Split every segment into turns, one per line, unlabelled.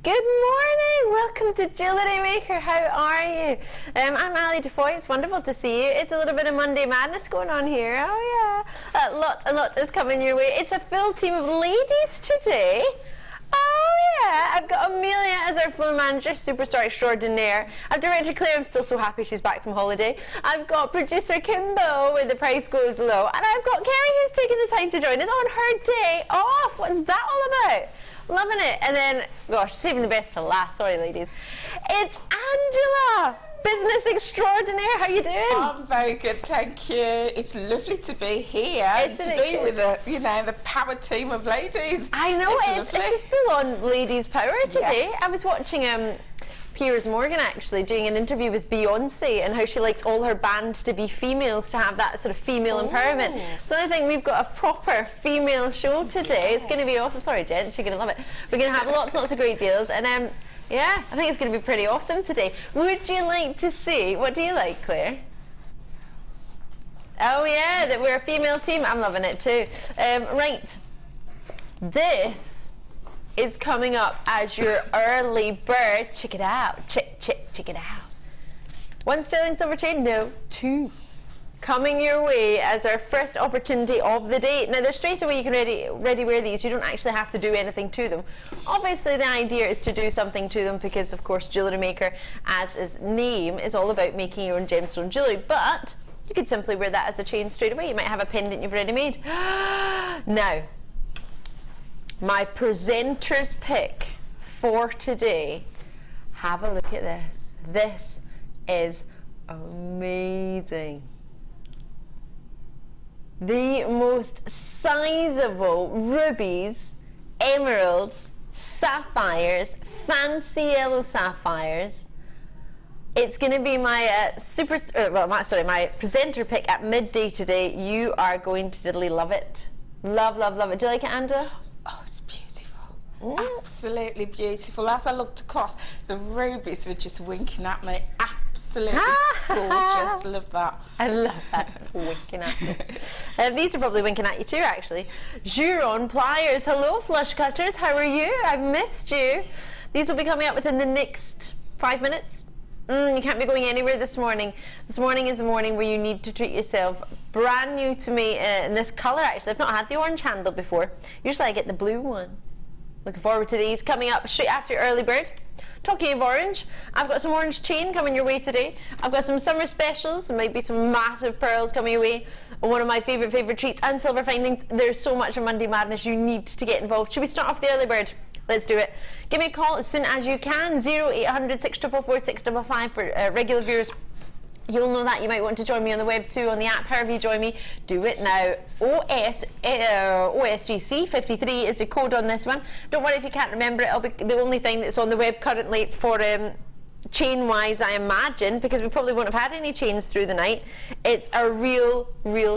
Good morning! Welcome to Jewellery Maker. How are you? I'm Ali DeFoy. It's wonderful to see you. It's a little bit of Monday madness going on here. Oh yeah. Lots and lots is coming your way. It's a full team of ladies today. Oh yeah. I've got Amelia as our floor manager, superstar extraordinaire. I've Director Claire. I'm still so happy she's back from holiday. I've got producer Kimbo when the price goes low. And I've got Kerry who's taking the time to join us on her day off. What's that all about? Loving it. And then, gosh, saving the best to last. Sorry, ladies. It's Angela, business extraordinaire. How you doing?
I'm very good, thank you. It's lovely to be here and to be with the power team of ladies. I know
it's a full-on ladies' power today. Yeah. I was watching Piers Morgan actually doing an interview with Beyonce and how she likes all her band to be females, to have that sort of female empowerment. So I think we've got a proper female show today. It's going to be awesome. Sorry, gents, you're going to love it. We're going to have lots of great deals, and yeah, I think it's going to be pretty awesome today. Would you like to see? What do you like, Claire? Oh yeah, that we're a female team. I'm loving it too. Right, this is coming up as your early bird. Check it out. Check it out. 1 sterling silver chain? No, 2. Coming your way as our first opportunity of the day. Now, they're straight away, you can ready wear these. You don't actually have to do anything to them. Obviously, the idea is to do something to them because, of course, Jewellery Maker, as its name, is all about making your own gemstone jewellery. But you could simply wear that as a chain straight away. You might have a pendant you've already made. Now, my presenter's pick for today, have a look at this. This is amazing. The most sizable rubies, emeralds, sapphires, fancy yellow sapphires. It's going to be my my presenter pick at midday today. You are going to diddly love it. Love, love, love it. Do you like it, Angela?
Oh, it's beautiful. Absolutely beautiful. As I looked across, the rubies were just winking at me. Absolutely gorgeous. Love that.
I love that. It's winking at me. These are probably winking at you too, actually. Juron pliers. Hello, flush cutters. How are you? I've missed you. These will be coming up within the next 5 minutes. You can't be going anywhere this morning. This morning is a morning where you need to treat yourself. Brand new to me in this colour, actually. I've not had the orange handle before. Usually I get the blue one. Looking forward to these coming up straight after early bird. Talking of orange, I've got some orange chain coming your way today. I've got some summer specials. There might be some massive pearls coming your way. One of my favourite treats, and silver findings. There's so much of Monday madness. You need to get involved. Should we start off the early bird? Let's do it. Give me a call as soon as you can. 0800 644 655 for regular viewers. You'll know that. You might want to join me on the web too, on the app. However you join me, do it now. OSGC 53 is the code on this one. Don't worry if you can't remember it. It'll be the only thing that's on the web currently for chain wise, I imagine, because we probably won't have had any chains through the night. It's a real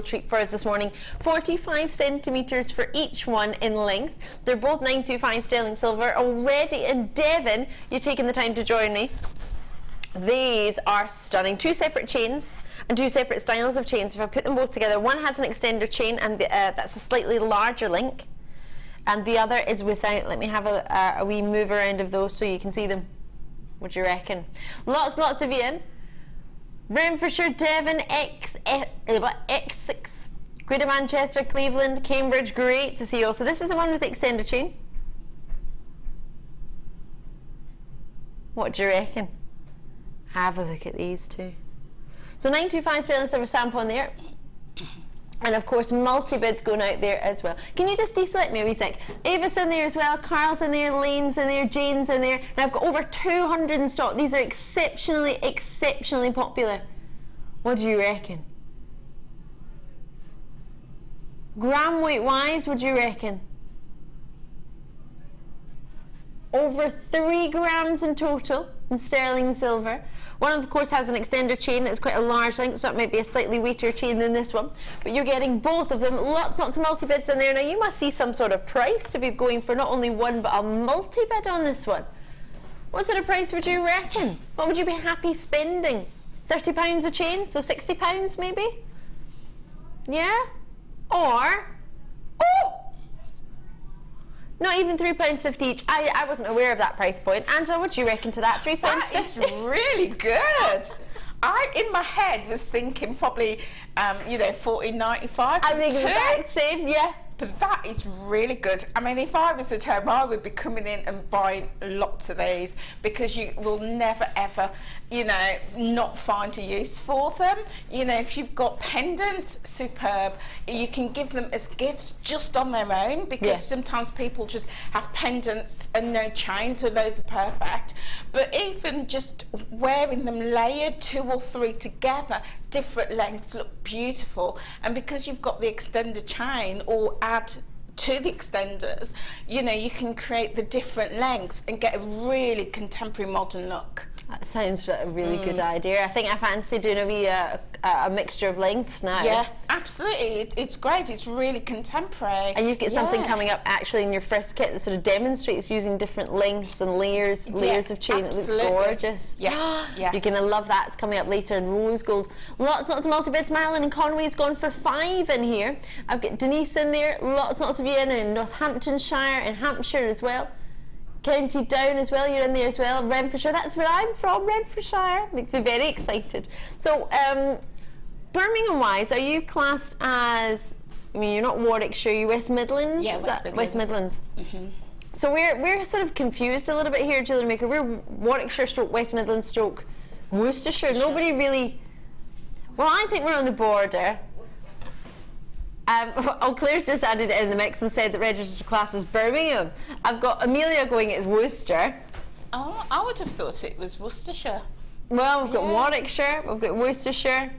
treat for us this morning. 45 centimetres for each one in length. They're both 925 sterling silver. Already in Devon, you're taking the time to join me. These are stunning. 2 separate chains and 2 separate styles of chains. If I put them both together, one has an extender chain, and that's a slightly larger link, and the other is without. Let me have a wee move around of those so you can see them. What do you reckon? Lots of you in. Renfrewshire, Devon, X6, Greater Manchester, Cleveland, Cambridge. Great to see you all. So this is the one with the extender chain. What do you reckon? Have a look at these two. So 925 sterling silver sample in there. And of course, multi-bids going out there as well. Can you just deselect me a wee sec? Ava's in there as well, Carl's in there, Lane's in there, Jane's in there. Now I've got over 200 in stock. These are exceptionally popular. What do you reckon? Gram weight wise, what do you reckon? Over 3 grams in total in sterling silver. One of course has an extender chain. It's quite a large length, so it might be a slightly weightier chain than this one, but you're getting both of them. Lots of multi-bids in there. Now you must see some sort of price to be going for not only one but a multi-bid on this one. What sort of price would you reckon? What would you be happy spending? £30 a chain, so £60 maybe? Yeah? Or, oh, Not even £3.50 each. I wasn't aware of that price point. Angela, what do you reckon to that? £3.50?
That is really good. I, in my head, was thinking probably, you know, £14.95.
I think the exact same, yeah.
But that is really good. I mean, if I was at home, I would be coming in and buying lots of these, because you will never ever, you know, not find a use for them. You know, if you've got pendants, superb. You can give them as gifts just on their own, because sometimes people just have pendants and no chain, so those are perfect. But even just wearing them layered, 2 or 3 together, different lengths, look beautiful. And because you've got the extender chain, or add to the extenders, you know, you can create the different lengths and get a really contemporary modern look.
That sounds a really good idea. I think I fancy doing a mixture of lengths now.
Yeah, absolutely. It's great. It's really contemporary.
And you've got something coming up actually in your first kit that sort of demonstrates using different lengths and layers of chain.
Absolutely.
It looks gorgeous.
Yeah, yeah.
You're going to love that. It's coming up later in rose gold. Lots of multi-bids. Marilyn and Conway's gone for 5 in here. I've got Denise in there. Lots of you in Northamptonshire and Hampshire as well. County Down as well, you're in there as well. Renfrewshire, that's where I'm from, Renfrewshire. Makes me very excited. So, Birmingham wise, are you classed as, I mean, you're not Warwickshire, you're West Midlands?
Yeah,
West Midlands. So we're sort of confused a little bit here, Jewellery Maker. We're Warwickshire stroke West Midlands stroke Worcestershire. Nobody really, well, I think we're on the border. Claire's just added it in the mix and said that registered class is Birmingham. I've got Amelia going, it's Worcester.
Oh, I would have thought it was Worcestershire.
Well, we've got Warwickshire, we've got Worcestershire.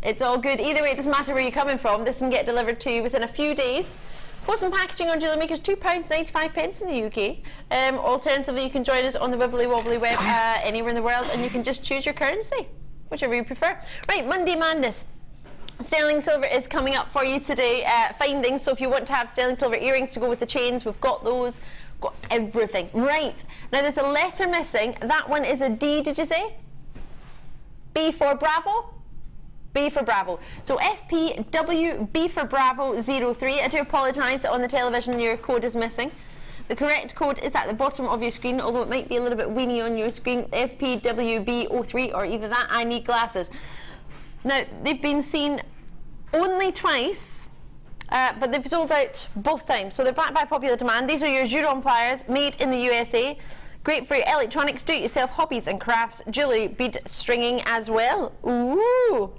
It's all good. Either way, it doesn't matter where you're coming from. This can get delivered to you within a few days. Post and packaging on Jewellery Maker is £2.95 in the UK. Alternatively, you can join us on the Wibbly Wobbly web anywhere in the world, and you can just choose your currency, whichever you prefer. Right, Monday Madness. Sterling silver is coming up for you today, finding, so if you want to have sterling silver earrings to go with the chains, we've got those, got everything. Right, now there's a letter missing. That one is a D, did you say? B for Bravo? B for Bravo. So FPW B for Bravo 03. I do apologise, on the television your code is missing. The correct code is at the bottom of your screen, although it might be a little bit weeny on your screen. FPWB03, or either that, I need glasses. Now, they've been seen only twice, but they've sold out both times, so they're backed by popular demand. These are your Juron pliers, made in the USA. Great for your electronics, do-it-yourself hobbies and crafts, jewellery, bead stringing as well. Ooh!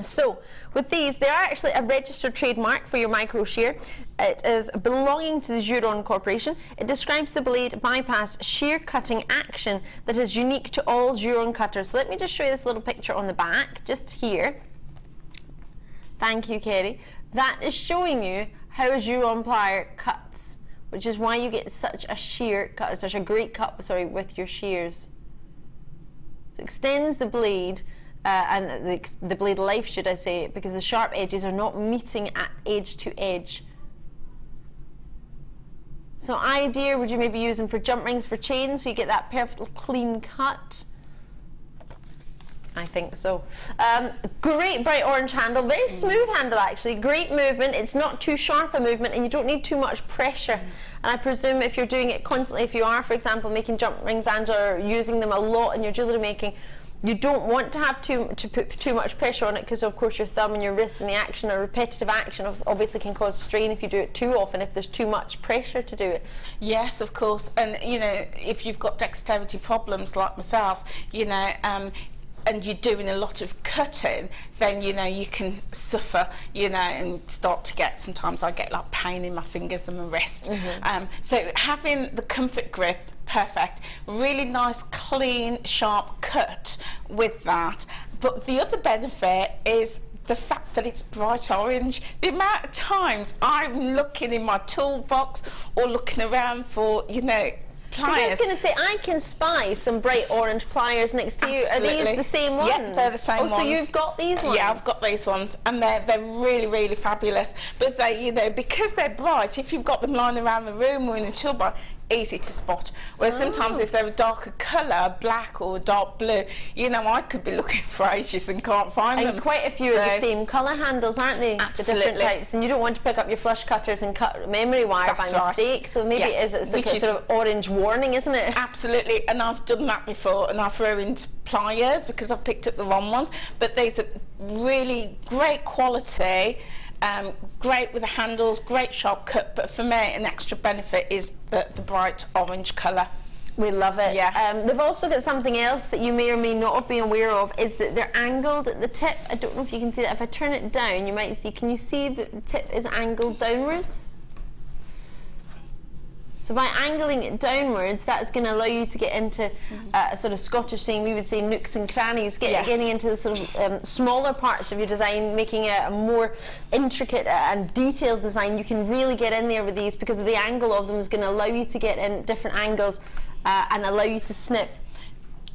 So, with these, they are actually a registered trademark for your micro shear. It is belonging to the Juron Corporation. It describes the blade bypass shear cutting action that is unique to all Juron cutters. So let me just show you this little picture on the back, just here. Thank you, Kerry. That is showing you how a Juron plier cuts, which is why you get such a sheer cut, such a great cut, sorry, with your shears. So it extends the blade. And the blade life, should I say, because the sharp edges are not meeting at edge to edge. So idea, would you maybe use them for jump rings, for chains, so you get that perfect clean cut? I think so. Great bright orange handle, very smooth handle actually, great movement, it's not too sharp a movement, and you don't need too much pressure. And I presume if you're doing it constantly, if you are, for example, making jump rings and or using them a lot in your jewellery making, you don't want to have to put too much pressure on it, because of course your thumb and your wrist and the action, or repetitive action, obviously can cause strain if you do it too often, if there's too much pressure to do it.
Yes, of course. And you know, if you've got dexterity problems like myself, you know, and you're doing a lot of cutting, then you know you can suffer, you know, and start to get, sometimes I get like pain in my fingers and my wrist. So having the comfort grip, perfect, really nice clean sharp cut with that. But the other benefit is the fact that it's bright orange. The amount of times I'm looking in my toolbox or looking around for, you know, pliers.
I was going to say, I can spy some bright orange pliers next to you.
Absolutely.
Are these the same ones?
Yeah, they're the same ones.
So you've got these ones?
Yeah, I've got these ones, and they're really, really fabulous. But they, you know, because they're bright, if you've got them lying around the room or in the toolbox, easy to spot. Whereas sometimes if they're a darker colour, black or dark blue, you know, I could be looking for ages and can't find them.
And quite a few are the same colour handles, aren't they?
Absolutely.
The different types, and you don't want to pick up your flush cutters and cut memory wire by mistake. So maybe it's like a sort of orange warning, isn't it?
Absolutely, and I've done that before, and I've ruined pliers because I've picked up the wrong ones. But these are really great quality. Great with the handles, great sharp cut, but for me an extra benefit is the bright orange colour.
We love it.
Yeah.
They've also got something else that you may or may not have been aware of, is that they're angled at the tip. I don't know if you can see that. If I turn it down, you might see, can you see that the tip is angled downwards? So by angling it downwards, that's going to allow you to get into a sort of Scottish saying, we would say nooks and crannies, getting into the sort of smaller parts of your design, making a more intricate and detailed design. You can really get in there with these because the angle of them is going to allow you to get in different angles and allow you to snip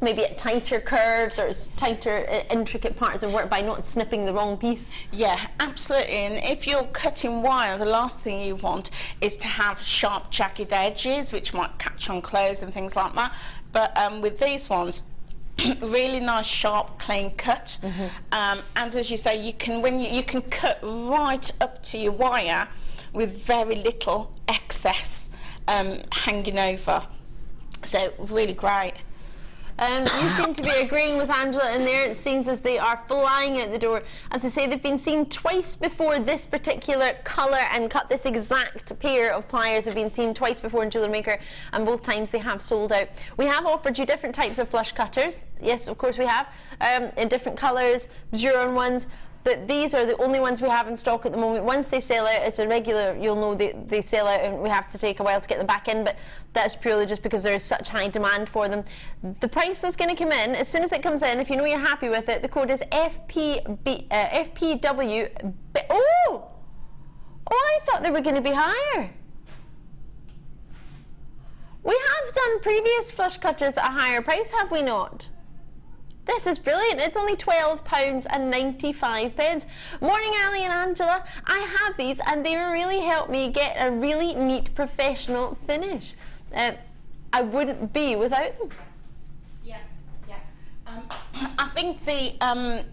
maybe at tighter curves or tighter intricate parts of work by not snipping the wrong piece.
Yeah, absolutely. And if you're cutting wire, the last thing you want is to have sharp jagged edges which might catch on clothes and things like that. But with these ones, really nice sharp clean cut, and as you say, you can you can cut right up to your wire with very little excess hanging over, so really great.
You seem to be agreeing with Angela in there. It seems as they are flying out the door. As I say, they've been seen twice before. This particular colour and cut, this exact pair of pliers have been seen twice before in Jewellery Maker, and both times they have sold out. We have offered you different types of flush cutters. Yes, of course we have, in different colours, Juron ones. But these are the only ones we have in stock at the moment. Once they sell out, it's a regular, you'll know they sell out and we have to take a while to get them back in, but that's purely just because there is such high demand for them. The price is going to come in as soon as it comes in. If you know you're happy with it, the code is FPW. Oh, I thought they were going to be higher. We have done previous flush cutters at a higher price, have we not? This is brilliant. It's only £12.95. Morning, Ali and Angela. I have these and they really help me get a really neat professional finish. I wouldn't be without them.
Yeah. I think the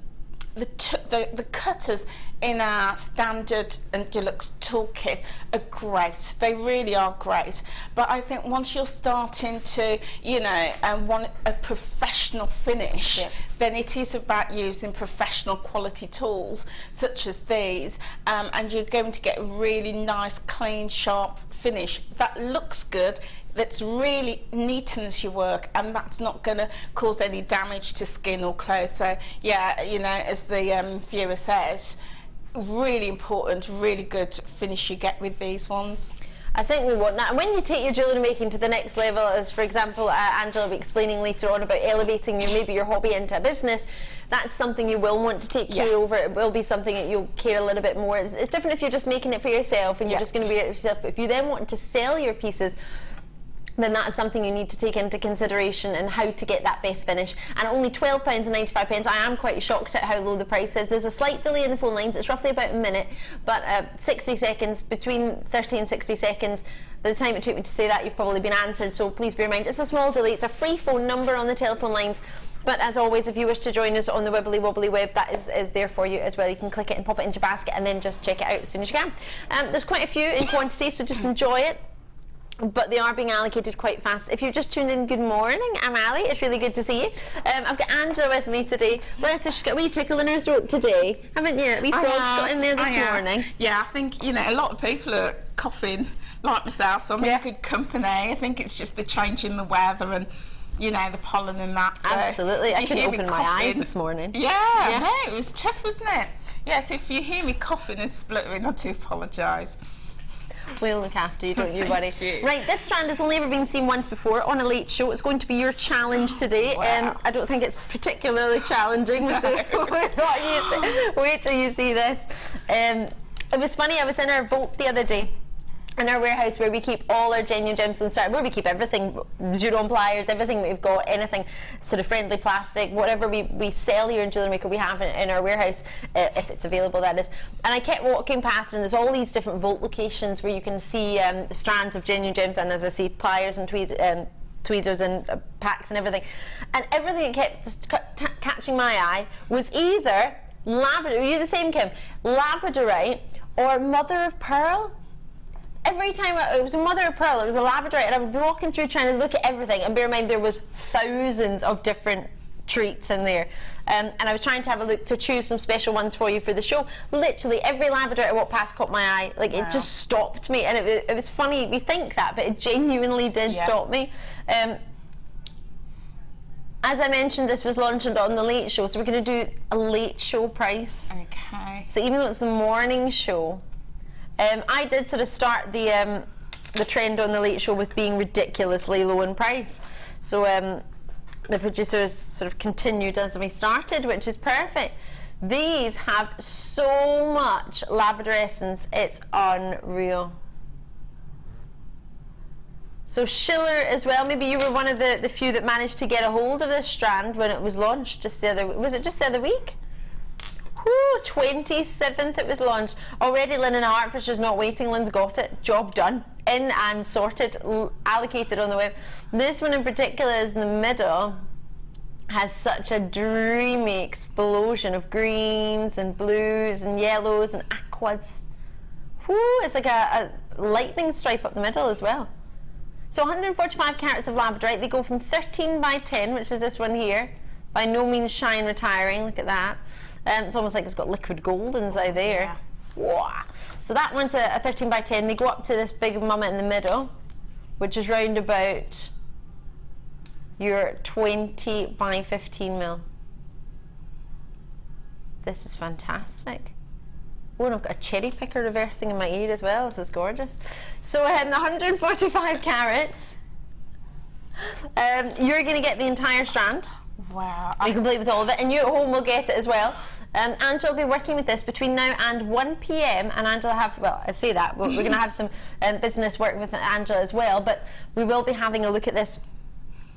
cutters in our standard and deluxe toolkit are great. They really are great. But I think once you're starting to, you know, want a professional finish, then it is about using professional quality tools such as these, and you're going to get a really nice, clean, sharp finish that looks good, that's really neatens your work, and that's not going to cause any damage to skin or clothes. So yeah, you know, as the viewer says, really important, really good finish you get with these ones.
I think we want that. And when you take your jewellery making to the next level, as for example Angela will be explaining later on about elevating maybe your hobby into a business, that's something you will want to take care over. It will be something that you'll care a little bit more. It's different if you're just making it for yourself and you're just going to be it yourself, but if you then want to sell your pieces, then that's something you need to take into consideration and how to get that best finish. And only £12.95. I am quite shocked at how low the price is. There's a slight delay in the phone lines. It's roughly about a minute, but 60 seconds, between 30 and 60 seconds. By the time it took me to say that, you've probably been answered, so please bear in mind it's a small delay. It's a free phone number on the telephone lines. But as always, if you wish to join us on the Wibbly Wobbly web, that is there for you as well. You can click it and pop it into your basket and then just check it out as soon as you can. There's quite a few in quantity, so just enjoy it. But they are being allocated quite fast. If you've just tuned in, good morning. I'm Ali. It's really good to see you. I've got Angela with me today. Bless her, she's got a wee tickle in her throat today, haven't you? A wee frog's got in there this morning.
Yeah, I think, you know, a lot of people are coughing like myself, so I'm in good company. I think it's just the change in the weather and, you know, the pollen and that. So
absolutely. I couldn't open my eyes this morning.
Yeah, no, it was tough, wasn't it? Yeah, so if you hear me coughing and spluttering, I do apologise.
We'll look after you, don't you worry. Right, this strand has only ever been seen once before on a late show. It's going to be your challenge today.
Wow.
I don't think it's particularly challenging with what you wait till you see this. It was funny, I was in our vault the other day in our warehouse where we keep all our genuine gemstones, where we keep everything, Juron pliers, everything we've got, anything sort of friendly plastic, whatever we sell here in Jewellery Maker, we have in our warehouse, if it's available, that is. And I kept walking past, and there's all these different vault locations where you can see strands of genuine gems, and as I see, pliers and tweezers and packs and everything. And everything that kept just catching my eye was either Labradorite, are you the same, Kim? Labradorite or mother of pearl. Every time it was a mother of pearl, it was a Labradorite, and I would be walking through trying to look at everything, and bear in mind there was thousands of different treats in there, and I was trying to have a look to choose some special ones for you for the show. Literally every Labradorite I walked past caught my eye, like it just stopped me, and it was funny, we think that, but it genuinely did stop me. As I mentioned, this was launched on the late show, so we're going to do a late show price.
Okay.
So even though it's the morning show, I did sort of start the trend on the late show with being ridiculously low in price. So the producers sort of continued as we started, which is perfect. These have so much labradorescence, it's unreal. So Schiller as well, maybe you were one of the few that managed to get a hold of this strand when it was launched just the other, was it just the other week? Whoo, 27th it was launched. Already Lynn in Hertfordshire's not waiting, Lynn's got it, job done. In and sorted, allocated on the web. This one in particular is in the middle, has such a dreamy explosion of greens and blues and yellows and aquas. Whoo, it's like a lightning stripe up the middle as well. So 145 carats of labradorite, they go from 13 by 10, which is this one here, by no means shine retiring, look at that. It's almost like it's got liquid gold inside there. Wow. So that one's a 13 by 10, they go up to this big mama in the middle, which is round about your 20 by 15 mil. This is fantastic. Oh, and I've got a cherry picker reversing in my ear as well. This is gorgeous. So 145 carats. You're going to get the entire strand. Wow. You can play with all of it, and you at home will get it as well. Angela will be working with this between now and 1 PM, and Angela have, well, I say that, we're going to have some business work with Angela as well, but we will be having a look at this,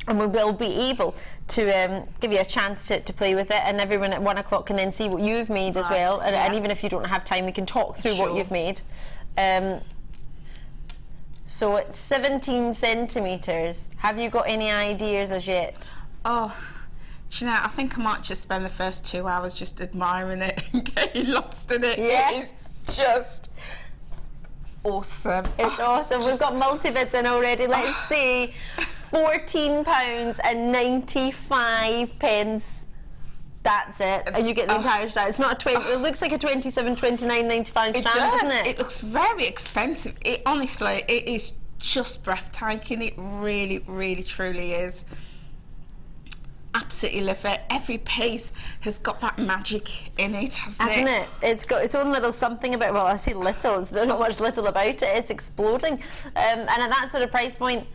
and we will be able to give you a chance to play with it, and everyone at 1 o'clock can then see what you've made as well, and even if you don't have time, we can talk through what you've made. So it's 17 centimetres. Have you got any ideas as yet?
Oh, do you know, I think I might just spend the first 2 hours just admiring it and getting lost in it.
Yeah.
It is just awesome.
It's awesome. We've got multi-bids in already. Let's see. £14.95. That's it. And you get the entire strand. It's not a 20, it looks like a 27, 29.95 strand, doesn't it?
It looks very expensive. It honestly, it is just breathtaking. It really, really, truly is. Absolutely love it. Every piece has got that magic in it, hasn't it?
It's got its own little something about, well, I say little, it's not much little about it, it's exploding. And at that sort of price point,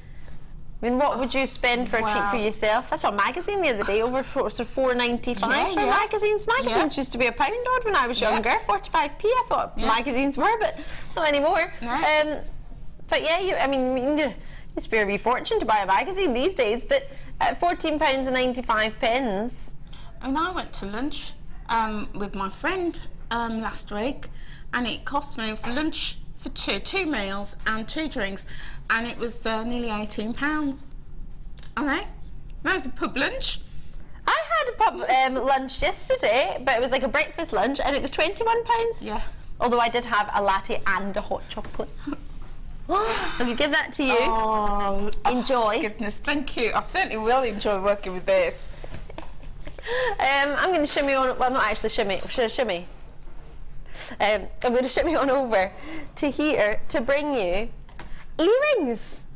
I mean, what would you spend for a treat for yourself? I saw a magazine the other day, over $4.95 for magazines. Magazines used to be £1 odd when I was younger, 45p I thought magazines were, but not anymore. But yeah, I mean, you spare a wee fortune to buy a magazine these days, but at £14.95.
And I went to lunch with my friend last week, and it cost me for lunch for two meals and 2 drinks, and it was nearly £18. Okay, that was a pub lunch.
I had a pub lunch yesterday, but it was like a breakfast lunch, and it was £21.
Yeah.
Although I did have a latte and a hot chocolate. Let me give that to you.
Oh,
enjoy.
Goodness, thank you. I certainly will enjoy working with this.
I'm going to shimmy on. Well, not actually shimmy. Should I shimmy? I'm going to shimmy on over to here to bring you earrings.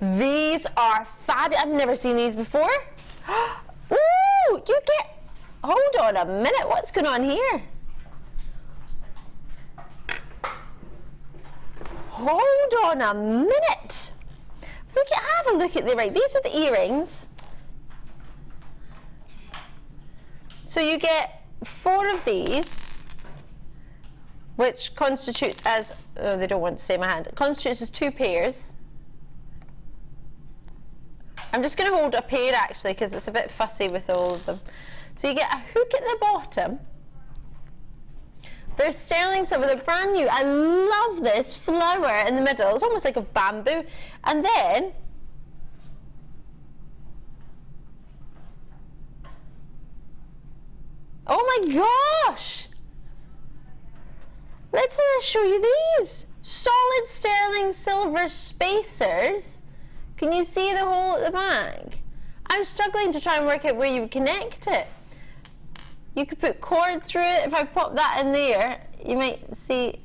These are fabulous. I've never seen these before. Ooh, you get. Hold on a minute. What's going on here? Hold on a minute. Have a look at the right. These are the earrings. So you get 4 of these, which constitutes as, oh, they don't want to stay in my hand, it constitutes as 2 pairs. I'm just going to hold a pair actually because it's a bit fussy with all of them. So you get a hook at the bottom. They're sterling silver, they're brand new. I love this flower in the middle. It's almost like a bamboo. And then oh my gosh! Let's show you these. Solid sterling silver spacers. Can you see the hole at the back? I'm struggling to try and work out where you would connect it. You could put cord through it. If I pop that in there, you might see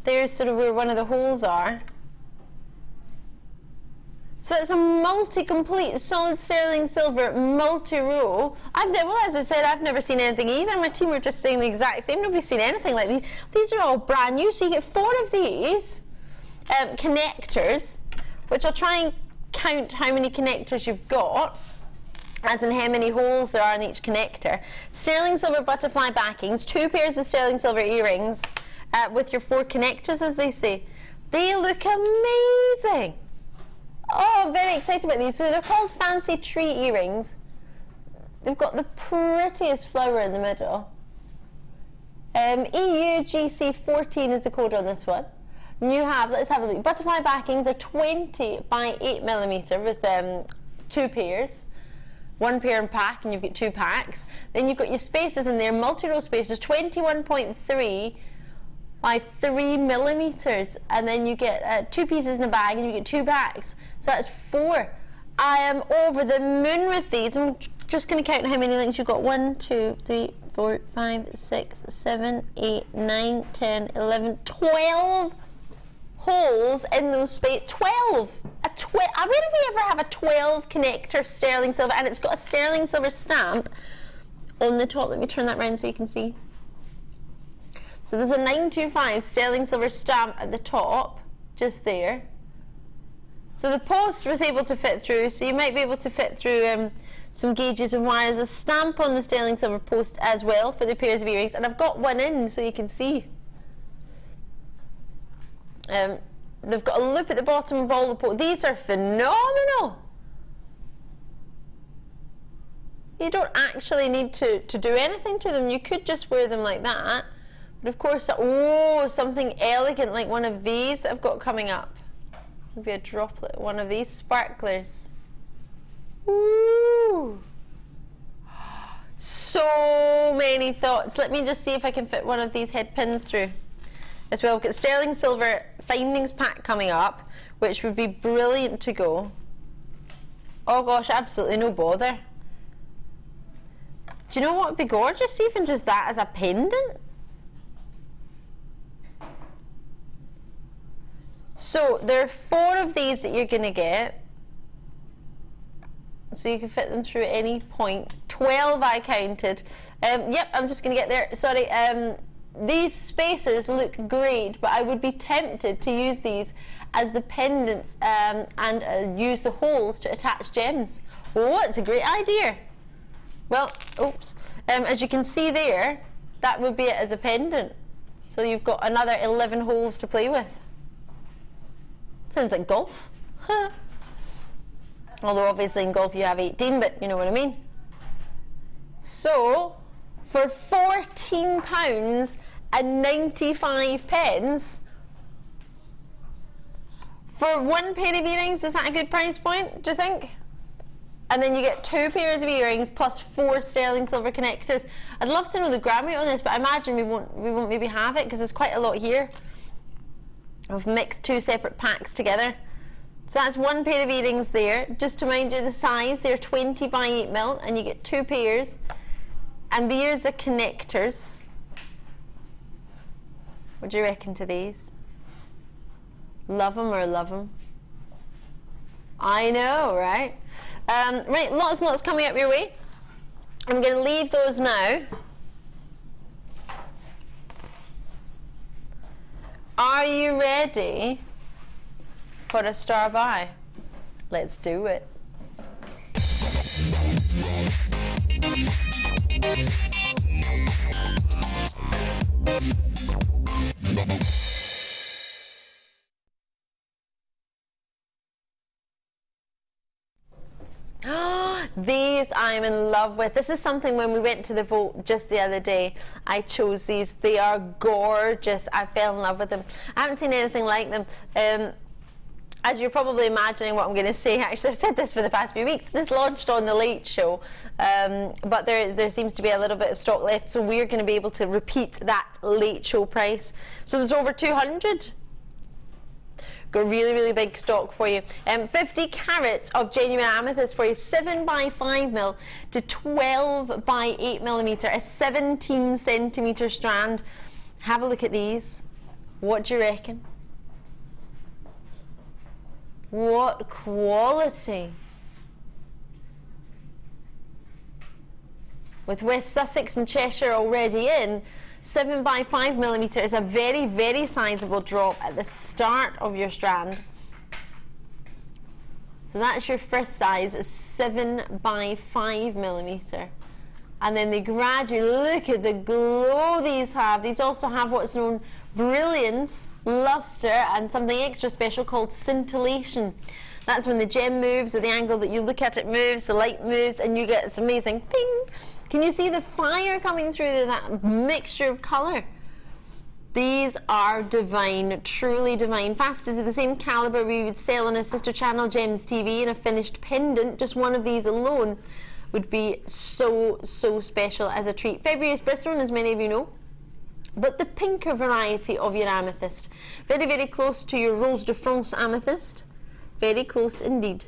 there's sort of where one of the holes are. So it's a multi-complete solid sterling silver multi-row. Well, as I said, I've never seen anything either. My team were just saying the exact same. Nobody's seen anything like these. These are all brand new. So you get 4 of these connectors, which I'll try and count how many connectors you've got, as in how many holes there are in each connector. Sterling silver butterfly backings, 2 pairs of sterling silver earrings with your 4 connectors, as they say. They look amazing. Oh, I'm very excited about these. So they're called fancy tree earrings. They've got the prettiest flower in the middle. EUGC14 is the code on this one. And you have, let's have a look, butterfly backings are 20 by 8 millimeter with 2 pairs. 1 pair in pack, and you've got 2 packs. Then you've got your spaces in there, multi-row spaces, 21.3 by 3 millimeters, and then you get 2 pieces in a bag, and you get 2 packs. So that's 4. I am over the moon with these. I'm just going to count how many links you've got. 1, 2, 3, 4, 5, 6, 7, 8, 9, 10, 11, 12 holes in those spaces. 12. Where do we ever have a 12 connector sterling silver, and it's got a sterling silver stamp on the top? Let me turn that around so you can see. So there's a 925 sterling silver stamp at the top, just there. So the post was able to fit through, so you might be able to fit through some gauges and wires. A stamp on the sterling silver post as well for the pairs of earrings, and I've got one in so you can see. They've got a loop at the bottom of all the posts. These are phenomenal. You don't actually need to do anything to them. You could just wear them like that. But of course, oh, something elegant like one of these I've got coming up. Maybe a droplet, one of these sparklers. Ooh. So many thoughts. Let me just see if I can fit one of these head pins through as well. We've got sterling silver findings pack coming up, which would be brilliant to go. Oh gosh, absolutely no bother. Do you know what would be gorgeous? Even just that as a pendant. So there are 4 of these that you're going to get. So you can fit them through at any point. 12 I counted. Yep, I'm just going to get there. Sorry. These spacers look great, but I would be tempted to use these as the pendants and use the holes to attach gems. Oh, that's a great idea. Well, oops. As you can see there, that would be it as a pendant. So you've got another 11 holes to play with. Sounds like golf. Although obviously in golf you have 18, but you know what I mean. So for £14.95 for 1 pair of earrings, is that a good price point, do you think? And then you get 2 pairs of earrings plus 4 sterling silver connectors. I'd love to know the gram weight on this, but I imagine we won't maybe have it because there's quite a lot here. I've mixed 2 separate packs together. So that's 1 pair of earrings there. Just to remind you the size, they're 20 by 8 mil, and you get 2 pairs. And these are connectors. What do you reckon to these? Love them or love them? I know, right? Right, lots and lots coming up your way. I'm going to leave those now. Are you ready for a star buy? Let's do it. These I'm in love with. This is something when we went to the vote just the other day, I chose these. They are gorgeous. I fell in love with them. I haven't seen anything like them. As you're probably imagining what I'm going to say, actually I've said this for the past few weeks. This launched on the Late Show, but there seems to be a little bit of stock left, so we're going to be able to repeat that Late Show price. So there's over 200. Got really, really big stock for you. 50 carats of genuine amethyst for you, 7 by 5 mil to 12 by 8 millimeter, a 17 centimeter strand. Have a look at these. What do you reckon? What quality! With West Sussex and Cheshire already in, 7 by 5 millimeter is a very, very sizable drop at the start of your strand. So that's your first size, is 7 by 5 millimeter. And then they gradually, look at the glow these have. These also have what's known brilliance, luster, and something extra special called scintillation. That's when the gem moves, or the angle that you look at it moves, the light moves, and you get this amazing ping. Can you see the fire coming through that mixture of colour? These are divine, truly divine. Faceted to the same calibre we would sell on a sister channel, Gems TV, in a finished pendant. Just one of these alone would be so, so special as a treat. February is Bristol, as many of you know. But the pinker variety of your amethyst. Very, very close to your Rose de France amethyst. Very close indeed.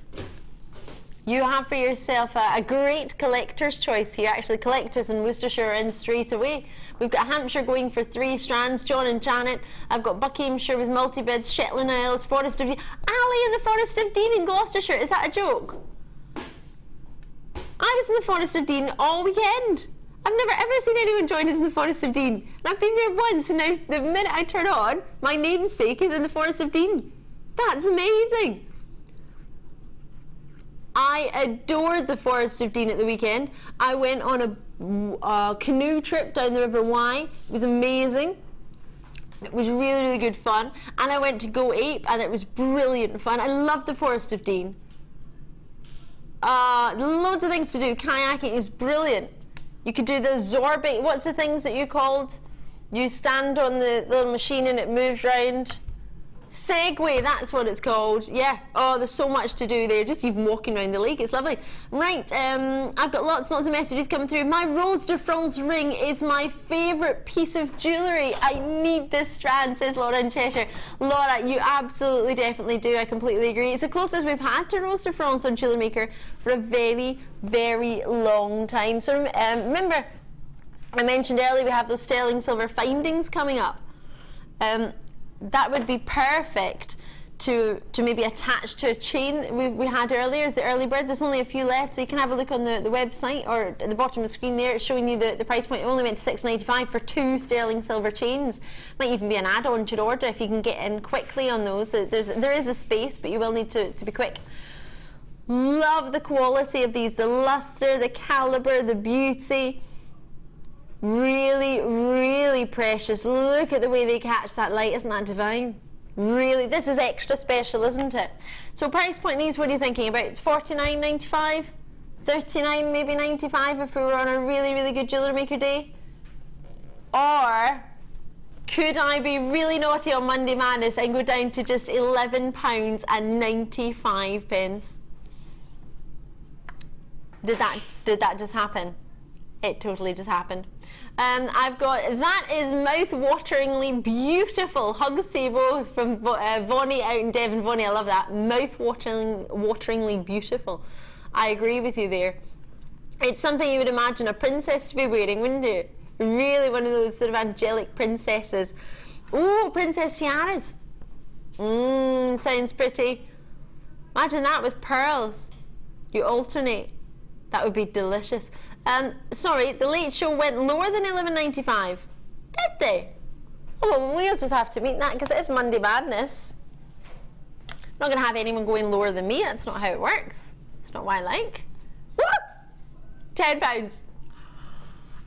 You have for yourself a great collector's choice here. Actually, collectors in Worcestershire are in straight away. We've got Hampshire going for 3 strands, John and Janet. I've got Buckinghamshire with multi-bids, Shetland Isles, Forest of Dean. Ali in the Forest of Dean in Gloucestershire. Is that a joke? I was in the Forest of Dean all weekend. I've never ever seen anyone join us in the Forest of Dean. And I've been there once, and now the minute I turn on, my namesake is in the Forest of Dean. That's amazing. I adored the Forest of Dean at the weekend. I went on a canoe trip down the River Wye. It was amazing. It was really, really good fun. And I went to Go Ape, and it was brilliant fun. I love the Forest of Dean. Loads of things to do. Kayaking is brilliant. You could do the zorbing. What's the things that you called? You stand on the little machine and it moves round. Segway, that's what it's called. Yeah. Oh, there's so much to do there. Just even walking around the lake, it's lovely. Right, I've got lots of messages coming through. My Rose de France ring is my favourite piece of jewellery. I need this strand, says Laura in Cheshire. Laura, you absolutely definitely do. I completely agree. It's the closest we've had to Rose de France on Jewellery Maker for a very, very long time. So remember, I mentioned earlier we have those sterling silver findings coming up. That would be perfect to maybe attach to a chain we had earlier as the early birds. There's only a few left, so you can have a look on the website, or at the bottom of the screen there. It's showing you the price point. It only went to $6.95 for 2 sterling silver chains. Might even be an add-on to your order if you can get in quickly on those. So there is a space, but you will need to be quick. Love the quality of these, the luster, the calibre, the beauty. Really, really precious. Look at the way they catch that light. Isn't that divine? Really, this is extra special, isn't it? So price point these, what are you thinking about? $49.95? $39, maybe $95 if we were on a really, really good Jewellery Maker day? Or could I be really naughty on Monday Madness and go down to just £11.95? Did that just happen? It totally just happened. I've got, that is mouth-wateringly beautiful. Hugs to you both from Vonnie out in Devon. Vonnie, I love that. Mouth-wateringly beautiful. I agree with you there. It's something you would imagine a princess to be wearing, wouldn't you? Really one of those sort of angelic princesses. Oh, princess tiaras. Sounds pretty. Imagine that with pearls. You alternate. That would be delicious. Sorry, the Late Show went lower than $11.95. Did they? Oh, well, we'll just have to meet that because it's Monday Madness. I'm not going to have anyone going lower than me. That's not how it works. It's not what I like. Woo! £10.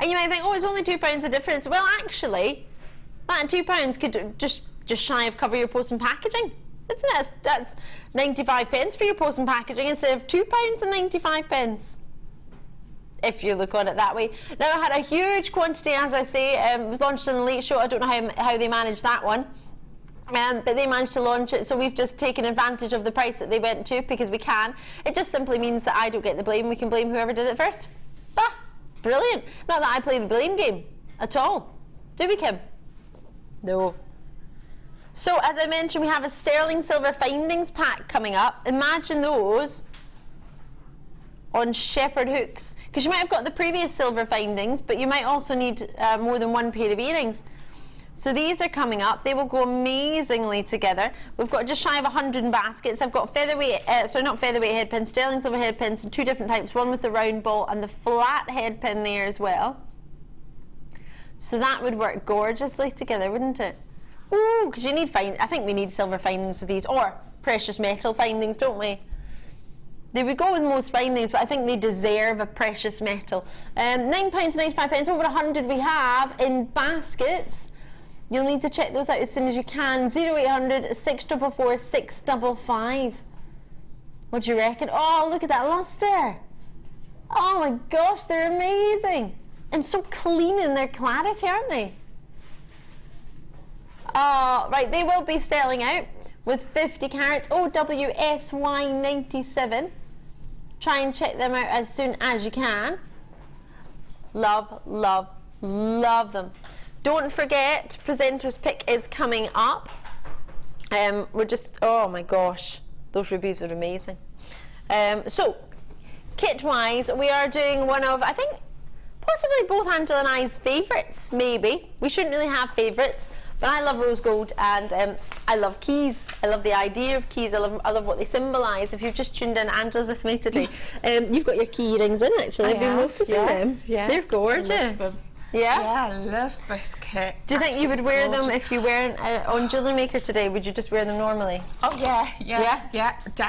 And you might think, oh, it's only £2 a difference. Well, actually, that £2 could just shy of cover your post and packaging. Isn't it? That's 95 pence for your post and packaging instead of £2.95. if you look on it that way. Now, I had a huge quantity, as I say. It was launched in the late show. I don't know how they managed that one. But they managed to launch it, so we've just taken advantage of the price that they went to because we can. It just simply means that I don't get the blame. We can blame whoever did it first. Ah, brilliant. Not that I play the blame game at all. Do we, Kim? No. So, as I mentioned, we have a sterling silver findings pack coming up. Imagine those on shepherd hooks, because you might have got the previous silver findings, but you might also need more than one pair of earrings. So these are coming up. They will go amazingly together. We've got just shy of 100 baskets. I've got featherweight, sorry, not featherweight head pins, sterling silver head pins, two different types, one with the round ball and the flat head pin there as well. So that would work gorgeously together, wouldn't it? Ooh, because you need I think we need silver findings with these, or precious metal findings, don't we? They would go with most findings, but I think they deserve a precious metal. £9.95, over 100 we have in baskets. You'll need to check those out as soon as you can. 0800 644 655. What do you reckon? Oh, look at that luster. Oh my gosh, they're amazing. And so clean in their clarity, aren't they? Right, they will be selling out with 50 carats. OWSY97. Try and check them out as soon as you can. Love, love, love them. Don't forget, presenter's pick is coming up. We're just, oh my gosh, those rubies are amazing. So, kit-wise, we are doing one of, I think, possibly both Angela and I's favourites, maybe. We shouldn't really have favourites, but I love rose gold and I love keys. I love the idea of keys. I love what they symbolise. If you've just tuned in, Angela's with me today. You've got your key earrings in, actually. I've been noticing them. Yeah. They're gorgeous. Yeah?
Yeah, I love this kit.
Do you think you would wear them if you weren't on Jewellery Maker today? Would you just wear them normally?
Oh, yeah.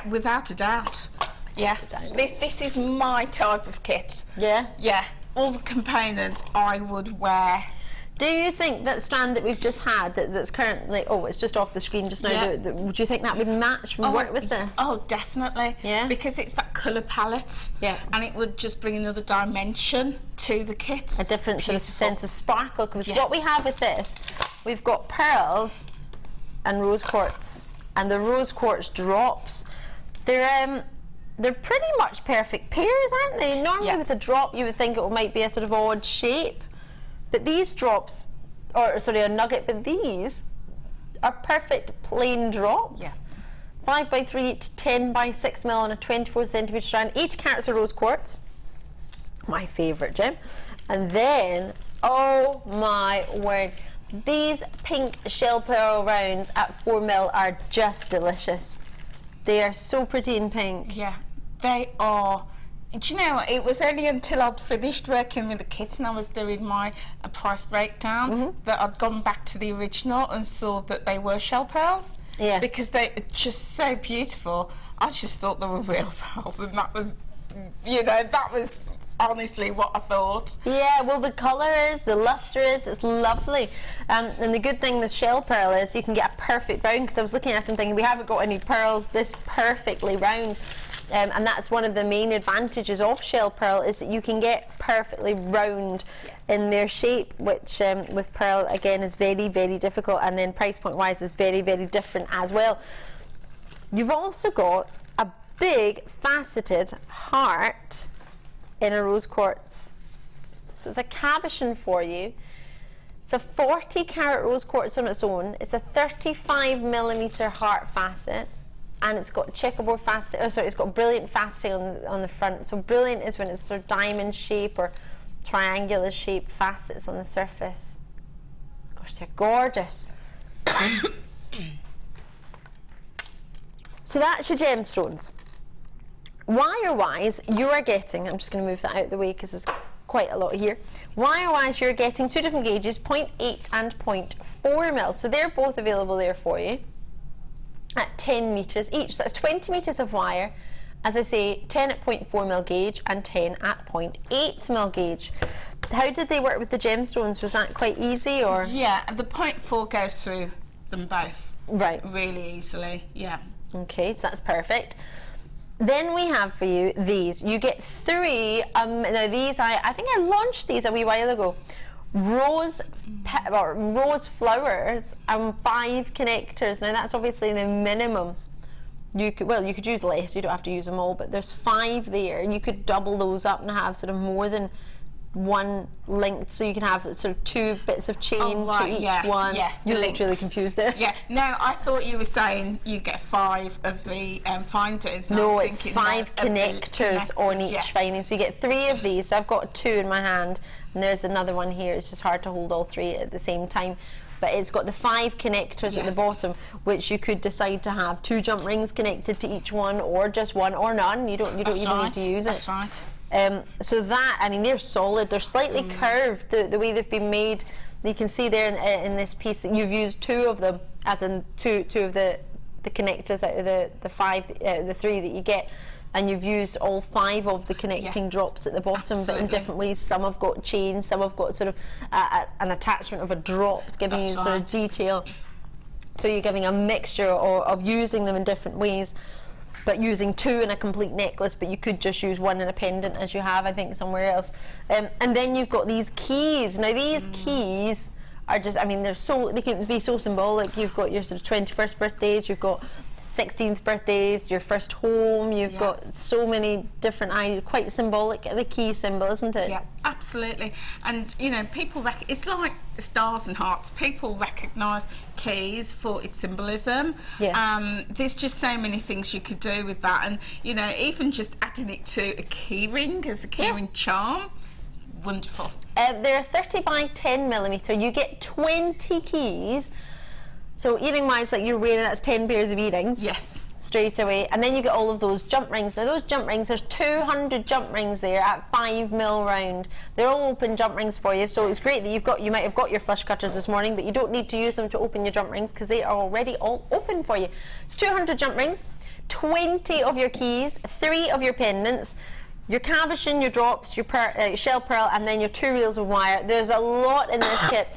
Without a doubt. Yeah. This is my type of kit.
Yeah?
Yeah. All the components I would wear.
Do you think that strand that we've just had, that's currently, oh, it's just off the screen just now,
Yeah.
Would you think that would match, work with this?
Oh, definitely.
Yeah?
Because it's that colour palette.
Yeah.
And it would just bring another dimension to the kit.
A different sort of sense of sparkle, because
Yeah.
what we have with this, we've got pearls and rose quartz, and the rose quartz drops. They're pretty much perfect pairs, aren't they? Normally
Yeah.
with a drop you would think it might be a sort of odd shape, but these drops, or sorry, a nugget, but these are perfect plain drops.
Yeah.
5 by 3 to 10 by 6 mil on a 24 centimetre strand. 80 carats of rose quartz, my favourite gem. And then, oh my word, these pink shell pearl rounds at 4 mil are just delicious. They are so pretty in pink.
Yeah, they are. Do you know, it was only until I'd finished working with the kit and I was doing my price breakdown that I'd gone back to the original and saw that they were shell pearls.
Yeah.
Because they're just so beautiful. I just thought they were real pearls, and that was, you know, that was honestly what I thought.
Yeah, well, the colour is, the lustre is, it's lovely. And the good thing with shell pearl is you can get a perfect round, because I was looking at them thinking we haven't got any pearls this perfectly round. And that's one of the main advantages of shell pearl, is that you can get perfectly round in their shape, which with pearl again is very, very difficult, and then price point wise is very, very different as well. You've also got a big faceted heart in a rose quartz, so it's a cabochon for you. It's a 40 carat rose quartz on its own. It's a 35mm heart facet, and it's got checkerboard facet. Oh, sorry, it's got brilliant faceting on the front. So brilliant is when it's sort of diamond shape or triangular shaped facets on the surface. Gosh, they're gorgeous. So that's your gemstones. Wire-wise, you are getting, I'm just going to move that out of the way because there's quite a lot here. Wire-wise, you're getting two different gauges, 0.8 and 0.4 mil. So they're both available there for you at 10 metres each. That's 20 metres of wire. As I say, 10 at 0.4 mil gauge and 10 at 0.8 mil gauge. How did they work with the gemstones? Was that quite easy, or?
Yeah, the 0.4 goes through them both.
Right.
Really easily, yeah.
Okay, so that's perfect. Then we have for you these. You get 3. Now these, I think I launched these a wee while ago. Rose flowers and 5 connectors. Now that's obviously the minimum. You could use less. You don't have to use them all, but there's 5 there, and you could double those up and have sort of more than one length, so you can have sort of 2 bits of chain to each one.
Yeah,
you looked really confused there.
Yeah, no, I thought you were saying you get 5 of the finders.
No, it's 5 connectors on each finding. So you get 3 of these. So I've got 2 in my hand, and there's another one here. It's just hard to hold all 3 at the same time. But it's got the 5 connectors at the bottom, which you could decide to have 2 jump rings connected to each one, or just one, or none. You don't even need to use it.
That's right.
So that, I mean, they're solid. They're slightly curved, the way they've been made. You can see there in this piece that you've used 2 of them, as in two of the connectors out of the 5, the 3 that you get, and you've used all 5 of the connecting drops at the bottom, but in different ways. Some have got chains, some have got sort of an attachment of a drop, giving you sort of detail. So you're giving a mixture of using them in different ways, but using 2 in a complete necklace, but you could just use 1 in a pendant, as you have, I think, somewhere else. And then you've got these keys. Now these keys are just, I mean, they can be so symbolic. You've got your sort of 21st birthdays, you've got 16th birthdays, your first home, you've got so many different ideas, quite symbolic, the key symbol, isn't it?
Yeah, absolutely. And, you know, people, it's like the stars and hearts. People recognise keys for its symbolism.
Yeah.
There's just so many things you could do with that. And, you know, even just adding it to a key ring as a key ring charm, wonderful.
They're 30 by 10 millimetre. You get 20 keys. So earring wise, like you're wearing, that's 10 pairs of earrings.
Yes.
Straight away. And then you get all of those jump rings. Now those jump rings, there's 200 jump rings there at 5mm round. They're all open jump rings for you, so it's great that you might have got your flush cutters this morning, but you don't need to use them to open your jump rings because they are already all open for you. It's 200 jump rings, 20 of your keys, 3 of your pendants, your cabochon, your drops, your shell pearl, and then your 2 reels of wire. There's a lot in this kit.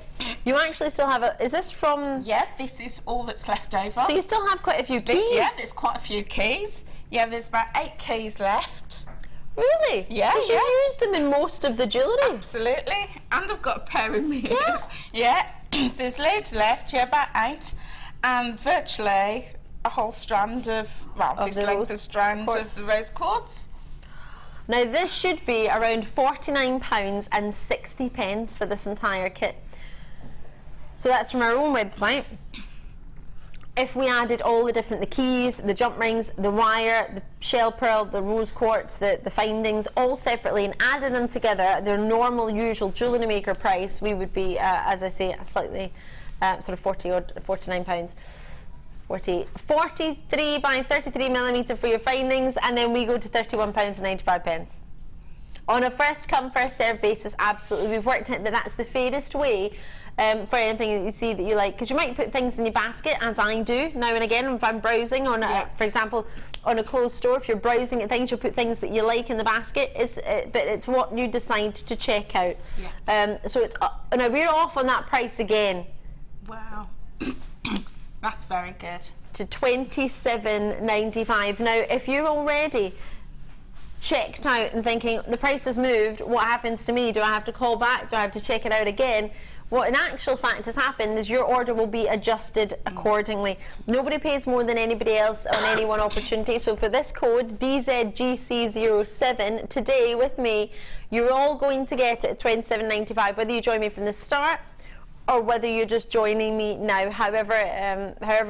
You actually still have is this from...
Yeah, this is all that's left over.
So you still have quite a few keys?
Yeah, there's quite a few keys. Yeah, there's about 8 keys left.
Really?
Yeah,
because you used them in most of the jewellery.
Absolutely. And I've got a pair of mirrors. Yeah. So there's loads left, about 8. And virtually a whole strand of, this length of strand of the rose quartz.
Now this should be around £49.60 for this entire kit. So that's from our own website. If we added all the keys, the jump rings, the wire, the shell pearl, the rose quartz, the findings, all separately, and added them together at their normal, usual Jewellery Maker price, we would be, as I say, slightly sort of £49. 43 by 33 millimetre for your findings, and then we go to £31.95. On a first come, first served basis, absolutely. We've worked out that that's the fairest way for anything that you see that you like, because you might put things in your basket, as I do now and again if I'm browsing on for example on a clothes store. If you're browsing at things, you'll put things that you like in the basket, but it's what you decide to check out. So it's now we're off on that price again.
Wow. That's very good.
To £27.95. Now if you're already checked out and thinking the price has moved, what happens to me? Do I have to call back? Do I have to check it out again? What in actual fact has happened is your order will be adjusted accordingly. Nobody pays more than anybody else on any one opportunity. So for this code DZGC07 today with me, you're all going to get it at £27.95, whether you join me from the start or whether you're just joining me now, however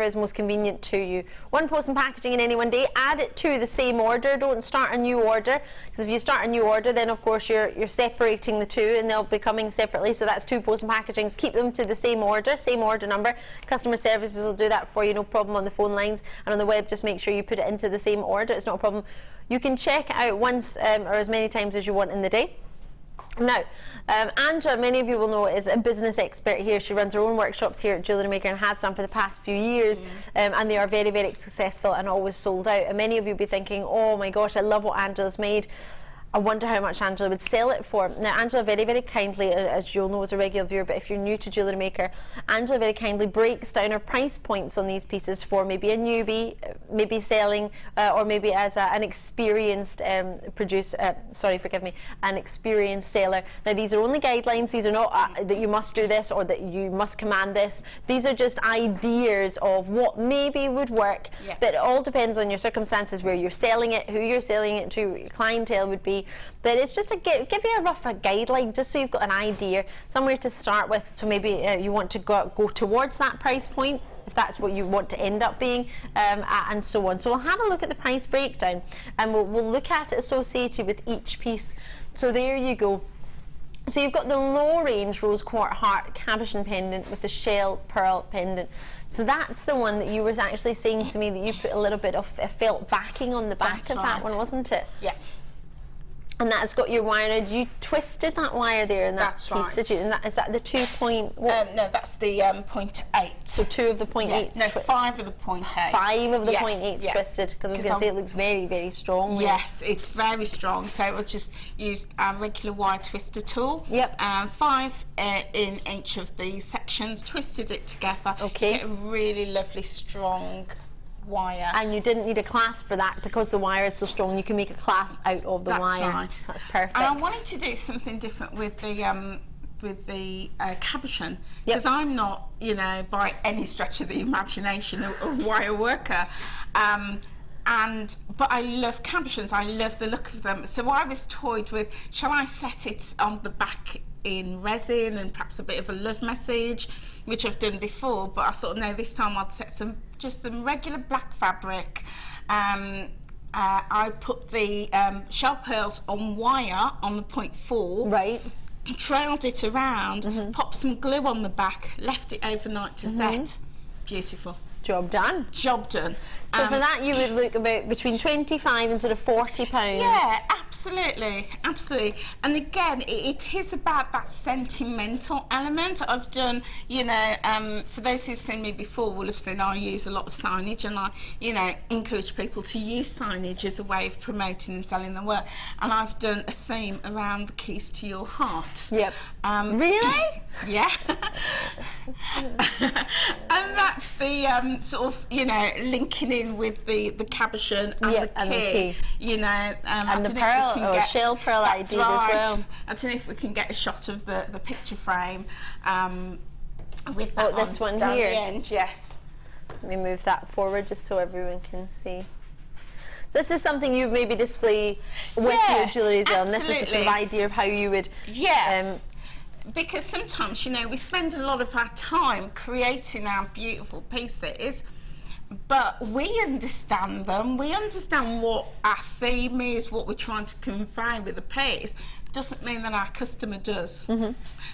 is most convenient to you. One post and packaging in any one day. Add it to the same order. Don't start a new order, because if you start a new order, then of course you're separating the 2 and they'll be coming separately. So that's 2 post and packagings. Keep them to the same order number. Customer services will do that for you, no problem, on the phone lines, and on the web just make sure you put it into the same order. It's not a problem. You can check it out once or as many times as you want in the day. Now, Anja, many of you will know, is a business expert here. She runs her own workshops here at Jewellery Maker and has done for the past few years, and they are very, very successful and always sold out. And many of you will be thinking, oh my gosh, I love what Angela's made. I wonder how much Angela would sell it for. Now, Angela very, very kindly, as you'll know as a regular viewer, but if you're new to Jewellery Maker, Angela very kindly breaks down her price points on these pieces for maybe a newbie, maybe selling, or maybe as an experienced an experienced seller. Now, these are only guidelines. These are not that you must do this or that you must command this. These are just ideas of what maybe would work, but it all depends on your circumstances, where you're selling it, who you're selling it to, your clientele would be. But it's just give you a rough guideline, just so you've got an idea, somewhere to start with, to maybe you want to go towards that price point, if that's what you want to end up being, and so on. So we'll have a look at the price breakdown, and we'll look at it associated with each piece. So there you go. So you've got the low range rose quartz heart cabochon pendant with the shell pearl pendant. So that's the one that you were actually saying to me that you put a little bit of felt backing on the back of that one, wasn't it?
Yeah.
And that's got your wire. You twisted that wire there in that piece, did you? And is that the 2 point?
No, that's the 0.8.
So 2 of the 0.8.
No, 5 of the 0.8.
5 of the 0.8 twisted, because I was going to say it looks very, very strong.
Yes, it's very strong. So we'll just use our regular wire twister tool.
Yep.
5 in each of the sections, twisted it together.
Okay.
Get a really lovely strong wire.
And you didn't need a clasp for that, because the wire is so strong. You can make a clasp out of the wire.
That's right.
That's perfect.
And I wanted to do something different with the cabochon, because I'm not, you know, by any stretch of the imagination, a wire worker. But I love cabochons. I love the look of them. So I was toyed with, shall I set it on the back in resin and perhaps a bit of a love message, which I've done before, but I thought, no, this time I'd set just some regular black fabric. I put the shell pearls on wire on the 0.4.
Right.
Trailed it around, popped some glue on the back, left it overnight to set. Beautiful.
Job done.
Job done.
So for that you would look about between 25 and sort of £40.
Yeah, absolutely, absolutely. And again, it is about that sentimental element. I've done, you know, for those who've seen me before will have seen I use a lot of signage, and I, you know, encourage people to use signage as a way of promoting and selling their work. And I've done a theme around the keys to your heart.
Yep. Really?
Yeah. And that's the sort of, you know, linking in with the cabochon and the key. You know,
and the pearl, or shell pearl I did as well.
I don't know if we can get a shot of the picture frame with that
this one
down
here.
The end, yes.
Let me move that forward just so everyone can see. So this is something you maybe display with your jewellery as well, and this is the sort of idea of how you would...
Yeah. Because sometimes, you know, we spend a lot of our time creating our beautiful pieces, but we understand them, we understand what our theme is, what we're trying to convey with the piece. Doesn't mean that our customer does.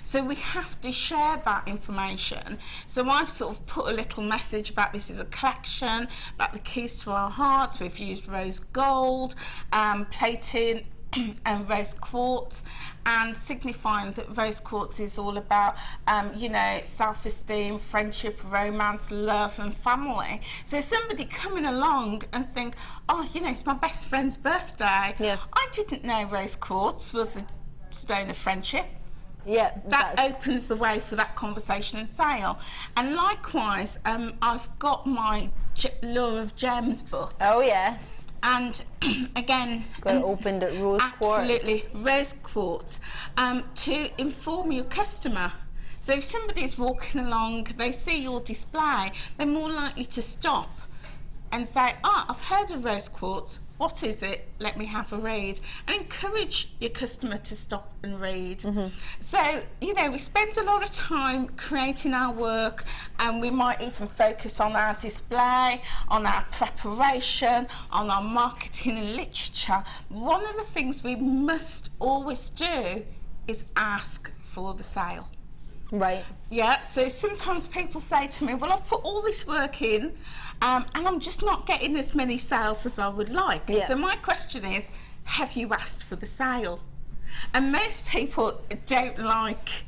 So we have to share that information. So I've sort of put a little message about this is a collection, about the keys to our hearts. We've used rose gold, plating, and rose quartz, and signifying that rose quartz is all about you know, self-esteem, friendship, romance, love and family. So somebody coming along and think, oh, you know, it's my best friend's birthday, I didn't know rose quartz was a stone of friendship.
Yeah,
that opens the way for that conversation and sale. And likewise, I've got my Lure of Gems book.
Oh yes.
And again,
got it opened at rose quartz.
Absolutely, rose quartz, to inform your customer. So if somebody's walking along, they see your display, they're more likely to stop and say, oh, I've heard of rose quartz, what is it? Let me have a read. And encourage your customer to stop and read. So, you know, we spend a lot of time creating our work, and we might even focus on our display, on our preparation, on our marketing and literature. One of the things we must always do is ask for the sale.
Right.
Yeah, so sometimes people say to me, well, I've put all this work in, and I'm just not getting as many sales as I would like. So my question is, have you asked for the sale? And most people don't like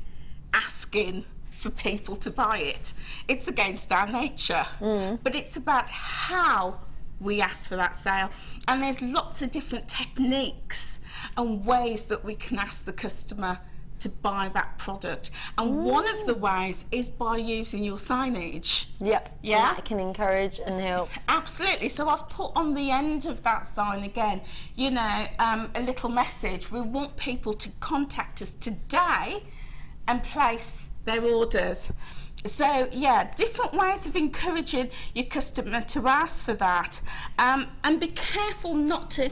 asking for people to buy it. It's against our nature. But it's about how we ask for that sale. And there's lots of different techniques and ways that we can ask the customer to buy that product. And one of the ways is by using your signage.
Yep.
Yeah,
that can encourage and help.
Absolutely. So I've put on the end of that sign again, you know, a little message. We want people to contact us today and place their orders. So yeah, different ways of encouraging your customer to ask for that, and be careful not to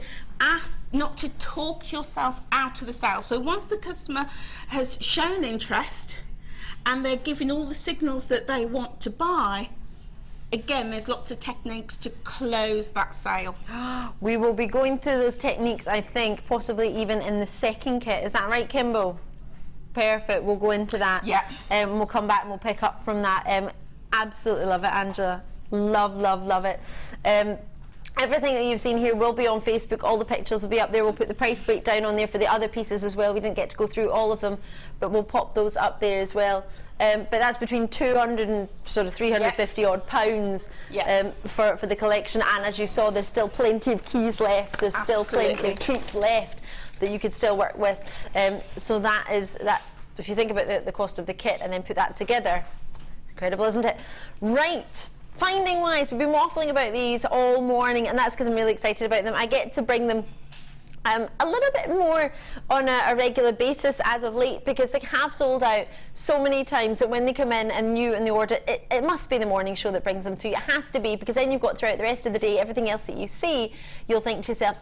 talk yourself out of the sale. So once the customer has shown interest and they're giving all the signals that they want to buy, again, there's lots of techniques to close that sale.
We will be going through those techniques, I think, possibly even in the second kit. Is that right, Kimbo? Perfect. We'll go into that.
Yeah.
We'll come back and we'll pick up from that. Absolutely love it, Angela. Love, love, love it. Everything that you've seen here will be on Facebook. All the pictures will be up there. We'll put the price breakdown on there for the other pieces as well. We didn't get to go through all of them, but we'll pop those up there as well. But that's between 200 and sort of 350 odd pounds for the collection. And as you saw, there's still plenty of keys left. There's still plenty of treats left that you could still work with. So that is that. If you think about the cost of the kit and then put that together, it's incredible, isn't it? Right. Finding wise, we've been waffling about these all morning, and that's because I'm really excited about them. I get to bring them a little bit more on a regular basis as of late, because they have sold out so many times that when they come in and new in the order, it must be the morning show that brings them to you. It has to be, because then you've got throughout the rest of the day, everything else that you see, you'll think to yourself,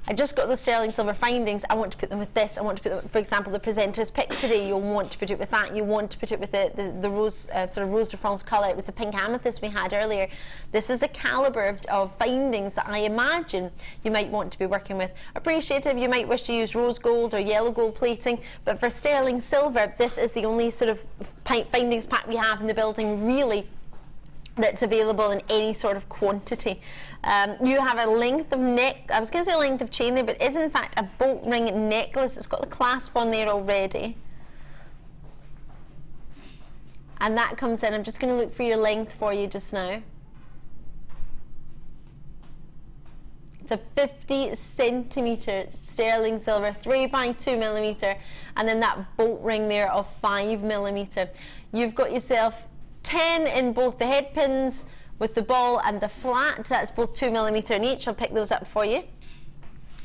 I just got those sterling silver findings, I want to put them with this, I want to put them, for example, the presenter's pick today, you'll want to put it with that, you want to put it with the rose, sort of Rose de France colour. It was the pink amethyst we had earlier. This is the calibre of findings that I imagine you might want to be working with. Appreciative, you might wish to use rose gold or yellow gold plating, but for sterling silver, this is the only sort of findings pack we have in the building, really, that's available in any sort of quantity. You have a length of neck, I was going to say length of chain there, but it is in fact a bolt ring necklace. It's got the clasp on there already. And that comes in, I'm just going to look for your length for you just now. It's a 50 centimetre sterling silver, 3 by 2 millimetre, and then that bolt ring there of 5 millimetre. You've got yourself 10 in both the head pins with the ball and the flat. That's both 2 millimetre in each. I'll pick those up for you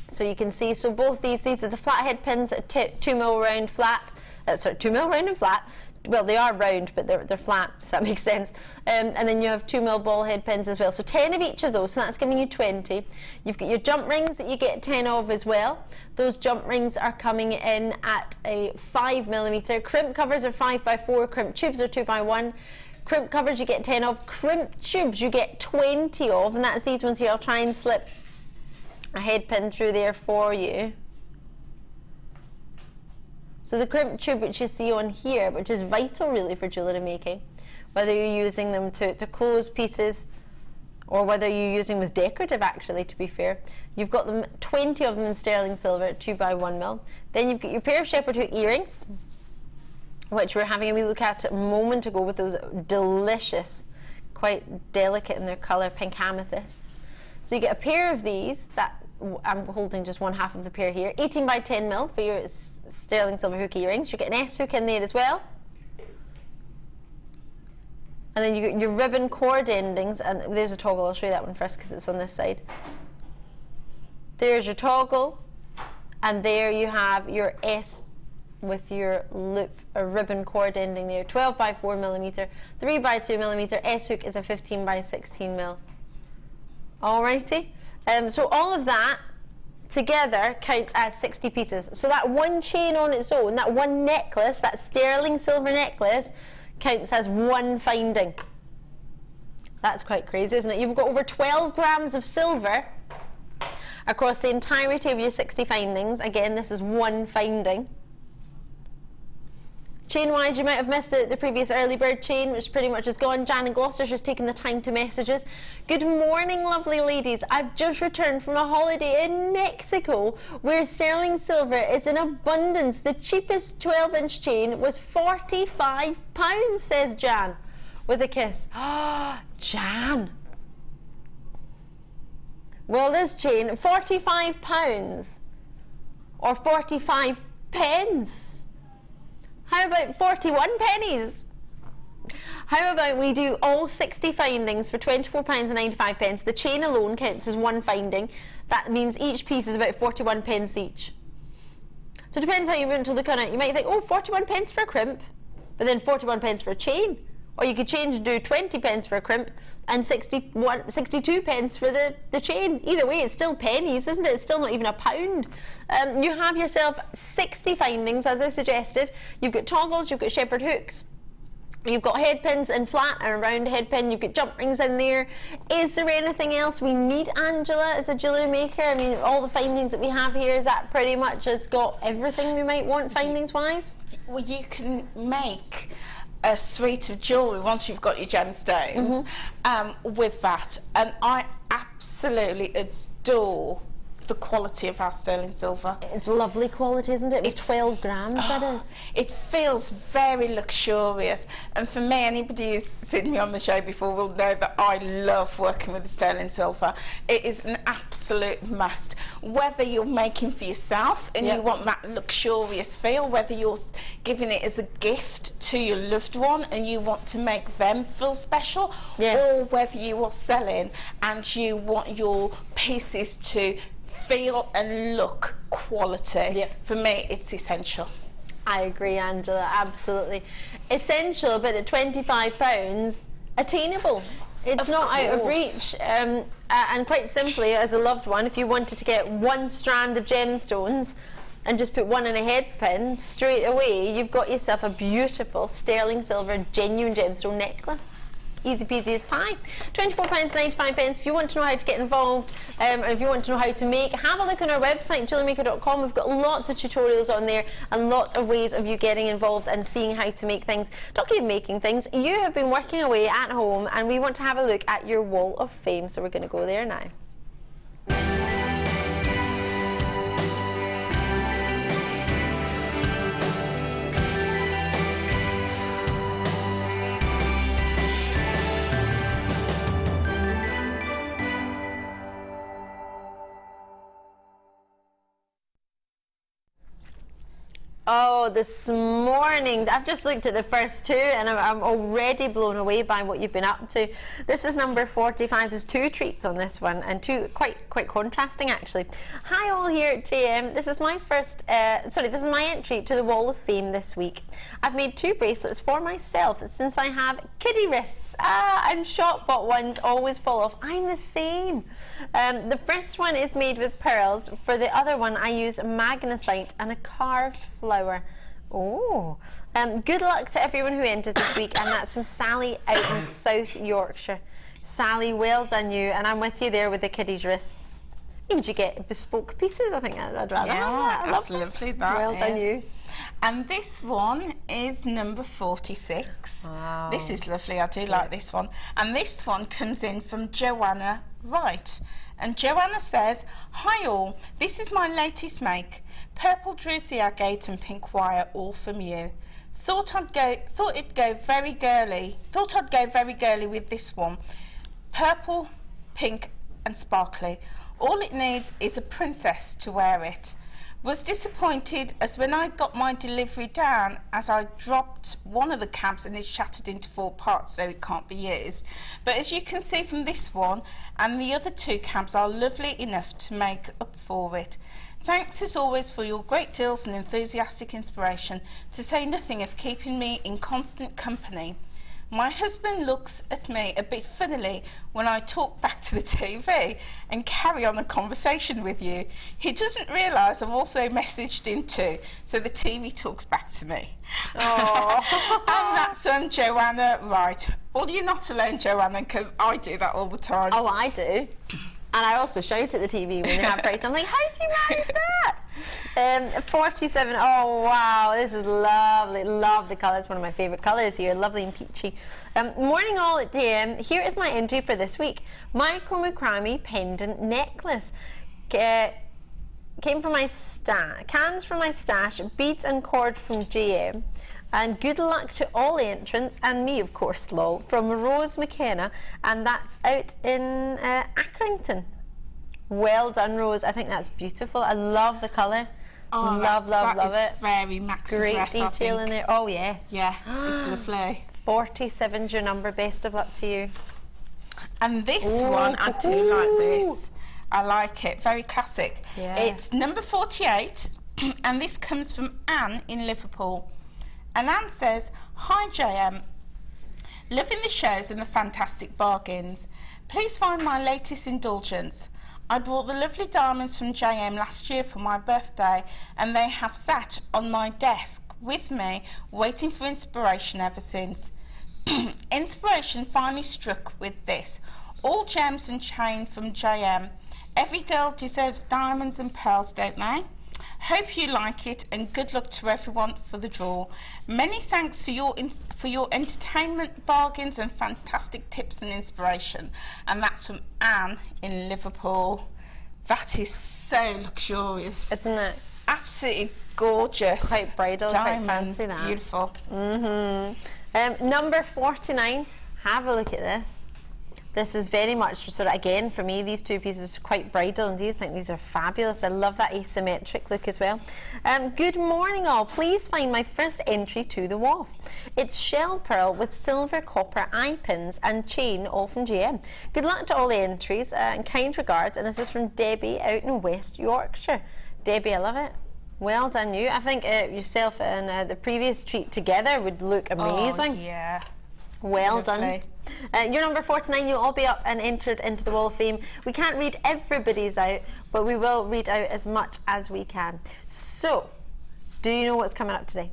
so you can see. So both these are the flat head pins, 2 mil round flat. Sorry, 2 mil round and flat. Well, they are round, but they're flat, if that makes sense. And then you have 2 mil ball head pins as well. So 10 of each of those, so that's giving you 20. You've got your jump rings that you get 10 of as well. Those jump rings are coming in at a 5 millimetre. Crimp covers are 5 by 4. Crimp tubes are 2 by 1. Crimp covers you get 10 of. Crimp tubes you get 20 of, and that's these ones here. I'll try and slip a head pin through there for you. So the crimp tube which you see on here, which is vital really for jewellery making, whether you're using them to close pieces or whether you're using them as decorative, actually, to be fair. You've got them 20 of them in sterling silver, 2 by 1 mil. Then you've got your pair of shepherd hook earrings, which we're having a wee look at a moment ago with those delicious, quite delicate in their colour, pink amethysts. So you get a pair of these, that I'm holding just one half of the pair here, 18 by 10 mil for your sterling silver hook earrings. You get an S hook in there as well. And then you get your ribbon cord endings, and there's a toggle. I'll show you that one first because it's on this side. There's your toggle, and there you have your S with your loop, a ribbon cord ending there, 12 by 4 millimetre, 3 by 2 millimetre. S hook is a 15 by 16 mil. Alrighty, so all of that together counts as 60 pieces. So that one chain on its own, that one necklace, that sterling silver necklace, counts as one finding. That's quite crazy, isn't it? You've got over 12 grams of silver across the entirety of your 60 findings. Again, this is one finding. Chain wise, you might have missed the previous early bird chain, which pretty much is gone. Jan and Gloucester's just taking the time to message us. Good morning, lovely ladies. I've just returned from a holiday in Mexico where sterling silver is in abundance. The cheapest 12-inch chain was £45, says Jan, with a kiss. Ah, Jan. Well, this chain, £45. or 45 pence? How about 41 pennies? How about we do all 60 findings for £24.95? The chain alone counts as one finding. That means each piece is about 41 pence each. So it depends how you want to look on it. You might think, oh, 41 pence for a crimp, but then 41 pence for a chain. Or you could change and do 20 pence for a crimp and 62 pence for the chain. Either way, it's still pennies, isn't it? It's still not even a pound. You have yourself 60 findings, as I suggested. You've got toggles, you've got shepherd hooks. You've got head pins in flat and a round head pin. You've got jump rings in there. Is there anything else we need, Angela, as a jewellery maker? I mean, all the findings that we have here, is that pretty much has got everything we might want findings-wise?
Well, you can make a suite of jewellery once you've got your gemstones with that. And I absolutely adore the quality of our sterling silver.
It's lovely quality, isn't it? With 12 grams, that is.
It feels very luxurious, and for me, anybody who's seen me on the show before will know that I love working with the sterling silver. It is an absolute must. Whether you're making for yourself and you want that luxurious feel, whether you're giving it as a gift to your loved one and you want to make them feel special, or whether you are selling and you want your pieces to feel and look quality. For me, it's essential.
I agree, Angela, absolutely. Essential, but at £25, attainable. It's not out of reach. And quite simply, as a loved one, if you wanted to get one strand of gemstones and just put one in a head pin, straight away, you've got yourself a beautiful sterling silver genuine gemstone necklace. Easy peasy as pie. £24.95. If you want to know how to get involved, or if you want to know how to make, have a look on our website, JewelleryMaker.com. We've got lots of tutorials on there and lots of ways of you getting involved and seeing how to make things. Talking of making things, you have been working away at home and we want to have a look at your wall of fame, so we're going to go there now. Oh, this morning, I've just looked at the first two and I'm already blown away by what you've been up to. This is number 45. There's two treats on this one and two quite contrasting actually. Hi all here at JM. This is my first, this is my entry to the Wall of Fame this week. I've made two bracelets for myself since I have kiddie wrists. And shop bought ones always fall off. I'm the same. The first one is made with pearls. For the other one I use magnesite and a carved flower. Oh, good luck to everyone who enters this week, and that's from Sally out in South Yorkshire. Sally, well done you, and I'm with you there with the kiddie's wrists. Means you get bespoke pieces. I think I'd rather have that.
That's lovely. That
well done you.
And this one is number 46.
Wow.
This is lovely. I do like this one. And this one comes in from Joanna Wright. And Joanna says, hi all, this is my latest make. Purple druzy agate and pink wire, all from you. Thought I'd go very girly with this one. Purple, pink and sparkly. All it needs is a princess to wear it. Was disappointed as when I got my delivery down, as I dropped one of the cabs and it shattered into 4 parts, so it can't be used. But as you can see from this one, and the other 2 cabs are lovely enough to make up for it. Thanks as always for your great deals and enthusiastic inspiration, to say nothing of keeping me in constant company. My husband looks at me a bit funnily when I talk back to the TV and carry on a conversation with you. He doesn't realise I've also messaged him too, so the TV talks back to me. Oh. And that's Joanna Wright. Well, you're not alone, Joanna, because I do that all the time.
Oh, I do. And I also shout at the TV when they have breaks. I'm like, how did you manage that? 47. Oh, wow. This is lovely. Love the colour. It's one of my favourite colours here. Lovely and peachy. Morning all at DM. Here is my entry for this week. Micromacrame pendant necklace. Came from my stash. Cans from my stash. Beads and cord from JM. And good luck to all the entrants, and me of course, lol, from Rose McKenna, and that's out in Accrington. Well done, Rose. I think that's beautiful. I love the colour.
Oh,
love it.
Very maxi
Great
dress, I
detail
think.
in there. Oh yes.
Yeah, it's lovely.
47's your number. Best of luck to you.
And this one, I do like this. I like it. Very classic.
Yeah.
It's number 48, and this comes from Anne in Liverpool. And Anne says, "Hi JM, loving the shows and the fantastic bargains. Please find my latest indulgence. I bought the lovely diamonds from JM last year for my birthday, and they have sat on my desk with me, waiting for inspiration ever since. Inspiration finally struck with this. All gems and chain from JM. Every girl deserves diamonds and pearls, don't they? Hope you like it, and good luck to everyone for the draw. Many thanks for your entertainment, bargains and fantastic tips and inspiration." And that's from Anne in Liverpool. That is so luxurious,
Isn't it?
absolutely gorgeous.
Quite bridal,
Diamonds,
quite fancy that.
beautiful.
Number 49. Have a look at this. This is very much sort of, again, for me, these two pieces are quite bridal indeed. I think these are fabulous. I love that asymmetric look as well. Good morning all. Please find my first entry to the WAF. It's shell pearl with silver copper eye pins and chain, all from GM. Good luck to all the entries and kind regards. And this is from Debbie out in West Yorkshire. Debbie, I love it. Well done you. I think yourself and the previous treat together would look amazing.
Oh, yeah.
Well
Lovely.
done. Your number 49, you'll all be up and entered into the Wall of Fame. We can't read everybody's out, but we will read out as much as we can. So, do you know what's coming up today?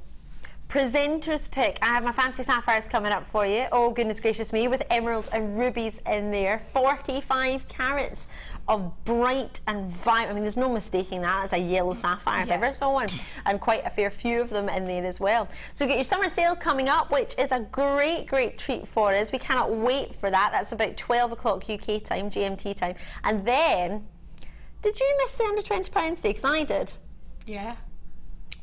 Presenter's pick. I have my fancy sapphires coming up for you. Oh goodness gracious me, with emeralds and rubies in there. 45 carats of bright and vibrant. I mean, there's no mistaking that. It's a yellow sapphire if ever saw one, and quite a fair few of them in there as well. So get your summer sale coming up, which is a great treat for us. We cannot wait for that. That's about 12 o'clock UK time, GMT time. And then, did you miss the under £20 day? Because I did.
Yeah.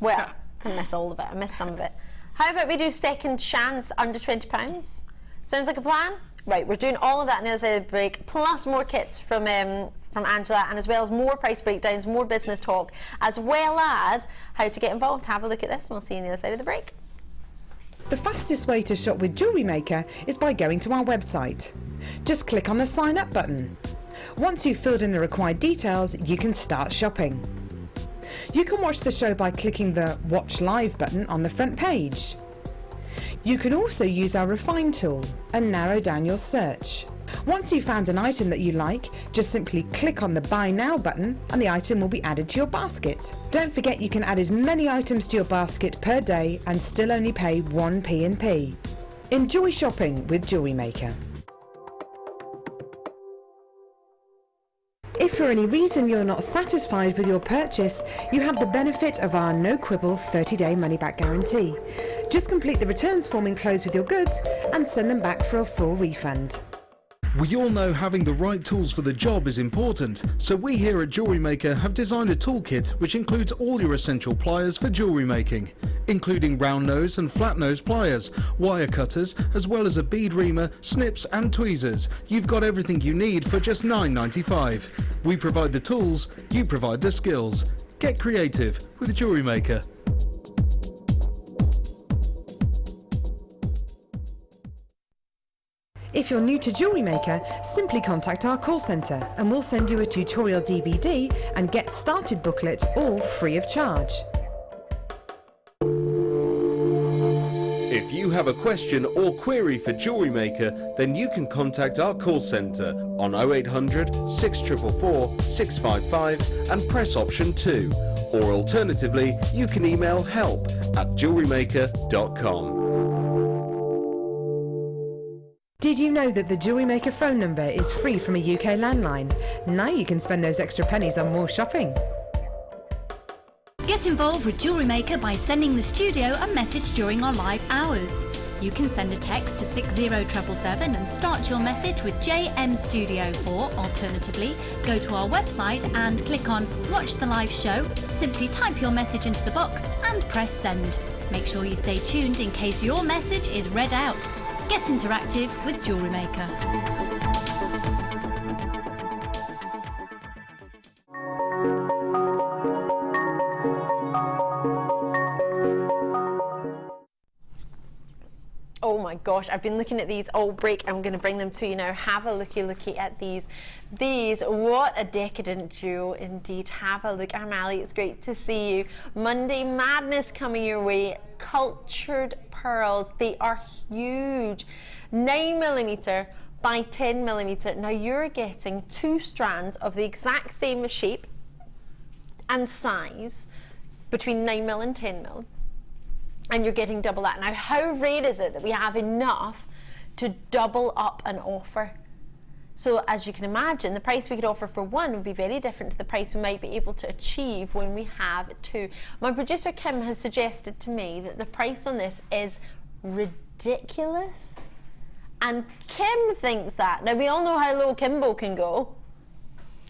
Well, I didn't miss all of it. I missed some of it. How about we do second chance under £20? Sounds like a plan? Right, we're doing all of that on the other side of the break, plus more kits from Angela, and as well as more price breakdowns, more business talk, as well as how to get involved. Have a look at this and we'll see you on the other side of the break.
The fastest way to shop with Jewellery Maker is by going to our website. Just click on the sign up button. Once you've filled in the required details, you can start shopping. You can watch the show by clicking the Watch Live button on the front page. You can also use our Refine tool and narrow down your search. Once you've found an item that you like, just simply click on the Buy Now button and the item will be added to your basket. Don't forget you can add as many items to your basket per day and still only pay 1p in P. Enjoy shopping with Jewellery Maker. If for any reason you're not satisfied with your purchase, you have the benefit of our no quibble 30-day money-back guarantee. Just complete the returns form enclosed with your goods and send them back for a full refund.
We all know having the right tools for the job is important, so we here at Jewellery Maker have designed a toolkit which includes all your essential pliers for jewellery making, including round nose and flat nose pliers, wire cutters, as well as a bead reamer, snips and tweezers. You've got everything you need for just $9.95. We provide the tools, you provide the skills. Get creative with Jewellery Maker.
If you're new to Jewellery Maker, simply contact our call centre and we'll send you a tutorial DVD and Get Started booklet, all free of charge.
If you have a question or query for Jewellery Maker, then you can contact our call centre on 0800 644 655 and press option 2. Or alternatively, you can email help@jewellerymaker.com.
Did you know that the Jewellery Maker phone number is free from a UK landline? Now you can spend those extra pennies on more shopping.
Get involved with Jewellery Maker by sending the studio a message during our live hours. You can send a text to 60777 and start your message with JM Studio, or alternatively, go to our website and click on Watch the Live Show, simply type your message into the box and press send. Make sure you stay tuned in case your message is read out. Get interactive with Jewellery Maker.
Oh my gosh, I've been looking at these all break. I'm going to bring them to you now. Have a looky at these. These, what a decadent jewel indeed. Have a look. Armali, it's great to see you. Monday Madness coming your way. Cultured pearls. They are huge. 9mm by 10mm. Now you're getting 2 strands of the exact same shape and size between 9mm and 10mm. And you're getting double that. Now, how rare is it that we have enough to double up an offer? So as you can imagine, the price we could offer for one would be very different to the price we might be able to achieve when we have 2. My producer Kim has suggested to me that the price on this is ridiculous. And Kim thinks that. Now we all know how low Kimbo can go.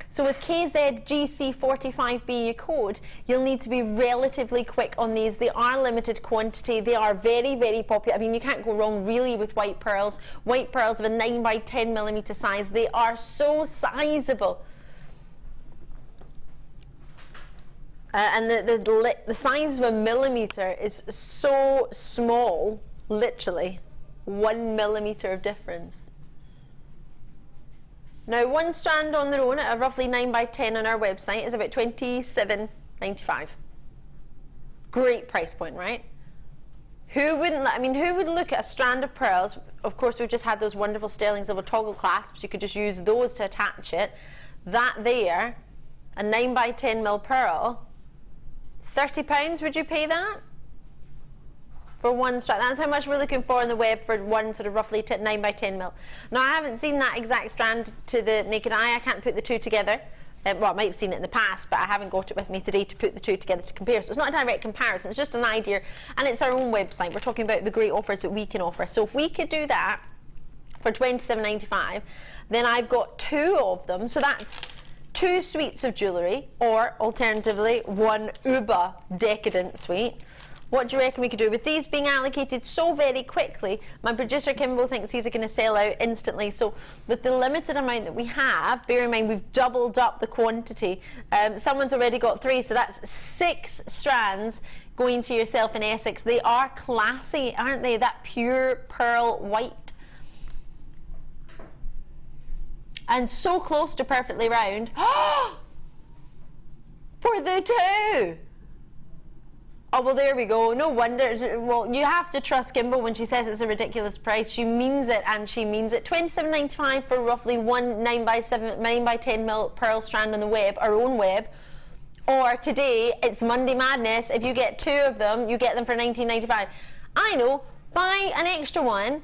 So with KZGC45 being your code, you'll need to be relatively quick on these. They are limited quantity. They are very, very popular. I mean, you can't go wrong really with white pearls. White pearls of a 9 by 10mm size. They are so sizable. And the size of a millimeter is so small, literally 1mm of difference. Now, one strand on their own at a roughly 9 by 10 on our website is about $27.95. Great price point, right? Who wouldn't? I mean, who would look at a strand of pearls? Of course, we've just had those wonderful sterling silver toggle clasps. You could just use those to attach it. That there, a 9 by 10mm pearl, £30. Would you pay that? For one strand. That's how much we're looking for on the web for one sort of roughly 9 by 10mm. Now I haven't seen that exact strand to the naked eye. I can't put the two together. Well, I might have seen it in the past, but I haven't got it with me today to put the two together to compare. So it's not a direct comparison, it's just an idea, and it's our own website. We're talking about the great offers that we can offer. So if we could do that for $27.95, then I've got 2 of them. So that's 2 suites of jewellery, or alternatively, 1 uber decadent suite. What do you reckon we could do? With these being allocated so very quickly, my producer Kimbo thinks these are going to sell out instantly. So with the limited amount that we have, bear in mind we've doubled up the quantity. Someone's already got 3, so that's 6 strands going to yourself in Essex. They are classy, aren't they? That pure pearl white. And so close to perfectly round. For the 2! Oh, well, there we go. No wonder. Well, you have to trust Kimbo when she says it's a ridiculous price. She means it, and she means it. $27.95 for roughly 1 9 by 10mm pearl strand on the web, our own web. Or today, it's Monday Madness. If you get 2 of them, you get them for $19.95. I know. Buy an extra one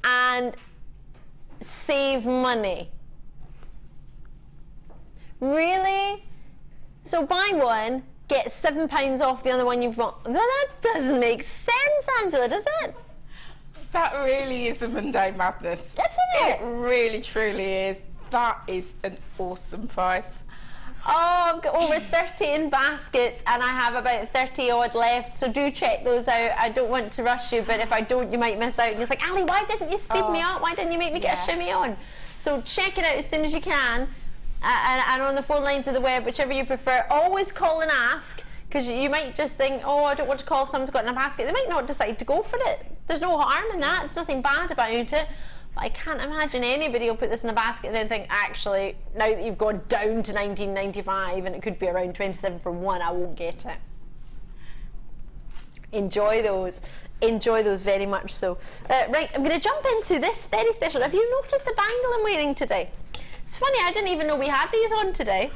and save money. Really? So buy one, get £7 off the other one you've bought. That doesn't make sense, Angela, does it?
That really is a Monday Madness.
Isn't it?
It really, truly is. That is an awesome price.
Oh, I've got over 30 in baskets and I have about 30 odd left, so do check those out. I don't want to rush you, but if I don't, you might miss out. And you're like, Ali, why didn't you speed me up? Why didn't you make me get a shimmy on? So check it out as soon as you can. And on the phone lines of the web, whichever you prefer, always call and ask, because you might just think, oh, I don't want to call if someone's got in a basket. They might not decide to go for it. There's no harm in that. It's nothing bad about it. But I can't imagine anybody will put this in the basket and then think, actually, now that you've gone down to $19.95 and it could be around 27 for one, I won't get it. Enjoy those. Enjoy those very much so. Right, I'm going to jump into this very special. Have you noticed the bangle I'm wearing today? It's funny, I didn't even know we had these on today.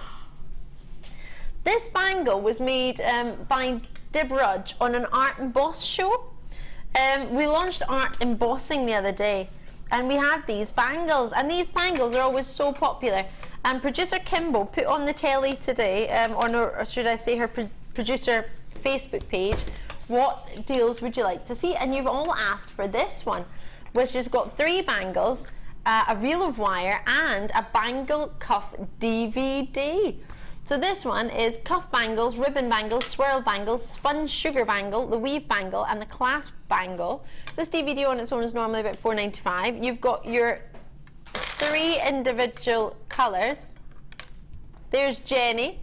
This bangle was made by Dib Rudge on an art emboss show. We launched art embossing the other day, and we had these bangles, and these bangles are always so popular. And producer Kimbo put on the telly today, or should I say her producer Facebook page, what deals would you like to see? And you've all asked for this one, which has got 3 bangles, a reel of wire, and a bangle cuff DVD. So this one is cuff bangles, ribbon bangles, swirl bangles, sponge sugar bangle, the weave bangle, and the clasp bangle. This DVD on its own is normally about $4.95. You've got your 3 individual colours. There's Jenny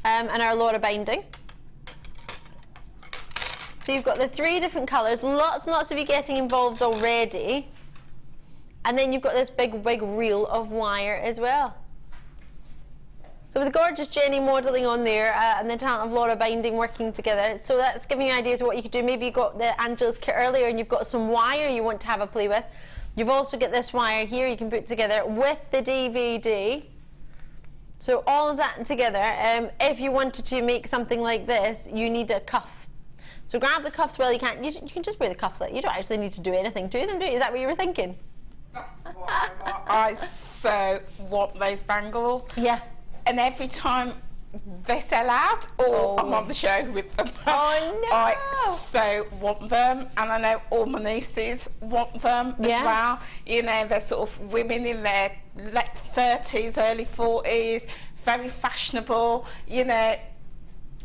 and our Laura binding. So So you've got the 3 different colours, lots and lots of you getting involved already. And then you've got this big reel of wire as well. So with the gorgeous Jenny modelling on there and the talent of Laura binding working together, so that's giving you ideas of what you could do. Maybe you got the Angela's kit earlier and you've got some wire you want to have a play with. You've also got this wire here you can put together with the DVD. So all of that together, if you wanted to make something like this, you need a cuff. So grab the cuffs while you can. You can just wear the cuffs. You don't actually need to do anything to them, do you? Is that what you were thinking?
That's what I want. I so want those bangles.
Yeah.
And every time they sell out, or I'm on the show with them.
Oh no!
I so want them, and I know all my nieces want them as well. You know, they're sort of women in their late 30s, early 40s, very fashionable. You know,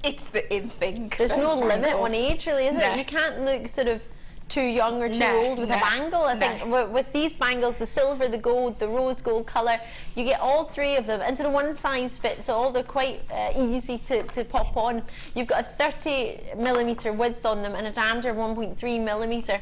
it's the in thing.
There's no limit on age, really, is
No.
it? You can't look sort of too young or too old with a bangle. I think with these bangles, the silver, the gold, the rose gold colour, you get all 3 of them into the one size fits all. They're quite easy to pop on. You've got a 30mm width on them and a diameter of 1.3mm.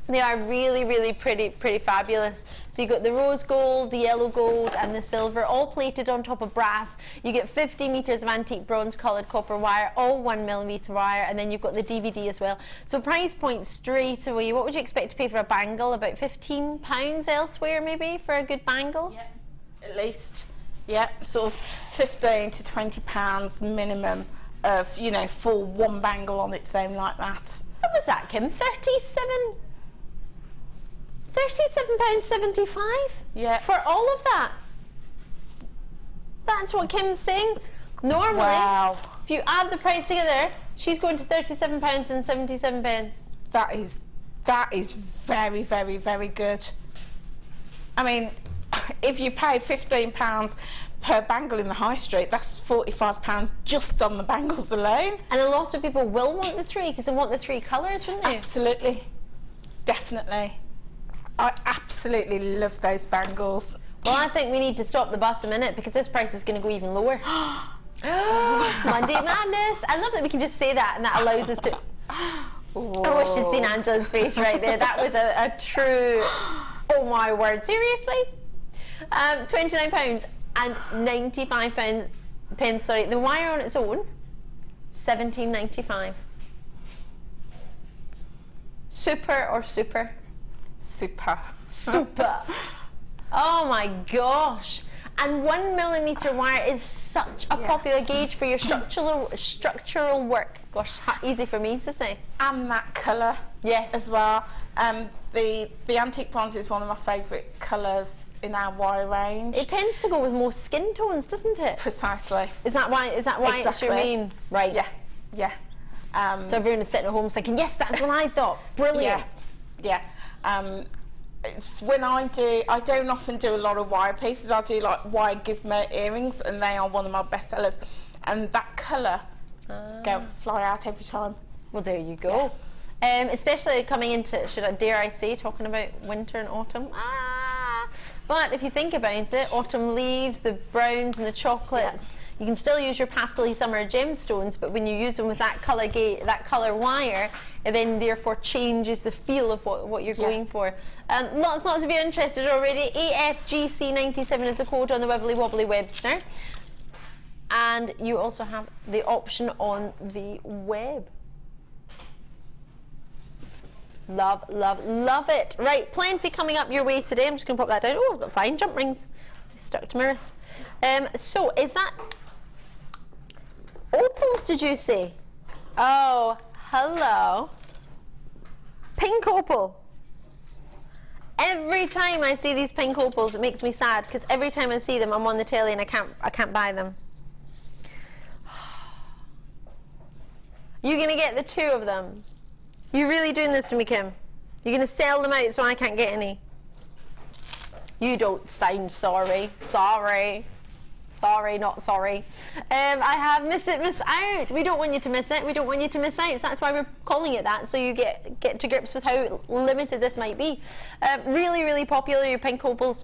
They are really pretty fabulous. So you've got the rose gold, the yellow gold and the silver all plated on top of brass. You get 50 metres of antique bronze coloured copper wire, all 1mm wire, and then you've got the DVD as well. So price point straight away. What would you expect to pay for a bangle? About £15 elsewhere maybe for a good bangle?
Yeah, at least. Yeah, sort of 15 to £20 minimum of, you know, for one bangle on its own like that.
What was that, Kim? £37.75?
Yeah.
For all of that? That's what Kim's saying. Normally,
Wow.
if you add the price together, she's going to £37.77.
That is very good. I mean, if you pay £15 per bangle in the high street, that's £45 just on the bangles alone.
And a lot of people will want the 3 because they want the 3 colours, wouldn't they?
Absolutely, definitely. I absolutely love those bangles.
Well, I think we need to stop the bus a minute because this price is going to go even lower. Monday Madness. I love that we can just say that and that allows us to...
Whoa.
I wish you'd seen Angela's face right there. That was a true... Oh my word, seriously? £29 and £95 sorry. The wire on its own, £17.95. Super or super?
Super.
Super. Oh my gosh. And 1mm wire is such a popular gauge for your structural work. Gosh, easy for me to say.
And that colour,
yes,
as well. The antique bronze is one of my favourite colours in our wire range.
It tends to go with more skin tones, doesn't it?
Precisely.
Is that why? Exactly. It's your main? Right.
Yeah.
So everyone is sitting at home thinking, yes, that's what I thought. Brilliant.
Yeah. When I don't often do a lot of wire pieces. I do like wire gizmo earrings, and they are one of my best sellers. And that colour fly out every time.
Well, there you go. Yeah. Especially coming into, dare I say, talking about winter and autumn. But if you think about it, autumn leaves, the browns and the chocolates, you can still use your pastel summer gemstones, but when you use them with that colour wire, it then therefore changes the feel of what you're going for. And lots of you interested already. AFGC97 is the code on the Wibbly Wobbly Webster. And you also have the option on the web. Love it. Right, plenty coming up your way today. I'm just going to pop that down. Oh, I've got fine jump rings. Stuck to my wrist. So, is that opals, did you say? Oh, hello. Pink opal. Every time I see these pink opals, it makes me sad because every time I see them, I'm on the telly and I can't buy them. You're going to get the 2 of them. You're really doing this to me, Kim? You're going to sell them out so I can't get any? You don't sound sorry. Sorry, not sorry. I have miss out. We don't want you to miss it. We don't want you to miss out. So that's why we're calling it that. So you get to grips with how limited this might be. Really popular, your pink opals.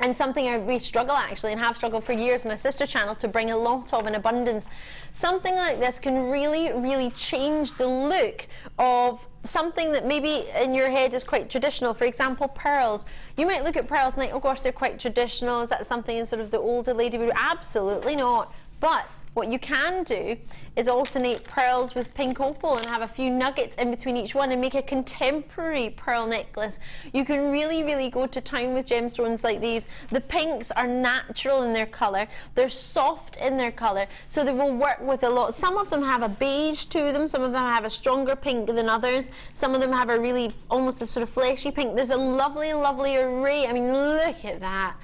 And something we struggle actually, and have struggled for years on a sister channel, to bring a lot of in abundance. Something like this can really, really change the look of something that maybe in your head is quite traditional. For example, pearls. You might look at pearls and think, oh gosh, they're quite traditional. Is that something in sort of the older lady would do? Absolutely not. But what you can do is alternate pearls with pink opal and have a few nuggets in between each one and make a contemporary pearl necklace. You can really, really go to town with gemstones like these. The pinks are natural in their colour. They're soft in their colour, so they will work with a lot. Some of them have a beige to them. Some of them have a stronger pink than others. Some of them have a really, almost a sort of fleshy pink. There's a lovely, lovely array. I mean, look at that.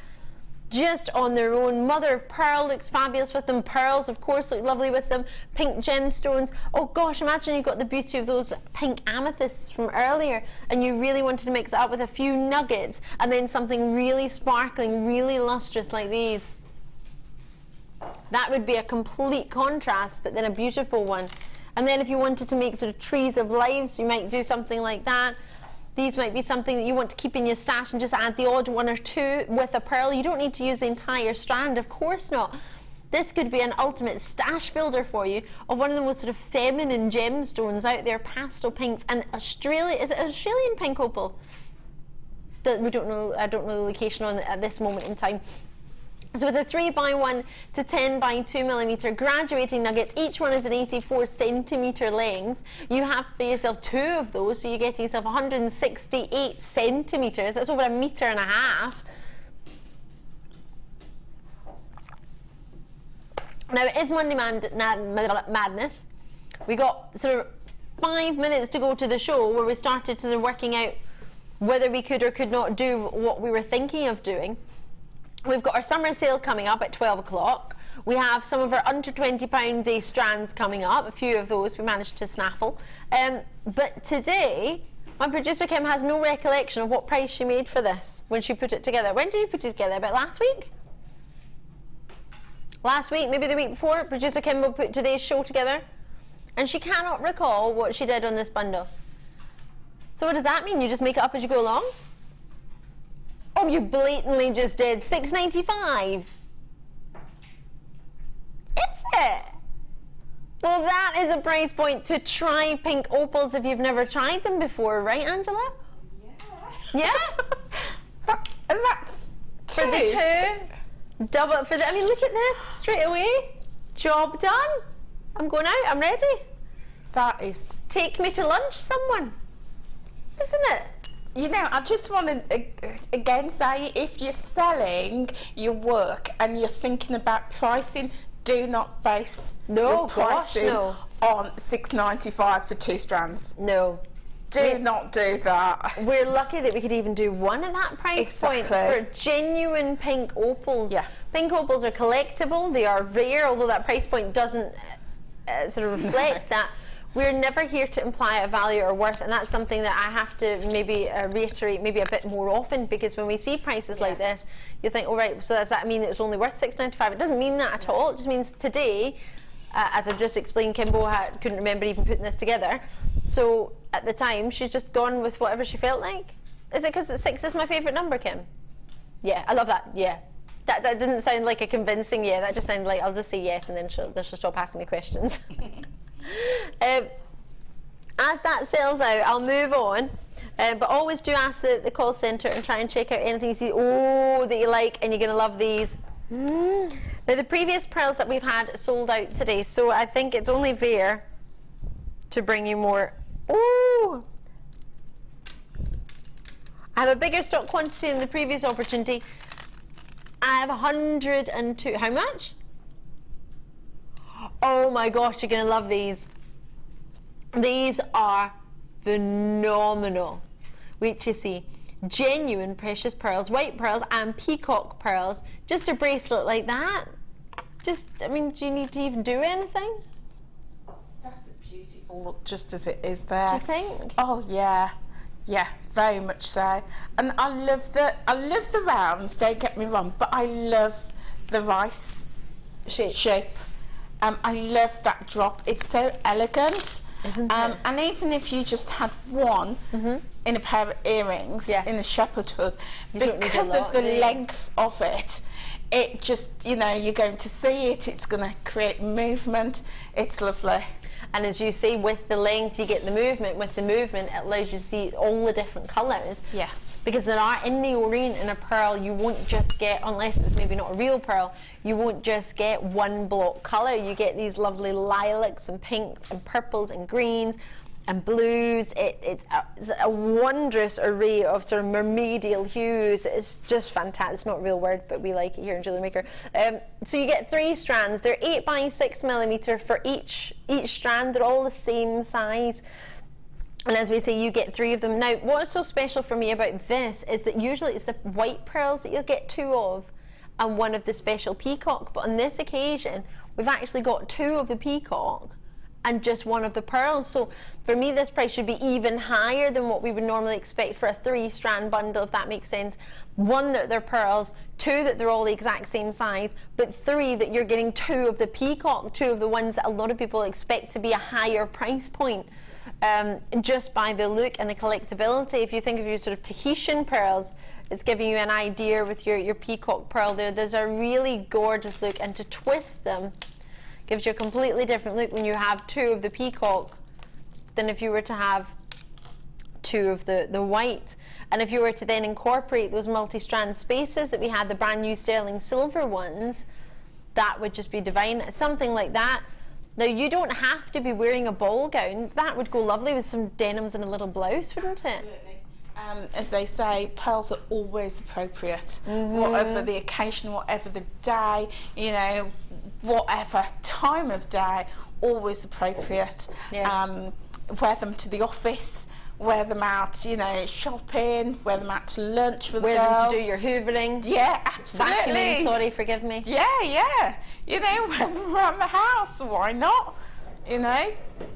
Just on their own. Mother of pearl looks fabulous with them. Pearls, of course, look lovely with them. Pink gemstones. Oh gosh, imagine you've got the beauty of those pink amethysts from earlier and you really wanted to mix it up with a few nuggets and then something really sparkling, really lustrous like these. That would be a complete contrast, but then a beautiful one. And then if you wanted to make sort of trees of lives, you might do something like that. These might be something that you want to keep in your stash and just add the odd one or two with a pearl. You don't need to use the entire strand, of course not. This could be an ultimate stash builder for you of one of the most sort of feminine gemstones out there, pastel pinks. And Australia, is it Australian pink opal? That we don't know, I don't know the location on it at this moment in time. So with a 3x1 to 10x2mm graduating nuggets, each one is an 84 centimetre length. You have for yourself 2 of those, so you're getting yourself 168 centimetres. That's over 1.5 meters. Now it is Monday Madness. We got sort of 5 minutes to go to the show where we started sort of working out whether we could or could not do what we were thinking of doing. We've got our summer sale coming up at 12 o'clock. We have some of our under £20 day strands coming up. A few of those we managed to snaffle. But today, my producer Kim has no recollection of what price she made for this when she put it together. When did you put it together? About last week? Last week, maybe the week before. Producer Kim will put today's show together. And she cannot recall what she did on this bundle. So what does that mean? You just make it up as you go along? Oh, you blatantly just did $6.95. Is it? Well, that is a price point to try pink opals if you've never tried them before, right, Angela? Yeah.
Yeah? And that's two.
For the 2, double for the, I mean, look at this, straight away. Job done. I'm going out, I'm ready.
That is...
Take me to lunch, someone. Isn't it?
You know, I just want to again say, if you're selling your work and you're thinking about pricing, do not base your pricing on $6.95 for 2 strands.
No.
Do not do that.
We're lucky that we could even do one at that price point for genuine pink opals. Yeah. Pink opals are collectible, they are rare, although that price point doesn't sort of reflect that. We're never here to imply a value or worth, and that's something that I have to maybe reiterate maybe a bit more often, because when we see prices like this, you think, oh right, so does that mean it's only worth $6.95? It doesn't mean that at all. It just means today, as I've just explained, Kimbo couldn't remember even putting this together. So at the time, she's just gone with whatever she felt like. Is it because 6 is my favourite number, Kim? Yeah, I love that, yeah. That didn't sound like a convincing yeah, that just sounded like I'll just say yes and then she'll stop asking me questions. As that sells out, I'll move on, but always do ask the call centre and try and check out anything you see that you like, and you're going to love these. Now the previous pearls that we've had sold out today, so I think it's only fair to bring you more. Ooh! I have a bigger stock quantity than the previous opportunity. I have 102. How much? Oh my gosh, you're going to love these. These are phenomenal. Wait till you see. Genuine precious pearls, white pearls and peacock pearls. Just a bracelet like that. Just, I mean, do you need to even do anything?
That's a beautiful look just as it is there.
Do you think?
Oh yeah. Yeah, very much so. And I love the rounds, don't get me wrong, but I love the rice shape. I love that drop. It's so elegant.
Isn't it?
And even if you just had one in a pair of earrings in a shepherd hood, because of the length of it, it just, you know, you're going to see it, it's going to create movement. It's lovely.
And as you say, with the length you get the movement. With the movement it allows you to see all the different colours.
Yeah.
Because there are, in the orient in a pearl, you won't just get, unless it's maybe not a real pearl, you won't just get one block colour. You get these lovely lilacs and pinks and purples and greens and blues. It's a wondrous array of sort of mermaidial hues. It's just fantastic. It's not a real word, but we like it here in Jewellery Maker. So you get 3 strands. They're 8 by 6 millimetre for each strand. They're all the same size. And as we say, you get 3 of them. Now, what's so special for me about this is that usually it's the white pearls that you'll get 2 of and 1 of the special peacock. But on this occasion, we've actually got 2 of the peacock and just 1 of the pearls. So for me, this price should be even higher than what we would normally expect for a 3-strand bundle, if that makes sense. 1 that they're pearls, 2 that they're all the exact same size, but 3 that you're getting 2 of the peacock, 2 of the ones that a lot of people expect to be a higher price point. Just by the look and the collectability. If you think of your sort of Tahitian pearls, it's giving you an idea with your peacock pearl there. There's a really gorgeous look, and to twist them gives you a completely different look when you have 2 of the peacock than if you were to have 2 of the white. And if you were to then incorporate those multi-strand spaces that we had, the brand new sterling silver ones, that would just be divine. Something like that. Now, you don't have to be wearing a ball gown. That would go lovely with some denims and a little blouse, wouldn't it?
Absolutely. As they say, pearls are always appropriate. Whatever the occasion, whatever the day, you know, whatever time of day, always appropriate.
Yeah.
Wear them to the office, wear them out, you know, shopping, wear them out to lunch with the girls.
Wear them to do your hoovering.
Yeah, absolutely.
Vacuuming, sorry, forgive me.
Yeah. You know, wear them around the house, why not? You know,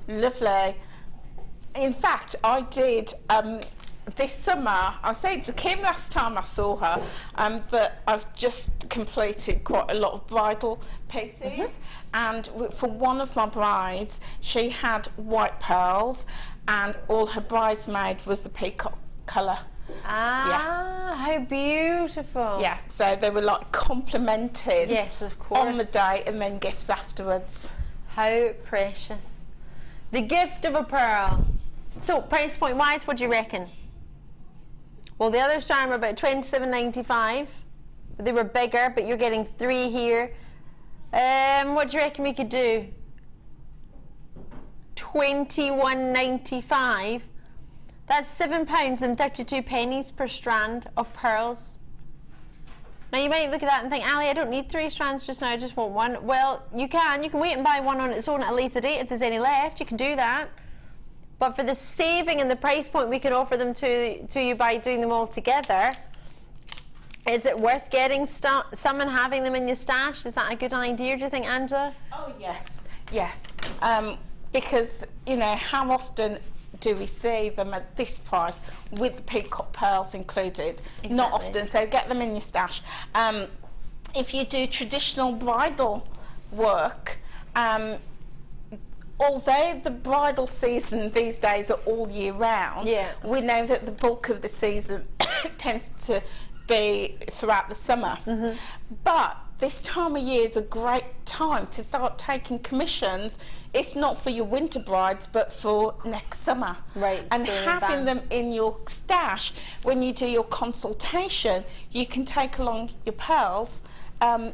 lovely. In fact, I did this summer, I was saying to Kim last time I saw her, but I've just completed quite a lot of bridal pieces, and for one of my brides, she had white pearls, and all her bridesmaid was the peacock colour.
How beautiful.
Yeah, so they were like complimented.
Yes, of course.
On the day, and then gifts afterwards.
How precious. The gift of a pearl. So, price point wise, what do you reckon? Well, the other strand were about $27.95. They were bigger, but you're getting 3 here. What do you reckon we could do? $21.95. That's £7.32 per strand of pearls. Now you might look at that and think, Ali, I don't need 3 strands just now, I just want 1. Well, you can wait and buy 1 on its own at a later date if there's any left. You can do that. But for the saving and the price point we can offer them to you by doing them all together, is it worth getting some and having them in your stash? Is that a good idea, do you think, Angela?
Oh, yes. Because, you know, how often do we see them at this price with the peacock pearls included? Exactly. Not often, so get them in your stash. If you do traditional bridal work, although the bridal season these days are all year round, we know that the bulk of the season tends to be throughout the summer. But this time of year is a great time to start taking commissions, if not for your winter brides, but for next summer.
Right.
And having them in your stash, when you do your consultation, you can take along your pearls,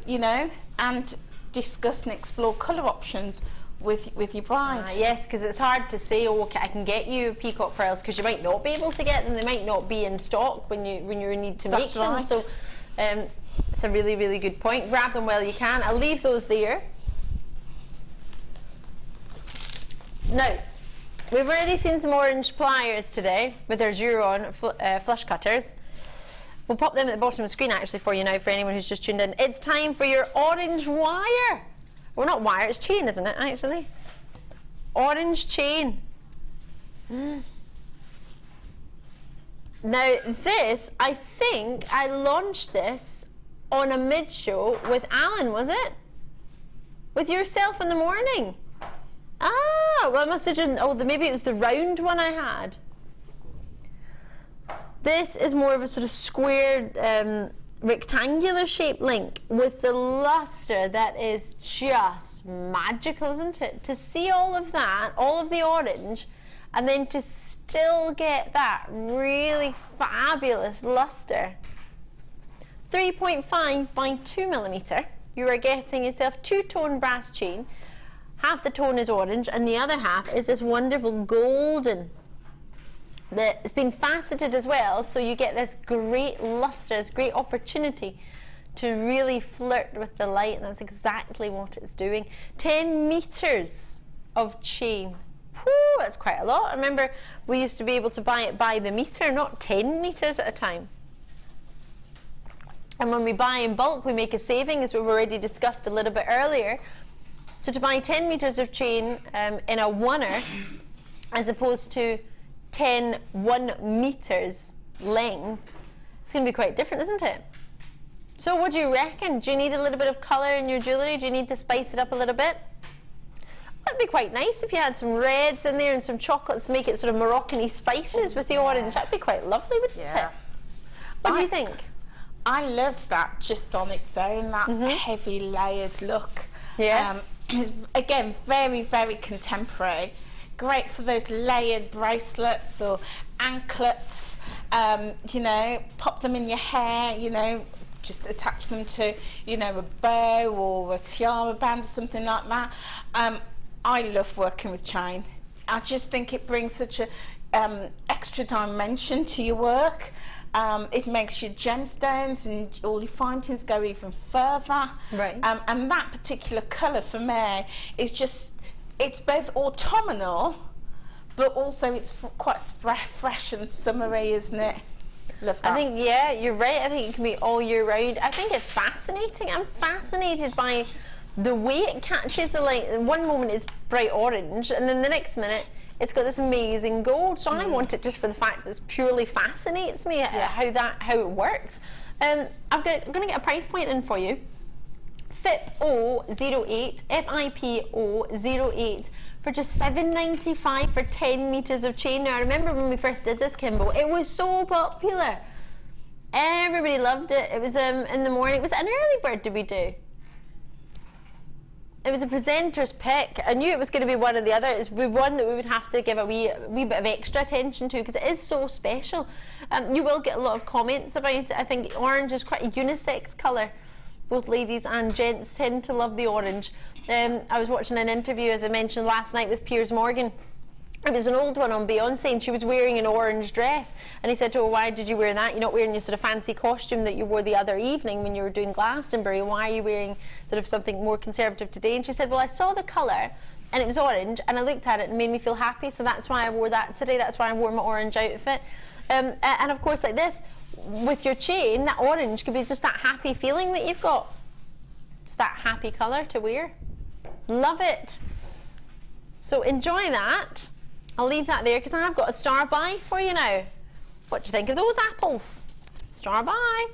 you know, and discuss and explore colour options with your bride.
Yes, because it's hard to say, oh, okay, I can get you peacock pearls, because you might not be able to get them. They might not be in stock when you need to make them. So it's a really, really good point. Grab them while you can. I'll leave those there. Now, we've already seen some orange pliers today with our Juron flush cutters. We'll pop them at the bottom of the screen actually for you now, for anyone who's just tuned in. It's time for your orange wire. Well, not wire, it's chain, isn't it, actually? Orange chain. Now, this, I think I launched this on a mid-show with Alan, was it? With yourself in the morning. Ah, Oh, well, I must have done, maybe it was the round one I had. This is more of a sort of squared, rectangular shaped link with the luster that is just magical, isn't it? To see all of that, all of the orange, and then to still get that really fabulous luster. 3.5 by 2mm. You are getting yourself two-tone brass chain. Half the tone is orange and the other half is this wonderful golden that it's been faceted as well, so you get this great luster, this great opportunity to really flirt with the light, and that's exactly what it's doing. 10 meters of chain. Whew, that's quite a lot. I remember we used to be able to buy it by the meter, not 10 meters at a time. And when we buy in bulk, we make a saving, as we've already discussed a little bit earlier. So to buy 10 meters of chain in a oneer, as opposed to 10 1 meters length, it's going to be quite different, isn't it? So what do you reckon? Do you need a little bit of colour in your jewellery? Do you need to spice it up a little bit? That'd be quite nice if you had some reds in there and some chocolates to make it sort of Moroccan-y spices with the orange. That'd be quite lovely, wouldn't it? What do you think?
I love that just on its own, that heavy layered look.
Yeah.
Again, very, very contemporary. Great for those layered bracelets or anklets, you know, pop them in your hair, you know, just attach them to, you know, a bow or a tiara band or something like that. I love working with chain. I just think it brings such a extra dimension to your work. It makes your gemstones and all your fine-tines go even further.
Right.
And that particular colour for me is just, it's both autumnal, but also it's quite fresh and summery, isn't it? Love that.
I think, yeah, you're right. I think it can be all year round. I think it's fascinating. I'm fascinated by the way it catches the light. One moment it's bright orange, and then the next minute it's got this amazing gold. So I want it just for the fact that it purely fascinates me how it works. I'm going to get a price point in for you. FIPO08, FIPO08 for just $7.95 for 10 meters of chain. Now I remember when we first did this, Kimbo, it was so popular. Everybody loved it. It was in the morning. It was an early bird. Did we do? It was a presenter's pick. I knew it was going to be one or the other. It's one that we would have to give a wee bit of extra attention to because it is so special. You will get a lot of comments about it. I think orange is quite a unisex colour. Both ladies and gents tend to love the orange. I was watching an interview, as I mentioned last night, with Piers Morgan. It was an old one on Beyonce, and she was wearing an orange dress. And he said to her, "Why did you wear that? You're not wearing your sort of fancy costume that you wore the other evening when you were doing Glastonbury. Why are you wearing sort of something more conservative today?" And she said, "Well, I saw the colour, and it was orange, and I looked at it and it made me feel happy, so that's why I wore that today. That's why I wore my orange outfit." And of course, like this, with your chain, that orange could be just that happy feeling that you've got. Just that happy colour to wear. Love it. So enjoy that. I'll leave that there because I've got a star buy for you now. What do you think of those apples? Star buy.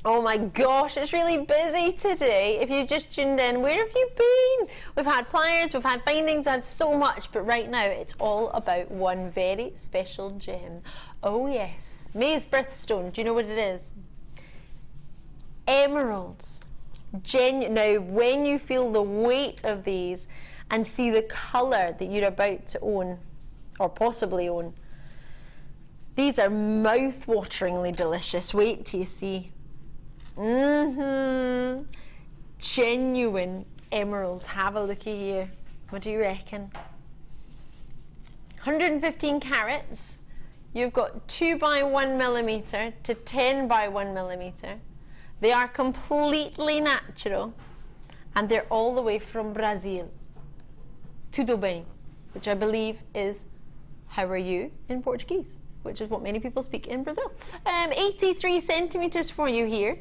Oh my gosh, it's really busy today. If you just tuned in, where have you been? We've had pliers, we've had findings, we've had so much, but right now it's all about one very special gem. Oh yes, May's birthstone. Do you know what it is? Emeralds. Now, when you feel the weight of these and see the colour that you're about to own, or possibly own, these are mouth-wateringly delicious. Wait till you see. Genuine emeralds. Have a look here. What do you reckon? 115 carats. You've got 2 by 1 millimeter to 10 by 1 millimeter. They are completely natural, and they're all the way from Brazil. Tudo bem, which I believe is how are you in Portuguese, which is what many people speak in Brazil. 83 centimeters for you here.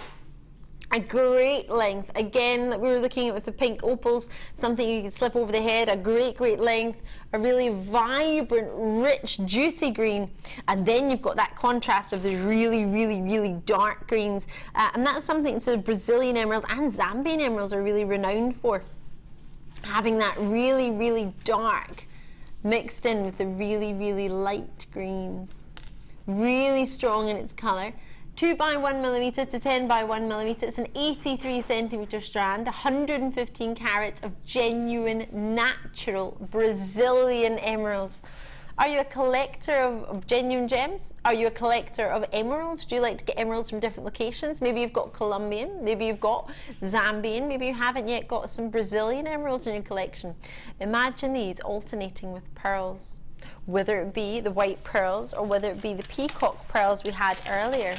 A great length. Again, we were looking at with the pink opals, something you could slip over the head. A great length. A really vibrant, rich, juicy green. And then you've got that contrast of the really dark greens. And that's something so Brazilian emerald and Zambian emeralds are really renowned for. Having that really dark mixed in with the really light greens. Really strong in its colour. 2 by 1 millimetre to 10 by 1 millimetre. It's an 83 centimetre strand, 115 carats of genuine, natural Brazilian emeralds. Are you a collector of genuine gems? Are you a collector of emeralds? Do you like to get emeralds from different locations? Maybe you've got Colombian, maybe you've got Zambian, maybe you haven't yet got some Brazilian emeralds in your collection. Imagine these alternating with pearls, whether it be the white pearls or whether it be the peacock pearls we had earlier.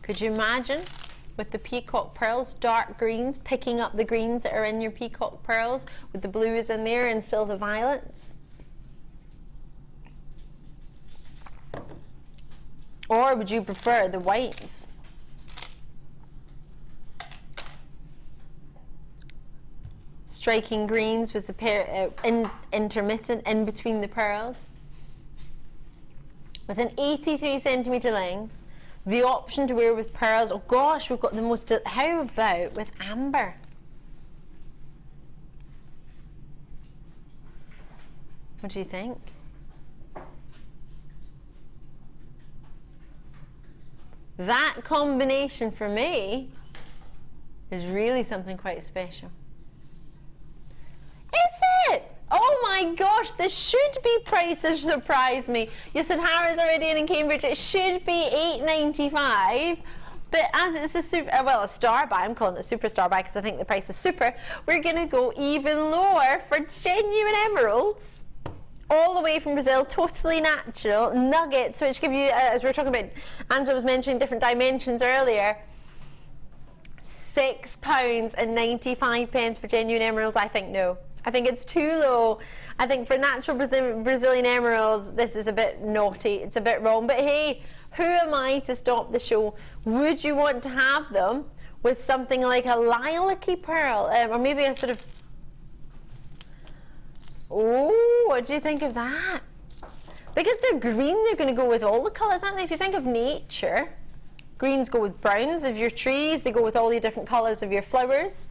Could you imagine with the peacock pearls, dark greens, picking up the greens that are in your peacock pearls with the blues in there and still the violets? Or would you prefer the whites? Striking greens with the intermittent in between the pearls. With an 83 centimetre length, the option to wear with pearls. Oh gosh, we've got the most. How about with amber? What do you think? That combination for me is really something quite special. Is it? Oh my gosh, this should be prices surprise me. You said Harrods already in Cambridge, it should be $8.95. But as it's a super, well, a star buy, I'm calling it a super star buy because I think the price is super, we're going to go even lower for genuine emeralds. All the way from Brazil, totally natural, nuggets, which give you, as we were talking about, Angela was mentioning different dimensions earlier, £6.95 for genuine emeralds. I think no. I think it's too low. I think for natural Brazilian emeralds, this is a bit naughty. It's a bit wrong. But hey, who am I to stop the show? Would you want to have them with something like a lilac-y pearl, or maybe a sort of... Oh, what do you think of that? Because they're green, they're going to go with all the colours, aren't they? If you think of nature, greens go with browns of your trees, they go with all the different colours of your flowers.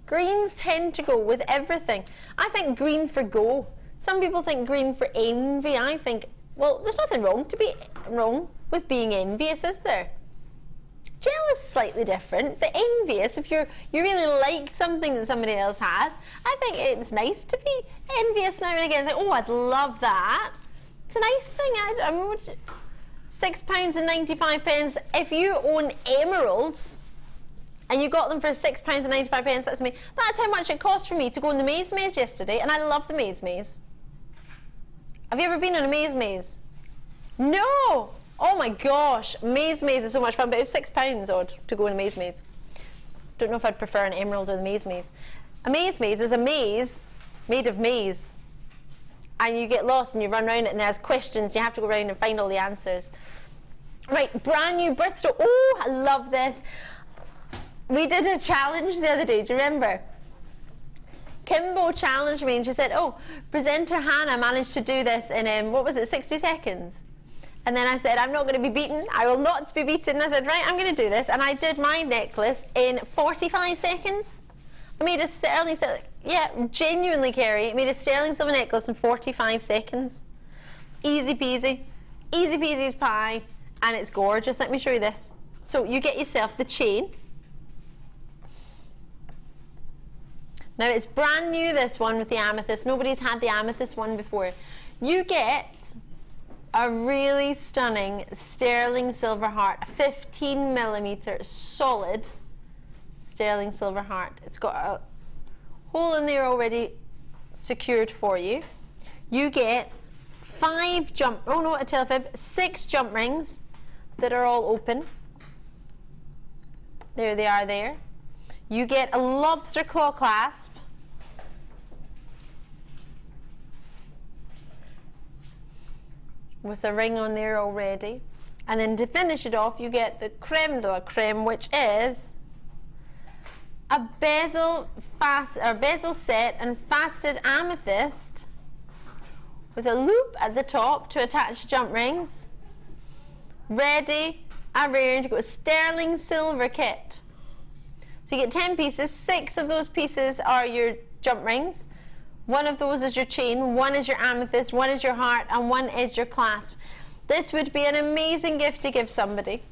Greens tend to go with everything. I think green for go. Some people think green for envy. I think, well, there's nothing wrong with being envious, is there? Jealous is slightly different, but envious, if you really like something that somebody else has, I think it's nice to be envious now and again. Think, oh, I'd love that. It's a nice thing. I mean, £6.95. If you own emeralds and you got them for £6.95, that's me. That's how much it cost for me to go in the maze yesterday, and I love the maze. Have you ever been on a maze? No. Oh my gosh, maze is so much fun, but it was £6 odd to go in a maze. Don't know if I'd prefer an emerald or the maze. A maze is a maze made of maize, and you get lost and you run around it and there's questions, you have to go around and find all the answers. Right, brand new Bristol. Oh, I love this. We did a challenge the other day, do you remember? Kimbo challenged me and she said, oh, presenter Hannah managed to do this in, 60 seconds? And then I said, I'm not going to be beaten. I will not be beaten. I said, right, I'm going to do this. And I did my necklace in 45 seconds. I made a sterling silver, yeah, genuinely, Kerry, I made a sterling silver necklace in 45 seconds. Easy peasy as pie, and it's gorgeous. Let me show you this. So you get yourself the chain. Now it's brand new, this one with the amethyst. Nobody's had the amethyst one before. You get a really stunning sterling silver heart, 15mm solid sterling silver heart. It's got a hole in there already secured for you. You get 6 jump rings that are all open. There they are there. You get a lobster claw clasp. With a ring on there already. And then to finish it off, you get the creme de la creme, which is a bezel set and faceted amethyst with a loop at the top to attach jump rings. Ready, arranged, you've got a sterling silver kit. So you get 10 pieces, 6 of those pieces are your jump rings, 1 of those is your chain, 1 is your amethyst, 1 is your heart, and 1 is your clasp. This would be an amazing gift to give somebody.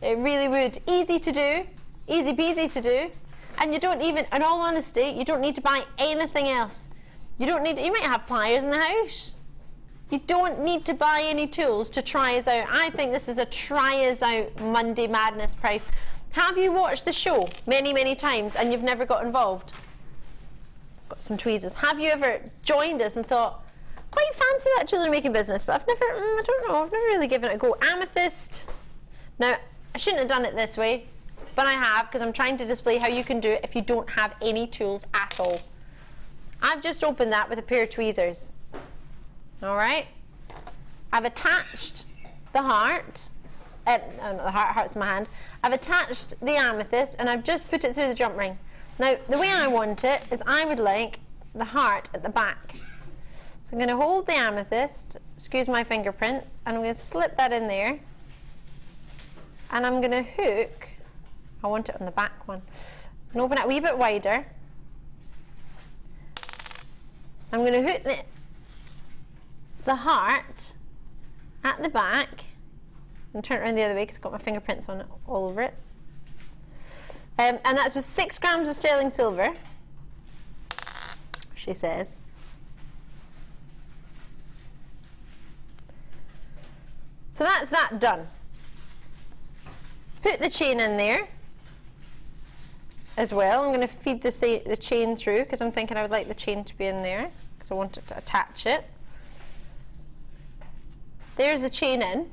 It really would. Easy to do, easy peasy to do, and you don't even, in all honesty, you don't need to buy anything else. You don't need, you might have pliers in the house. You don't need to buy any tools to try us out. I think this is a try us out Monday Madness price. Have you watched the show many, many times and you've never got involved? Got some tweezers. Have you ever joined us and thought, quite fancy that jewellery making business, but I've never, I don't know, I've never really given it a go. Amethyst. Now, I shouldn't have done it this way, but I have, because I'm trying to display how you can do it if you don't have any tools at all. I've just opened that with a pair of tweezers. All right? I've attached the heart. No, not the heart, heart's in my hand. I've attached the amethyst and I've just put it through the jump ring. Now, the way I want it is I would like the heart at the back. So I'm going to hold the amethyst, excuse my fingerprints, and I'm going to slip that in there. And I'm going to hook, I want it on the back one, and open it a wee bit wider. I'm going to hook the heart at the back and turn it around the other way because I've got my fingerprints on it all over it. And that's with 6 grams of sterling silver, she says. So that's that done. Put the chain in there as well. I'm going to feed the chain through because I'm thinking I would like the chain to be in there because I want it to attach it. There's the chain in.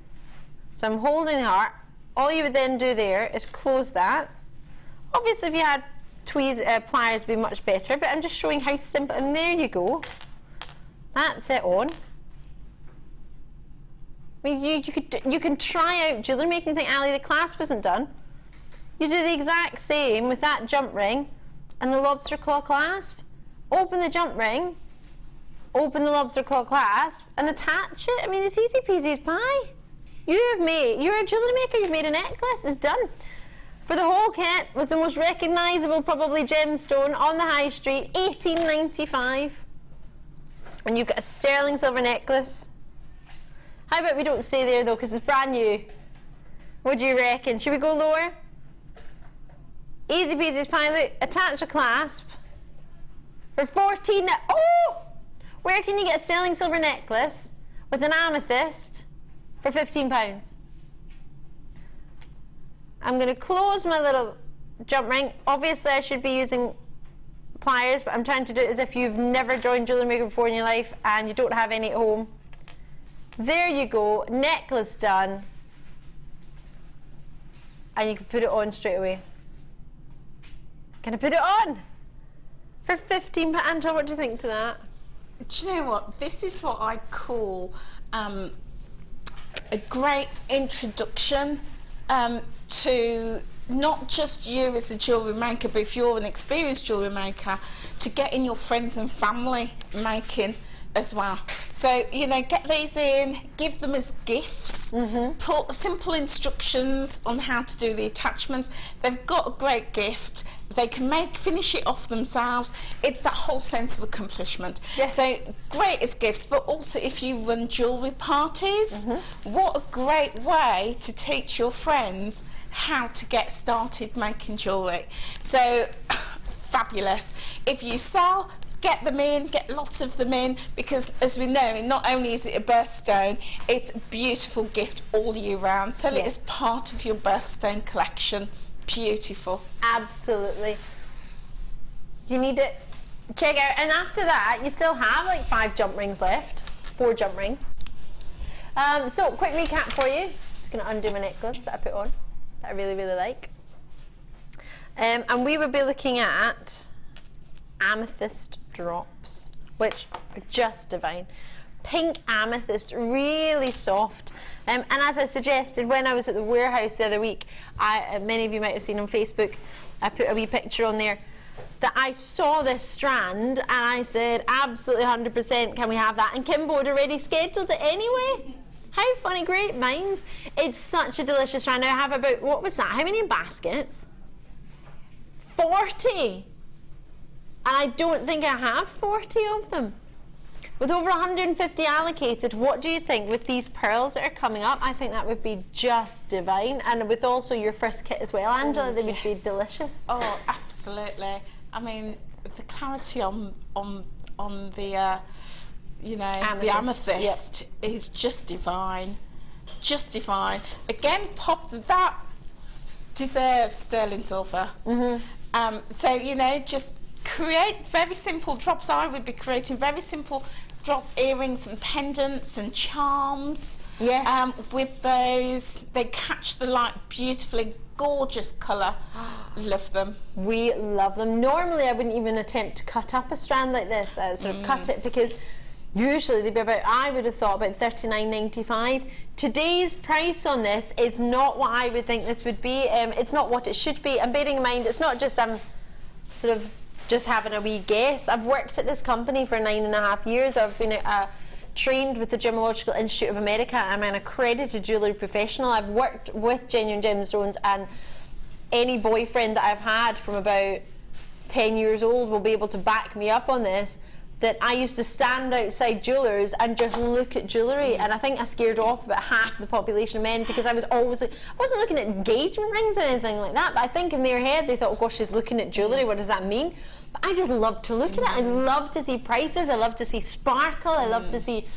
So I'm holding the heart. All you would then do there is close that. Obviously if you had pliers would be much better, but I'm just showing how simple, and there you go. That's it on. I mean, you can try out jewellery making and think, Ali, the clasp isn't done. You do the exact same with that jump ring and the lobster claw clasp. Open the jump ring, open the lobster claw clasp and attach it. I mean, it's easy peasy as pie. You're a jewellery maker, you've made a necklace, it's done. For the whole kit, with the most recognisable, probably gemstone on the high street, $18.95. And you've got a sterling silver necklace. How about we don't stay there though, because it's brand new. What do you reckon? Should we go lower? Easy peasy as pie. Look, attach a clasp for 14. Oh! Where can you get a sterling silver necklace with an amethyst for £15? I'm going to close my little jump ring. Obviously I should be using pliers, but I'm trying to do it as if you've never joined Jewellery Maker before in your life and you don't have any at home. There you go, necklace done. And you can put it on straight away. Can I put it on? For £15, Angela, what do you think to that?
Do you know what? This is what I call a great introduction to not just you as a jewellery maker, but if you're an experienced jewellery maker, to getting your friends and family making as well. So, you know, get these in, give them as gifts, put simple instructions on how to do the attachments. They've got a great gift. They can finish it off themselves. It's that whole sense of accomplishment.
Yes.
So great as gifts, but also if you run jewellery parties, what a great way to teach your friends how to get started making jewellery. So fabulous. If you sell, get them in, get lots of them in, because as we know, not only is it a birthstone, it's a beautiful gift all year round. Sell it as part of your birthstone collection. Beautiful. Absolutely.
You need to check out, and after that you still have like 5 jump rings left, 4 jump rings. So quick recap for you. Just going to undo my necklace that I put on that I really like, and we will be looking at amethyst drops, which are just divine. pink amethyst, really soft. And as I suggested when I was at the warehouse the other week, many of you might have seen on Facebook, I put a wee picture on there that I saw this strand and I said, absolutely 100%, can we have that? And Kimbo had already scheduled it anyway. How funny, great minds. It's such a delicious strand. Now I have about, what was that? How many baskets? 40. And I don't think I have 40 of them. With over 150 allocated, what do you think with these pearls that are coming up? I think that would be just divine. And with also your first kit as well, Angela, they would be delicious.
Oh, absolutely. I mean, the clarity on the, you know,
Amethyst.
the amethyst is just divine. Just divine. Again, pop that deserves sterling silver. So, you know, just create very simple drops. I would be creating very simple drop earrings and pendants and charms.
Yes.
With those, they catch the light beautifully. Gorgeous colour. Love them.
We love them. Normally I wouldn't even attempt to cut up a strand like this, sort of cut it, because usually they'd be about, I would have thought about $39.95. Today's price on this is not what I would think this would be. It's not what it should be. And bearing in mind, it's not just sort of just having a wee guess. I've worked at this company for 9.5 years. I've been trained with the Gemological Institute of America. I'm an accredited jewellery professional. I've worked with genuine gemstones, and any boyfriend that I've had from about 10 years old will be able to back me up on this, that I used to stand outside jewellers and just look at jewellery, and I think I scared off about half the population of men, because I wasn't looking at engagement rings or anything like that, but I think in their head they thought, oh gosh, she's looking at jewellery, what does that mean? But I just love to look at it. I love to see prices, I love to see sparkle, I love to see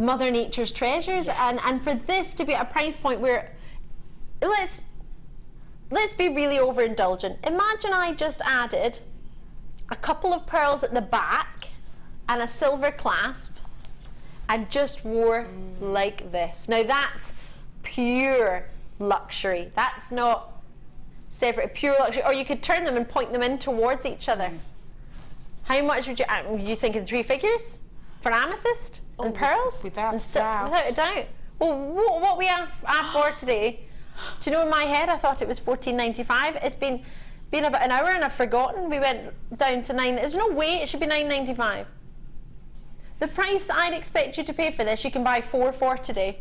Mother Nature's treasures, and for this to be at a price point where, let's be really overindulgent. Imagine I just added a couple of pearls at the back and a silver clasp and just wore like this. Now that's pure luxury. That's not separate, pure luxury. Or you could turn them and point them in towards each other. How much would you thinking 3 figures for amethyst and pearls?
Without a doubt.
Without a doubt. Well, what we have for today, do you know, in my head I thought it was $14.95. It's been about an hour and I've forgotten. We went down to 9. There's no way it should be $9.95. The price I'd expect you to pay for this, you can buy 4 for today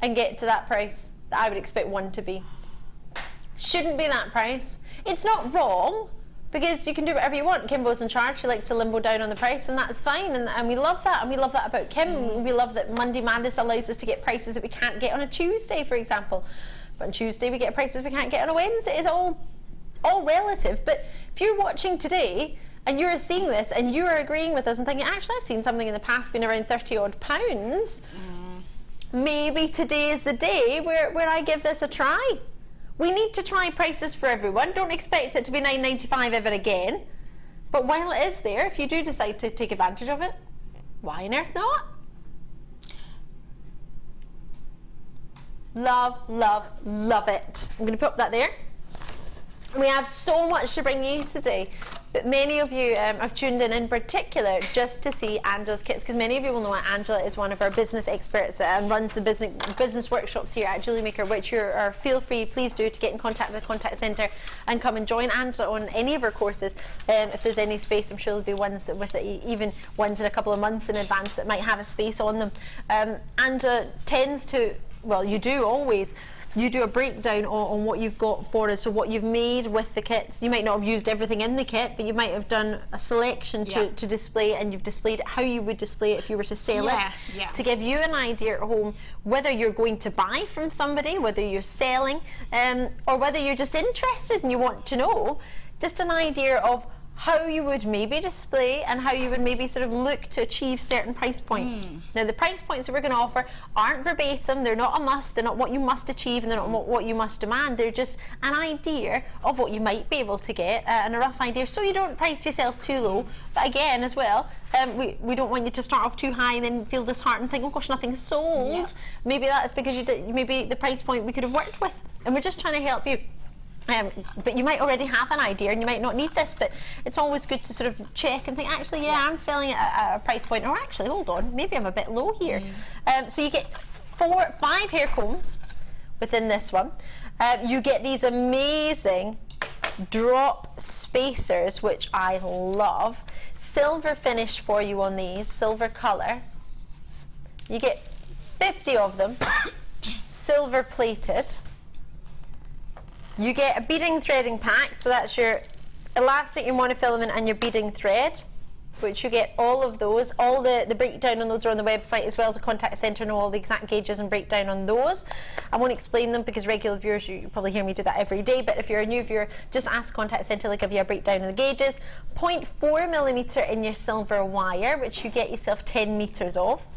and get to that price that I would expect one to be. Shouldn't be that price. It's not wrong, because you can do whatever you want. Kimbo's in charge. She likes to limbo down on the price, and that's fine, and we love that, and we love that about Kim. We love that Monday Madness allows us to get prices that we can't get on a Tuesday, for example. But on Tuesday we get prices we can't get on a Wednesday. It's all relative. But if you're watching today and you're seeing this and you're agreeing with us and thinking, actually I've seen something in the past being around £30 odd, maybe today is the day where I give this a try. We need to try prices for everyone. Don't expect it to be $9.95 ever again. But while it is there, if you do decide to take advantage of it, why on earth not? Love, love, love it. I'm going to put that there. We have so much to bring you today, but many of you have tuned in particular just to see Angela's kits, because many of you will know that Angela is one of our business experts and runs the business workshops here at Jewellery Maker, which feel free, please do, to get in contact with the contact centre and come and join Angela on any of her courses. If there's any space, I'm sure there'll be ones that with it, even ones in a couple of months in advance that might have a space on them. Angela tends to, well, you do always. You do a breakdown on what you've got for us, so what you've made with the kits. You might not have used everything in the kit, but you might have done a selection to display, and you've displayed it how you would display it if you were to sell it, to give you an idea at home whether you're going to buy from somebody, whether you're selling, or whether you're just interested and you want to know, just an idea of how you would maybe display and how you would maybe sort of look to achieve certain price points. Now the price points that we're going to offer aren't verbatim, they're not a must, they're not what you must achieve, and they're not what you must demand, they're just an idea of what you might be able to get, and a rough idea, so you don't price yourself too low. But again as well, we don't want you to start off too high and then feel disheartened and think, oh gosh, nothing's sold. Maybe that's because maybe the price point we could have worked with, and we're just trying to help you But you might already have an idea and you might not need this, but it's always good to sort of check and think, actually, yeah, I'm selling it at a price point, or actually, hold on, maybe I'm a bit low here. So you get 5 hair combs within this one. You get these amazing drop spacers, which I love. Silver finish for you on these, silver colour. You get 50 of them, silver plated. You get a beading threading pack, so that's your elastic, your monofilament and your beading thread, which you get all of those. All the breakdown on those are on the website, as well as a contact centre, know all the exact gauges and breakdown on those. I won't explain them because regular viewers, you probably hear me do that every day, but if you're a new viewer, just ask contact centre, they'll give you a breakdown of the gauges. 0.4mm in your silver wire, which you get yourself 10 metres of.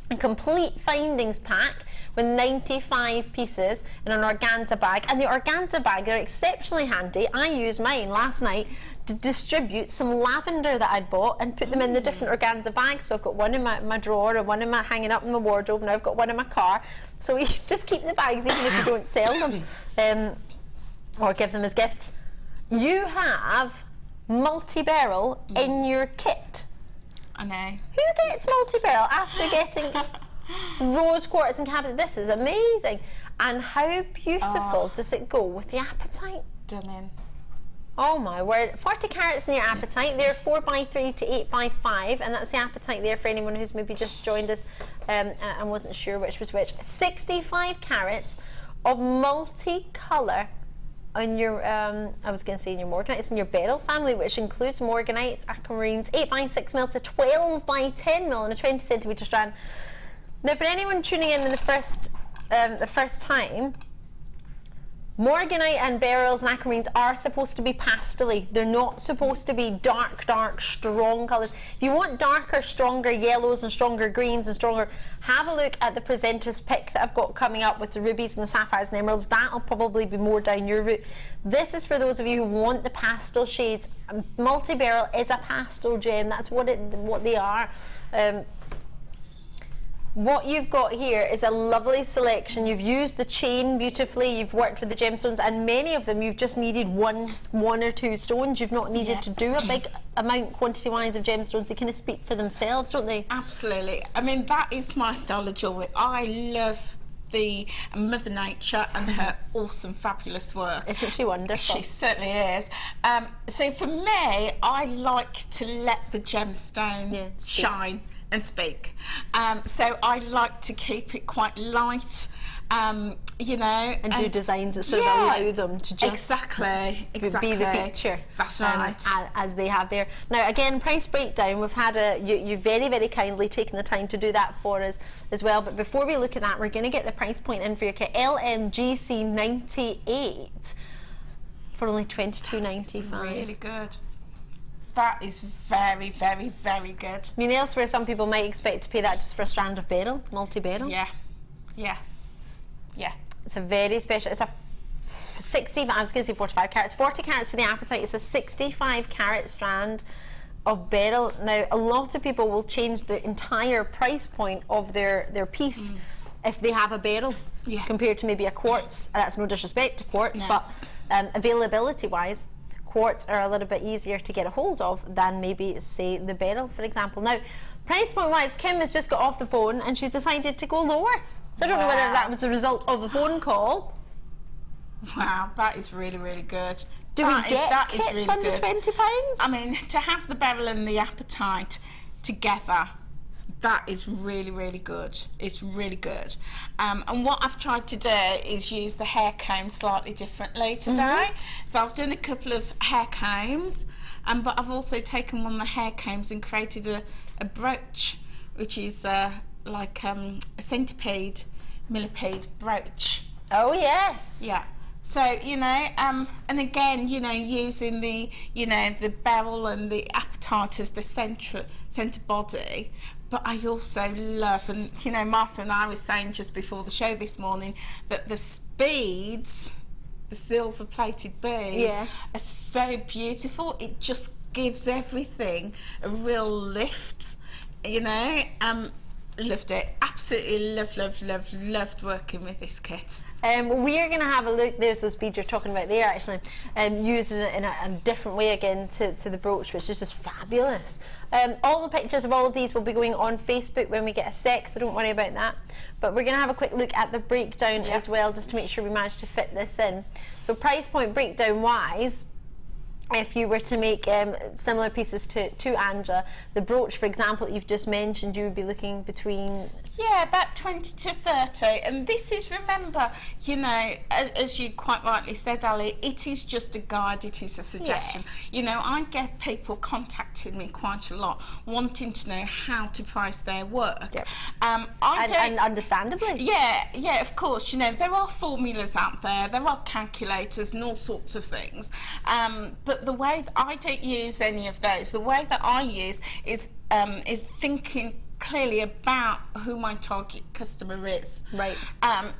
A complete findings pack with 95 pieces in an organza bag, and the organza bag, they're exceptionally handy. I used mine last night to distribute some lavender that I'd bought and put them in the different organza bags. So I've got one in my drawer and one in my hanging up in my wardrobe, and I've got one in my car. So you just keep the bags even if you don't sell them, or give them as gifts. You have multi-barrel in your kit.
I know.
Who gets multi-barrel after getting rose quartz and cabinet? This is amazing. And how beautiful does it go with the apatite?
Stunning.
Oh my word. 40 carats in your apatite. They're 4x3 to 8x5, and that's the apatite there for anyone who's maybe just joined us and wasn't sure which was which. 65 carats of multicolour on your, I was going to say in your morganite, it's in your beryl family, which includes morganites, aquamarines, 8x6mm to 12x10mm on a 20cm strand. Now, for anyone tuning in the first time, morganite and beryls and aquamarines are supposed to be pastel-y. They're not supposed to be dark, strong colours. If you want darker, stronger yellows and stronger greens and stronger, have a look at the presenter's pick that I've got coming up with the rubies and the sapphires and emeralds. That'll probably be more down your route. This is for those of you who want the pastel shades. Multi-beryl is a pastel gem. That's what they are. What you've got here is a lovely selection. You've used the chain beautifully, you've worked with the gemstones, and many of them you've just needed one or two stones. You've not needed to do a big amount quantity-wise of gemstones. They kind of speak for themselves, don't they?
Absolutely. I mean, that is my style of jewellery. I love the Mother Nature and her awesome, fabulous work.
Isn't she wonderful?
She certainly is. So for me, I like to let the gemstone shine and speak. So I like to keep it quite light, you know. And do
designs that sort of allow them to just
exactly
be the feature.
That's right.
As they have there. Now again, price breakdown, we've had you very, very kindly taken the time to do that for us as well. But before we look at that, we're going to get the price point in for your kit. LMGC 98 for only $22.95.
Really good. That is very, very, very good.
I mean, elsewhere some people might expect to pay that just for a strand of beryl, multi-beryl.
Yeah.
It's a very special, it's a 60, I was going to say 45 carats, 40 carats for the apatite. It's a 65 carat strand of beryl. Now, a lot of people will change the entire price point of their piece if they have a beryl compared to maybe a quartz. That's no disrespect to quartz, but availability-wise, quartz are a little bit easier to get a hold of than maybe, say, the beryl, for example. Now, price point wise, Kim has just got off the phone and she's decided to go lower. So I don't know whether that was the result of a phone call.
Wow, that is really, really good.
Do we get kits really under £20?
I mean, to have the beryl and the apatite together, that is really, really good. It's really good. And what I've tried to do is use the hair comb slightly differently today. So I've done a couple of hair combs, but I've also taken one of the hair combs and created a brooch, which is like a centipede, millipede brooch.
Oh yes.
Yeah. So, you know, and again, you know, using the, you know, the beryl and the apatite as the centre body. But I also love, and you know, Martha and I were saying just before the show this morning that the beads, the silver plated beads, are so beautiful. It just gives everything a real lift, you know. Loved it, absolutely loved working with this kit.
We're going to have a look. There's those beads you're talking about there, actually, using it in a different way again to the brooch, which is just fabulous. All the pictures of all of these will be going on Facebook when we get a sec, so don't worry about that. But we're going to have a quick look at the breakdown as well, just to make sure we manage to fit this in. So price point breakdown wise, if you were to make similar pieces to Angela, the brooch, for example, that you've just mentioned, you would be looking between...
Yeah, about 20 to 30. And this is, remember, you know, as you quite rightly said, Ali, it is just a guide, it is a suggestion. Yeah. You know, I get people contacting me quite a lot, wanting to know how to price their work.
Yep. And understandably.
Yeah, of course. You know, there are formulas out there, there are calculators and all sorts of things. But the way that I don't use any of those, the way that I use is thinking clearly about who my target customer is.
Right.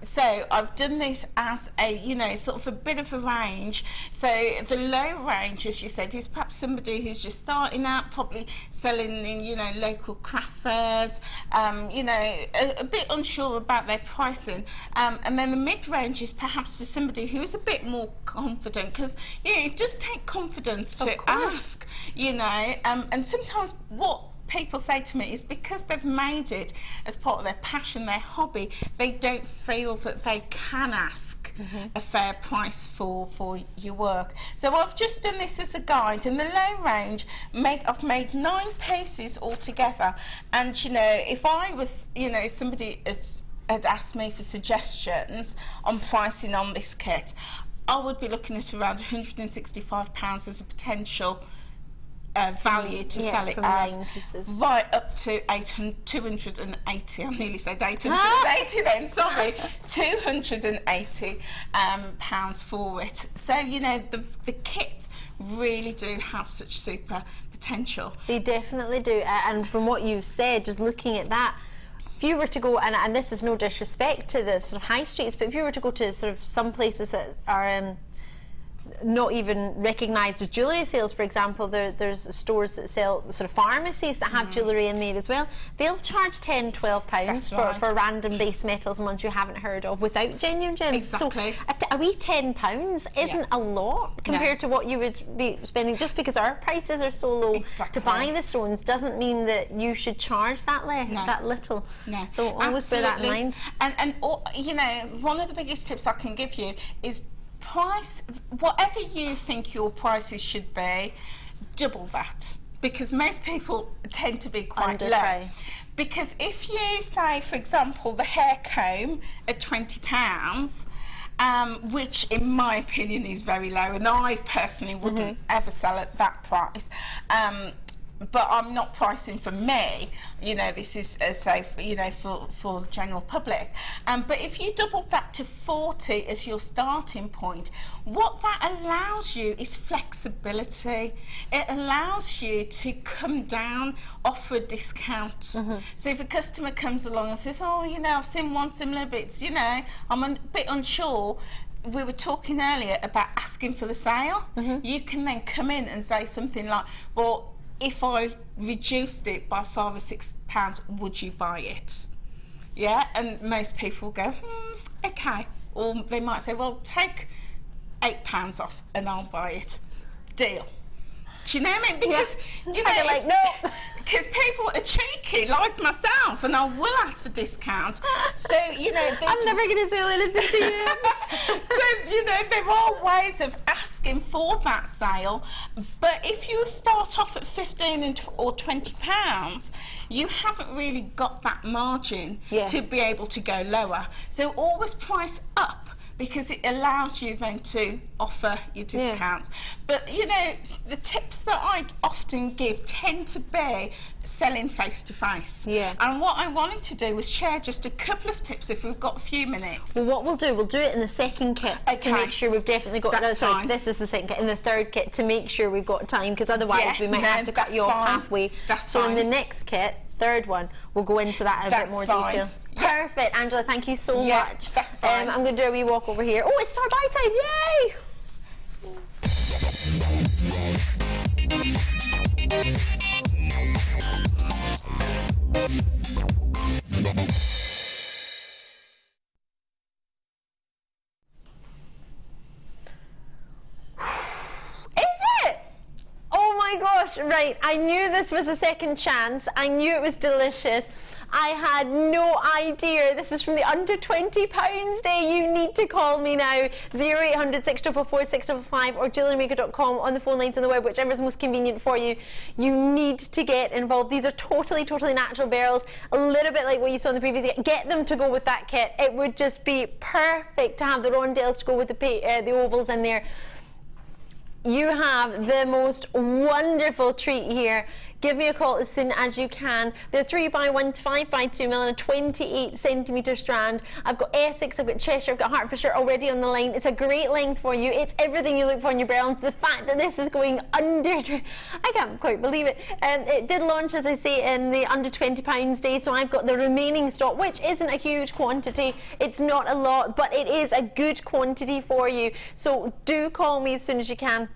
So I've done this as a, you know, sort of a bit of a range. So the low range, as you said, is perhaps somebody who's just starting out, probably selling in, you know, local craft fairs, you know, a bit unsure about their pricing. And then the mid-range is perhaps for somebody who's a bit more confident, because, you know, it does take confidence to ask, you know, and sometimes what people say to me is because they've made it as part of their passion, their hobby, they don't feel that they can ask a fair price for your work. So I've just done this as a guide. In the low range, I've made 9 pieces altogether, and you know, if I was, you know, somebody had asked me for suggestions on pricing on this kit, I would be looking at around £165 as a potential value to sell it as, right up to 280. I nearly said 880 then, sorry. 280 pounds for it. So, you know, the kits really do have such super potential.
They definitely do. And from what you've said, just looking at that, if you were to go, and this is no disrespect to the sort of high streets, but if you were to go to sort of some places that are not even recognised as jewellery sales, for example, there's stores that sell sort of pharmacies that have jewellery in there as well. They'll charge £10-12 for random base metals and ones you haven't heard of without genuine gems.
Exactly.
So a wee £10 isn't a lot compared to what you would be spending. Just because our prices are so low to buy the stones doesn't mean that you should charge that that little.
No.
So always bear that in mind.
And you know, one of the biggest tips I can give you is price whatever you think your prices should be, double that, because most people tend to be quite low. Because if you say, for example, the hair comb at £20, which in my opinion is very low, and I personally wouldn't ever sell at that price, but I'm not pricing for me, you know, this is say, you know, for the general public. But if you double that to 40 as your starting point, what that allows you is flexibility. It allows you to come down, offer a discount. So if a customer comes along and says, oh, you know, I've seen one similar bits, you know, I'm a bit unsure. We were talking earlier about asking for the sale. You can then come in and say something like, well, if I reduced it by £5 or £6, would you buy it? Yeah, and most people go, okay. Or they might say, well, take £8 off and I'll buy it. Deal. Do you know what I mean? Because, you know,
like, no.
Because people are cheeky, like myself, and I will ask for discounts. So, you know,
I'm never going to sell anything to you.
So, you know, there are ways of asking for that sale, but if you start off at £15 or £20, you haven't really got that margin to be able to go lower. So always price up, because it allows you then to offer your discounts. But, you know, the tips that I often give tend to be selling face to face. And what I wanted to do was share just a couple of tips if we've got a few minutes.
Well, what we'll do it in the second kit to make sure we've definitely got... Sorry, this is the second kit. In the third kit to make sure we've got time, because otherwise we might have to cut you off halfway. So in the next kit, third one, we'll go into that in a bit more detail. Perfect, Angela, thank you so much.
That's fine.
I'm going to do a wee walk over here. Oh, it's start buy time, yay! gosh, right. I knew this was a second chance. I knew it was delicious. I had no idea. This is from the under £20 day. You need to call me now. 0800 644 655 or JewelleryMaker.com on the phone lines on the web, whichever is most convenient for you. You need to get involved. These are totally natural beryls. A little bit like what you saw in the previous kit. Get them to go with that kit. It would just be perfect to have the rondelles to go with the ovals in there. You have the most wonderful treat here. Give me a call as soon as you can. They're 3x1 to 5x2 mil and a 28cm strand. I've got Essex, I've got Cheshire, I've got Hertfordshire already on the line. It's a great length for you. It's everything you look for in your beryl. The fact that this is going under, I can't quite believe it. It did launch, as I say, in the under £20 day, so I've got the remaining stock, which isn't a huge quantity. It's not a lot, but it is a good quantity for you. So do call me as soon as you can.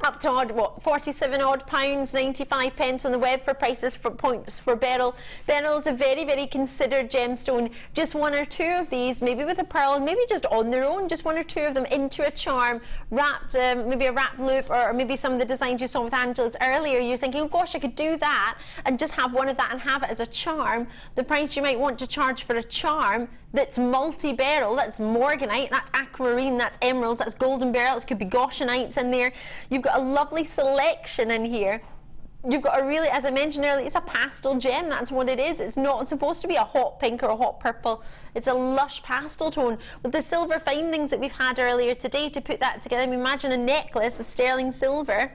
Up to odd, what, 47 odd pounds, 95 pence on the web for prices for points for beryl. Beryl is a very considered gemstone. Just one or two of these, maybe with a pearl, maybe just on their own, just one or two of them into a charm, wrapped, maybe a wrap loop, or maybe some of the designs you saw with Angela's earlier. You're thinking, oh gosh, I could do that and just have one of that and have it as a charm. The price you might want to charge for a charm that's multi-beryl, that's morganite, that's aquamarine, that's emeralds, that's golden beryl, it could be goshenite in there. You've got a lovely selection in here. You've got a really, as I mentioned earlier, it's a pastel gem, that's what it is. It's not supposed to be a hot pink or a hot purple. It's a lush pastel tone with the silver findings that we've had earlier today to put that together. I mean, imagine a necklace of sterling silver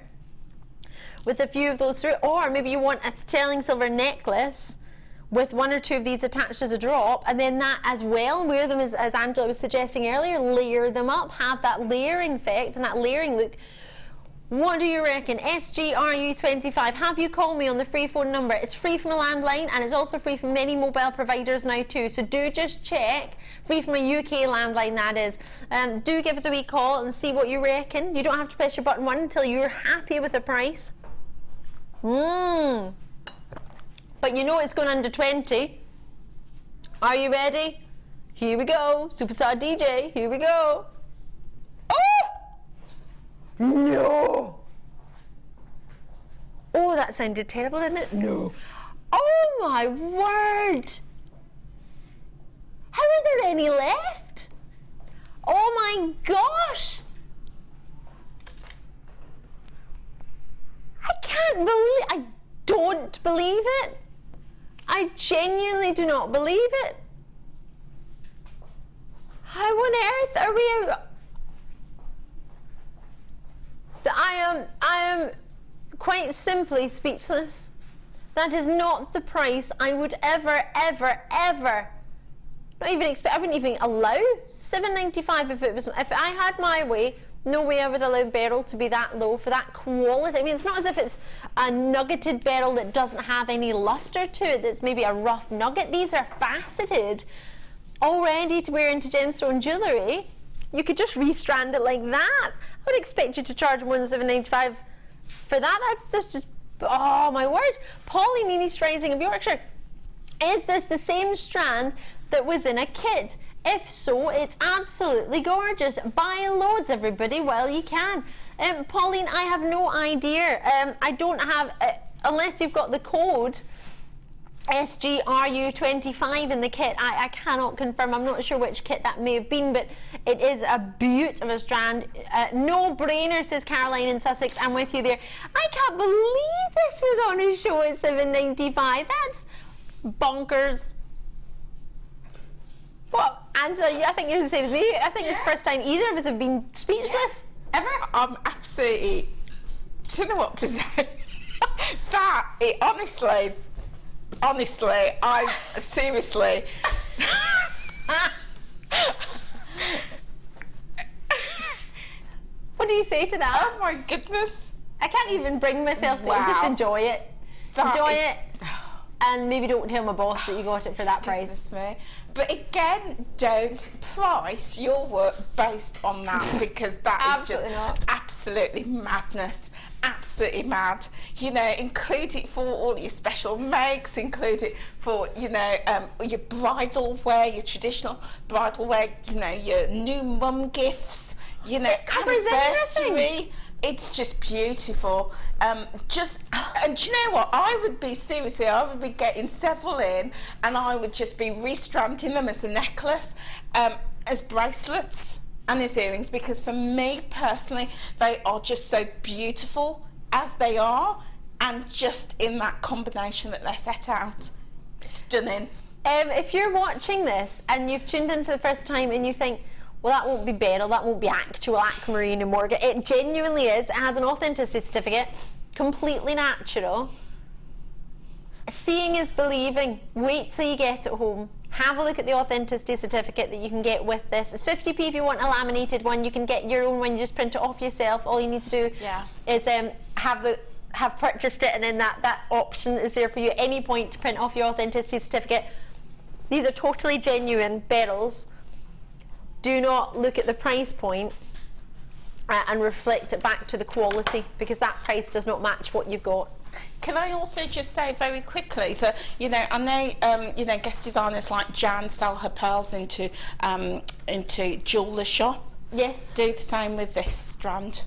with a few of those through, or maybe you want a sterling silver necklace with one or two of these attached as a drop, and then that as well, wear them as Angela was suggesting earlier, layer them up, have that layering effect and that layering look. What do you reckon? SGRU25, have you call me on the free phone number. It's free from a landline and it's also free from many mobile providers now too, so do just check. Free from a UK landline, that is. Do give us a wee call and see what you reckon. You don't have to press your button one until you're happy with the price. But you know it's going under 20. Are you ready? Here we go. Superstar DJ, here we go. Oh! No! Oh, that sounded terrible, didn't it? No. Oh my word! How are there any left? Oh my gosh! I can't believe, I don't believe it. I genuinely do not believe it. How on earth are we? I am quite simply speechless. That is not the price I would ever, not even expect. I wouldn't even allow £7.95 if I had my way. No way I would allow beryl to be that low for that quality. I mean, it's not as if it's a nuggeted beryl that doesn't have any luster to it, that's maybe a rough nugget. These are faceted, all ready to wear into gemstone jewellery. You could just restrand it like that. I would expect you to charge more than £7.95 for that. That's just, oh my word. Polly Mimi Strising of Yorkshire. Is this the same strand that was in a kit? If so, it's absolutely gorgeous. Buy loads, everybody, while you can. Pauline, I have no idea. I don't have, unless you've got the code SGRU25 in the kit, I cannot confirm. I'm not sure which kit that may have been, but it is a beaut of a strand. No brainer, says Caroline in Sussex. I'm with you there. I can't believe this was on a show at £7.95. That's bonkers. What, Angela, I think you're the same as me. I think it's the first time either of us have been speechless, ever.
I'm absolutely, don't know what to say. Honestly, I seriously.
What do you say to that?
Oh my goodness.
I can't even bring myself to just enjoy it. Enjoy it. And maybe don't tell my boss that you got it for that price.
Me. But again, don't price your work based on that, because that is just absolutely madness. Absolutely mad. You know, include it for all your special makes, include it for, you know, your bridal wear, your traditional bridal wear, you know, your new mum gifts, you know,
it covers
anniversary.
everything.
it's just beautiful. And do you know what? I would be getting several in, and I would just be restranding them as a necklace, as bracelets and as earrings, because for me personally, they are just so beautiful as they are, and just in that combination that they're set out. Stunning.
If you're watching this and you've tuned in for the first time and you think, well, that won't be beryl, that won't be actual aquamarine and Morgan, it genuinely is. It has an authenticity certificate, completely natural. Seeing is believing. Wait till you get it home. Have a look at the authenticity certificate that you can get with this. It's 50p if you want a laminated one. You can get your own one, you just print it off yourself. All you need to do is have purchased it, and then that option is there for you at any point to print off your authenticity certificate. These are totally genuine beryls. Do not look at the price point and reflect it back to the quality, because that price does not match what you've got.
Can I also just say very quickly that, you know, I know, guest designers like Jan sell her pearls into jeweller shop.
Yes.
Do the same with this strand.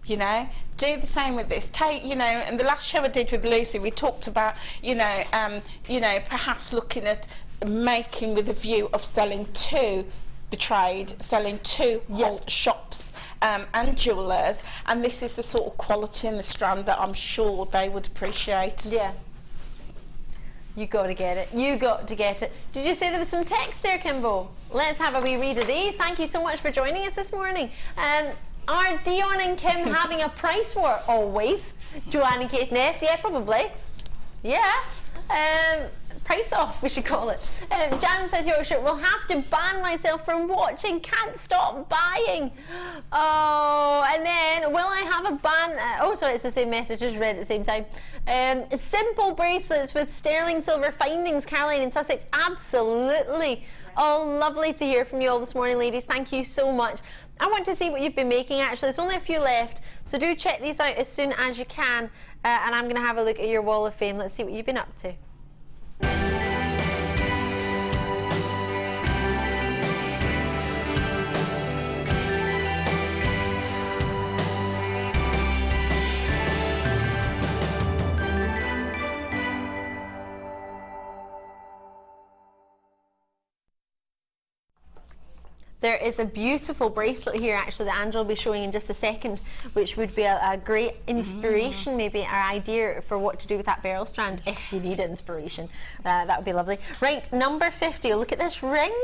You know, do the same with this. Take, you know, and the last show I did with Lucy, we talked about, perhaps looking at making with a view of selling to the trade, selling to whole shops and jewellers, and this is the sort of quality in the strand that I'm sure they would appreciate. Yeah.
You got to get it. You got to get it. Did you say there was some text there, Kimbo? Let's have a wee read of these. Thank you so much for joining us this morning. Are Dion and Kim having a price war? Always. Joanne and Kate Ness? Yeah, probably. Yeah. Price off, we should call it. Jan says, Yorkshire, will have to ban myself from watching, can't stop buying. Oh, and then, will I have a ban? Oh, sorry, it's the same message, just read at the same time. Simple bracelets with sterling silver findings, Caroline in Sussex. Absolutely. Oh, lovely to hear from you all this morning, ladies. Thank you so much. I want to see what you've been making, actually. There's only a few left, so do check these out as soon as you can. And I'm going to have a look at your wall of fame. Let's see what you've been up to. There is a beautiful bracelet here, actually, that Angela will be showing in just a second, which would be a great inspiration, maybe, our idea for what to do with that beryl strand, if you need inspiration. That would be lovely. Right, number 50. Look at this ring.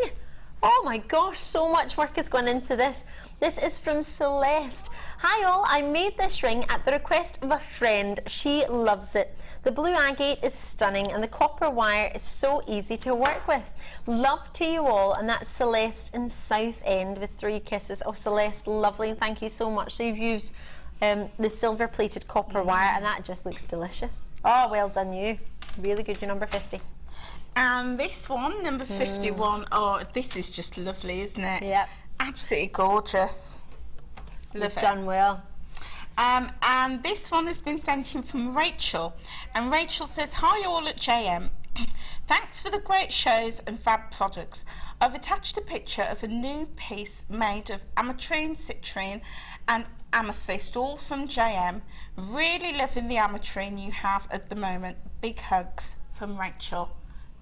Oh my gosh, so much work has gone into this. This is from Celeste. Hi all, I made this ring at the request of a friend. She loves it. The blue agate is stunning and the copper wire is so easy to work with. Love to you all, and that's Celeste in Southend with 3 kisses. Oh, Celeste, lovely, and thank you so much. So you've used the silver plated copper wire, and that just looks delicious. Oh, well done you. Really good, you're number 50.
And this one, number 51, oh, this is just lovely, isn't it?
Yep.
Absolutely gorgeous.
You've done well.
And this one has been sent in from Rachel. And Rachel says, hi all at JM. Thanks for the great shows and fab products. I've attached a picture of a new piece made of ametrine, citrine and amethyst, all from JM. Really loving the ametrine you have at the moment. Big hugs from Rachel.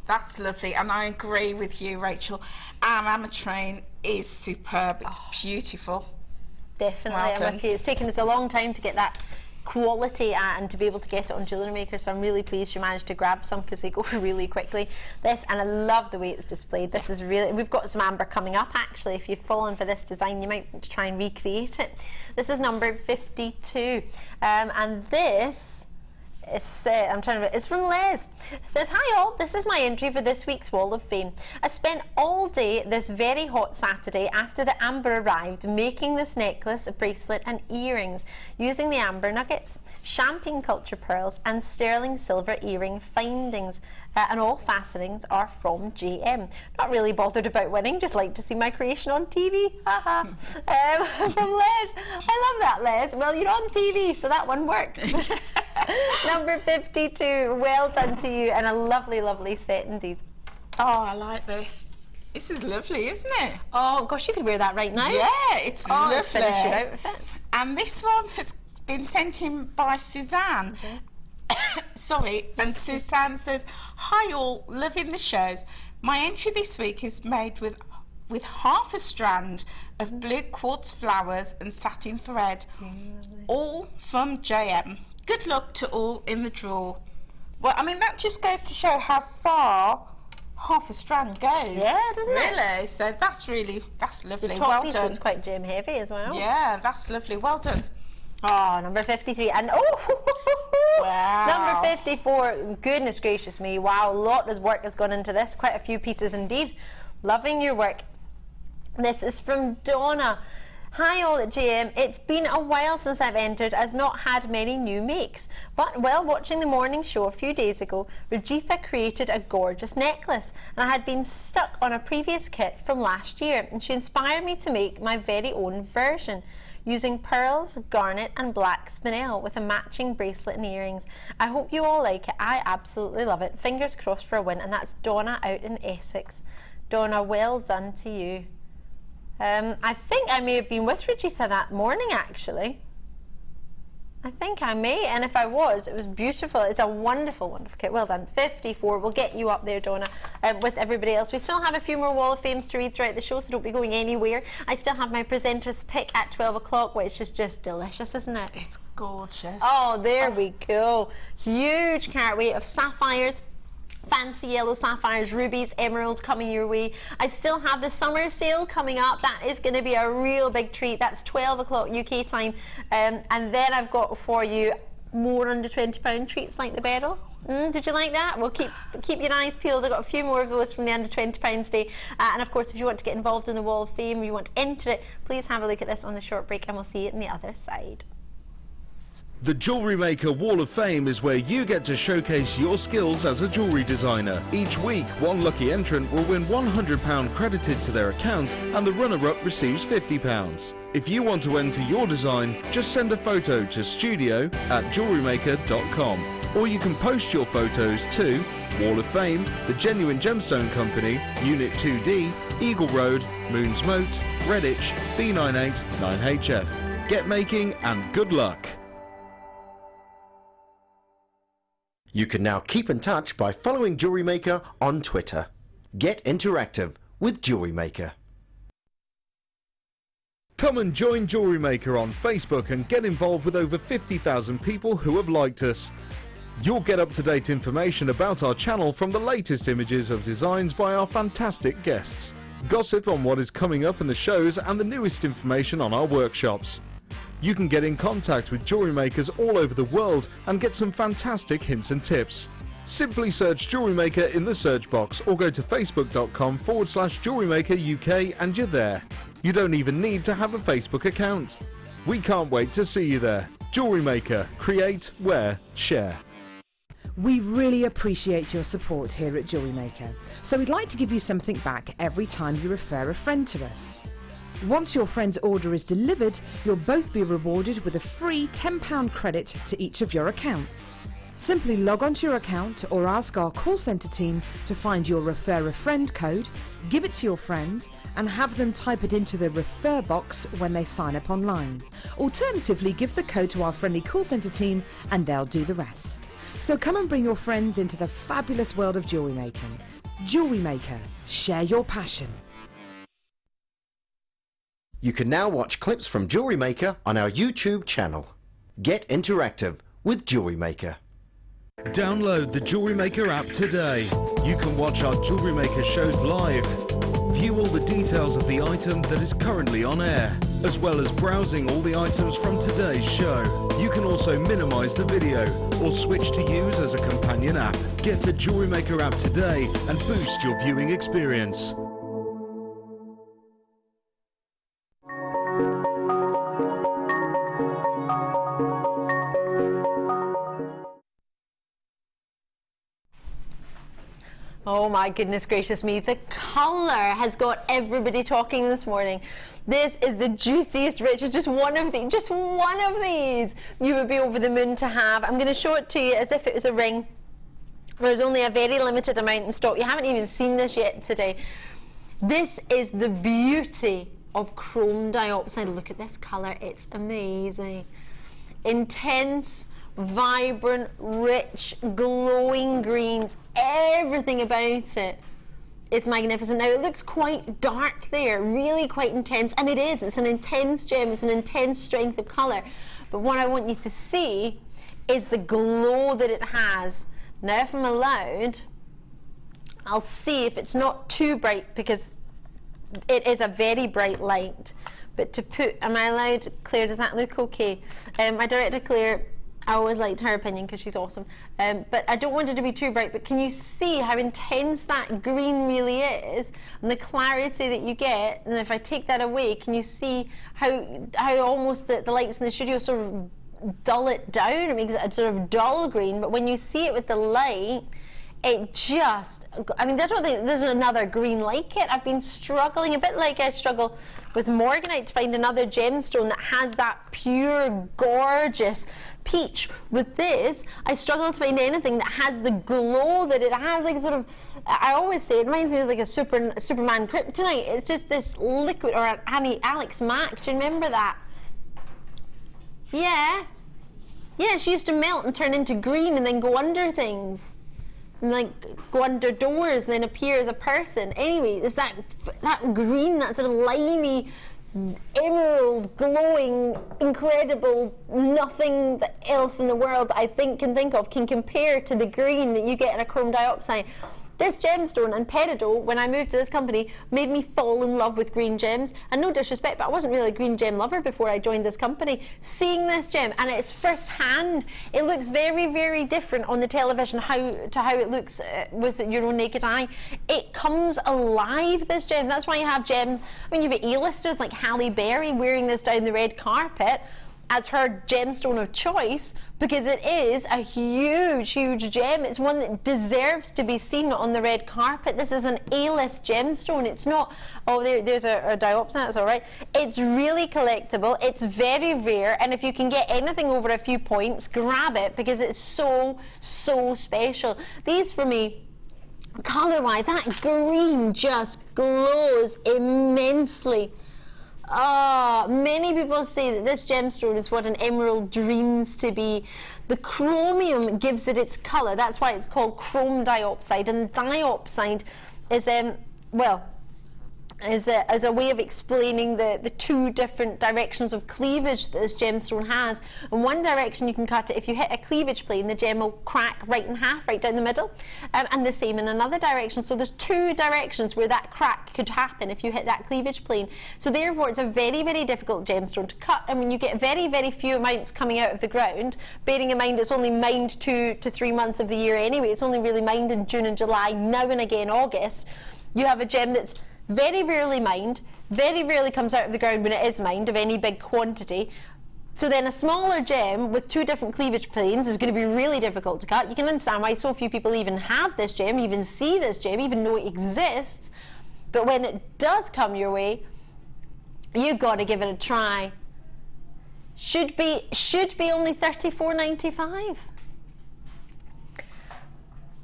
That's lovely, and I agree with you, Rachel. Ametrine is superb. It's beautiful.
Definitely, well I'm with you. It's taken us a long time to get that quality and to be able to get it on Jewellery Maker, so I'm really pleased you managed to grab some because they go really quickly. This, and I love the way it's displayed. This is really, we've got some amber coming up actually. If you've fallen for this design, you might try and recreate it. This is number 52, and this it's from Les. It says, hi all, this is my entry for this week's Wall of Fame. I spent all day this very hot Saturday after the amber arrived making this necklace, a bracelet and earrings using the amber nuggets, champagne culture pearls and sterling silver earring findings, and all fastenings are from GM. Not really bothered about winning, just like to see my creation on TV. Haha. From Les. I love that, Les. Well, you're on TV, so that one worked. Number 52, well done to you, and a lovely, lovely set indeed.
Oh, I like this. This is lovely, isn't it?
Oh gosh, you could wear that right now.
Yeah, it's lovely.
Finish your outfit.
And this one has been sent in by Suzanne. Sorry, and Suzanne says, "Hi all, loving the shows. My entry this week is made with half a strand of blue quartz flowers and satin thread, all from JM. Good luck to all in the draw." Well, I mean, that just goes to show how far half a strand goes.
Yeah, doesn't it?
Really? So that's lovely.
The top
Well
piece
done.
is quite gem heavy as well.
Yeah, that's lovely. Well done.
Oh, number 53. And
Wow.
Number 54. Goodness gracious me. Wow, a lot of work has gone into this. Quite a few pieces indeed. Loving your work. This is from Donna. "Hi all at JM. It's been a while since I've entered, as not had many new makes. But while watching the morning show a few days ago, Rajitha created a gorgeous necklace, and I had been stuck on a previous kit from last year, and she inspired me to make my very own version, using pearls, garnet and black spinel with a matching bracelet and earrings. I hope you all like it. I absolutely love it. Fingers crossed for a win." And that's Donna out in Essex. Donna, well done to you. I think I may have been with Rajitha that morning, actually. I think I may, and if I was, it was beautiful. It's a wonderful, wonderful kit. Well done. 54. We'll get you up there, Donna, with everybody else. We still have a few more Wall of Fames to read throughout the show, so don't be going anywhere. I still have my presenter's pick at 12 o'clock, which is just delicious, isn't it?
It's gorgeous.
Oh, there we go. Huge cart weight of sapphires. Fancy yellow sapphires, rubies, emeralds coming your way. I still have the summer sale coming up. That is going to be a real big treat. That's 12 o'clock UK time. And then I've got for you more under £20 treats like the beryl. Did you like that? Well, keep your eyes peeled. I've got a few more of those from the under £20 day. And of course, if you want to get involved in the Wall of Fame, you want to enter it, please have a look at this on the short break, and we'll see it on the other side.
The Jewellery Maker Wall of Fame is where you get to showcase your skills as a jewellery designer. Each week, one lucky entrant will win £100 credited to their account, and the runner-up receives £50. If you want to enter your design, just send a photo to studio@jewellerymaker.com, or you can post your photos to Wall of Fame, The Genuine Gemstone Company, Unit 2D, Eagle Road, Moons Moat, Redditch, B98 9HF. Get making and good luck!
You can now keep in touch by following Jewellery Maker on Twitter. Get interactive with Jewellery Maker.
Come and join Jewellery Maker on Facebook and get involved with over 50,000 people who have liked us. You'll get up-to-date information about our channel from the latest images of designs by our fantastic guests, gossip on what is coming up in the shows, and the newest information on our workshops. You can get in contact with jewellery makers all over the world and get some fantastic hints and tips. Simply search Jewellery Maker in the search box or go to facebook.com/Jewellery Maker UK and you're there. You don't even need to have a Facebook account. We can't wait to see you there. Jewellery Maker. Create, wear, share.
We really appreciate your support here at Jewellery Maker, so we'd like to give you something back every time you refer a friend to us. Once your friend's order is delivered, you'll both be rewarded with a free £10 credit to each of your accounts. Simply log onto your account or ask our call centre team to find your Refer a Friend code, give it to your friend and have them type it into the refer box when they sign up online. Alternatively, give the code to our friendly call centre team and they'll do the rest. So come and bring your friends into the fabulous world of jewellery making. Jewellery Maker, share your passion.
You can now watch clips from Jewellery Maker on our YouTube channel. Get interactive with Jewellery Maker.
Download the Jewellery Maker app today. You can watch our Jewellery Maker shows live, view all the details of the item that is currently on air, as well as browsing all the items from today's show. You can also minimise the video or switch to use as a companion app. Get the Jewellery Maker app today and boost your viewing experience.
Oh my goodness gracious me, the colour has got everybody talking this morning. This is the juiciest, richest, just one of these you would be over the moon to have. I'm going to show it to you as if it was a ring. There's only a very limited amount in stock. You haven't even seen this yet today. This is the beauty of chrome diopside. Look at this colour, it's amazing. Intense, vibrant, rich, glowing greens, everything about it. It's magnificent. Now it looks quite dark there, really quite intense, and it is. It's an intense gem, it's an intense strength of colour. But what I want you to see is the glow that it has. Now if I'm allowed, I'll see if it's not too bright, because it is a very bright light. But to put, am I allowed, Claire, does that look okay? My director Claire, I always liked her opinion because she's awesome, but I don't want it to be too bright. But can you see how intense that green really is, and the clarity that you get? And if I take that away, can you see how almost the lights in the studio sort of dull it down? It makes it a sort of dull green, but when you see it with the light, it just, I mean, I don't think there's another green like it. I've been struggling, a bit like I struggle with Morganite, to find another gemstone that has that pure, gorgeous peach. With this, I struggle to find anything that has the glow that it has, like sort of, I always say, it reminds me of like a Superman kryptonite. It's just this liquid, or an Alex Mack, do you remember that? Yeah. Yeah, she used to melt and turn into green and then go under things. And like go under doors and then appear as a person. Anyway, there's that green, that sort of limey, emerald, glowing, incredible, nothing else in the world I think can compare to the green that you get in a chrome diopside. This gemstone and peridot, when I moved to this company, made me fall in love with green gems. And no disrespect, but I wasn't really a green gem lover before I joined this company. Seeing this gem, and it's first hand, it looks very, very different on the television to how it looks with your own naked eye. It comes alive, this gem. That's why you have gems. I mean, you have A-listers like Halle Berry wearing this down the red carpet as her gemstone of choice, because it is a huge, huge gem. It's one that deserves to be seen on the red carpet. This is an A-list gemstone. It's not, oh, there's a diopside, that's all right. It's really collectible. It's very rare, and if you can get anything over a few points, grab it, because it's so, so special. These, for me, colour-wise, that green just glows immensely. Many people say that this gemstone is what an emerald dreams to be. The chromium gives it its colour. That's why it's called chrome diopside. And diopside is as a way of explaining the two different directions of cleavage that this gemstone has. In one direction you can cut it, if you hit a cleavage plane, the gem will crack right in half, right down the middle, and the same in another direction. So there's two directions where that crack could happen if you hit that cleavage plane. So therefore it's a very, very difficult gemstone to cut. I mean, you get very, very few amounts coming out of the ground, bearing in mind it's only mined 2 to 3 months of the year anyway. It's only really mined in June and July, now and again August. You have a gem that's very rarely mined, very rarely comes out of the ground when it is mined of any big quantity. So then a smaller gem with two different cleavage planes is going to be really difficult to cut. You can understand why so few people even have this gem, even see this gem, even know it exists. But when it does come your way, you've got to give it a try. Should be only $34.95.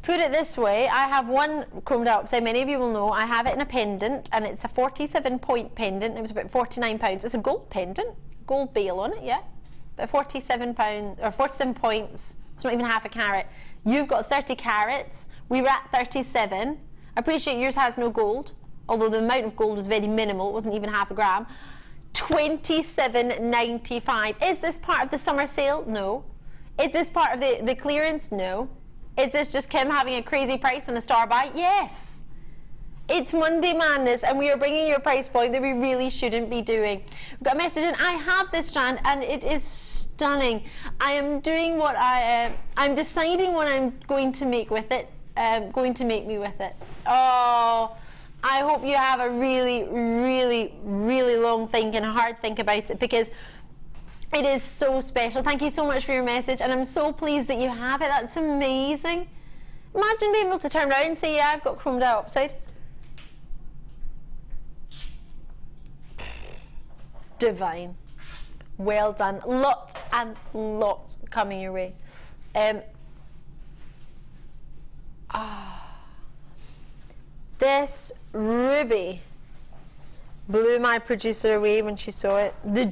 Put it this way, I have one chrome diopside, many of you will know, I have it in a pendant, and it's a 47-point pendant. It was about £49. It's a gold pendant, gold bail on it, yeah. But £47, or 47 points, it's not even half a carat. You've got 30 carats, we were at 37. I appreciate yours has no gold, although the amount of gold was very minimal, it wasn't even half a gram. £27.95. Is this part of the summer sale? No. Is this part of the clearance? No. Is this just Kim having a crazy price on a star buy? Yes. It's Monday Madness, and we are bringing you a price point that we really shouldn't be doing. We've got a message in. I have this strand, and it is stunning. I am doing what I'm deciding what I'm going to make with it. Going to make me with it. Oh, I hope you have a really, really, really long think and a hard think about it, because it is so special. Thank you so much for your message, and I'm so pleased that you have it. That's amazing. Imagine being able to turn around and say, yeah, I've got chrome diopside. Divine. Well done. Lots and lots coming your way. This ruby Blew my producer away when she saw it. The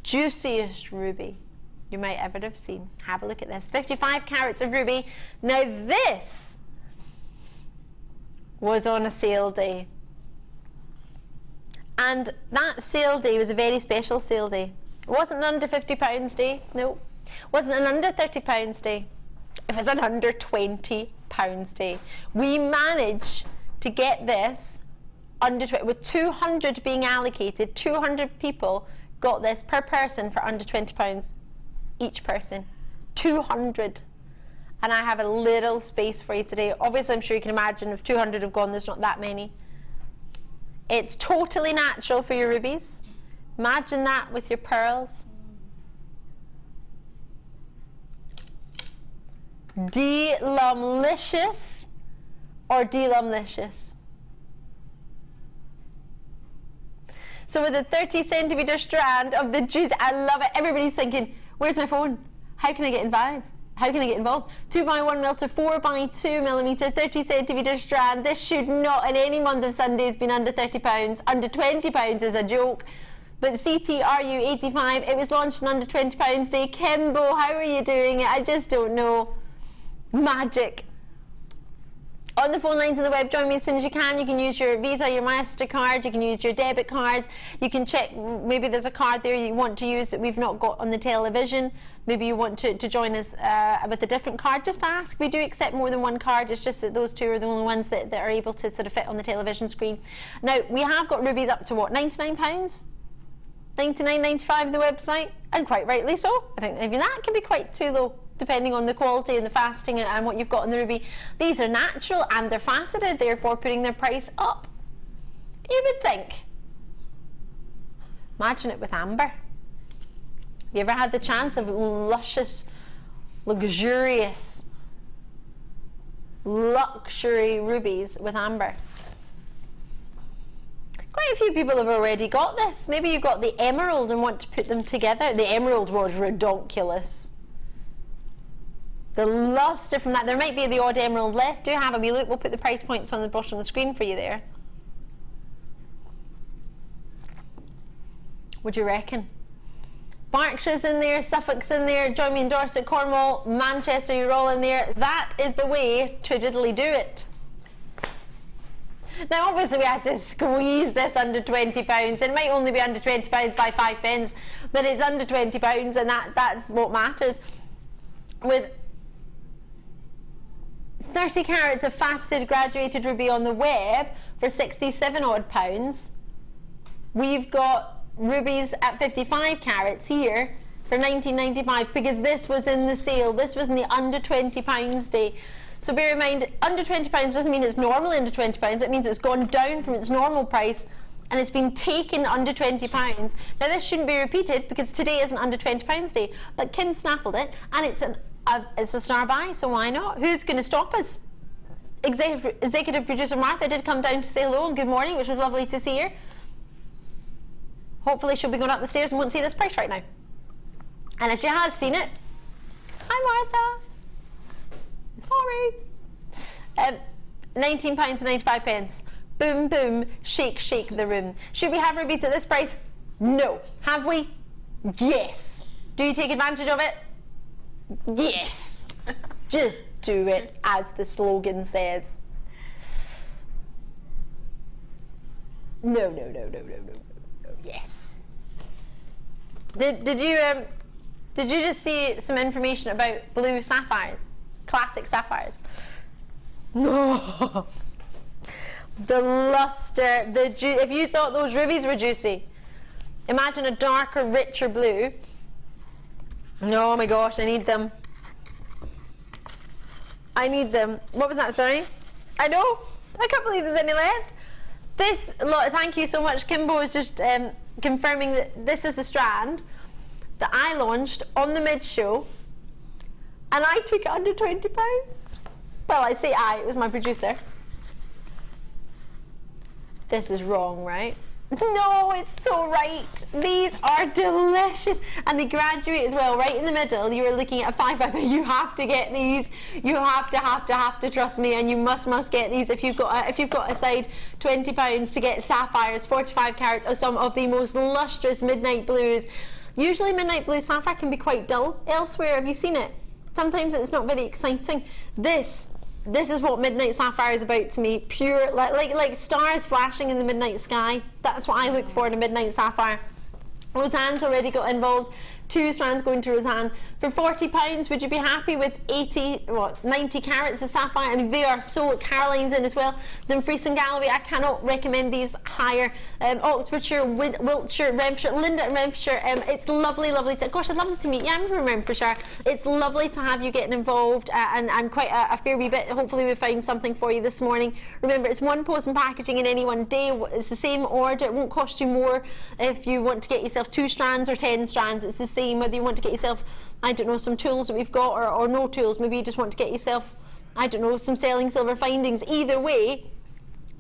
juiciest ruby you might ever have seen. Have a look at this. 55 carats of ruby. Now this was on a sale day. And that sale day was a very special sale day. It wasn't an under £50 day, no. It wasn't an under £30 day. It was an under £20 day. We managed to get this under 20, with 200 being allocated. 200 people got this per person for under £20 each person. 200. And I have a little space for you today. Obviously, I'm sure you can imagine if 200 have gone, there's not that many. It's totally natural for your rubies. Imagine that with your pearls. Delumlicious or delumlicious. So with a 30 centimeter strand of the juice, I love it. Everybody's thinking, where's my phone? How can I get involved? How can I get involved? 2x1 mil to 4x2 millimeter, 30 centimeter strand. This should not in any month of Sundays been under £30. Under £20 is a joke. But CTRU85, it was launched on under £20 day. Kimbo, how are you doing it? I just don't know. Magic. On the phone lines and the web, join me as soon as you can. You can use your Visa, your MasterCard, you can use your debit cards. You can check, maybe there's a card there you want to use that we've not got on the television. Maybe you want to join us with a different card. Just ask. We do accept more than one card. It's just that those two are the only ones that are able to sort of fit on the television screen. Now, we have got rubies up to what, £99? $99.95 on the website, and quite rightly so. I think even that can be quite too low, depending on the quality and the fasting and what you've got in the ruby. These are natural and they're faceted, therefore putting their price up. You would think. Imagine it with amber. Have you ever had the chance of luscious, luxurious, luxury rubies with amber? Quite a few people have already got this. Maybe you got the emerald and want to put them together. The emerald was redonkulous. The luster from that, there might be the odd emerald left. Do have a wee look. We'll put the price points on the bottom of the screen for you there. What do you reckon? Berkshire's in there, Suffolk's in there, join me in Dorset, Cornwall, Manchester, you're all in there. That is the way to diddly do it. Now obviously we had to squeeze this under £20. It might only be under £20 by 5 pence, but it's under £20 and that's what matters. With 30 carats of fasted graduated ruby on the web for 67 odd pounds, we've got rubies at 55 carats here for £19.95 because this was in the sale. This was in the under £20 day. So bear in mind, under £20 doesn't mean it's normally under £20. It means it's gone down from its normal price and it's been taken under £20. Now this shouldn't be repeated because today isn't under £20 day, but Kim snaffled it and it's a star buy, so why not? Who's going to stop us? Executive producer Martha did come down to say hello and good morning, which was lovely to see her. Hopefully she'll be going up the stairs and won't see this price right now. And if she has seen it, hi Martha. Sorry. £19.95. Boom, boom, shake, shake the room. Should we have rubies at this price? No. Have we? Yes. Do you take advantage of it? Yes. Just do it, as the slogan says. No, no, no, no, no, no, no. Yes. Did you just see some information about blue sapphires? Classic sapphires. No. The luster, if you thought those rubies were juicy, imagine a darker, richer blue. Oh my gosh, I need them. I need them. What was that, sorry? I know. I can't believe there's any left. This, thank you so much. Kimbo is just confirming that this is a strand that I launched on the mid-show and I took it under £20. Well, I say it was my producer. This is wrong, right? No, it's so right. These are delicious, and they graduate as well. Right in the middle, you are looking at a 5-5. You have to get these. You have to trust me, and you must get these. If you've got aside £20 to get sapphires, 45 carats of some of the most lustrous midnight blues. Usually, midnight blue sapphire can be quite dull elsewhere. Have you seen it? Sometimes it's not very exciting. This is what midnight sapphire is about to me. Pure, like stars flashing in the midnight sky. That's what I look for in a midnight sapphire. Roseanne's already got involved. 2 strands going to Roseanne. For £40, would you be happy with 90 carats of sapphire? I mean, they are so, Caroline's in as well. Dumfries and Galloway, I cannot recommend these higher. Oxfordshire, Wiltshire, Renfrewshire, Linda and Renfrewshire. It's lovely gosh, I'd love to meet you. I'm from Renfrewshire. It's lovely to have you getting involved, and quite a fair wee bit. Hopefully we find something for you this morning. Remember, it's 1 post and packaging in any one day. It's the same order. It won't cost you more if you want to get yourself 2 strands or 10 strands. It's the same. Whether you want to get yourself, I don't know, some tools that we've got, or no tools. Maybe you just want to get yourself, I don't know, some sterling silver findings. Either way,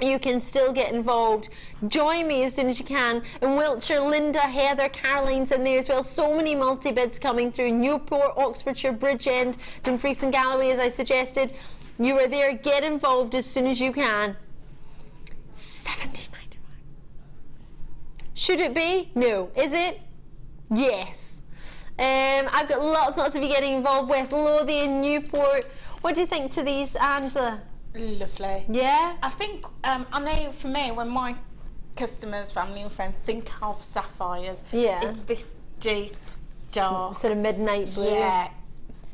you can still get involved. Join me as soon as you can. In Wiltshire, Linda, Heather, Caroline's in there as well. So many multi-bids coming through. Newport, Oxfordshire, Bridgend, Dumfries and Galloway, as I suggested. You are there. Get involved as soon as you can. £17.95. Should it be? No. Is it? Yes. I've got lots of you getting involved. West Lothian, Newport. What do you think to these, Angela?
Lovely.
Yeah?
I think, I know for me, when my customers, family and friends think of sapphires,
yeah,
it's this deep, dark,
sort of midnight blue.
Yeah,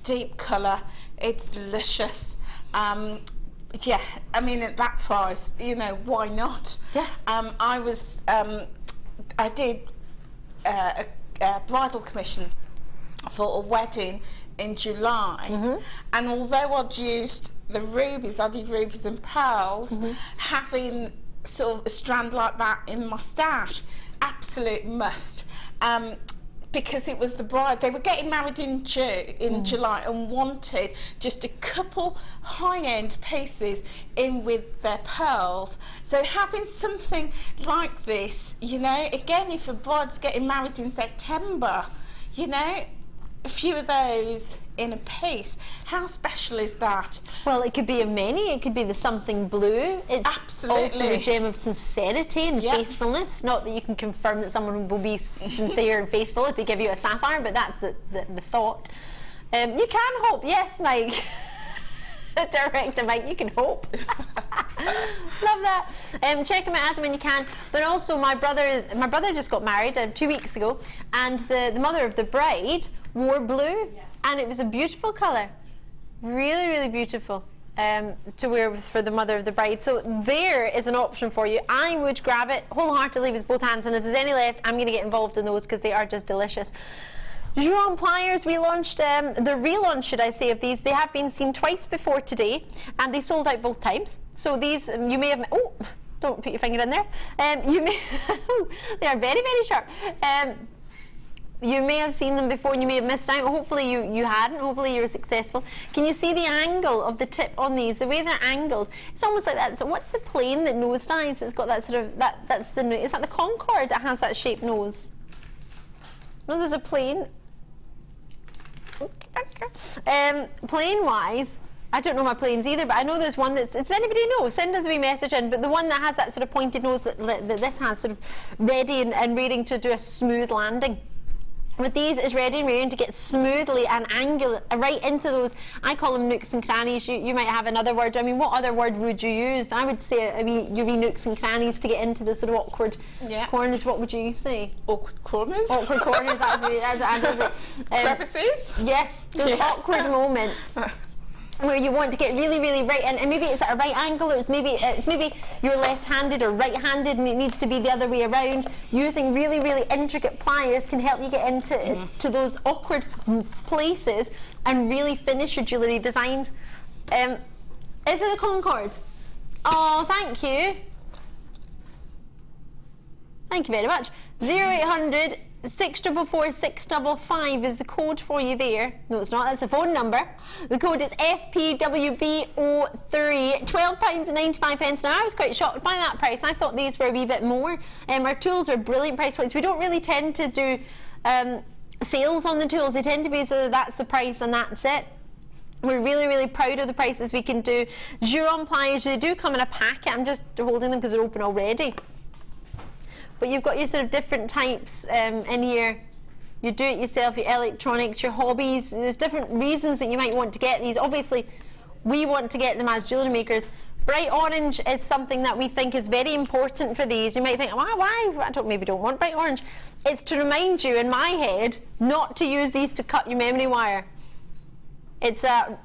deep colour. It's luscious. Yeah, I mean, at that price, you know, why not?
Yeah.
I did a bridal commission for a wedding in July, and although I'd used the rubies, I did rubies and pearls, having sort of a strand like that in my stash, absolute must. Because it was the bride, they were getting married in July, and wanted just a couple high-end pieces in with their pearls. So having something like this, you know, again, if a bride's getting married in September, you know, a few of those in a piece, how special is that?
Well, it could be a many. It could be the something blue. It's
absolutely
also a gem of sincerity and faithfulness. Not that you can confirm that someone will be sincere and faithful if they give you a sapphire, but that's the thought. You can hope. Yes, Mike. Director Mike, you can hope. Love that. Check him out, Adam, when you can. But also, my brother just got married 2 weeks ago, and the mother of the bride wore blue, and it was a beautiful colour, really beautiful, to wear for the mother of the bride. So there is an option for you. I would grab it wholeheartedly with both hands, and if there's any left, I'm going to get involved in those because they are just delicious. Juron pliers, we launched, the relaunch, should I say, of these. They have been seen twice before today, and they sold out both times. So these, you may have, oh, don't put your finger in there. You may, they are very sharp. You may have seen them before and you may have missed out. Hopefully you hadn't. Hopefully you were successful. Can you see the angle of the tip on these? The way they're angled, it's almost like that. So what's the plane that nosedives? It's got that sort of, that's the, is that the Concorde that has that shaped nose? No, there's a plane. Plane wise, I don't know my planes either, but I know there's one that's, does anybody know? Send us a wee message in, but the one that has that sort of pointed nose that this has, sort of ready and ready to do a smooth landing. With these, it's ready and ready to get smoothly and angular right into those, I call them nooks and crannies. You might have another word. I mean, what other word would you use? I would say, I mean, your wee nooks and crannies to get into the sort of awkward corners. What would you say?
Awkward corners?
Awkward corners, that's it.
Crevices?
Yeah, those awkward moments. Where you want to get really right in, and maybe it's at a right angle, or it's maybe you're left-handed or right-handed and it needs to be the other way around. Using really intricate pliers can help you get into to those awkward places and really finish your jewellery designs. Is it the Concorde? Oh, thank you. Thank you very much. 0800 644 655 is the code for you there. No, it's not. That's the phone number. The code is FPWB03. £12.95. Now, I was quite shocked by that price. I thought these were a wee bit more. Our tools are brilliant price points. We don't really tend to do sales on the tools. They tend to be so that's the price and that's it. We're really, really proud of the prices we can do. Juron pliers, they do come in a packet. I'm just holding them because they're open already. But you've got your sort of different types in here. You do it yourself, your electronics, your hobbies. There's different reasons that you might want to get these. Obviously, we want to get them as jewellery makers. Bright orange is something that we think is very important for these. You might think, why? I maybe don't want bright orange. It's to remind you, in my head, not to use these to cut your memory wire. It's an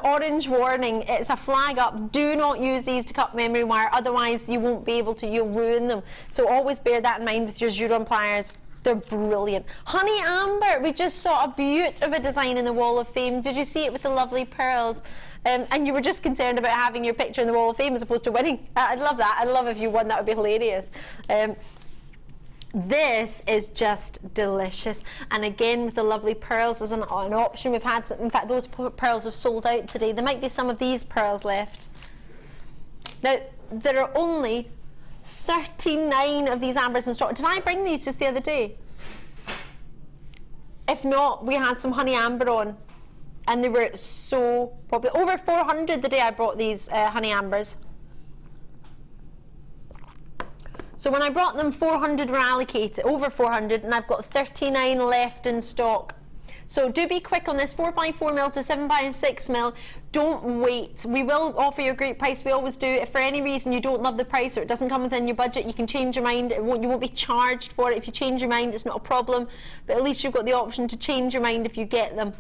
orange warning. It's a flag up. Do not use these to cut memory wire, otherwise you won't be able to. You'll ruin them. So always bear that in mind with your Juron pliers. They're brilliant. Honey Amber, we just saw a beaut of a design in the Wall of Fame. Did you see it with the lovely pearls? And you were just concerned about having your picture in the Wall of Fame as opposed to winning. I'd love that. I'd love if you won. That would be hilarious. This is just delicious, and again with the lovely pearls as an option. We've had, in fact, those pearls have sold out today. There might be some of these pearls left. Now, there are only 39 of these ambers in stock. Did I bring these just the other day? If not, we had some honey amber on, and they were so popular. Over 400 the day I brought these honey ambers. So when I brought them, 400 were allocated, over 400, and I've got 39 left in stock. So do be quick on this, 4x4mm to 7x6mm. Don't wait. We will offer you a great price. We always do. If for any reason you don't love the price or it doesn't come within your budget, you can change your mind. You won't be charged for it. If you change your mind, it's not a problem. But at least you've got the option to change your mind if you get them.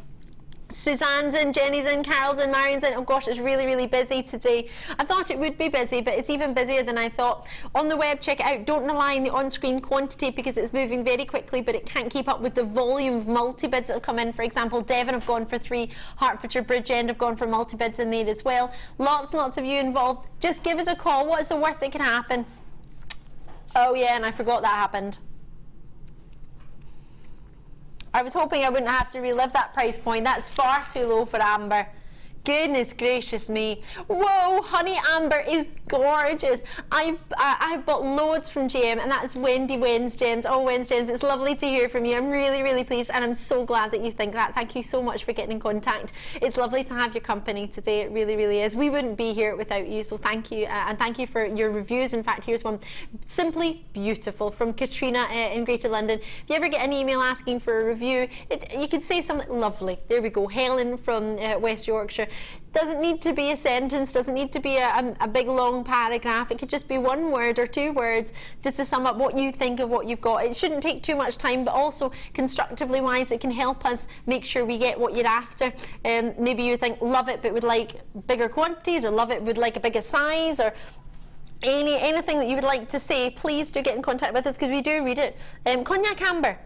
Suzanne's in, Jenny's in, Carol's in, Marion's in. Oh gosh, it's really, really busy today. I thought it would be busy, but it's even busier than I thought. On the web, check it out. Don't rely on the on-screen quantity because it's moving very quickly, but it can't keep up with the volume of multi-bids that have come in. For example, Devon have gone for 3, Hertfordshire, Bridgend have gone for multi-bids in there as well. Lots and lots of you involved. Just give us a call. What is the worst that can happen? Oh yeah, and I forgot that happened. I was hoping I wouldn't have to relive that price point. That's far too low for amber. Goodness gracious me. Whoa, honey amber is gorgeous. I've bought loads from GM, and that's Wendy Wens Gems. Oh, Wens Gems, it's lovely to hear from you. I'm really, really pleased, and I'm so glad that you think that. Thank you so much for getting in contact. It's lovely to have your company today. It really, really is. We wouldn't be here without you, so thank you, and thank you for your reviews. In fact, here's one. Simply beautiful from Katrina in Greater London. If you ever get an email asking for a review, you can say something lovely. There we go. Helen from West Yorkshire. Doesn't need to be a sentence, doesn't need to be a big long paragraph. It could just be 1 word or 2 words just to sum up what you think of what you've got. It shouldn't take too much time, but also constructively wise, it can help us make sure we get what you're after. Maybe you think love it but would like bigger quantities, or love it would like a bigger size, or anything that you would like to say. Please do get in contact with us because we do read it. Cognac amber.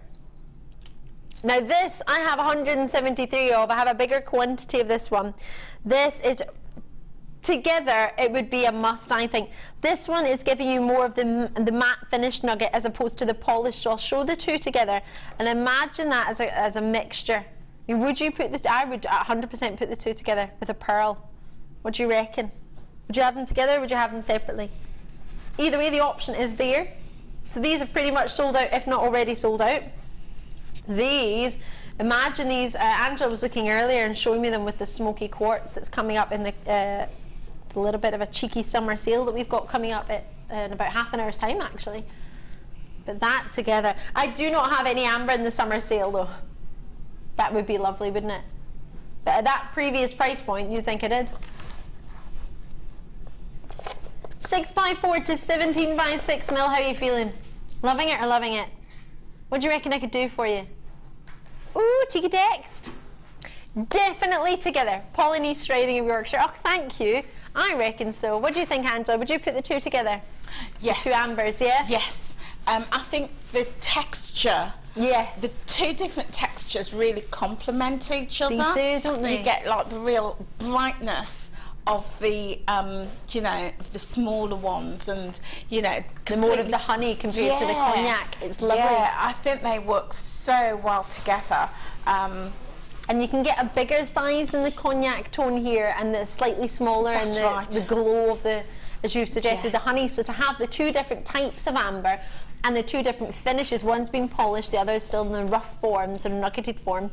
Now this I have 173 of. I have a bigger quantity of this one. This is, together it would be a must, I think. This one is giving you more of the matte finish nugget as opposed to the polish, so I'll show the two together and imagine that as a mixture. Would you put the, I would 100% put the two together with a pearl. What do you reckon? Would you have them together or would you have them separately? Either way, the option is there. So these are pretty much sold out, if not already sold out. These, imagine these, Angela was looking earlier and showing me them with the smoky quartz that's coming up in the a little bit of a cheeky summer sale that we've got coming up in about half an hour's time actually. But that together, I do not have any amber in the summer sale though. That would be lovely, wouldn't it? But at that previous price point, you think I did? 6x4 to 17x6mm, how are you feeling? Loving it or loving it? What do you reckon I could do for you? Ooh, cheeky text. Definitely together. Pauline East Riding of Yorkshire. Oh, thank you. I reckon so. What do you think, Angela? Would you put the two together?
Yes.
The two ambers, yeah?
Yes. I think the texture.
Yes.
The two different textures really complement each other.
They do, don't they?
You get like the real brightness of the you know, the smaller ones, and you know,
The more of the honey compared to the cognac. It's lovely.
Yeah, I think they work so well together.
And you can get a bigger size in the cognac tone here, and the slightly smaller in
That's
the,
right.
the glow of the, as you suggested, the honey. So to have the two different types of amber and the two different finishes, one's been polished, the other's still in the rough form, sort of nuggeted form.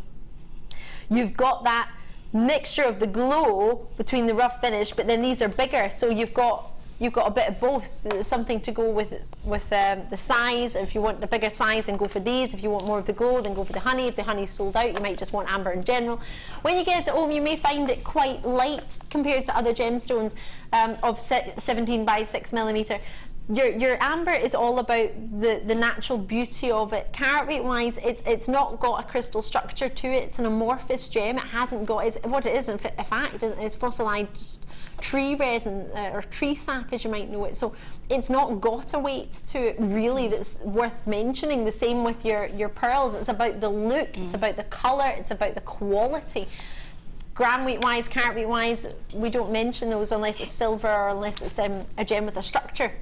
You've got that mixture of the glow between the rough finish, but then these are bigger, so you've got a bit of both. There's something to go with the size. If you want the bigger size, then go for these. If you want more of the glow, then go for the honey. If the honey's sold out, you might just want amber in general. When you get it home, you may find it quite light compared to other gemstones of 17 by 6 millimeter. Your amber is all about the natural beauty of it. Carat weight wise, it's not got a crystal structure to it. It's an amorphous gem. It hasn't got, what it is in fact is fossilized tree resin or tree sap, as you might know it. So it's not got a weight to it really that's worth mentioning. The same with your pearls. It's about the look, it's about the colour, it's about the quality. Gram weight wise, carat weight wise, we don't mention those unless it's silver or unless it's a gem with a structure.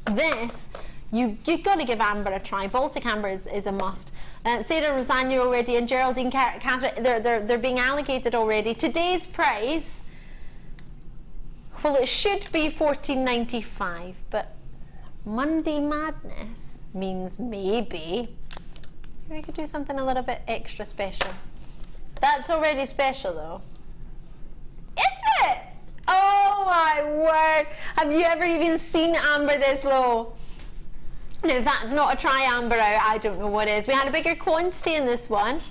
This, you've got to give amber a try. Baltic amber is a must. Sarah Rosanna already, and Geraldine Catherine, they're being allocated already. Today's price, well, it should be $14.95, but Monday Madness means maybe we could do something a little bit extra special. That's already special though. Is it? Oh my word! Have you ever even seen amber this low? And if that's not a try amber out, I don't know what is. We had a bigger quantity in this one,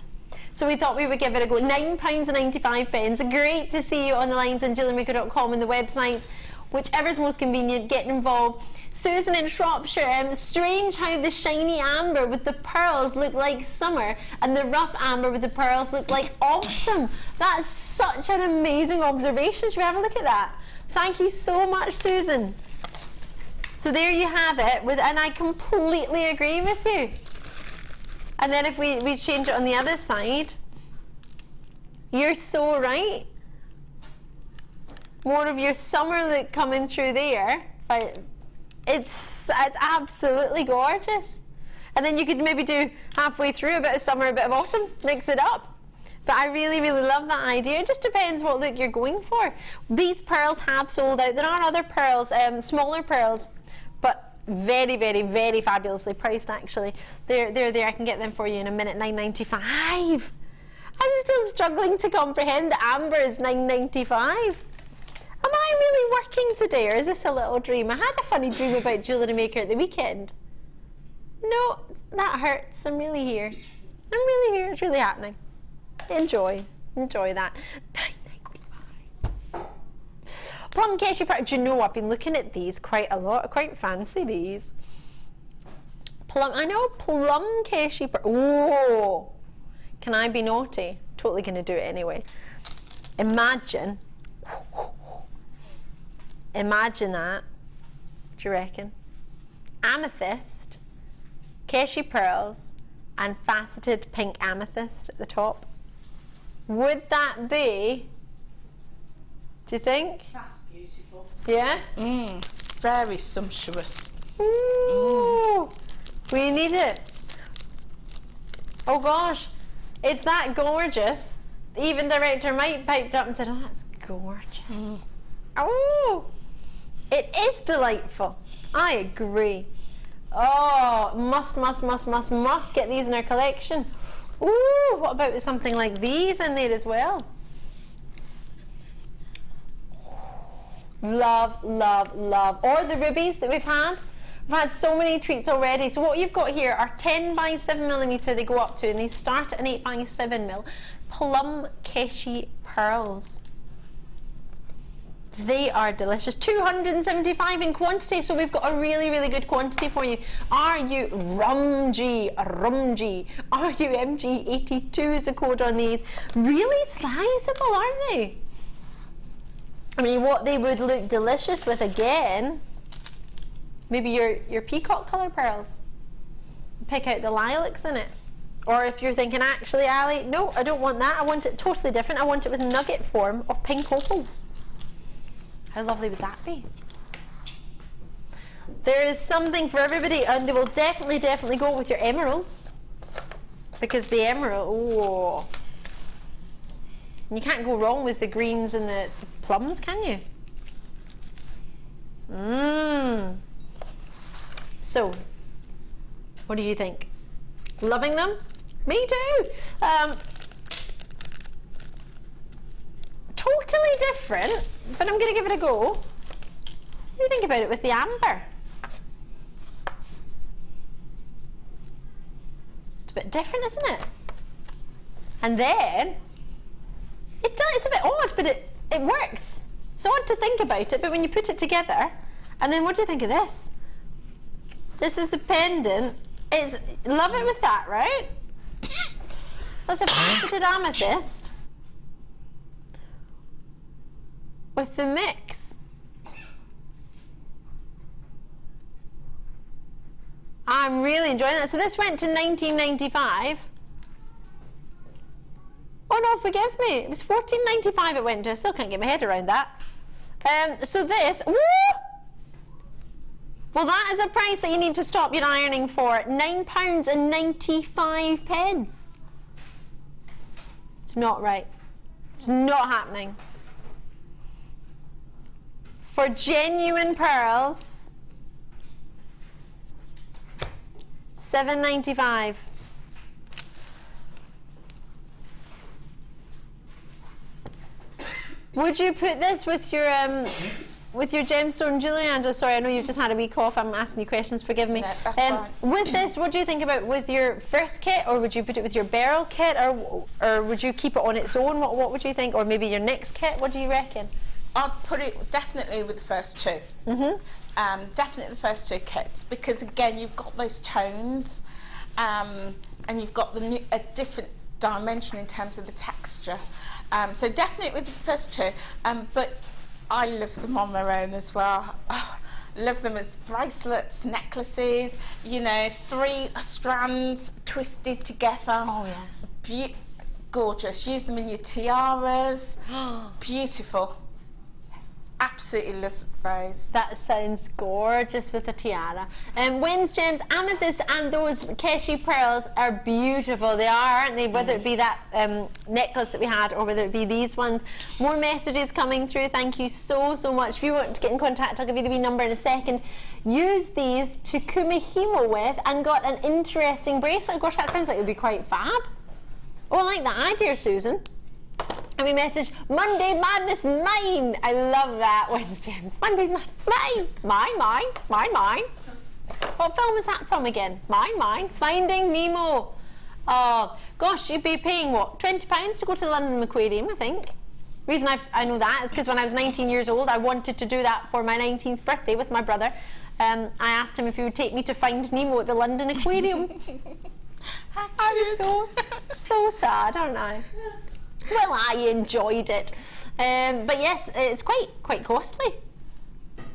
so we thought we would give it a go. £9.95. Great to see you on the lines on JewelleryMaker.com and the websites. Whichever's most convenient, get involved. Susan in Shropshire, strange how the shiny amber with the pearls look like summer and the rough amber with the pearls look like autumn. That's such an amazing observation. Should we have a look at that? Thank you so much, Susan. So there you have it, and I completely agree with you. And then if we change it on the other side, you're so right. More of your summer look coming through there. It's absolutely gorgeous. And then you could maybe do halfway through a bit of summer, a bit of autumn, mix it up. But I really, really love that idea. It just depends what look you're going for. These pearls have sold out. There are other pearls, smaller pearls, but very, very, very fabulously priced actually. They're there. I can get them for you in a minute. $9.95. I'm still struggling to comprehend amber is $9.95. Am I really working today, or is this a little dream? I had a funny dream about Jewellery Maker at the weekend. No, that hurts. I'm really here. I'm really here. It's really happening. Enjoy that. $9.95. Plum Kesi Pearl. Do you know, I've been looking at these quite a lot. Quite fancy these. Plum. I know Plum Kesi Pearl. Oh, can I be naughty? Totally going to do it anyway. Imagine that. Do you reckon? Amethyst, Kesi pearls, and faceted pink amethyst at the top. Would that be? Do you think?
That's beautiful.
Yeah?
Very sumptuous.
Ooh, we need it. Oh gosh, it's that gorgeous. Even director Mike piped up and said, "Oh, that's gorgeous." Oh, it is delightful. I agree. Oh, must get these in our collection. Ooh, what about with something like these in there as well? Love, love, love. Or the rubies that we've had. We've had so many treats already. So what you've got here are 10 by 7 millimeter they go up to, and they start at an 8 by 7 mil. Plum Kesi pearls. They are delicious. 275 in quantity, so we've got a really, really good quantity for you. Are you Rumji? Are you MG82 is the code on these? Really sizable, aren't they? I mean, what they would look delicious with again, maybe your peacock colour pearls. Pick out the lilacs in it. Or if you're thinking, actually, Ali, no, I don't want that. I want it totally different. I want it with nugget form of pink opals. How lovely would that be? There is something for everybody, and they will definitely go with your emeralds, because the emerald, oh, you can't go wrong with the greens and the plums, can you? So, what do you think? Loving them? Me too. Totally different, but I'm going to give it a go. What do you think about it with the amber? It's a bit different, isn't it? And then, it's a bit odd, but it works. It's odd to think about it, but when you put it together, and then what do you think of this? This is the pendant. Love it with that, right? That's a faceted amethyst with the mix. I'm really enjoying that. So this went to $19.95. Oh no, forgive me. It was $14.95 it went to. I still can't get my head around that. So this, woo! Well, that is a price that you need to stop your ironing for. £9.95. It's not right. It's not happening. For genuine pearls, $7.95. Would you put this with your gemstone jewellery, Angela? Sorry, I know you've just had a wee cough. I'm asking you questions, forgive me.
No, that's fine.
With this, what do you think about with your first kit, or would you put it with your beryl kit, or would you keep it on its own? What would you think? Or maybe your next kit, what do you reckon?
I'd put it definitely with the first two. Definitely the first two kits, because again, you've got those tones, and you've got a different dimension in terms of the texture. So definitely with the first two, but I love them on their own as well. Oh, love them as bracelets, necklaces, you know, 3 strands twisted together.
Oh yeah.
Gorgeous. Use them in your tiaras. Beautiful. Absolutely love those.
That sounds gorgeous with a tiara. Wins Gems, amethyst and those kesi pearls are beautiful. They are, aren't they? Whether it be that necklace that we had, or whether it be these ones. More messages coming through. Thank you so much. If you want to get in contact, I'll give you the wee number in a second. Use these to kumihimo with and got an interesting bracelet. Gosh, that sounds like it would be quite fab. Oh, I like that idea, Susan. And we message, Monday Madness mine. I love that, Wednesday. Monday Madness mine. Mine. What film is that from again? Mine. Finding Nemo. Oh, gosh, you'd be paying what, £20 to go to the London Aquarium, I think. The reason I know that is because when I was 19 years old, I wanted to do that for my 19th birthday with my brother. I asked him if he would take me to find Nemo at the London Aquarium. I was so sad, aren't I? Well, I enjoyed it, but yes, it's quite costly.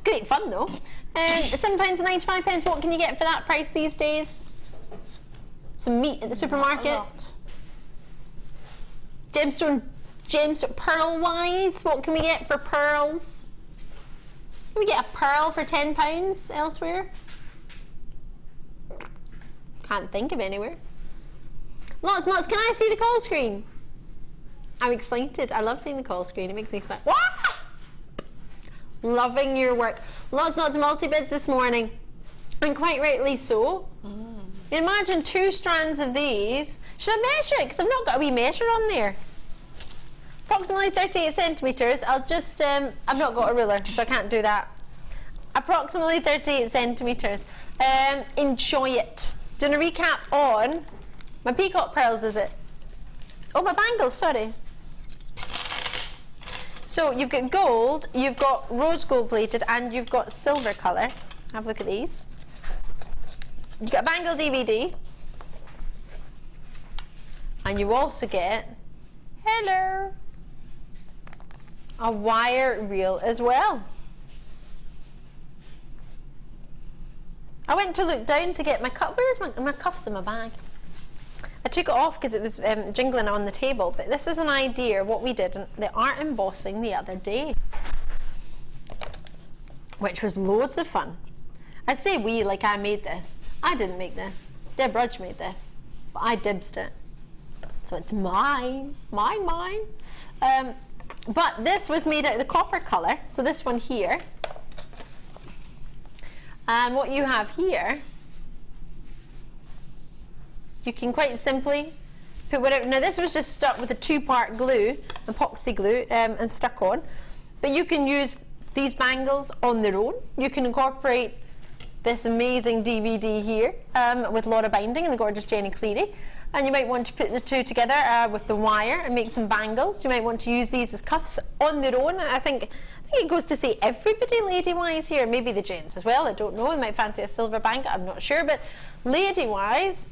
Great fun though. £7.95. What can you get for that price these days? Some meat at the supermarket. Gemstone pearl wise, what can we get for pearls? Can we get a pearl for £10 elsewhere? Can't think of anywhere. Lots. Can I see the call screen? I'm excited. I love seeing the call screen. It makes me smile. Wah! Loving your work. Lots of multi-bids this morning. And quite rightly so. Imagine 2 strands of these. Should I measure it? Because I've not got a wee measure on there. Approximately 38 centimetres. I'll just, I've not got a ruler, so I can't do that. Approximately 38 centimetres. Enjoy it. Doing a recap on my peacock pearls, is it? Oh, my bangles, sorry. So you've got gold, you've got rose gold plated, and you've got silver colour. Have a look at these. You've got a bangle DVD. And you also get, hello, a wire reel as well. I went to look down to get my cuff. Where's my cuffs in my bag? I took it off because it was jingling on the table, but this is an idea of what we did in the art embossing the other day. which was loads of fun. I say we like I made this. I didn't make this. Deb Rudge made this, but I dibsed it. So it's mine. But this was made out of the copper colour, so this one here. And what you have here, you can quite simply put whatever. Now this was just stuck with a 2-part glue, epoxy glue, and stuck on. But you can use these bangles on their own. You can incorporate this amazing DVD here with a lot of binding and the gorgeous Jenny Cleary. And you might want to put the two together with the wire and make some bangles. You might want to use these as cuffs on their own. I think it goes to say everybody lady-wise here, maybe the gents as well, I don't know. They might fancy a silver bangle, I'm not sure. But lady-wise,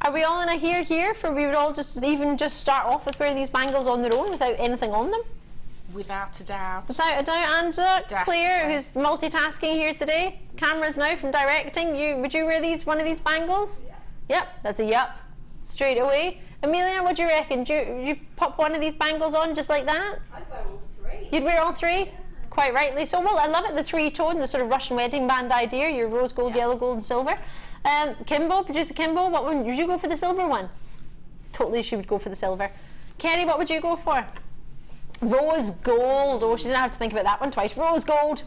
are we all in a here for we would all just start off with wearing these bangles on their own without anything on them?
Without a doubt.
Without a doubt. And Claire, who's multitasking here today, cameras now from directing, would you wear one of these bangles? Yeah. Yep, that's a yup. Straight away. Amelia, what do you reckon? Do you pop one of these bangles on just like that?
I'd wear all three.
You'd wear all three?
Yeah.
Quite rightly so. Well, I love it, the 3-tone, the sort of Russian wedding band idea, your rose gold, yellow gold and silver. Kimbo, producer Kimbo, what one would you go for? The silver one? Totally she would go for the silver. Kerry, what would you go for? Rose gold. Oh, she didn't have to think about that one twice. Rose gold.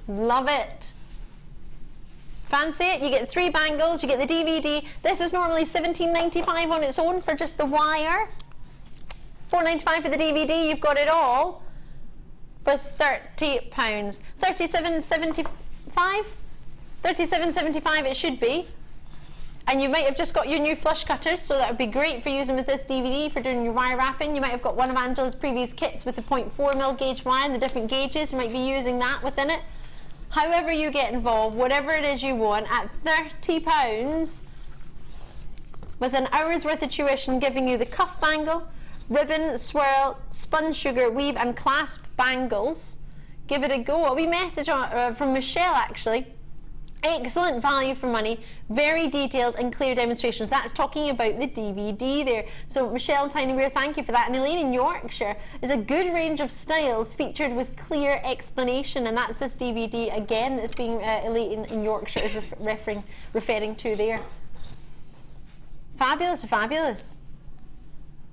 Love it. Fancy it? You get 3 bangles, you get the DVD. This is normally $17.95 on its own for just the wire. $4.95 for the DVD. You've got it all for £30. $37.75? $37.75 it should be. And you might have just got your new flush cutters, so that would be great for using with this DVD for doing your wire wrapping. You might have got one of Angela's previous kits with the 0.4mm gauge wire and the different gauges. You might be using that within it. However you get involved, whatever it is you want, at £30, with an hour's worth of tuition giving you the cuff bangle, ribbon, swirl, spun sugar, weave and clasp bangles. Give it a go. A wee message from Michelle actually. Excellent value for money, very detailed and clear demonstrations. That's talking about the DVD there. So Michelle and Tiny Weir, thank you for that. And Elaine in Yorkshire is a good range of styles featured with clear explanation, and that's this DVD again that's being Elaine in Yorkshire is referring to there. Fabulous, fabulous.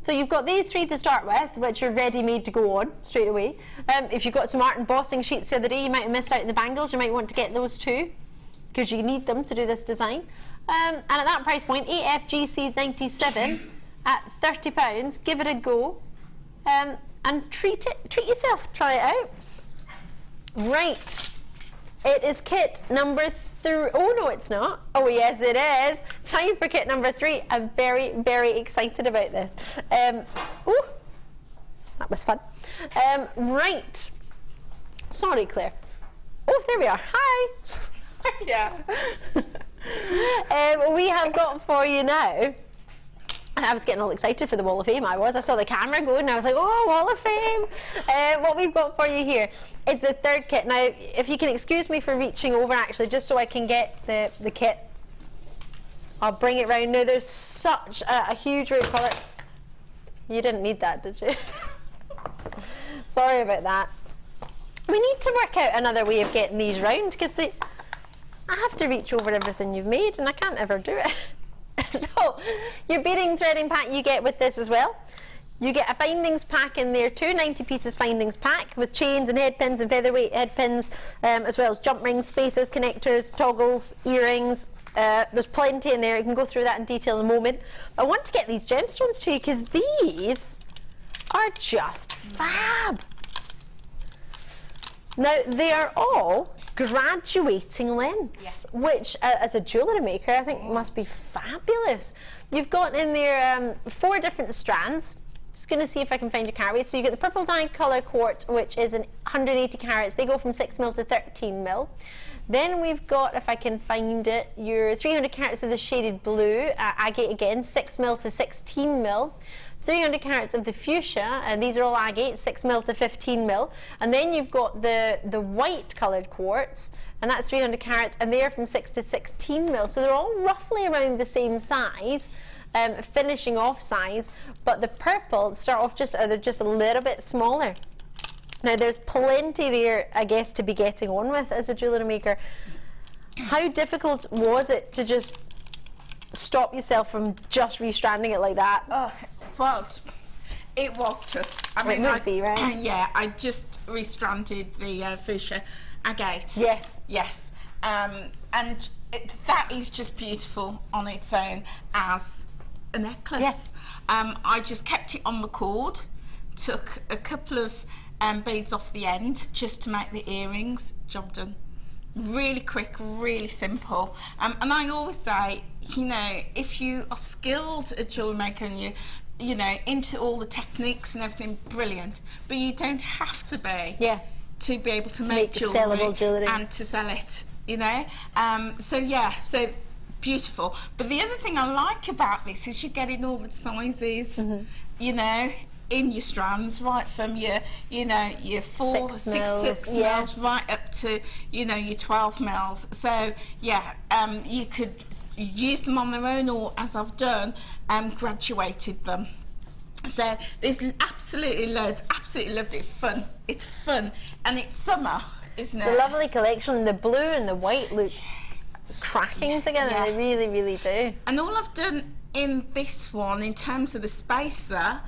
So you've got these 3 to start with, which are ready-made to go on straight away. If you've got some art embossing sheets the other day, you might have missed out on the bangles. You might want to get those too, because you need them to do this design. And at that price point, AFGC 97 at £30. Give it a go, and treat yourself. Try it out. Right, it is kit number 3. Oh no, it's not. Oh yes, it is. Time for kit number 3. I'm very, very excited about this. Oh, that was fun. Right. Sorry, Claire. Oh, there we are. Hi.
Yeah.
We have got for you now, and I was getting all excited for the Wall of Fame. I saw the camera going and I was like, oh, Wall of Fame. What we've got for you here is the 3rd kit. Now, if you can excuse me for reaching over actually, just so I can get the kit, I'll bring it round. Now, there's such a huge array of colour. You didn't need that, did you? Sorry about that. We need to work out another way of getting these round, because I have to reach over everything you've made and I can't ever do it. So your beading threading pack you get with this as well. You get a findings pack in there too, 90 pieces findings pack with chains and head pins and featherweight head pins, as well as jump rings, spacers, connectors, toggles, earrings. There's plenty in there. You can go through that in detail in a moment. But I want to get these gemstones to you because these are just fab. Now they are all graduating lengths, which as a jewellery maker I think must be fabulous. You've got in there 4 different strands. Just going to see if I can find your carats. So you get the purple dye colour quartz, which is 180 carats. They go from 6mm to 13mm. Then we've got, if I can find it, your 300 carats of the shaded blue, agate again, 6mm to 16mm. 300 carats of the fuchsia, and these are all agate, 6mm to 15mm. And then you've got the white coloured quartz, and that's 300 carats, and they're from 6 to 16mm. So they're all roughly around the same size, finishing off size. But the purple start off they're just a little bit smaller. Now there's plenty there, I guess, to be getting on with as a jewellery maker. How difficult was it to just stop yourself from just restranding it like that?
Oh, well, it was tough. I mean,
it would be, right?
Yeah, I just restranded the fuchsia agate.
Yes.
Yes. And that is just beautiful on its own as a necklace.
Yes.
I just kept it on the cord, took a couple of beads off the end just to make the earrings, job done. Really quick, really simple. And I always say, you know, if you are skilled at jewellery maker and you know, into all the techniques and everything, brilliant. But you don't have to be to be able to make
sellable jewellery
and to sell it, you know. So yeah, so beautiful. But the other thing I like about this is you're getting all the sizes, you know, in your strands, right from your, you know, your 6 mils right up to, you know, your 12 mils. So yeah, you could use them on their own, or as I've done, graduated them. So there's absolutely loads. Absolutely loved it. Fun. It's fun, and it's summer, isn't it?
The lovely collection. The blue and the white look cracking together. They really, really do.
And all I've done in this one, in terms of the spacer,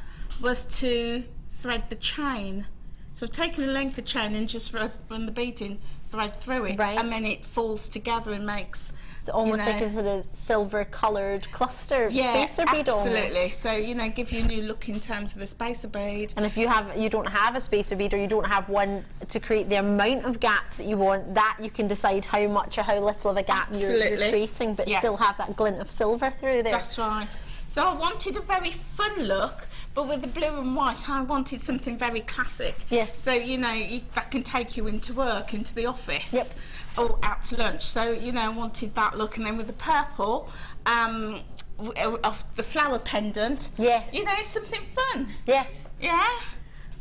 was to thread the chain. So I've taken the length of the chain and just run the beading thread through it, and then it falls together and makes.
It's almost like a sort of silver-coloured cluster spacer bead.
Absolutely. So, you know, give you a new look in terms of the spacer bead.
And if you don't have a spacer bead, or you don't have one to create the amount of gap that you want, that you can decide how much or how little of a gap you're creating, but still have that glint of silver through there.
That's right. So I wanted a very fun look, but with the blue and white, I wanted something very classic.
Yes.
So, you know, that can take you into work, into the office, or out to lunch. So, you know, I wanted that look. And then with the purple, of the flower pendant, you know, something fun.
Yeah.
Yeah.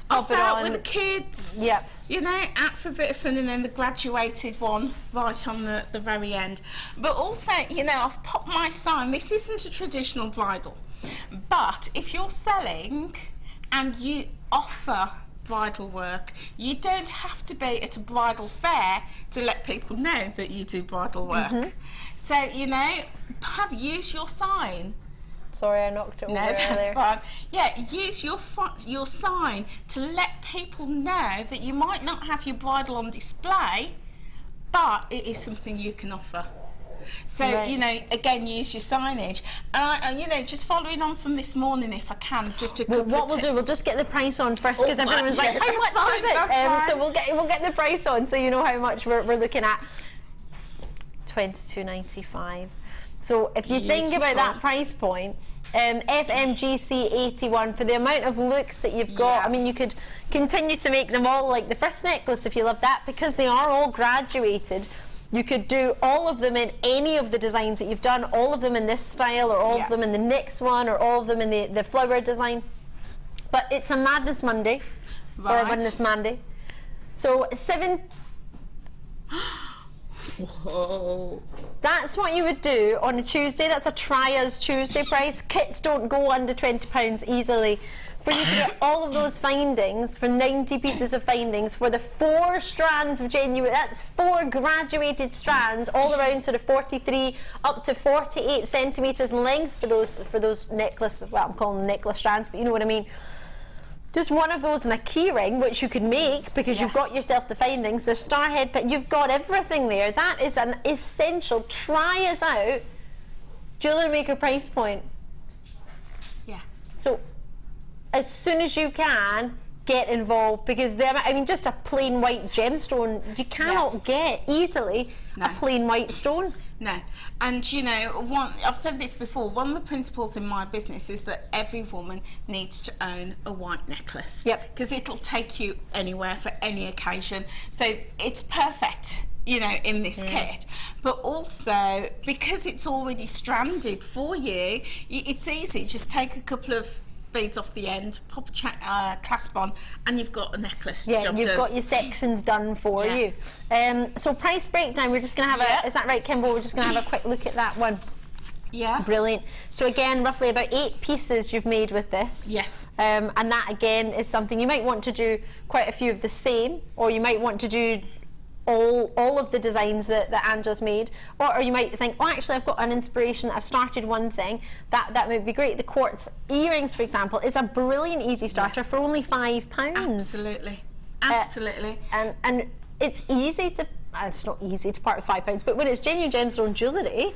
Off out with the kids.
Yep.
You know, out for a bit of fun, and then the graduated one right on the very end. But also, you know, I've popped my sign. This isn't a traditional bridal, but if you're selling and you offer bridal work, you don't have to be at a bridal fair to let people know that you do bridal work. So, you know, use your sign.
Sorry, I knocked it over.
No, that's fine. Yeah, use your sign to let people know that you might not have your bridal on display, but it is something you can offer. So, you know, again, use your signage. And, you know, just following on from this morning, if I can, just to
what we'll do, we'll just get the price on first, because everyone's like, how much is it? So we'll get the price on, so you know how much we're looking at. $22.95. So if you think about that price point, FMGC 81, for the amount of looks that you've got, I mean, you could continue to make them all like the first necklace if you love that, because they are all graduated. You could do all of them in any of the designs that you've done, all of them in this style, or all of them in the next one, or all of them in the flower design. But it's a Madness Monday, or a Madness Monday. So
Whoa.
That's what you would do on a Tuesday. That's a try us Tuesday price. Kits don't go under £20 easily. For you to get all of those findings, for 90 pieces of findings, for the 4 strands of genuine, that's 4 graduated strands, all around sort of 43 up to 48 centimetres in length for those necklace, well, I'm calling them necklace strands, but you know what I mean. Just one of those and a key ring, which you could make because you've got yourself the findings, the star head, but you've got everything there. That is an essential. Try us out. Jewellery Maker price point.
Yeah.
So as soon as you can, get involved, because I mean, just a plain white gemstone, you cannot get easily a plain white stone.
No. And you know, I've said this before, one of the principles in my business is that every woman needs to own a white necklace.
Yep.
Because it'll take you anywhere for any occasion. So it's perfect, you know, in this kit. But also, because it's already stranded for you, it's easy. Just take a couple of beads off the end, pop a clasp on, and you've got a necklace.
Yeah, you've got your sections done for you. So price breakdown, we're just going to have a, is that right, Kimble? We're just going to have a quick look at that one.
Yeah.
Brilliant. So again, roughly about 8 pieces you've made with this.
Yes.
And that again is something you might want to do quite a few of the same, or you might want to do all of the designs that Angela's made, or you might think, oh, actually I've got an inspiration, I've started one thing, that would be great. The quartz earrings, for example, is a brilliant easy starter for only £5.
Absolutely. Absolutely.
And it's easy to, it's not easy to part with £5, but when it's genuine gemstone jewellery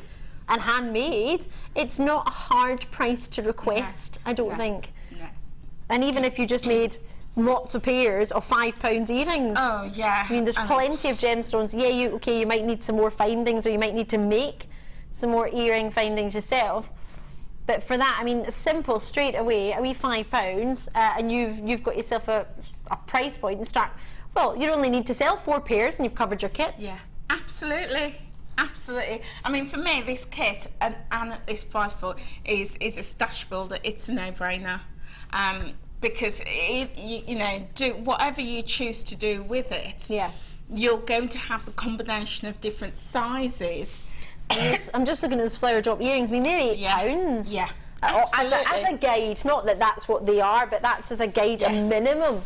and handmade, it's not a hard price to request, I don't think.
No.
And even if you just made lots of pairs of £5 earrings.
Oh yeah.
I mean, there's plenty of gemstones. Yeah, you might need some more findings, or you might need to make some more earring findings yourself. But for that, I mean, simple, straight away, a wee £5, and you've got yourself a price point and start. Well, you only need to sell 4 pairs, and you've covered your kit.
Yeah, absolutely. Absolutely. I mean, for me, this kit and at this price point is a stash builder. It's a no-brainer. Because you know, do whatever you choose to do with it.
Yeah.
You're going to have the combination of different sizes.
I'm just looking at those flower drop earrings. I mean, they're £8.
Yeah.
As a guide, not that that's what they are, but that's as a guide, a minimum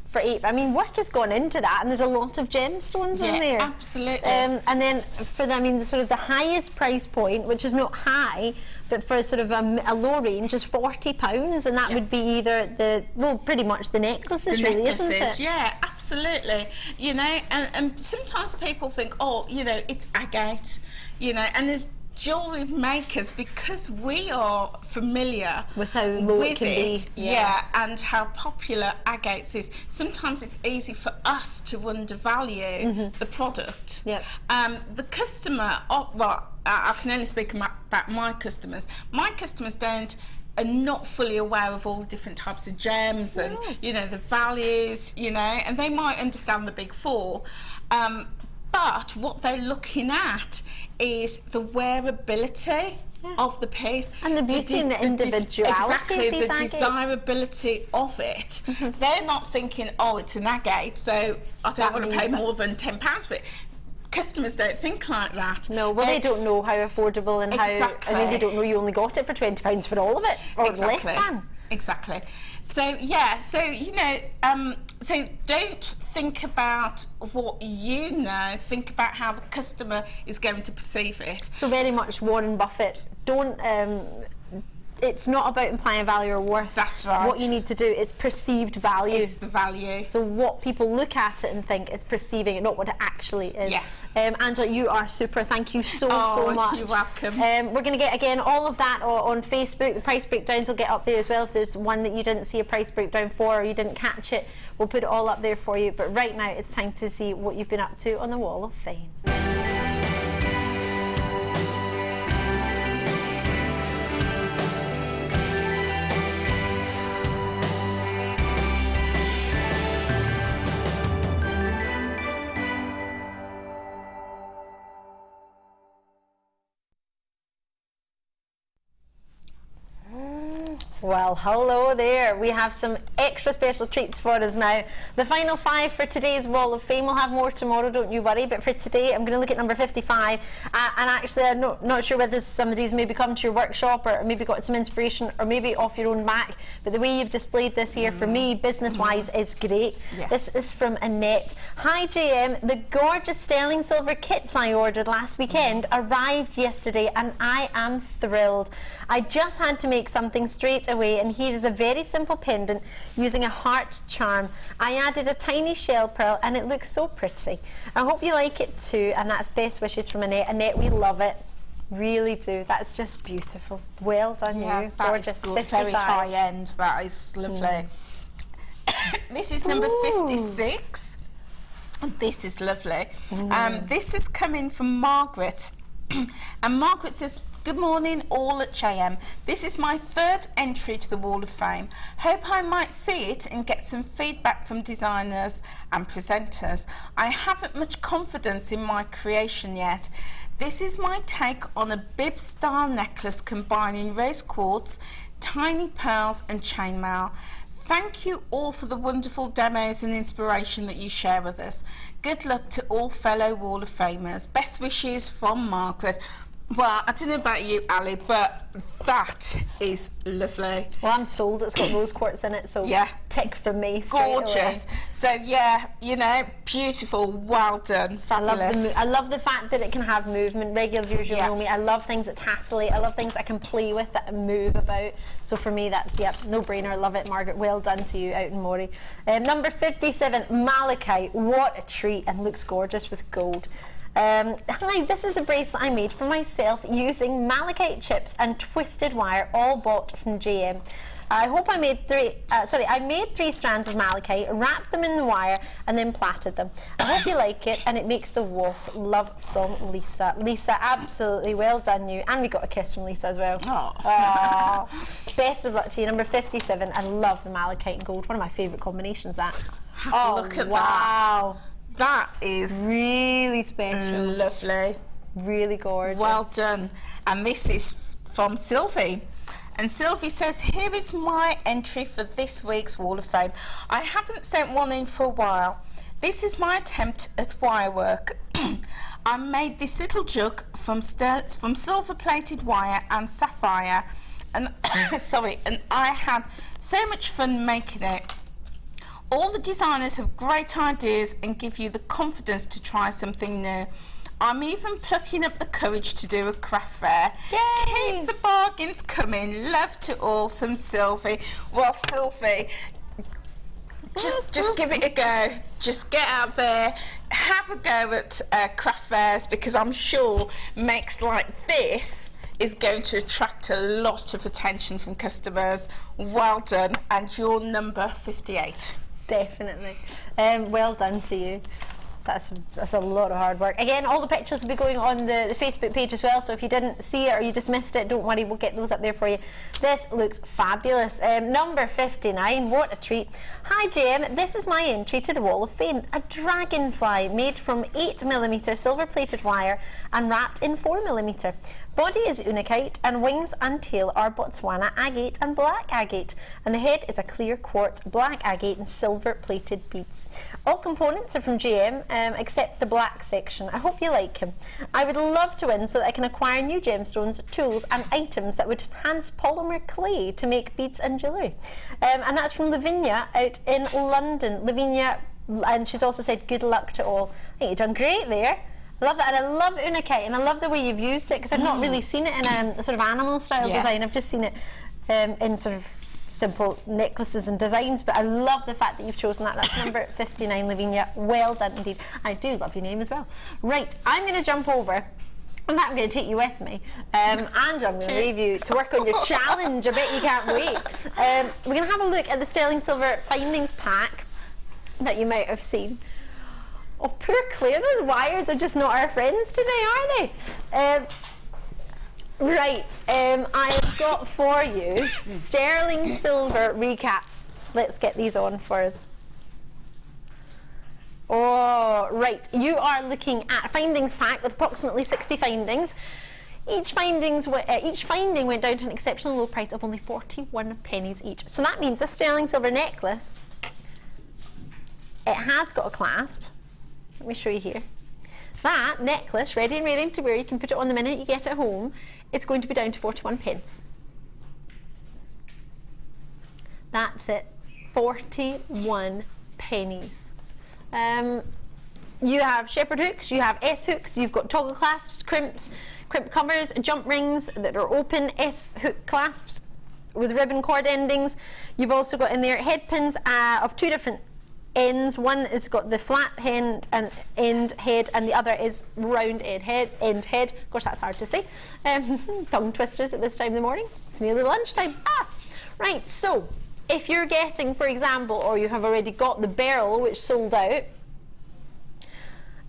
for 8. I mean, work has gone into that, and there's a lot of gemstones in there.
Absolutely.
And then for the, I mean, sort of the highest price point, which is not high, but for sort of a low range, is £40, and that would be either pretty much the necklaces, really, isn't it?
Yeah, absolutely. You know, and sometimes people think, oh, you know, it's agate, you know, and there's jewellery makers, because we are familiar
with how low it can be,
and how popular agates is. Sometimes it's easy for us to undervalue the product. The customer, well, I can only speak about my customers. My customers are not fully aware of all the different types of gems and you know, the values, you know, and they might understand the big 4. But what they're looking at is the wearability of the piece.
And the beauty and the individuality of these
the
agates.
Desirability of it. They're not thinking, oh, it's an agate, so I don't want to pay more than £10 for it. Customers don't think like that.
No, well, they don't know how affordable and how, I mean, they don't know you only got it for £20 for all of it, or less than.
Exactly. So yeah, so you know, so don't think about what you know, think about how the customer is going to perceive it.
So very much Warren Buffett, don't it's not about implying value or worth.
That's right.
What you need to do is perceived value.
It's the value.
So what people look at it and think is perceiving it, not what it actually is.
Yeah.
Angela, you are super. Thank you so much.
You're welcome.
We're going to get, again, all of that on Facebook. The price breakdowns will get up there as well. If there's one that you didn't see a price breakdown for, or you didn't catch it, we'll put it all up there for you. But right now, it's time to see what you've been up to on the Wall of Fame. Well, hello there. We have some extra special treats for us now. The final 5 for today's Wall of Fame. We'll have more tomorrow, don't you worry. But for today, I'm going to look at number 55. And actually, I'm not sure whether somebody's maybe come to your workshop or maybe got some inspiration or maybe off your own back. But the way you've displayed this here, for me, business-wise, is great. Yeah. This is from Annette. Hi, JM. The gorgeous sterling silver kits I ordered last weekend arrived yesterday, and I am thrilled. I just had to make something straight away, and here is a very simple pendant using a heart charm. I added a tiny shell pearl, and it looks so pretty. I hope you like it too, and that's best wishes from Annette. Annette, we love it. Really do. That's just beautiful. Well done, you. Gorgeous. 55.
Very high end. That is lovely. This is number 56. And this is lovely. This is coming from Margaret. And Margaret says, good morning all at JM. This is my 3rd entry to the Wall of Fame. Hope I might see it and get some feedback from designers and presenters. I haven't much confidence in my creation yet. This is my take on a bib style necklace combining rose quartz, tiny pearls and chainmail. Thank you all for the wonderful demos and inspiration that you share with us. Good luck to all fellow Wall of Famers. Best wishes from Margaret. Well, I don't know about you, Ali, but that is lovely.
Well, I'm sold. It's got rose quartz in it, so
Yeah.
tick for me straight
Gorgeous.
away.
So yeah, you know, beautiful, well done, fabulous.
I love the fact that it can have movement. Regular viewers, you'll
Yeah.
know me. I love things that tassellate. I love things I can play with that move about. So for me, that's, yep, no brainer. Love it, Margaret. Well done to you out in Moray. Number 57, Malachite. What a treat, and looks gorgeous with gold. Hi, this is a bracelet I made for myself using malachite chips and twisted wire, all bought from JM. I hope I made I made 3 strands of malachite, wrapped them in the wire, and then plaited them. I hope you like it, and it makes the waft. Love from Lisa. Lisa, absolutely well done you. And we got a kiss from Lisa as well.
Oh.
Best of luck to you. Number 57. I love the malachite and gold. One of my favourite combinations, that.
Have a look at
wow.
that. That is
Really special.
lovely.
Really gorgeous.
Well done. And this is from Sylvie. And Sylvie says, here is my entry for this week's Wall of Fame. I haven't sent one in for a while. This is my attempt at wire work. I made this little jug from silver-plated wire and sapphire. And and I had so much fun making it. All the designers have great ideas and give you the confidence to try something new. I'm even plucking up the courage to do a craft fair.
Yay!
Keep the bargains coming. Love to all from Sylvie. Well, Sylvie, just give it a go. Just get out there, have a go at craft fairs, because I'm sure makes like this is going to attract a lot of attention from customers. Well done, and you're number 58.
Definitely. Well done to you. That's a lot of hard work. Again, all the pictures will be going on the Facebook page as well, so if you didn't see it or you just missed it, don't worry, we'll get those up there for you. This looks fabulous. Number 59, what a treat. Hi JM, this is my entry to the Wall of Fame. A dragonfly made from 8mm silver-plated wire and wrapped in 4mm. Body is unakite and wings and tail are Botswana agate and black agate, and the head is a clear quartz, black agate and silver-plated beads. All components are from JM, except the black section. I hope you like him. I would love to win so that I can acquire new gemstones, tools and items that would enhance polymer clay to make beads and jewellery. And that's from Lavinia out in London. Lavinia, and she's also said good luck to all. I think you've done great there. I love that, and I love unakite, and I love the way you've used it, because I've not really seen it in a sort of animal style design. I've just seen it in sort of simple necklaces and designs, but I love the fact that you've chosen that. That's number 59, Lavinia. Well done indeed. I do love your name as well. Right, I'm going to jump over. In fact, I'm going to take you with me, and I'm going to leave you to work on your challenge. I bet you can't wait. We're going to have a look at the sterling silver findings pack that you might have seen. Oh, poor Claire, those wires are just not our friends today, are they? Right, I've got for you sterling silver recap. Let's get these on for us. Oh, right, you are looking at a findings pack with approximately 60 findings. Each finding went down to an exceptionally low price of only 41 pennies each. So that means a sterling silver necklace, it has got a clasp. Let me show you here. That necklace, ready and ready to wear, you can put it on the minute you get it home, it's going to be down to 41 pence. That's it, 41 pennies. You have shepherd hooks, you have S hooks, you've got toggle clasps, crimp covers, jump rings that are open, S hook clasps with ribbon cord endings. You've also got in there head pins of 2 different ends. One has got the flat end head, and the other is round end head. Of course, that's hard to say. Tongue twisters at this time of the morning. It's nearly lunchtime. Right. So, if you're getting, for example, or you have already got the beryl, which sold out,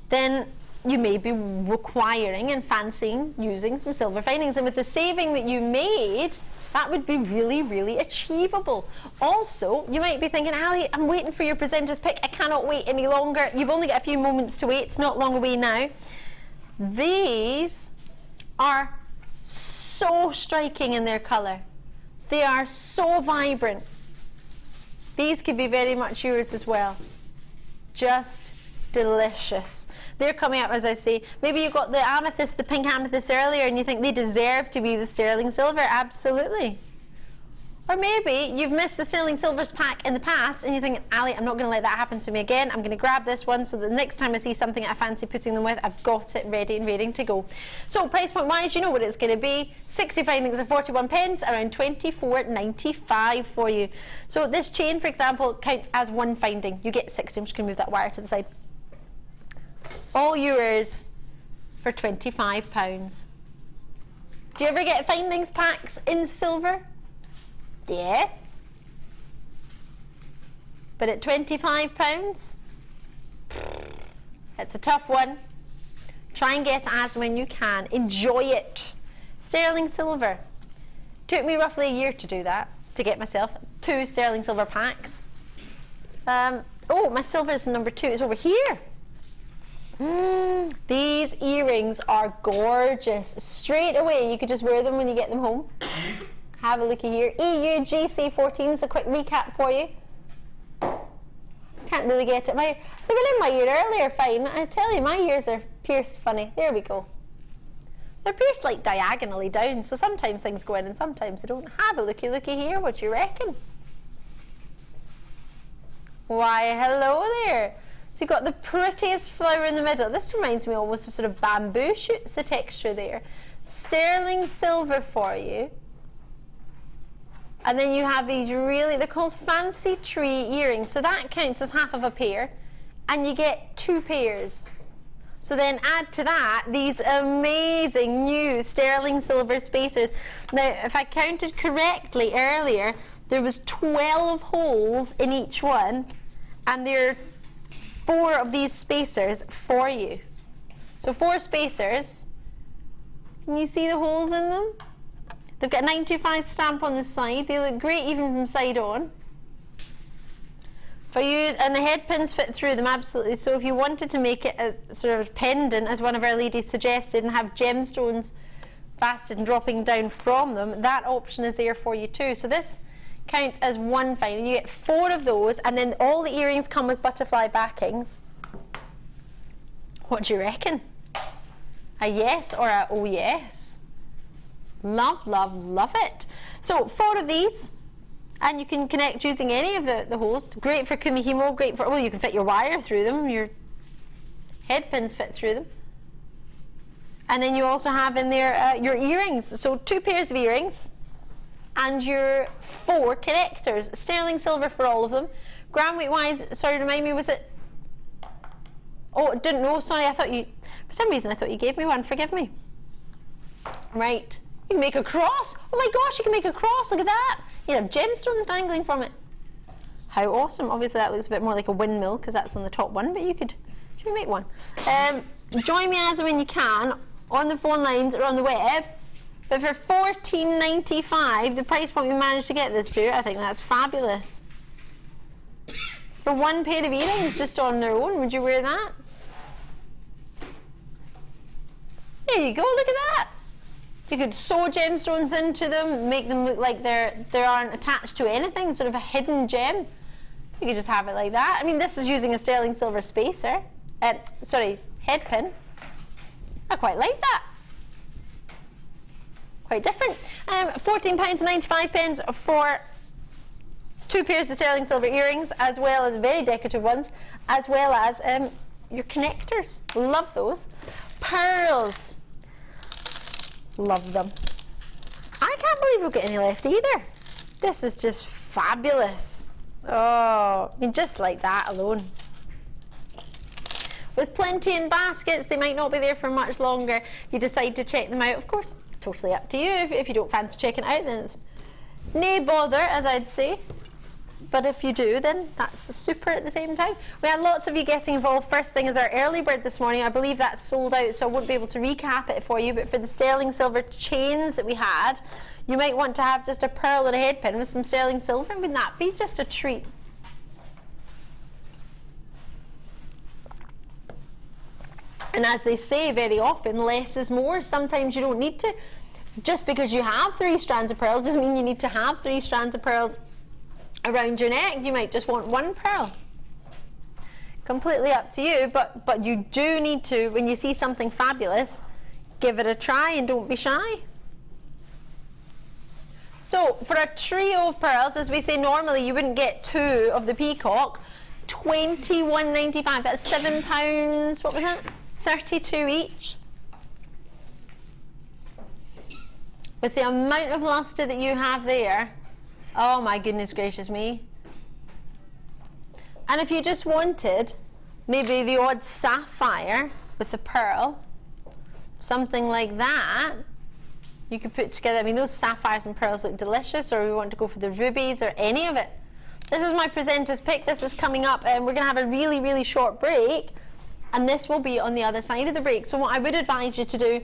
then you may be requiring and fancying using some silver findings. And with the saving that you made, that would be really, really achievable. Also, you might be thinking, Ali, I'm waiting for your presenter's pick. I cannot wait any longer. You've only got a few moments to wait. It's not long away now. These are so striking in their colour. They are so vibrant. These could be very much yours as well. Just delicious. They're coming up, as I say. Maybe you got the amethyst, the pink amethyst earlier, and you think they deserve to be the sterling silver. Absolutely. Or maybe you've missed the sterling silvers pack in the past and you think, Ali, I'm not going to let that happen to me again. I'm going to grab this one so the next time I see something I fancy putting them with, I've got it ready and ready to go. So price point wise, you know what it's going to be. 60 findings of 41 pence, around 24.95 for you. So this chain, for example, counts as one finding. You get 60. I'm just going to move that wire to the side. All yours for £25. Do you ever get findings packs in silver? Yeah, but at £25, it's a tough one. Try and get it as when you can. Enjoy it. Sterling silver. Took me roughly a year to do that, to get myself 2 sterling silver packs. Oh, my silver is number 2. It's over here. These earrings are gorgeous. Straight away, you could just wear them when you get them home. Have a looky here. EUGC14 is a quick recap for you. Can't really get it. They were in my ear earlier, fine. I tell you, my ears are pierced funny. There we go. They're pierced like diagonally down, so sometimes things go in and sometimes they don't. Have a looky here. What do you reckon? Why, hello there. So you've got the prettiest flower in the middle. This reminds me almost of sort of bamboo shoots, the texture there. Sterling silver for you. And then you have these they're called fancy tree earrings. So that counts as half of a pair. And you get 2 pairs. So then add to that these amazing new sterling silver spacers. Now, if I counted correctly earlier, there was 12 holes in each one. And there are 4 of these spacers for you. So 4 spacers. Can you see the holes in them? They've got a 925 stamp on the side. They look great even from side on. And the head pins fit through them absolutely. So if you wanted to make it a sort of pendant, as one of our ladies suggested, and have gemstones faceted and dropping down from them, that option is there for you too. So this counts as one finding. You get 4 of those, and then all the earrings come with butterfly backings. What do you reckon? A yes or a oh yes? Love, love, love it. So 4 of these, and you can connect using any of the holes. Great for kumihimo, great for, well, you can fit your wire through them, your head pins fit through them. And then you also have in there your earrings. So 2 pairs of earrings and your 4 connectors. Sterling silver for all of them. Gram weight wise, sorry, remind me, was it? Oh, didn't know, sorry, I thought you, for some reason I thought you gave me one, forgive me. Right. You can make a cross. Oh my gosh, you can make a cross. Look at that. You have gemstones dangling from it. How awesome. Obviously that looks a bit more like a windmill because that's on the top one, but you could make one. Join me as and when you can on the phone lines or on the web. But for $14.95, the price point we managed to get this to, I think that's fabulous. For 1 pair of earrings just on their own, would you wear that? There you go, look at that. You could sew gemstones into them, make them look like they aren't attached to anything, sort of a hidden gem. You could just have it like that. I mean, this is using a sterling silver spacer. Head pin. I quite like that. Quite different. £14.95 for 2 pairs of sterling silver earrings, as well as very decorative ones, as well as your connectors. Love those. Pearls. Love them. I can't believe we've got any left either. This is just fabulous. Oh, I mean, just like that alone. With plenty in baskets, they might not be there for much longer. If you decide to check them out, of course, totally up to you. If you don't fancy checking it out, then it's no bother, as I'd say. But if you do, then that's super at the same time. We had lots of you getting involved. First thing is our early bird this morning. I believe that's sold out, so I won't be able to recap it for you. But for the sterling silver chains that we had, you might want to have just a pearl and a head pin with some sterling silver. Wouldn't that be just a treat? And as they say very often, less is more. Sometimes you don't need to. Just because you have 3 strands of pearls doesn't mean you need to have 3 strands of pearls around your neck. You might just want 1 pearl. Completely up to you, but you do need to, when you see something fabulous, give it a try and don't be shy. So for a trio of pearls, as we say, normally you wouldn't get 2 of the peacock. £21.95. That's £7. What was that? 32 each. With the amount of luster that you have there, oh my goodness gracious me. And if you just wanted maybe the odd sapphire with the pearl, something like that, you could put together. I mean, those sapphires and pearls look delicious, or we want to go for the rubies or any of it. This is my presenter's pick. This is coming up, and we're going to have a really, really short break, and this will be on the other side of the break. So what I would advise you to do,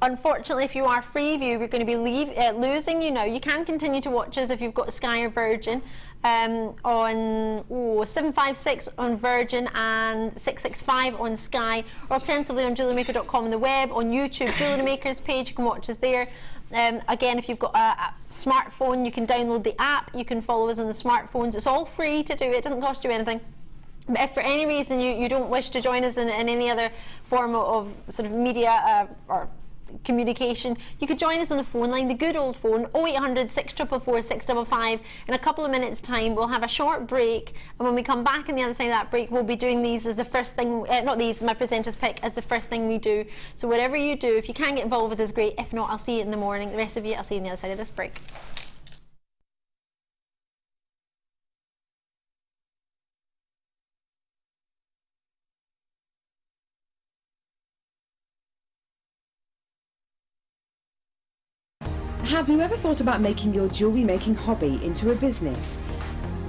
unfortunately, if you are Freeview, we're going to be losing you now. You can continue to watch us if you've got Sky or Virgin on 756 on Virgin and 665 on Sky, or alternatively on JewelleryMaker.com on the web, on YouTube, Jewellery Maker's page, you can watch us there. Again, if you've got a smartphone, you can download the app, you can follow us on the smartphones. It's all free to do, it doesn't cost you anything. But if for any reason you don't wish to join us in any other form of sort of media or communication, you could join us on the phone line, the good old phone, 0800 644 655. In a couple of minutes time we'll have a short break, and when we come back on the other side of that break, we'll be doing these as the first thing, not these, my presenter's pick, as the first thing we do. So whatever you do, if you can get involved with us, great. If not, I'll see you in the morning. The rest of you, I'll see you on the other side of this break.
Have you ever thought about making your jewellery making hobby into a business?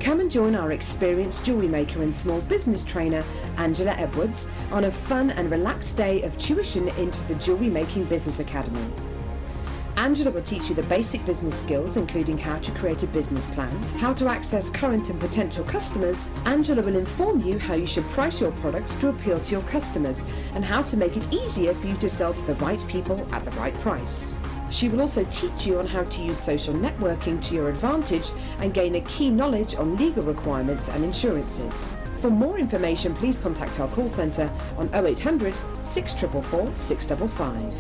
Come and join our experienced jewellery maker and small business trainer, Angela Edwards, on a fun and relaxed day of tuition into the Jewellery Making Business Academy. Angela will teach you the basic business skills, including how to create a business plan, how to access current and potential customers. Angela will inform you how you should price your products to appeal to your customers, and how to make it easier for you to sell to the right people at the right price. She will also teach you on how to use social networking to your advantage and gain a key knowledge on legal requirements and insurances. For more information, please contact our call centre on 0800 644 655.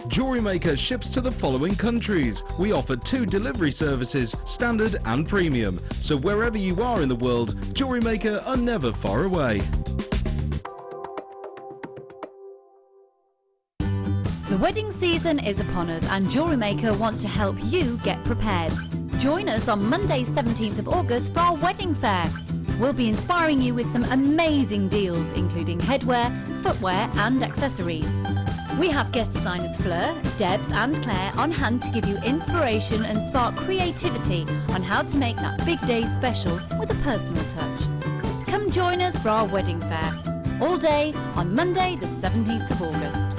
Jewellery Maker ships to the following countries. We offer 2 delivery services, standard and premium. So wherever you are in the world, Jewellery Maker are never far away.
The wedding season is upon us, and Jewellery Maker want to help you get prepared. Join us on Monday 17th of August for our wedding fair. We'll be inspiring you with some amazing deals, including headwear, footwear and accessories. We have guest designers Fleur, Debs and Claire on hand to give you inspiration and spark creativity on how to make that big day special with a personal touch. Come join us for our wedding fair, all day on Monday the 17th of August.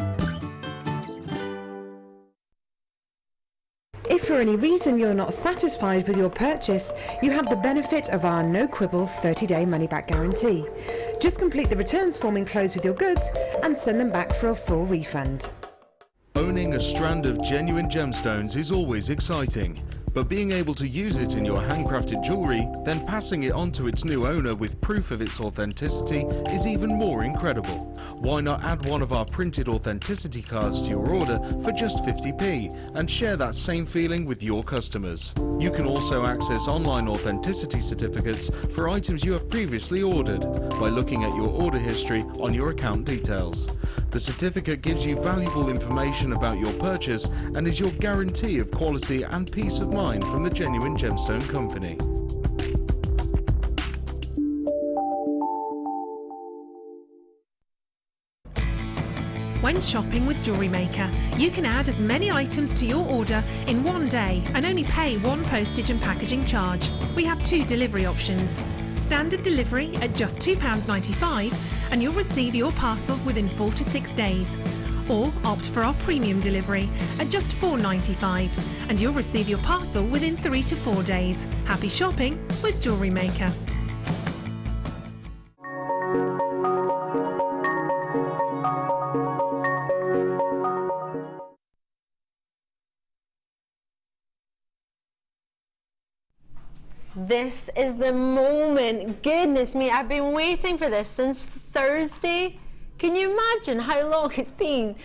If for any reason you're not satisfied with your purchase, you have the benefit of our no quibble 30-day money-back guarantee. Just complete the returns form enclosed with your goods and send them back for a full refund.
Owning a strand of genuine gemstones is always exciting, but being able to use it in your handcrafted jewellery, then passing it on to its new owner with proof of its authenticity is even more incredible. Why not add one of our printed authenticity cards to your order for just 50p and share that same feeling with your customers? You can also access online authenticity certificates for items you have previously ordered by looking at your order history on your account details. The certificate gives you valuable information about your purchase and is your guarantee of quality and peace of mind from the genuine gemstone company.
When shopping with Jewellery Maker, you can add as many items to your order in one day and only pay one postage and packaging charge. We have 2 delivery options. Standard delivery at just £2.95 and you'll receive your parcel within 4 to 6 days. Or opt for our premium delivery at just £4.95 and you'll receive your parcel within 3 to 4 days. Happy shopping with Jewellery Maker.
This is the moment. Goodness me, I've been waiting for this since Thursday. Can you imagine how long it's been?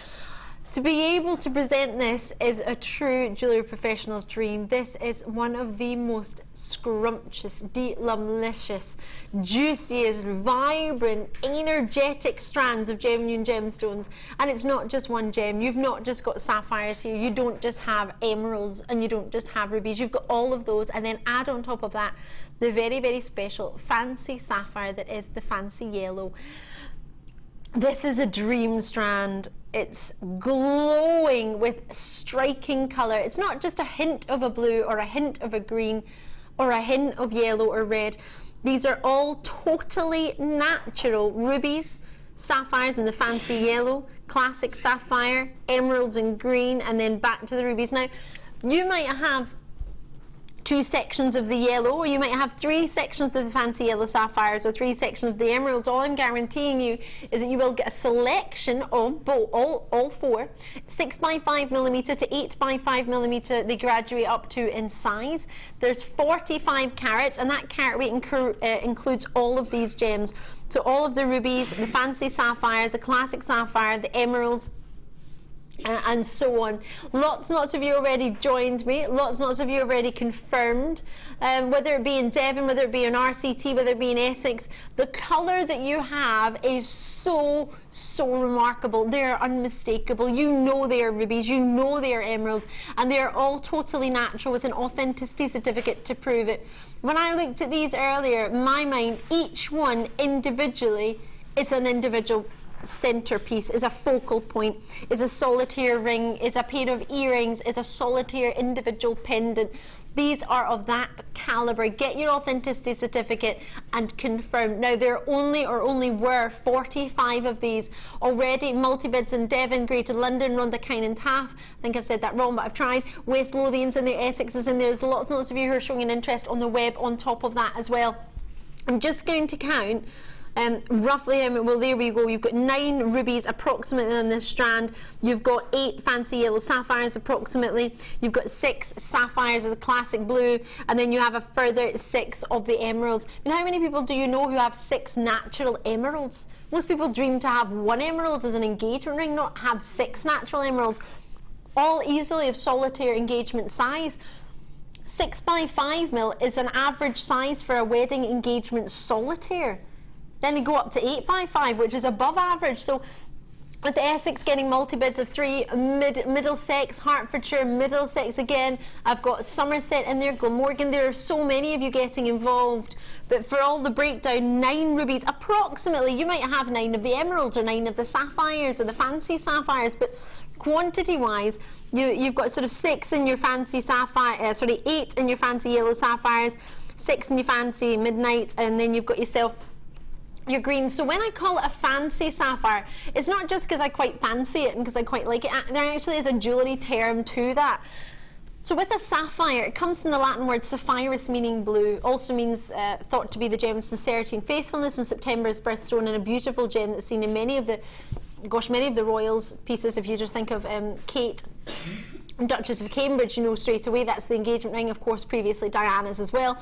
To be able to present this is a true jewellery professional's dream. This is one of the most scrumptious, delumlicious, juiciest, vibrant, energetic strands of genuine gemstones. And it's not just one gem. You've not just got sapphires here. You don't just have emeralds and you don't just have rubies. You've got all of those, and then add on top of that the very, very special fancy sapphire that is the fancy yellow. This is a dream strand. It's glowing with striking colour. It's not just a hint of a blue or a hint of a green or a hint of yellow or red. These are all totally natural rubies, sapphires in the fancy yellow, classic sapphire, emeralds in green, and then back to the rubies. Now, you might have 2 sections of the yellow, or you might have 3 sections of the fancy yellow sapphires, or 3 sections of the emeralds. All I'm guaranteeing you is that you will get a selection of both, all 4, 6x5mm to 8x5mm. They graduate up to in size. There's 45 carats, and that carat weight includes all of these gems. So all of the rubies, the fancy sapphires, the classic sapphire, the emeralds, and so on. Lots and lots of you already joined me. Lots and lots of you already confirmed. Whether it be in Devon, whether it be in RCT, whether it be in Essex, the colour that you have is so remarkable. They are unmistakable. You know they are rubies, you know they are emeralds, and they are all totally natural with an authenticity certificate to prove it. When I looked at these earlier, in my mind, each one individually is an individual centerpiece, is a focal point, is a solitaire ring, is a pair of earrings, is a solitaire individual pendant. These are of that caliber. Get your authenticity certificate and confirm. Now, there only were 45 of these already. Multi-bids in Devon, Greater London, Rhondda, Kine and Taff. I think I've said that wrong, but I've tried. West Lothian's in there, Essex is in there. There's lots and lots of you who are showing an interest on the web on top of that as well. I'm just going to count roughly, well, there we go. You've got 9 rubies approximately on this strand. You've got 8 fancy yellow sapphires approximately. You've got 6 sapphires of the classic blue, and then you have a further 6 of the emeralds. And how many people do you know who have 6 natural emeralds? Most people dream to have 1 emerald as an engagement ring, not have 6 natural emeralds, all easily of solitaire engagement size. 6x5mm is an average size for a wedding engagement solitaire. Then they go up to 8x5, which is above average. So with Essex getting multi-bids of 3, Middlesex, Hertfordshire, Middlesex again, I've got Somerset in there, Glamorgan, there are so many of you getting involved. But for all the breakdown, 9 rubies, approximately, you might have 9 of the emeralds or 9 of the sapphires or the fancy sapphires, but quantity-wise, you've got sort of 6 in your fancy sapphire, 8 in your fancy yellow sapphires, 6 in your fancy midnights, and then you've got yourself your green. So when I call it a fancy sapphire, it's not just because I quite fancy it and because I quite like it. There actually is a jewellery term to that. So with a sapphire, it comes from the Latin word sapphirus, meaning blue. Also means thought to be the gem of sincerity and faithfulness, and September's birthstone, and a beautiful gem that's seen in many of the royals' pieces. If you just think of Kate, Duchess of Cambridge, you know straight away that's the engagement ring. Of course, previously Diana's as well.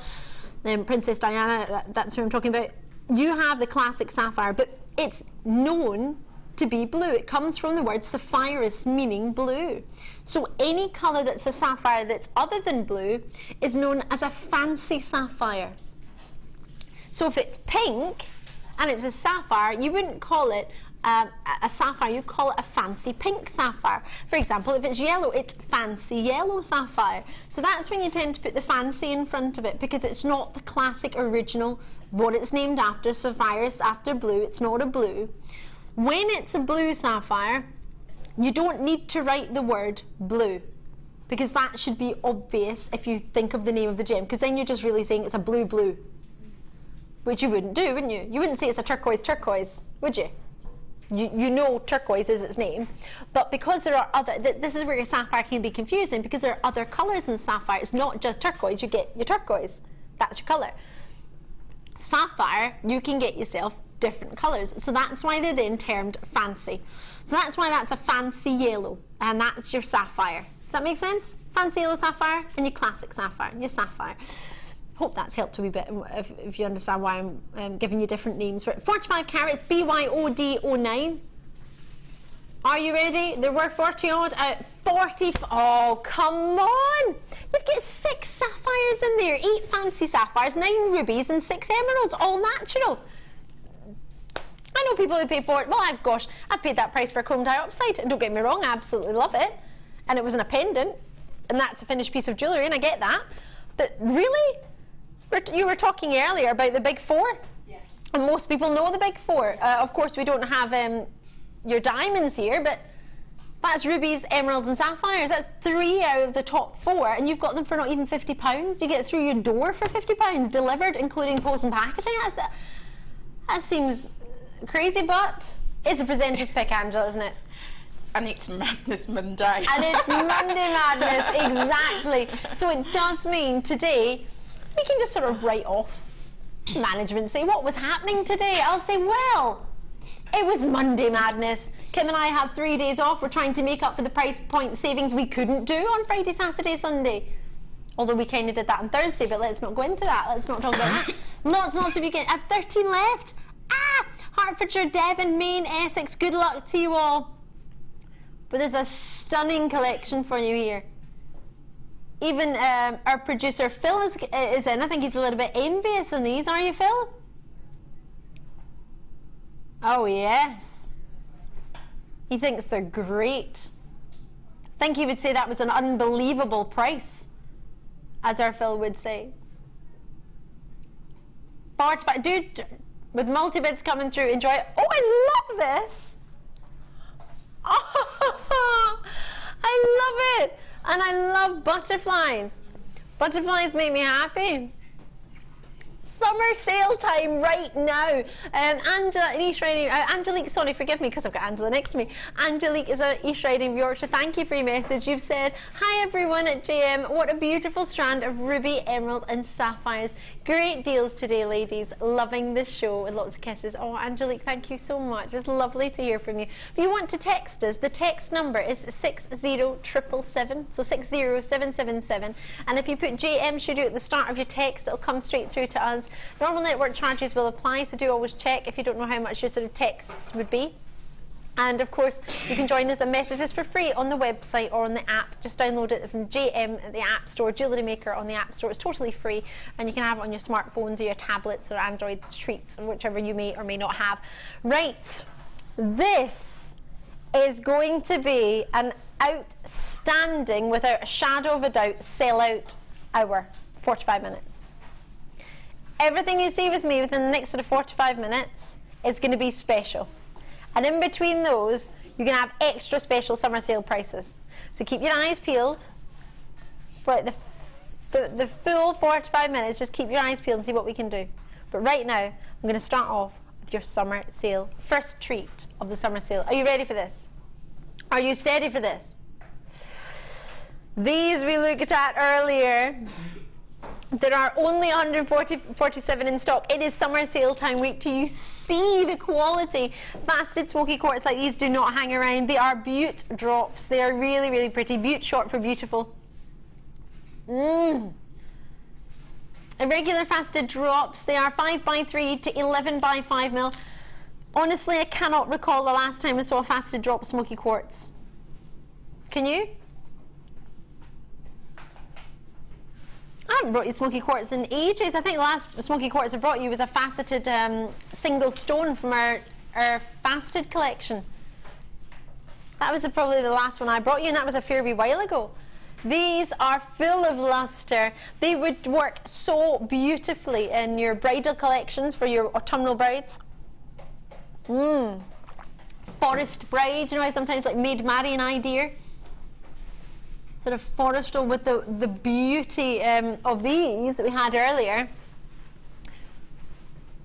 Princess Diana, that's who I'm talking about. You have the classic sapphire, but it's known to be blue. It comes from the word sapphirus, meaning blue. So any colour that's a sapphire that's other than blue is known as a fancy sapphire. So if it's pink and it's a sapphire, you wouldn't call it a sapphire, you call it a fancy pink sapphire. For example, if it's yellow, it's fancy yellow sapphire. So that's when you tend to put the fancy in front of it, because it's not the classic original, what it's named after, sapphirus, after blue. It's not a blue. When it's a blue sapphire, you don't need to write the word blue, because that should be obvious if you think of the name of the gem, because then you're just really saying it's a blue blue, which you wouldn't do, wouldn't you? You wouldn't say it's a turquoise turquoise, would you? You know turquoise is its name, but because there are other, this is where your sapphire can be confusing, because there are other colours in sapphire. It's not just turquoise, you get your turquoise, that's your colour. Sapphire, you can get yourself different colours, so that's why they're then termed fancy. So that's why that's a fancy yellow, and that's your sapphire. Does that make sense? Fancy yellow sapphire and your classic sapphire, your sapphire. Hope that's helped a wee bit if you understand why I'm giving you different names. 45 carats, BYOD09. Are you ready? There were 40 odd out. 40. Oh, come on! You've got 6 sapphires in there, 8 fancy sapphires, 9 rubies, and 6 emeralds, all natural. I know people who pay for it. Well, I've paid that price for chrome diopside, and don't get me wrong, I absolutely love it. And it was in a pendant, and that's a finished piece of jewellery, and I get that. But really, you were talking earlier about the big 4, and most people know the big 4. Of course, we don't have your diamonds here, but that's rubies, emeralds, and sapphires. That's 3 out of the top 4, and you've got them for not even £50. You get it through your door for £50, delivered, including post and packaging. That seems crazy, but it's a presenter's pick, Angela, isn't it?
And it's Madness Monday.
And it's Monday Madness, exactly. So it does mean today we can just sort of write off management, say what was happening today. I'll say, well, it was Monday Madness. Kim and I had 3 days off. We're trying to make up for the price point savings we couldn't do on Friday, Saturday, Sunday. Although we kind of did that on Thursday, but let's not go into that. Let's not talk about that. Lots and lots of you get. I have 13 left. Hertfordshire, Devon, Maine, Essex. Good luck to you all. But there's a stunning collection for you here. Even our producer Phil is in. I think he's a little bit envious in these. Are you, Phil? Oh yes. He thinks they're great. I think he would say that was an unbelievable price, as our Phil would say. 45. Dude, with multi-bids coming through, enjoy it. Oh, I love this. Oh, I love it. And I love butterflies. Butterflies make me happy. Summer sale time right now. Angela in East Riding, Angelique, sorry, forgive me because I've got Angela next to me. Angelique is at East Riding, Yorkshire. Thank you for your message. You've said, hi everyone at JM. What a beautiful strand of ruby, emerald and sapphires. Great deals today, ladies. Loving the show and lots of kisses. Oh, Angelique, thank you so much. It's lovely to hear from you. If you want to text us, the text number is 60777, so 60777. And if you put JM Studio at the start of your text, it'll come straight through to us. Normal network charges will apply, so do always check if you don't know how much your sort of texts would be. And of course, you can join us and message us for free on the website or on the app. Just download it from JM at the App Store, Jewellery Maker on the App Store. It's totally free, and you can have it on your smartphones or your tablets or Android treats, or whichever you may or may not have. Right, this is going to be an outstanding, without a shadow of a doubt, sellout hour, 45 minutes. Everything you see with me within the next sort of 45 minutes is going to be special. And in between those, you're going to have extra special summer sale prices. So keep your eyes peeled for like the full 45 minutes. Just keep your eyes peeled and see what we can do. But right now, I'm going to start off with your summer sale. First treat of the summer sale. Are you ready for this? Are you steady for this? These we looked at earlier. There are only 147 in stock. It is summer sale time. Wait till you see the quality. Faceted smoky quartz like these do not hang around. They are butte drops. They are really, really pretty. Butte, short for beautiful. Irregular faceted drops. They are 5x3 to 11x5 mil. Honestly, I cannot recall the last time I saw a faceted drop smoky quartz. Can you? I haven't brought you smoky quartz in ages. I think the last smoky quartz I brought you was a faceted single stone from our faceted collection. That was probably the last one I brought you, and that was a fair wee while ago. These are full of luster. They would work so beautifully in your bridal collections for your autumnal brides. Forest bride, you know, I sometimes like Maid Marian idea. Sort of forestal with the beauty of these that we had earlier.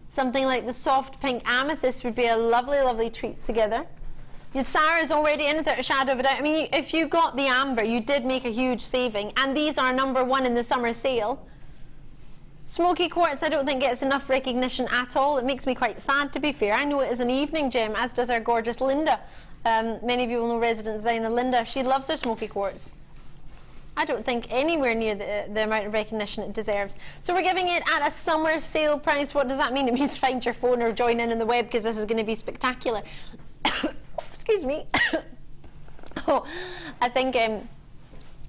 Something like the soft pink amethyst would be a lovely, lovely treat together. Your Sarah's already in without a shadow of a doubt. I mean, if you got the amber, you did make a huge saving, and these are #1 in the summer sale. Smoky quartz, I don't think gets enough recognition at all. It makes me quite sad, to be fair. I know it is an evening gem, as does our gorgeous Linda. Many of you will know resident designer Linda. She loves her smoky quartz. I don't think anywhere near the amount of recognition it deserves. So we're giving it at a summer sale price. What does that mean? It means find your phone or join in on the web, because this is going to be spectacular. Excuse me. Oh, I think, yeah,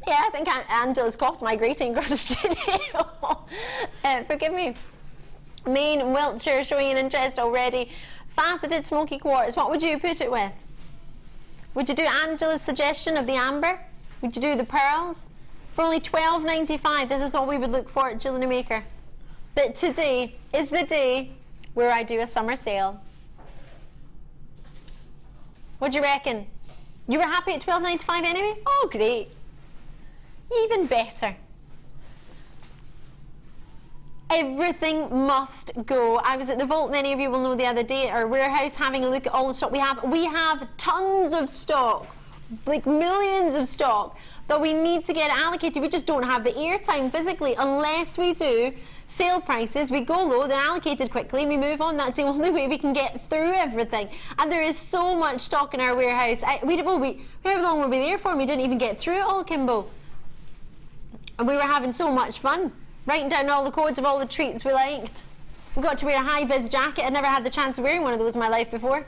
I think Angela's cough's migrating across the studio. Forgive me. Maine, Wiltshire showing an interest already. Faceted smoky quartz. What would you put it with? Would you do Angela's suggestion of the amber? Would you do the pearls? For only $12.95, this is all we would look for at Jewellery Maker. But today is the day where I do a summer sale. What do you reckon? You were happy at $12.95 anyway? Oh, great. Even better. Everything must go. I was at the vault, many of you will know, the other day, our warehouse, having a look at all the stock we have. We have tons of stock, like millions of stock, that we need to get allocated. We just don't have the airtime physically unless we do sale prices. We go low, they're allocated quickly, we move on. That's the only way we can get through everything. And there is so much stock in our warehouse. How long were we there for? We didn't even get through it all, Kimbo. And we were having so much fun, writing down all the codes of all the treats we liked. We got to wear a high-vis jacket. I'd never had the chance of wearing one of those in my life before.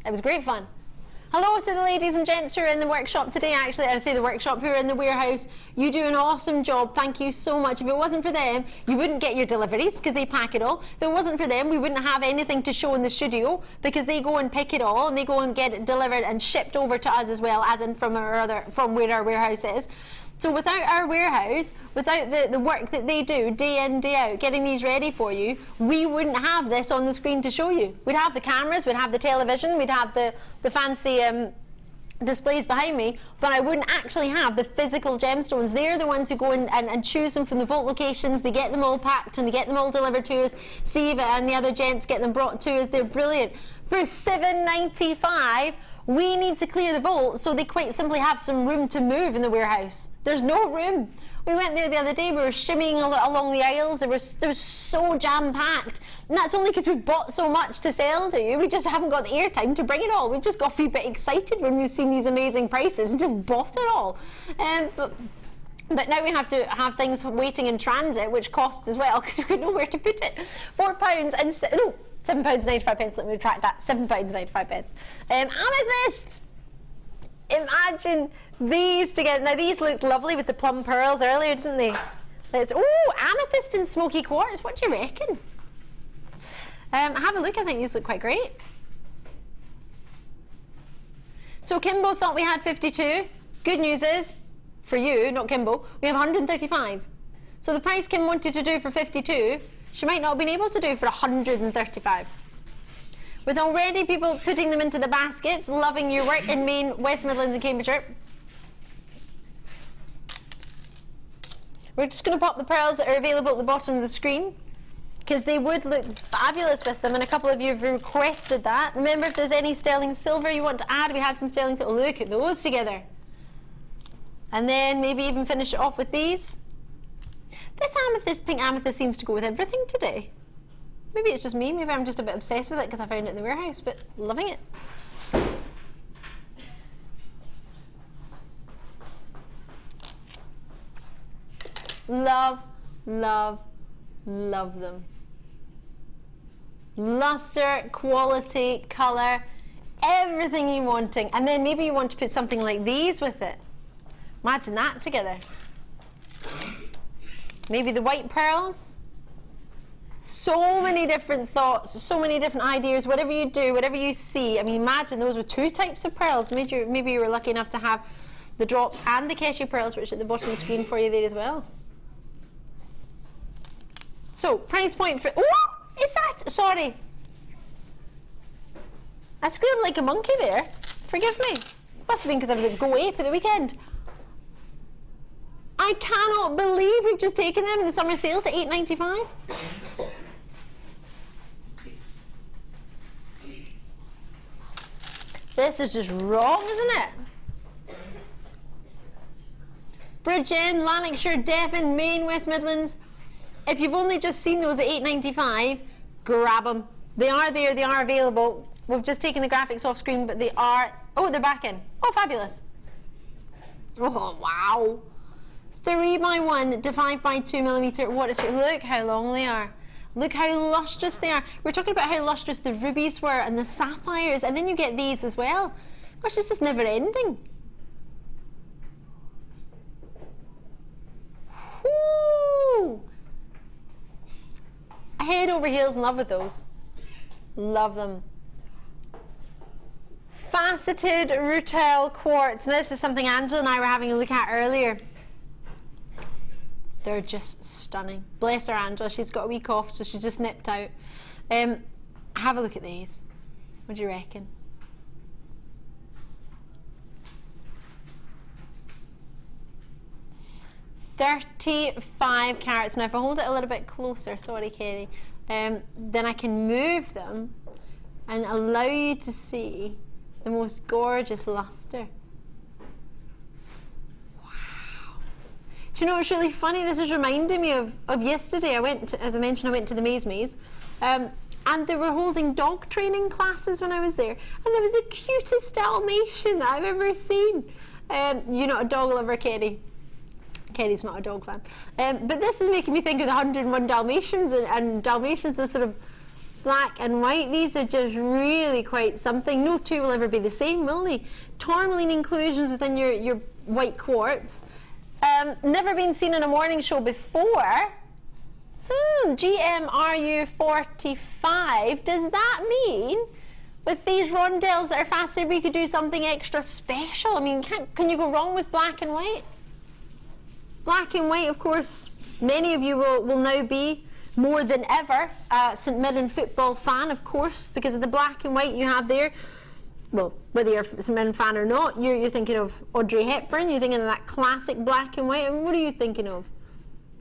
It was great fun. Hello to the ladies and gents who are in the workshop today. Actually, I say the workshop, who are in the warehouse. You do an awesome job. Thank you so much. If it wasn't for them, you wouldn't get your deliveries because they pack it all. If it wasn't for them, we wouldn't have anything to show in the studio because they go and pick it all and they go and get it delivered and shipped over to us as well, as in from where our warehouse is. So without our warehouse, without the work that they do day in, day out, getting these ready for you, we wouldn't have this on the screen to show you. We'd have the cameras, we'd have the television, we'd have the fancy displays behind me, but I wouldn't actually have the physical gemstones. They're the ones who go in and choose them from the vault locations. They get them all packed and they get them all delivered to us. Steve and the other gents get them brought to us. They're brilliant. For $7.95, we need to clear the vault, so they quite simply have some room to move in the warehouse. There's no room. We went there the other day, we were shimmying along the aisles, it was so jam-packed. And that's only because we've bought so much to sell to you. We just haven't got the airtime to bring it all. We've just got a bit excited when we've seen these amazing prices and just bought it all. But now we have to have things waiting in transit, which costs as well, because we couldn't know where to put it. £4 and £7.95, let me retract that, £7.95. Amethyst! Imagine these together. Now these looked lovely with the plum pearls earlier, didn't they? Amethyst and smoky quartz, what do you reckon? Have a look, I think these look quite great. So Kimbo thought we had 52. Good news is, for you, not Kimbo, we have 135. So the price Kim wanted to do for 52, she might not have been able to do for 135. With already people putting them into the baskets, loving your work in Maine, West Midlands and Cambridgeshire. We're just going to pop the pearls that are available at the bottom of the screen, because they would look fabulous with them, and a couple of you have requested that. Remember, if there's any sterling silver you want to add, we had some sterling silver. Look at those together. And then maybe even finish it off with these. This amethyst, pink amethyst, seems to go with everything today. Maybe it's just me, maybe I'm just a bit obsessed with it because I found it in the warehouse, but loving it. Love, love, love them. Luster, quality, colour, everything you're wanting. And then maybe you want to put something like these with it. Imagine that together. Maybe the white pearls. So many different thoughts, so many different ideas. Whatever you do, whatever you see. I mean, imagine those were two types of pearls. Maybe you were lucky enough to have the drops and the kesi pearls, which are at the bottom of the screen for you there as well. So, price point for... Oh! Is that... Sorry. I squealed like a monkey there. Forgive me. Must have been because I was at Go Ape at the weekend. I cannot believe we've just taken them in the summer sale to $8.95. This is just wrong, isn't it? Bridgend, Lanarkshire, Devon, Maine, West Midlands. If you've only just seen those at $8.95, grab them. They are there, they are available. We've just taken the graphics off screen, but they are... Oh, they're back in. Oh, fabulous. Oh, wow. 3x1 to 5x2mm waterproof. Look how long they are. Look how lustrous they are. We're talking about how lustrous the rubies were and the sapphires, and then you get these as well. Gosh, it's just never ending. Woo! Head over heels in love with those. Love them. Faceted rutile quartz. Now this is something Angela and I were having a look at earlier. They're just stunning. Bless her, Angela. She's got a week off, so she's just nipped out. Have a look at these. What do you reckon? $35 carats. Now if I hold it a little bit closer, sorry Kerry, then I can move them and allow you to see the most gorgeous luster. Wow. Do you know what's really funny? This is reminding me of yesterday. As I mentioned, I went to the Maze, and they were holding dog training classes when I was there, and there was the cutest Dalmatian that I've ever seen. You're not a dog lover, Kerry. Kerry's not a dog fan. But this is making me think of the 101 Dalmatians, and Dalmatians, the sort of black and white. These are just really quite something. No two will ever be the same, will they? Tourmaline inclusions within your white quartz. Never been seen in a morning show before. GMRU 45. Does that mean with these rondelles that are faceted we could do something extra special? I mean, can you go wrong with black and white? Black and white, of course, many of you will now be, more than ever, St Mirren football fan, of course, because of the black and white you have there. Well, whether you're a St Mirren fan or not, you're thinking of Audrey Hepburn, you're thinking of that classic black and white. I mean, what are you thinking of?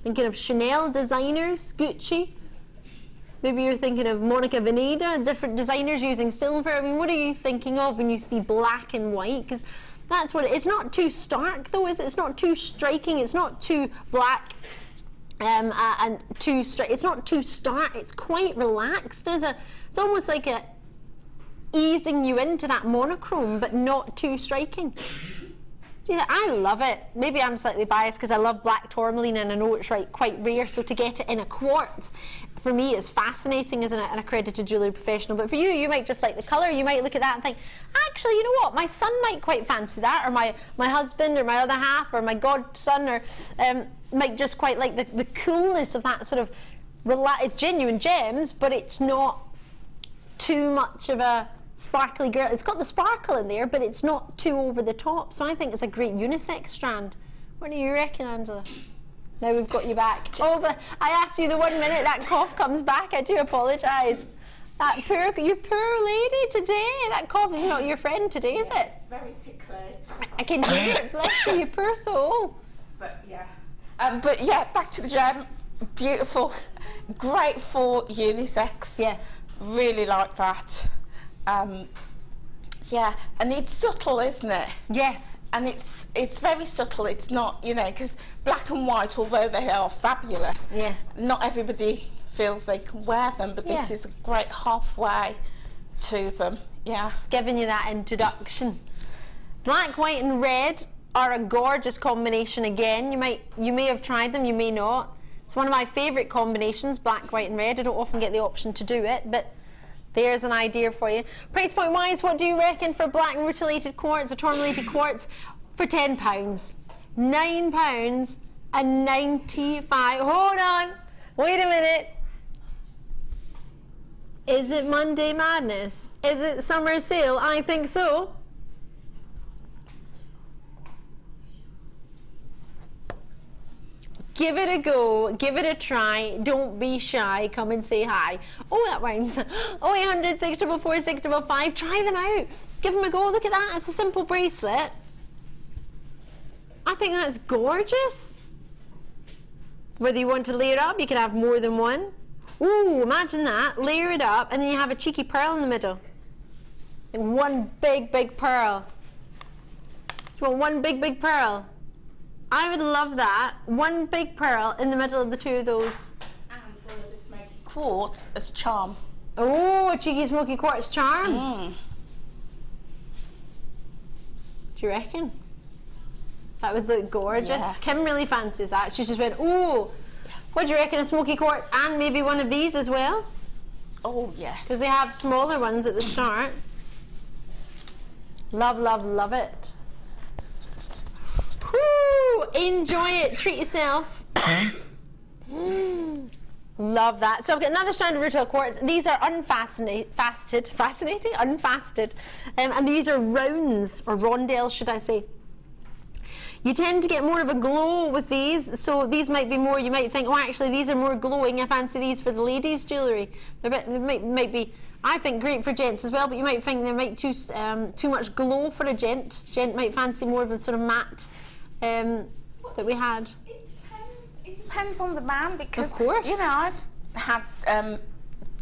Thinking of Chanel designers, Gucci? Maybe you're thinking of Monica Veneda, different designers using silver. I mean, what are you thinking of when you see black and white? Because that's what it's not too stark though, is it? It's not too striking, it's not too black and too straight. It's not too stark, it's quite relaxed. It's almost like easing you into that monochrome, but not too striking. I love it. Maybe I'm slightly biased because I love black tourmaline and I know it's quite rare, so to get it in a quartz for me is fascinating as an accredited jewellery professional. But for you, you might just like the colour. You might look at that and think, actually, you know what, my son might quite fancy that, or my husband, or my other half, or my godson, or might just quite like the coolness of that sort of it's genuine gems, but it's not too much of a sparkly girl. It's got the sparkle in there, but it's not too over the top. So I think it's a great unisex strand. What do you reckon, Angela? Now we've got you back. Oh, but I asked you the 1 minute that cough comes back. I do apologise. You poor lady today. That cough is not your friend today, is it?
It's very tickly.
I can hear it. Bless you, you poor soul.
But yeah, back to the gem. Beautiful, great for unisex. Yeah, really like that. Yeah, and it's subtle, isn't it?
Yes.
And it's very subtle. It's not, you know, because black and white, although they are fabulous, not everybody feels they can wear them, but this is a great halfway to them. Yeah,
it's giving you that introduction. Black, white and red are a gorgeous combination again. You may have tried them, you may not. It's one of my favourite combinations, black, white and red. I don't often get the option to do it, but there's an idea for you. Price point wise, what do you reckon for black rutilated quartz or tourmalated quartz for £10? £9 and 95. Hold on, wait a minute. Is it Monday Madness? Is it summer sale? I think so. Give it a go, give it a try, don't be shy, come and say hi. Oh, that rhymes. 0800 644 655, try them out. Give them a go, look at that, it's a simple bracelet. I think that's gorgeous. Whether you want to layer it up, you can have more than one. Ooh, imagine that, layer it up, and then you have a cheeky pearl in the middle. And one big, big pearl. You want one big, big pearl? I would love that. One big pearl in the middle of the two of those.
And one of the smoky quartz as charm.
Oh, a cheeky smoky quartz charm. Do you reckon? That would look gorgeous.
Yeah.
Kim really fancies that. She just went, oh, what do you reckon, a smoky quartz and maybe one of these as well?
Oh, yes.
Because they have smaller ones at the start. Love, love, love it. Woo! Enjoy it. Treat yourself. Love that. So I've got another strand of retail quartz. These are unfastening, unfasted. And these are rounds, or rondelles, should I say. You tend to get more of a glow with these, so these might be more, you might think, oh actually these are more glowing, I fancy these for the ladies' jewellery. They might be, I think, great for gents as well, but you might think they might too much glow for a gent. Gent might fancy more of the sort of matte that we had.
It depends on the man, because,
of course,
you know, I've had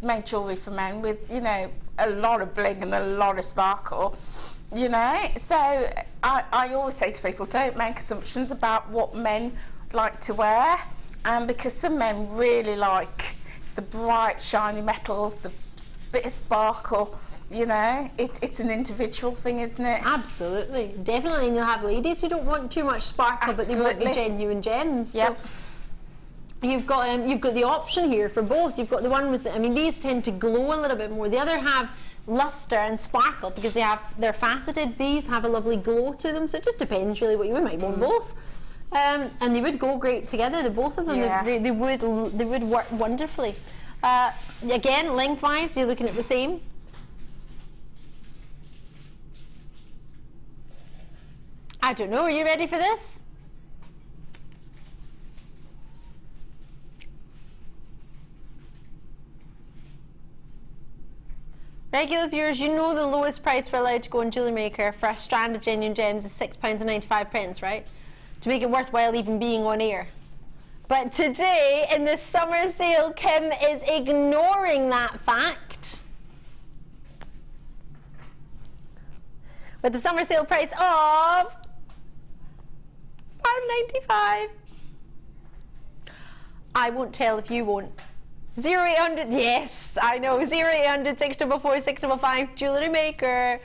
made jewellery for men with, you know, a lot of bling and a lot of sparkle. You know, so I always say to people, don't make assumptions about what men like to wear, because some men really like the bright shiny metals, the bit of sparkle. You know, it's an individual thing, isn't it?
Absolutely, definitely. And you'll have ladies who don't want too much sparkle, but they want the genuine gems.
Yep.
So you've got the option here for both. You've got the one with, I mean, these tend to glow a little bit more. The other have luster and sparkle because they're faceted. These have a lovely glow to them, so it just depends really what you might want both. And they would go great together, the both of them.
Yeah.
They would work wonderfully. Again, lengthwise, you're looking at the same. I don't know, are you ready for this? Regular viewers, you know the lowest price we're allowed to go on Jewellery Maker for a strand of genuine gems is £6.95, right? To make it worthwhile even being on air. But today, in the summer sale, Kim is ignoring that fact. With the summer sale price of £5.95. I won't tell if you won't. 0800, yes, I know, 0800 644 655, Jewellery Maker.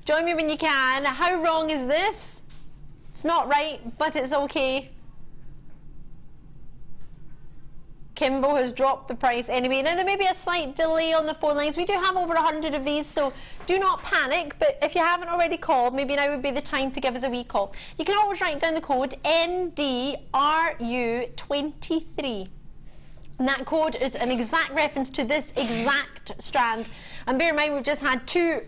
Join me when you can. How wrong is this? It's not right, but it's okay. Kimbo has dropped the price anyway. Now there may be a slight delay on the phone lines. We do have over 100 of these, so do not panic, but if you haven't already called, maybe now would be the time to give us a wee call. You can always write down the code NDRU23. And that code is an exact reference to this exact strand. And bear in mind, we've just had two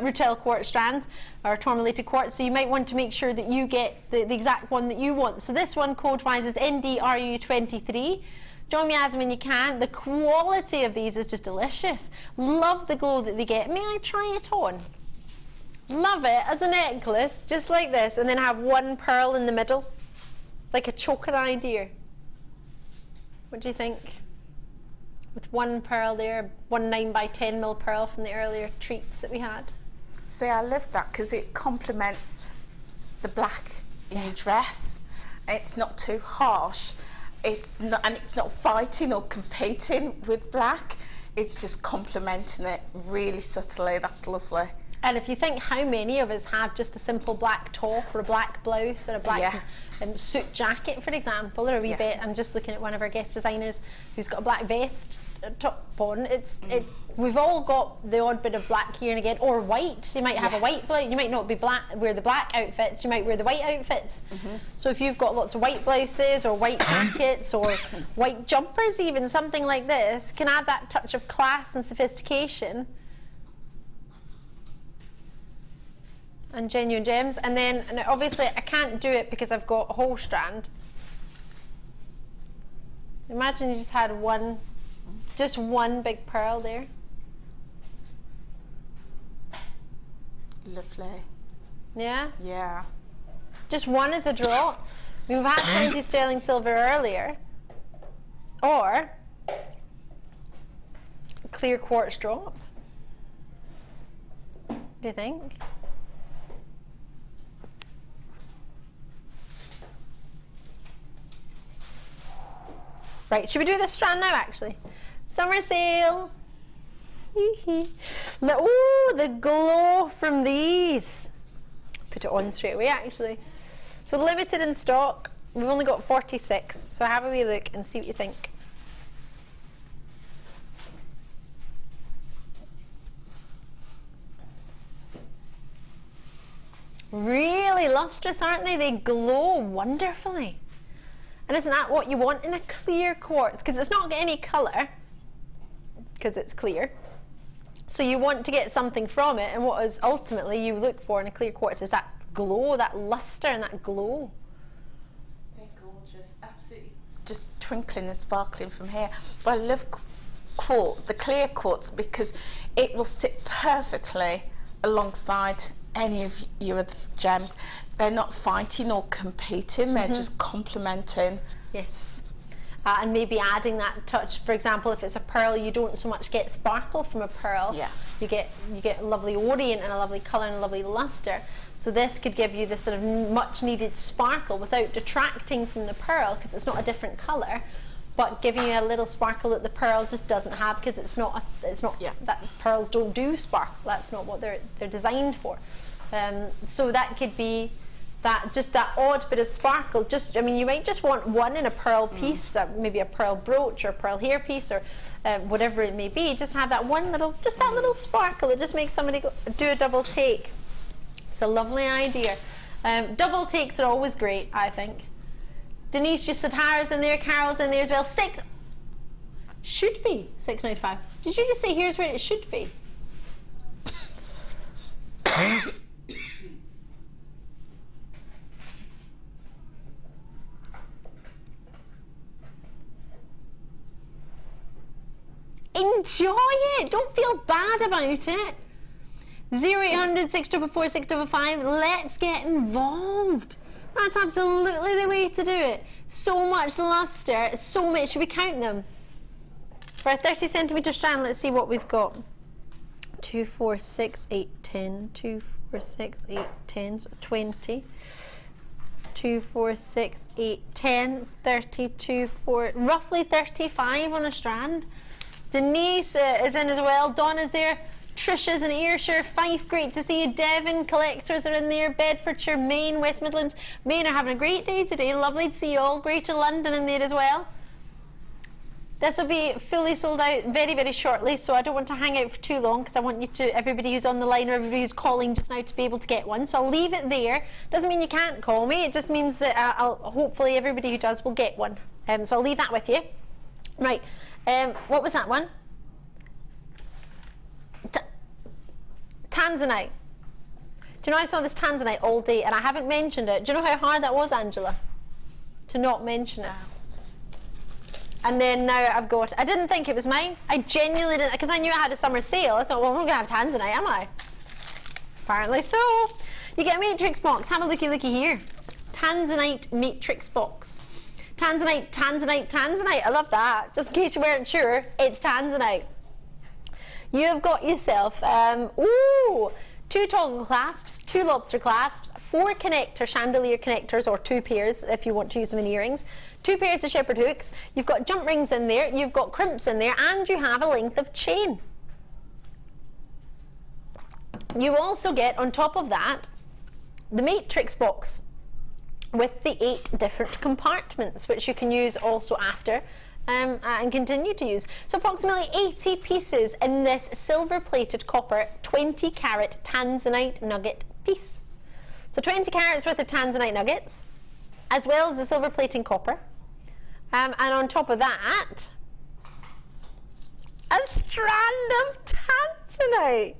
retail quartz strands, or tourmalated quartz, so you might want to make sure that you get the exact one that you want. So this one, code-wise, is NDRU23. Join me as when you can. The quality of these is just delicious. Love the glow that they get. May I try it on? Love it as a necklace, just like this, and then have one pearl in the middle. It's like a choker idea. What do you think? With one pearl there, one 9x10mm pearl from the earlier treats that we had.
See, I love that because it complements the black in your dress. It's not too harsh. It's not fighting or competing with black. It's just complementing it really subtly. That's lovely.
And if you think how many of us have just a simple black top or a black blouse or a black suit jacket, for example, or a wee bit. I'm just looking at one of our guest designers who's got a black vest top on. We've all got the odd bit of black here and again, or white. You might have a white blouse. You might not be wear the black outfits. You might wear the white outfits. So if you've got lots of white blouses or white jackets or white jumpers, even something like this can add that touch of class and sophistication. And genuine gems, and then obviously I can't do it because I've got a whole strand. Imagine you just had just one big pearl there.
Lovely.
Yeah?
Yeah.
Just one is a draw. We've had plenty sterling silver earlier. Or clear quartz drop. Do you think? Right, should we do this strand now actually? Summer sale. Oh, the glow from these. Put it on straight away actually. So limited in stock. We've only got 46, so have a wee look and see what you think. Really lustrous, aren't they? They glow wonderfully. And isn't that what you want in a clear quartz? Because it's not got any colour, because it's clear. So you want to get something from it, and what is ultimately you look for in a clear quartz is that glow, that lustre and that glow.
They're gorgeous, absolutely just twinkling and sparkling from here. But I love quartz, the clear quartz, because it will sit perfectly alongside any of your other gems. They're not fighting or competing, they're just complementing.
Yes. And maybe adding that touch. For example, if it's a pearl, you don't so much get sparkle from a pearl.
Yeah.
You get a lovely orient and a lovely colour and a lovely lustre. So this could give you this sort of much needed sparkle without detracting from the pearl, because it's not a different colour, but giving you a little sparkle that the pearl just doesn't have, because it's not that pearls don't do sparkle. That's not what they're designed for. So that could be that, just that odd bit of sparkle. Just, I mean, you might just want one in a pearl piece, maybe a pearl brooch or a pearl hairpiece, or whatever it may be. Just have that one little, just that little sparkle that just makes somebody do a double take. It's a lovely idea. Double takes are always great, I think. Denise just said Hara's in there, Carol's in there as well. Should be $6.95. Did you just say here's where it should be? Enjoy it. Don't feel bad about it. 0800 644 655. Let's get involved. That's absolutely the way to do it. So much luster, so much. Should we count them? For a 30 centimetre strand, let's see what we've got. 2, 4, 6, 8, 10. 2, 4, 6, 8, 10. So 20. 2, 4, 6, 8, 10. 32, 4, roughly 35 on a strand. Denise is in as well. Donna's there. Trisha's in Ayrshire. Fife, great to see you. Devon collectors are in there. Bedfordshire, Maine, West Midlands. Maine are having a great day today. Lovely to see you all. Greater London in there as well. This will be fully sold out very, very shortly, so I don't want to hang out for too long, because I want you to, everybody who's on the line or everybody who's calling just now, to be able to get one. So I'll leave it there. Doesn't mean you can't call me. It just means that hopefully everybody who does will get one. So I'll leave that with you. Right. What was that one? Tanzanite. Do you know, I saw this Tanzanite all day and I haven't mentioned it. Do you know how hard that was, Angela? To not mention it. And then now I've got, I didn't think it was mine. I genuinely didn't, because I knew I had a summer sale. I thought, well, I'm not going to have Tanzanite, am I? Apparently so. You get a matrix box. Have a looky here. Tanzanite matrix box. Tanzanite, Tanzanite, Tanzanite. I love that. Just in case you weren't sure, it's Tanzanite. You've got yourself, 2 toggle clasps, 2 lobster clasps, 4 connector chandelier connectors, or 2 pairs if you want to use them in earrings, 2 pairs of shepherd hooks, you've got jump rings in there, you've got crimps in there, and you have a length of chain. You also get, on top of that, the matrix box with the 8 different compartments, which you can use also after and continue to use. So approximately 80 pieces in this silver plated copper 20 carat Tanzanite nugget piece. So 20 carats worth of Tanzanite nuggets, as well as the silver plating copper. And on top of that, a strand of Tanzanite.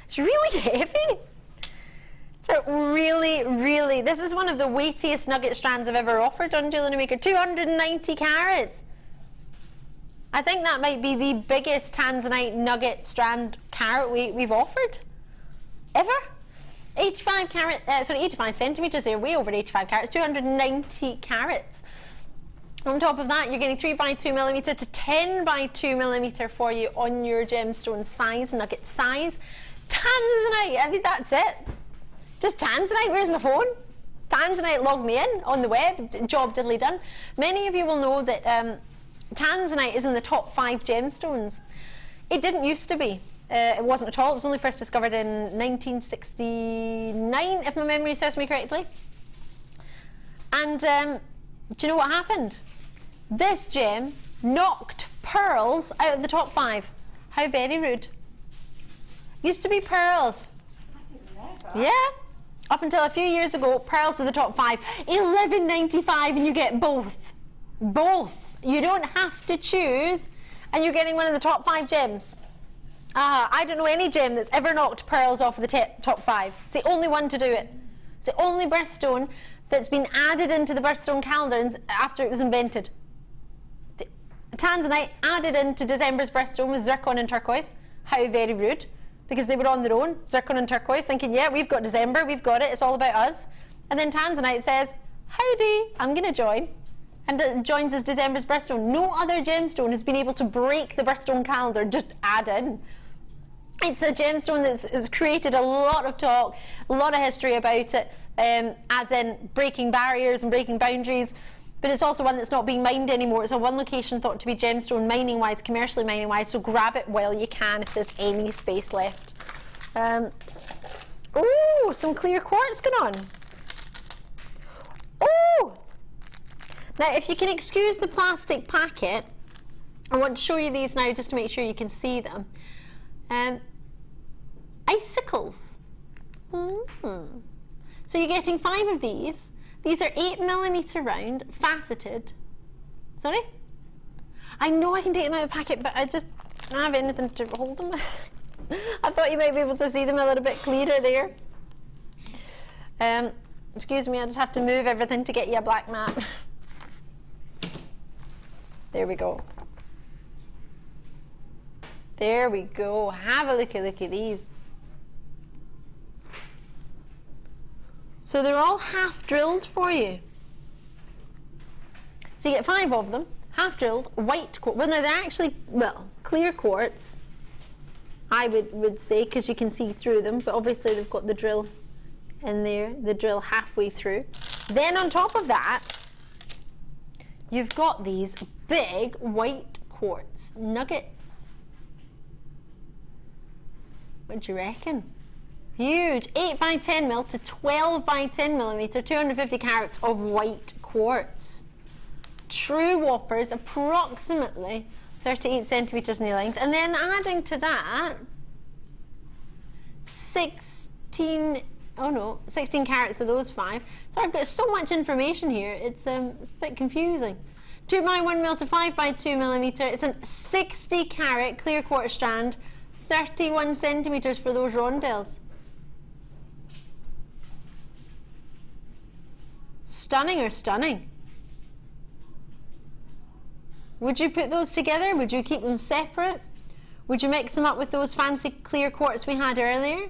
It's really heavy. So really, this is one of the weightiest nugget strands I've ever offered on Jewellery Maker. 290 carats. I think that might be the biggest Tanzanite nugget strand carat we've offered ever. 85 centimeters there, way over 85 carats, 290 carats. On top of that, you're getting 3x2mm to 10x2mm for you on your gemstone size, nugget size. Tanzanite, I mean, that's it. Just Tanzanite. Where's my phone? Tanzanite logged me in on the web. Job diddly done. Many of you will know that Tanzanite is in the top 5 gemstones. It didn't used to be. It wasn't at all. It was only first discovered in 1969, if my memory serves me correctly. And do you know what happened? This gem knocked pearls out of the top 5. How very rude. Used to be pearls. Yeah. Up until a few years ago, pearls were the top 5. $11.95 and you get both. Both. You don't have to choose, and you're getting one of the top 5 gems. I don't know any gem that's ever knocked pearls off of the top 5. It's the only one to do it. It's the only birthstone that's been added into the birthstone calendar after it was invented. Tanzanite added into December's birthstone with zircon and turquoise. How very rude, because they were on their own, zircon and turquoise, thinking, yeah, we've got December, we've got it, it's all about us. And then Tanzanite says, howdy, I'm going to join. And it joins as December's birthstone. No other gemstone has been able to break the birthstone calendar, just add in. It's a gemstone that's created a lot of talk, a lot of history about it, as in breaking barriers and breaking boundaries. But it's also one that's not being mined anymore. It's a one location thought to be gemstone mining-wise, commercially mining-wise, so grab it while you can if there's any space left. Oh, some clear quartz going on. Oh! Now, if you can excuse the plastic packet, I want to show you these now just to make sure you can see them. Icicles. So you're getting 5 of these. These are 8mm round, faceted. Sorry? I know I can take them out of the packet, but I just don't have anything to hold them. I thought you might be able to see them a little bit clearer there. Excuse me, I just have to move everything to get you a black mat. There we go. There we go. Have a look at these. So they're all half drilled for you. So you get 5 of them, half drilled, white quartz. Well, no, they're actually, well, clear quartz, I would say, because you can see through them, but obviously they've got the drill in there, the drill halfway through. Then on top of that, you've got these big white quartz nuggets. What do you reckon? Huge, 8 by 10 mil to 12 by 10 millimeter, 250 carats of white quartz. True whoppers, approximately 38 centimeters in length, and then adding to that 16 carats of those 5. So I've got so much information here, it's a bit confusing. 2 by 1 mil to 5 by 2 millimeter. It's a 60 carat clear quartz strand, 31 centimeters for those rondelles. Stunning or stunning? Would you put those together? Would you keep them separate? Would you mix them up with those fancy clear quartz we had earlier?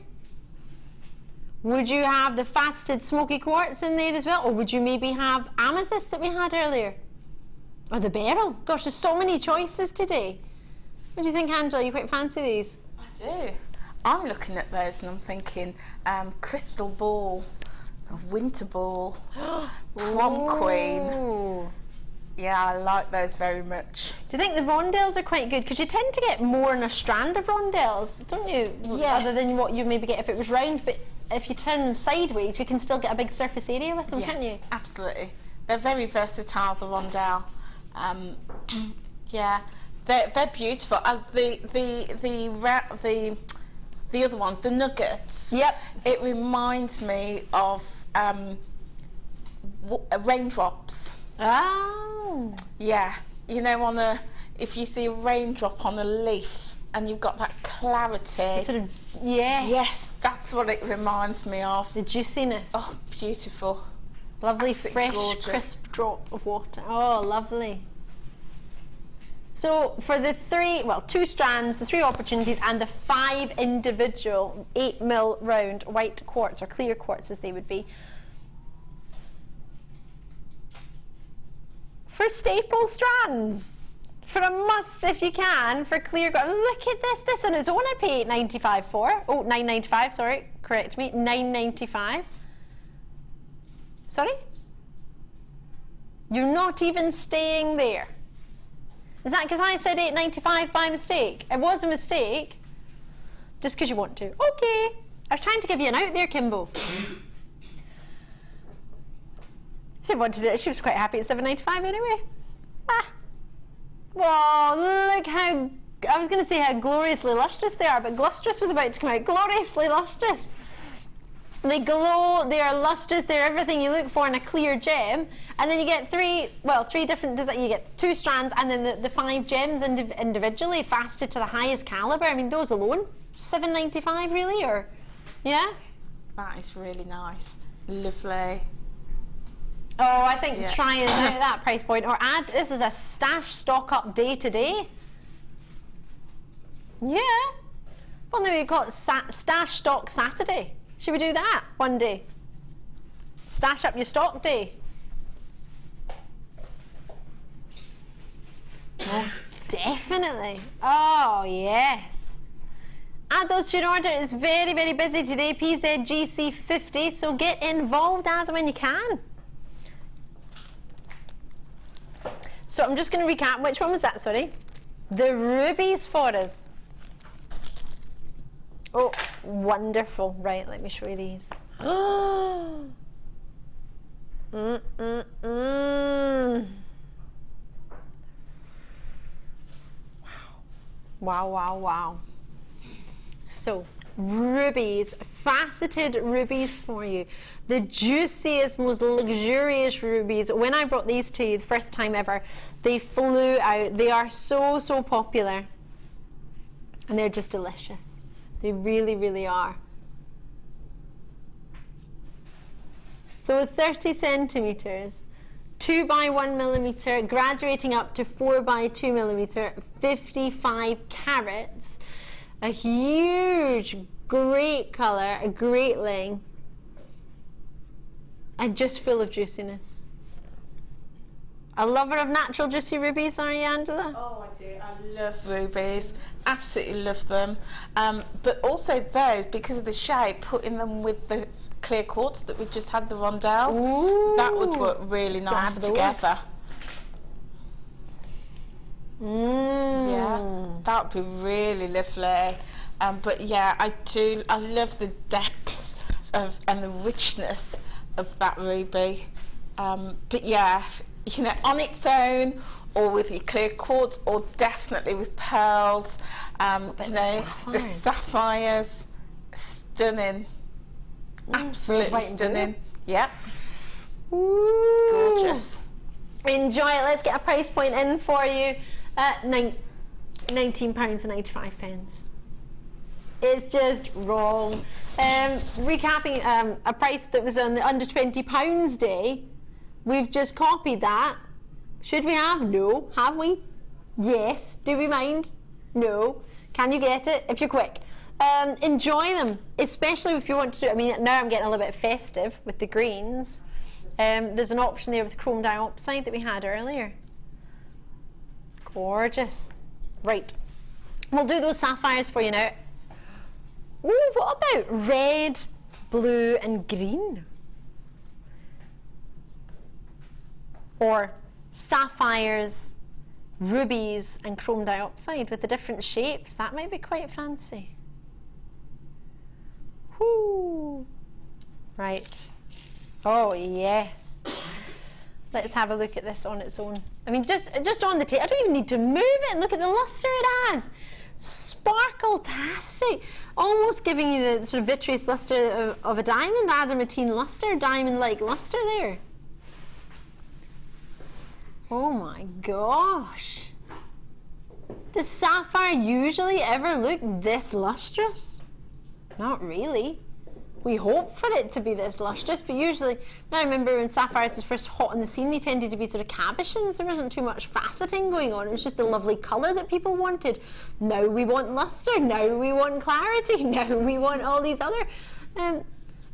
Would you have the faceted smoky quartz in there as well? Or would you maybe have amethyst that we had earlier? Or the beryl? Gosh, there's so many choices today. What do you think, Angela? You quite fancy these?
I do. I'm looking at those and I'm thinking crystal ball, winter ball, prom queen. Yeah, I like those very much.
Do you think the rondelles are quite good? Because you tend to get more in a strand of rondelles, don't you?
Yes.
Other than what you maybe get if it was round, but if you turn them sideways, you can still get a big surface area with them,
Yes,
can't you?
Absolutely. They're very versatile, the rondelle. Yeah, they're beautiful. The other ones, the nuggets.
Yep.
It reminds me of raindrops.
Oh.
Yeah, you know, if you see a raindrop on a leaf and you've got that clarity.
Sort of, yes.
Yes, that's what it reminds me of.
The juiciness.
Oh, beautiful.
Lovely,
Absolutely
fresh,
gorgeous.
crisp drop of water. Oh, lovely. So for the 2 strands, the 3 opportunities, and the 5 individual 8mm round white quartz, or clear quartz as they would be, for staple strands, for a must if you can, for clear quartz. Look at this on its own I'd pay $8.95 for. Oh, $9.95, sorry, correct me, $9.95. Sorry? You're not even staying there. Is that because I said $8.95 by mistake? It was a mistake. Just because you want to. Okay. I was trying to give you an out there, Kimbo. She wanted it. She was quite happy at $7.95 anyway. Ah. Whoa, look how, I was going to say how gloriously lustrous they are, but glustrous was about to come out. Gloriously lustrous. They glow, they are lustrous, they're everything you look for in a clear gem. And then you get three different designs. You get 2 strands and then the 5 gems individually, faceted to the highest caliber. I mean, those alone, $7.95 really, or, yeah?
That is really nice. Lovely.
Oh, I think try it out at that price point, or add, this is a stash stock up day today. Yeah. Well, no, you call it stash stock Saturday. Should we do that one day? Stash up your stock day. Most definitely. Oh, yes. Add those to your order. It's very, very busy today. PZGC50, so get involved as and when you can. So I'm just going to recap. Which one was that, sorry? The rubies for us. Oh, wonderful. Right, let me show you these. Oh. Wow, wow, wow. So, rubies, faceted rubies for you. The juiciest, most luxurious rubies. When I brought these to you the first time ever, they flew out. They are so, so popular. And they're just delicious. They really, really are. So with 30 centimeters, 2 by 1 millimeter, graduating up to 4 by 2 millimeter, 55 carats, a huge, great color, a great length, and just full of juiciness. A lover of natural juicy rubies, are you, Angela?
Oh, I do. I love rubies. Absolutely love them. But also those, because of the shape, putting them with the clear quartz that we just had, the rondelles, that would work really nice together. Yeah, that would be really lovely. But yeah, I love the depth of and the richness of that ruby. But yeah, you know, on its own, or with your clear quartz, or definitely with pearls. You know, the sapphires, stunning, absolutely stunning. Yep, gorgeous.
Enjoy it. Let's get a price point in for you at £19.95. It's just wrong. Recapping a price that was on the under £20 day. We've just copied that. Should we have? No. Have we? Yes. Do we mind? No. Can you get it? If you're quick. Enjoy them, especially if you want to do, I mean, now I'm getting a little bit festive with the greens. There's an option there with the chrome diopside that we had earlier. Gorgeous. Right. We'll do those sapphires for you now. Ooh, what about red, blue and green? Or sapphires, rubies and chrome diopside with the different shapes. That might be quite fancy. Whoo! Right. Oh yes. Let's have a look at this on its own. I mean, just on the tape. I don't even need to move it. Look at the luster it has. Sparkle-tastic. Almost giving you the sort of vitreous luster of a diamond, adamantine luster, diamond-like luster there. Oh my gosh. Does sapphire usually ever look this lustrous? Not really. We hope for it to be this lustrous, but usually, I remember when sapphires was first hot on the scene, they tended to be sort of cabochons. There wasn't too much faceting going on. It was just a lovely colour that people wanted. Now we want luster, now we want clarity, now we want all these other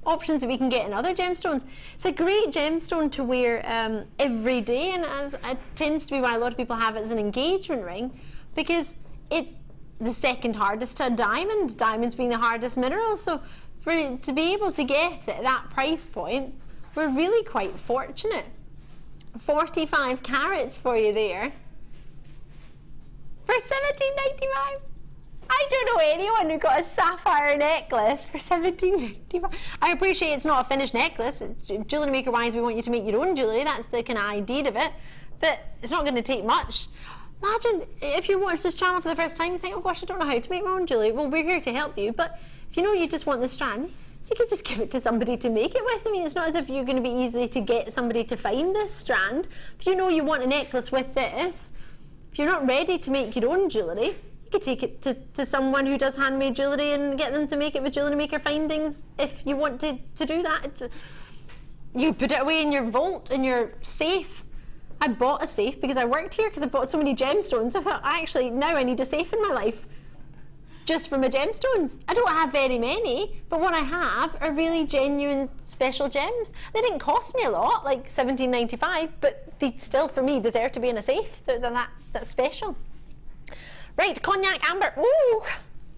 options that we can get in other gemstones. It's a great gemstone to wear every day, and as it tends to be why a lot of people have it as an engagement ring, because it's the second hardest to a diamond, diamonds being the hardest mineral. So for it to be able to get it at that price point, we're really quite fortunate. 45 carats for you there for $17.95. I don't know anyone who got a sapphire necklace for $17.95. I appreciate it's not a finished necklace. Jewellery Maker wise, we want you to make your own jewellery. That's the kind of idea of it. But it's not going to take much. Imagine if you watch this channel for the first time, you think, oh gosh, I don't know how to make my own jewellery. Well, we're here to help you. But if you know you just want the strand, you can just give it to somebody to make it with. I mean, it's not as if you're going to be easy to get somebody to find this strand. If you know you want a necklace with this, if you're not ready to make your own jewellery, you could take it to someone who does handmade jewellery and get them to make it with Jewellery Maker findings if you want to do that. You put it away in your vault, in your safe. I bought a safe because I worked here because I bought so many gemstones. I thought, actually, now I need a safe in my life just for my gemstones. I don't have very many, but what I have are really genuine special gems. They didn't cost me a lot, like $17.95, but they still, for me, deserve to be in a safe. They're that's special. Right, cognac amber. Ooh,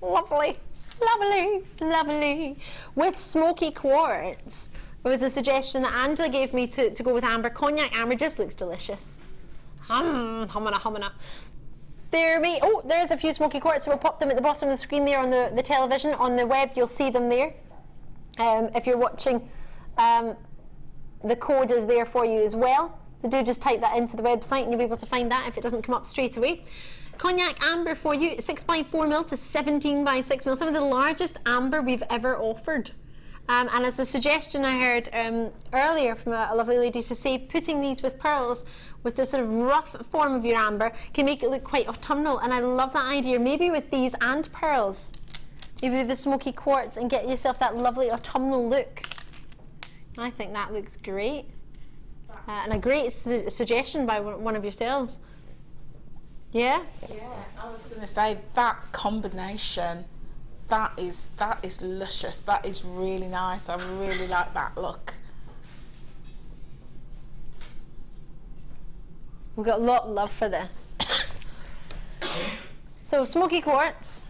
lovely, lovely, lovely. With smoky quartz. It was a suggestion that Angela gave me to go with amber. Cognac amber just looks delicious. Humana. There's a few smoky quartz, so we'll pop them at the bottom of the screen there on the television. On the web, you'll see them there. If you're watching, the code is there for you as well. So do just type that into the website and you'll be able to find that if it doesn't come up straight away. Cognac amber for you, 6x4mm to 17x6mm, some of the largest amber we've ever offered. And as a suggestion I heard earlier from a lovely lady to say, putting these with pearls with the sort of rough form of your amber can make it look quite autumnal, and I love that idea. Maybe with these and pearls, maybe with the smoky quartz, and get yourself that lovely autumnal look. I think that looks great. And a great suggestion by one of yourselves. Yeah?
Yeah, I was going to say that combination, that is luscious. That is really nice. I really like that look.
We've got a lot of love for this. So smoky quartz,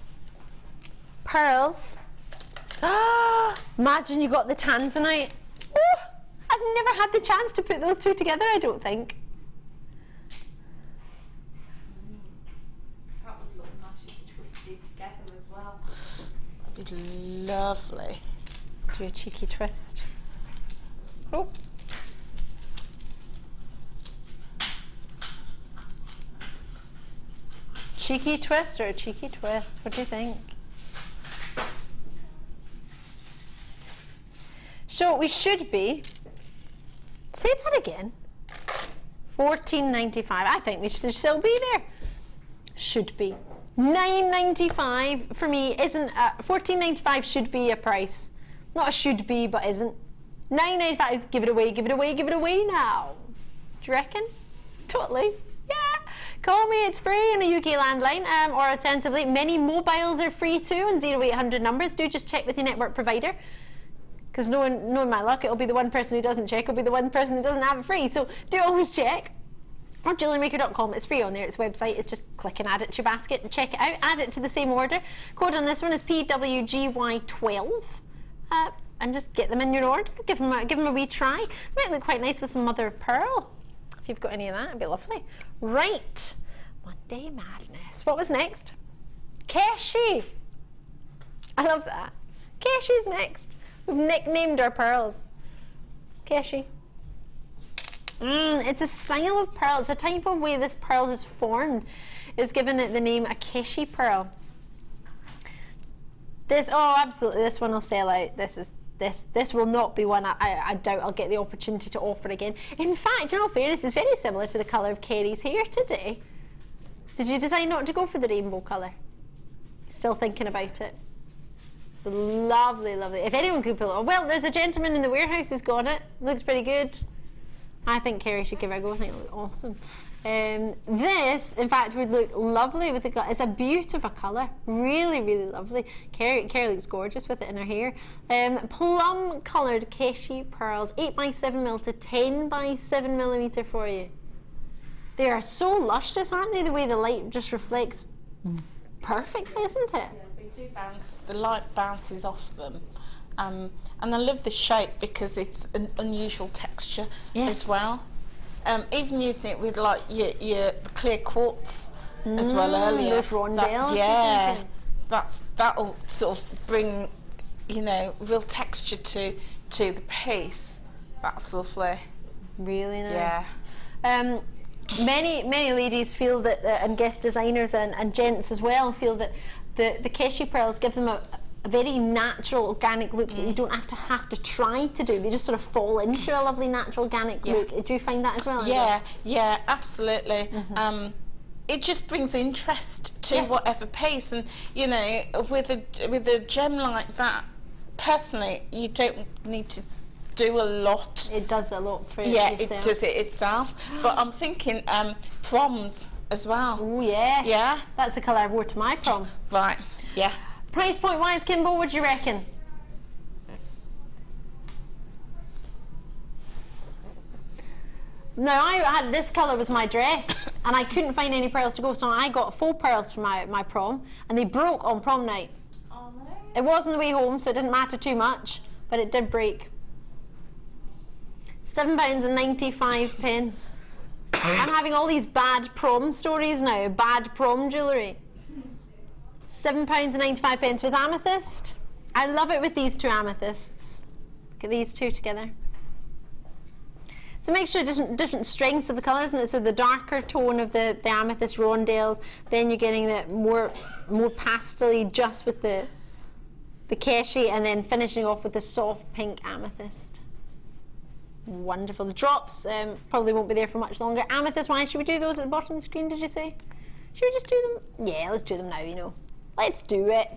pearls. Imagine you got the tanzanite. Oh, I've never had the chance to put those two together, I don't think.
That would look nice twisted together as well. That'd be lovely.
Do a cheeky twist. Oops. Cheeky twist or a cheeky twist? What do you think? So we should be, say that again, $14.95. I think we should still be there. Should be. $9.95 for me isn't, $14.95 should be a price. Not a should be, but isn't. $9.95, give it away now. Do you reckon? Totally. Yeah. Call me, it's free on a UK landline, or alternatively, many mobiles are free too on 0800 numbers. Do just check with your network provider, because knowing my luck, it'll be the one person who doesn't check, it'll be the one person who doesn't have it free. So do always check. Or JewelleryMaker.com, it's free on there, it's a website, it's just click and add it to your basket and check it out, add it to the same order. Code on this one is PWGY12, and just get them in your order, give them a wee try. It might look quite nice with some mother of pearl. If you've got any of that, it'd be lovely. Right, Monday Madness. What was next? Kesi. I love that. Keshi's next. We've nicknamed our pearls. Kesi. It's a style of pearl. It's a type of way this pearl is formed. Is given it the name a Kesi pearl. This, oh, absolutely, this one will sell out. This will not be one I doubt I'll get the opportunity to offer again. In fact, in all fairness, it's very similar to the colour of Kerry's hair today. Did you decide not to go for the rainbow colour? Still thinking about it. Lovely, lovely. If anyone could pull it off. Well, there's a gentleman in the warehouse who's got it. Looks pretty good. I think Kerry should give it a go. I think it'll look awesome. This, in fact, would look lovely with the. It's a beautiful colour, really, really lovely. Kerry looks gorgeous with it in her hair. Plum coloured Kesi pearls, 8x7mm to 10x7mm for you. They are so luscious, aren't they? The way the light just reflects perfectly, isn't it?
Yeah, they do bounce. The light bounces off them. And I love the shape because it's an unusual texture as well. Even using it with like your clear quartz as well earlier.
Those rondelles.
Yeah, that'll sort of bring, you know, real texture to the piece. That's lovely.
Really nice.
Yeah.
Many ladies feel that, and guest designers and gents as well, feel that the kesi pearls give them a very natural, organic look that you don't have to try to do. They just sort of fall into a lovely, natural, organic look. Do you find that as well?
Yeah, absolutely. It just brings interest to whatever piece, and you know, with a gem like that, personally, you don't need to do a lot.
It does a lot for
it
yourself.
Does it itself. But I'm thinking proms as well.
Oh yes.
Yeah.
That's the colour I wore to my prom.
Right. Yeah.
Price point wise, Kimbo, what do you reckon? Now, I had this colour was my dress, and I couldn't find any pearls to go, so I got faux pearls for my prom, and they broke on prom night.
Oh, no.
It was on the way home, so it didn't matter too much, but it did break. £7.95. I'm having all these bad prom stories now, bad prom jewellery. £7.95 with amethyst. I love it with these two amethysts. Look at these two together. So make sure different strengths of the colours, and so the darker tone of the amethyst rondelles, then you're getting the more pastel-y just with the kesi, and then finishing off with the soft pink amethyst. Wonderful. The drops probably won't be there for much longer. Amethyst wise, should we do those at the bottom of the screen, did you say? Should we just do them? Yeah, let's do them now, you know. Let's do it.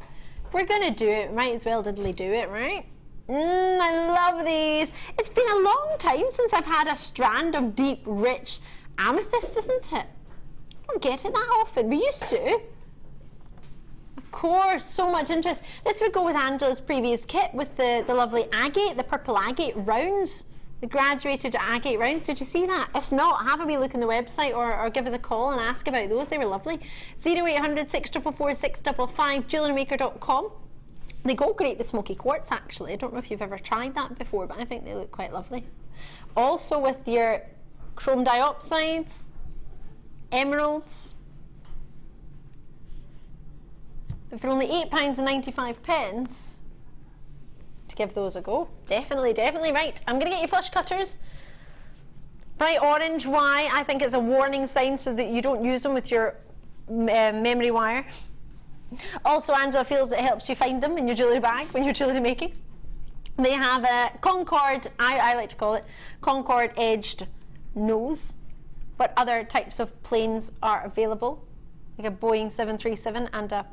If we're gonna do it, might as well diddly do it, right? I love these. It's been a long time since I've had a strand of deep, rich amethyst, isn't it? I don't get it that often. We used to. Of course, so much interest. This would go with Angela's previous kit with the lovely agate, the purple agate rounds. The graduated agate rounds, did you see that? If not, have a wee look on the website or give us a call and ask about those. They were lovely. 0800 644 655, jewellerymaker.com. They go great with smoky quartz, actually. I don't know if you've ever tried that before, but I think they look quite lovely. Also with your chrome diopsides, emeralds. But for only £8.95, give those a go. Definitely right. I'm gonna get you flush cutters. Bright orange, why? I think it's a warning sign so that you don't use them with your memory wire. Also, Angela feels it helps you find them in your jewellery bag when you're jewellery making. They have a Concord, I like to call it, Concord edged nose, but other types of planes are available, like a Boeing 737 and a,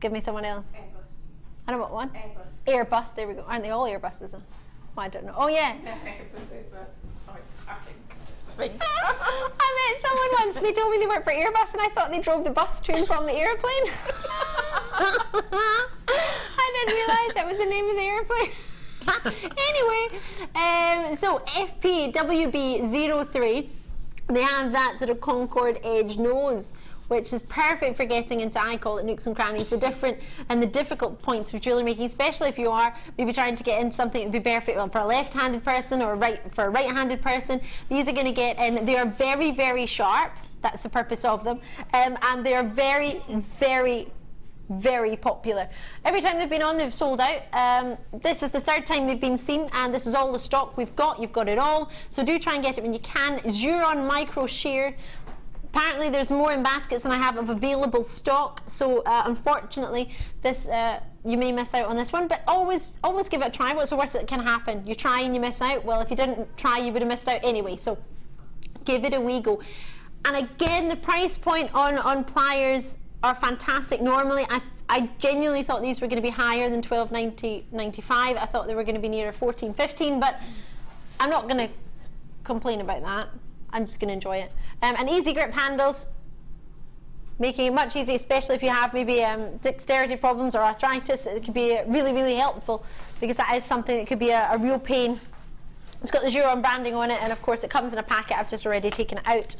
give me someone else. I know what one? Airbus, there we go. Aren't they all Airbuses? Well, I don't know. Oh yeah. I met someone once, they told me they worked for Airbus and I thought they drove the bus to and from the airplane. I didn't realise that was the name of the airplane. Anyway, so FPWB03, they have that sort of Concord edge nose, which is perfect for getting into, I call it nooks and crannies, the different and the difficult points for jewellery making, especially if you are maybe trying to get in something that would be perfect for a left-handed person or for a right-handed person. These are going to get in. They are very, very sharp. That's the purpose of them. And they are very, very, very popular. Every time they've been on, they've sold out. This is the third time they've been seen, and this is all the stock we've got. You've got it all. So do try and get it when you can. Juron micro sheer. Apparently there's more in baskets than I have of available stock, so unfortunately this you may miss out on this one, but always give it a try. What's the worst that can happen? You try and you miss out. Well, if you didn't try, you would have missed out anyway, so give it a wee go. And again, the price point on pliers are fantastic. Normally I genuinely thought these were going to be higher than $12.95. I thought they were going to be nearer $14.15, but I'm not going to complain about that. I'm just going to enjoy it. And easy grip handles, making it much easier, especially if you have maybe dexterity problems or arthritis. It could be really, really helpful, because that is something that could be a real pain. It's got the Juron branding on it, and of course it comes in a packet. I've just already taken it out.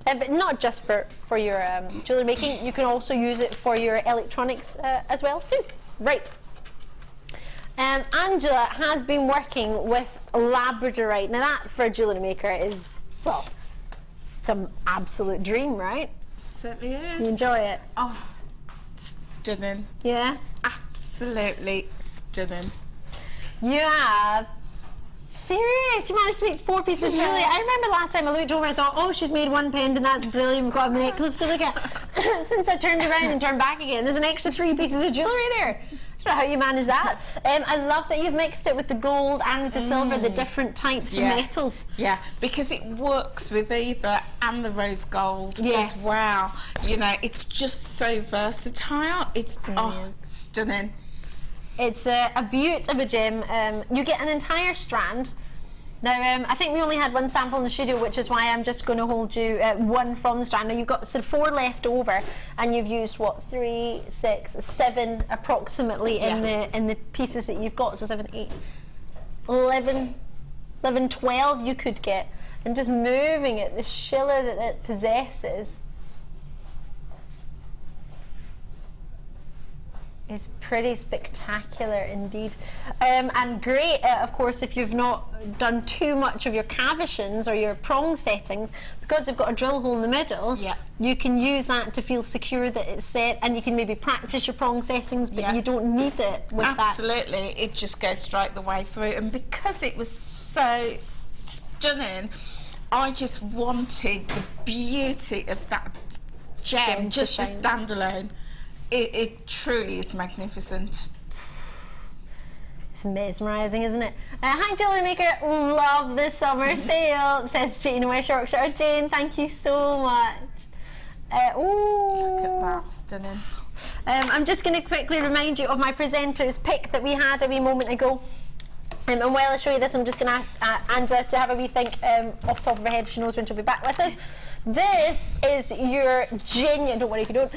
But not just for your jewellery making, you can also use it for your electronics as well too. Right. Angela has been working with Labradorite. Now that for a jewellery maker is, well, some absolute dream, right?
Certainly is.
You enjoy it?
Oh, stunning.
Yeah?
Absolutely stunning.
You have... Serious? You managed to make 4 pieces of jewellery. I remember last time I looked over, I thought, oh, she's made 1 pendant, that's brilliant, we've got a necklace to look at. Since I turned around and turned back again, there's an extra 3 pieces of jewellery there. I don't know how you manage that. I love that you've mixed it with the gold and with the silver, the different types of metals.
Yeah, because it works with either and the rose gold
Yes.
as well. You know, it's just so versatile. It's stunning.
It's a beaut of a gem. You get an entire strand. Now, I think we only had 1 sample in the studio, which is why I'm just going to hold you 1 from the strand. Now, you've got 4 left over, and you've used, what, 3, 6, 7 approximately in the pieces that you've got. So 7, 8, 11, 12 you could get. And just moving it, the shiller that it possesses is pretty spectacular indeed. And great, of course, if you've not done too much of your cabochons or your prong settings, because they've got a drill hole in the middle, you can use that to feel secure that it's set, and you can maybe practice your prong settings, but you don't need it with
Absolutely, it just goes straight the way through. And because it was so stunning, I just wanted the beauty of that gem just to stand alone. It truly is magnificent.
It's mesmerising, isn't it? Hi, Jewellery Maker. Love the summer sale, says Jane in West Yorkshire. Jane, thank you so much.
Look at that, stunning.
I'm just going to quickly remind you of my presenter's pick that we had a wee moment ago. And while I show you this, I'm just going to ask Angela to have a wee think off the top of her head if she knows when she'll be back with us. This is your genuine, don't worry if you don't,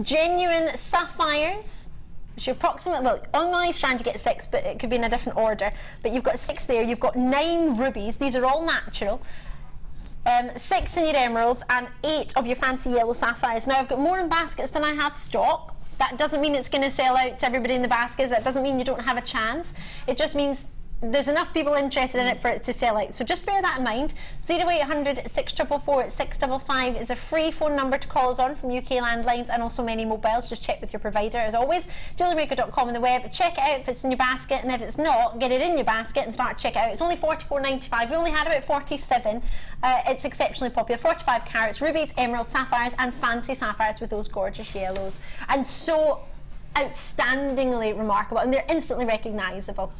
genuine sapphires. It's your approximate, well, on my strand you get 6, but it could be in a different order. But you've got 6 there, you've got 9 rubies, these are all natural. 6 in your emeralds and 8 of your fancy yellow sapphires. Now I've got more in baskets than I have stock. That doesn't mean it's going to sell out to everybody in the baskets. That doesn't mean you don't have a chance. It just means there's enough people interested in it for it to sell out. So just bear that in mind. 0800 644 655 is a free phone number to call us on from UK landlines and also many mobiles. Just check with your provider as always. JewelleryMaker.com on the web. Check it out if it's in your basket, and if it's not, get it in your basket and start to check it out. It's only $44.95. We only had about 47. It's exceptionally popular. 45 carats, rubies, emeralds, sapphires and fancy sapphires with those gorgeous yellows. And so outstandingly remarkable, and they're instantly recognisable.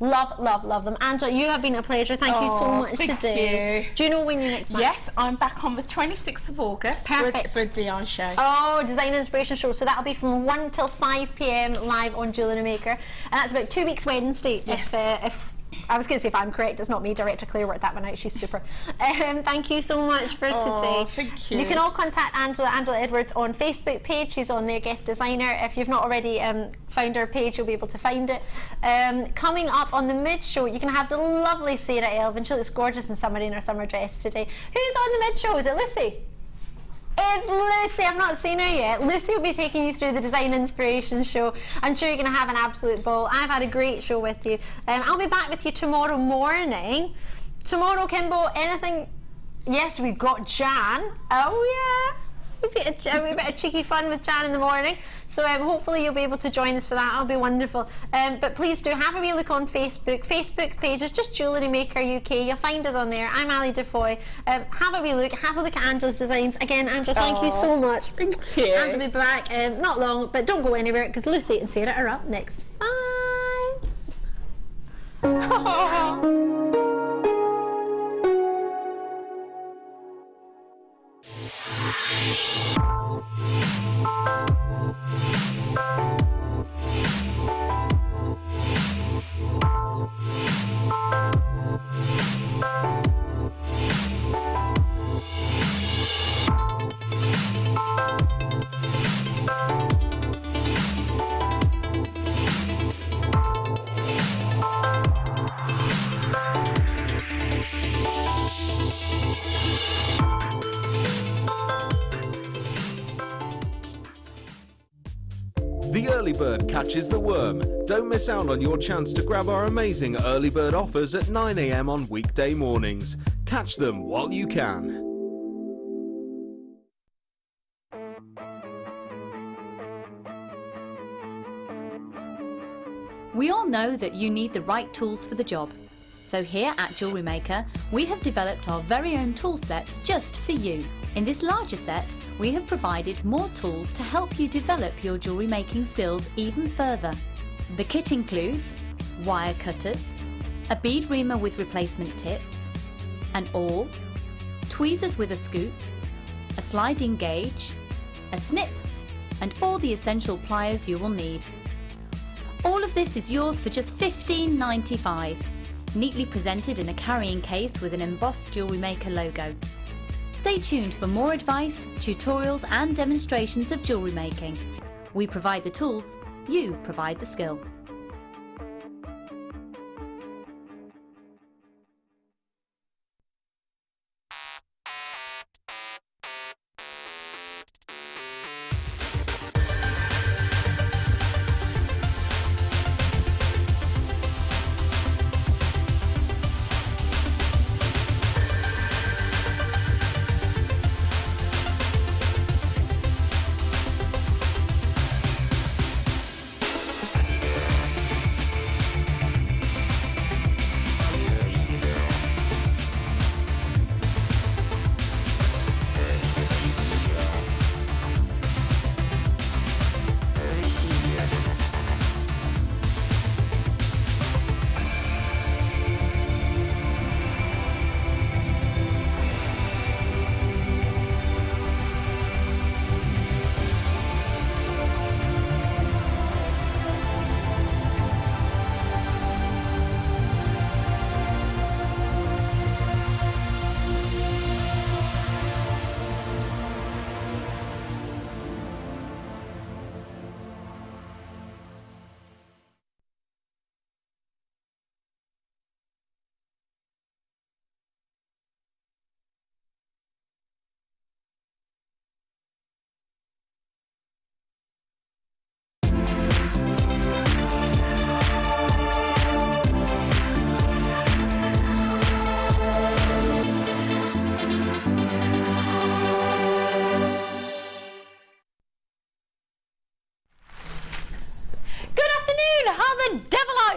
Love, love, love them. Angela, you have been a pleasure. Thank you so much today.
You.
Do you know when you're next back?
Yes, I'm back on the 26th of August for a DI show.
Oh, Design Inspiration Show. So that'll be from 1 till 5 p.m. live on Jewellery Maker. And that's about 2 weeks Wednesday.
Yes.
If I was going to say if I'm correct, it's not me. Director Claire worked that one out. She's super. Thank you so much for today.
Thank you.
You can all contact Angela Edwards on Facebook page. She's on their guest designer. If you've not already found her page, you'll be able to find it. Coming up on the mid-show, you can have the lovely Sarah Elvin. She looks gorgeous in summer in her summer dress today. Who's on the mid-show? Is it Lucy? It's Lucy. I've not seen her yet. Lucy will be taking you through the Design Inspiration Show. I'm sure you're going to have an absolute ball. I've had a great show with you. I'll be back with you tomorrow morning. Tomorrow, Kimbo, anything? Yes, we've got Jan. Oh, yeah. A bit of cheeky fun with Jan in the morning. So hopefully you'll be able to join us for that. That'll be wonderful. But please do have a wee look on Facebook. Facebook page is just Jewellery Maker UK. You'll find us on there. I'm Ali DeFoy. Have a wee look. Have a look at Angela's designs. Again, Angela, thank you so much.
Thank you.
Angela will be back not long, but don't go anywhere because Lucy and Sarah are up next. Bye.
The early bird catches the worm. Don't miss out on your chance to grab our amazing early bird offers at 9 a.m. on weekday mornings. Catch them while you can.
We all know that you need the right tools for the job. So here at Jewellery Maker, we have developed our very own tool set just for you. In this larger set, we have provided more tools to help you develop your jewellery making skills even further. The kit includes wire cutters, a bead reamer with replacement tips, an awl, tweezers with a scoop, a sliding gauge, a snip, and all the essential pliers you will need. All of this is yours for just $15.95, neatly presented in a carrying case with an embossed Jewellery Maker logo. Stay tuned for more advice, tutorials and demonstrations of jewellery making. We provide the tools, you provide the skill.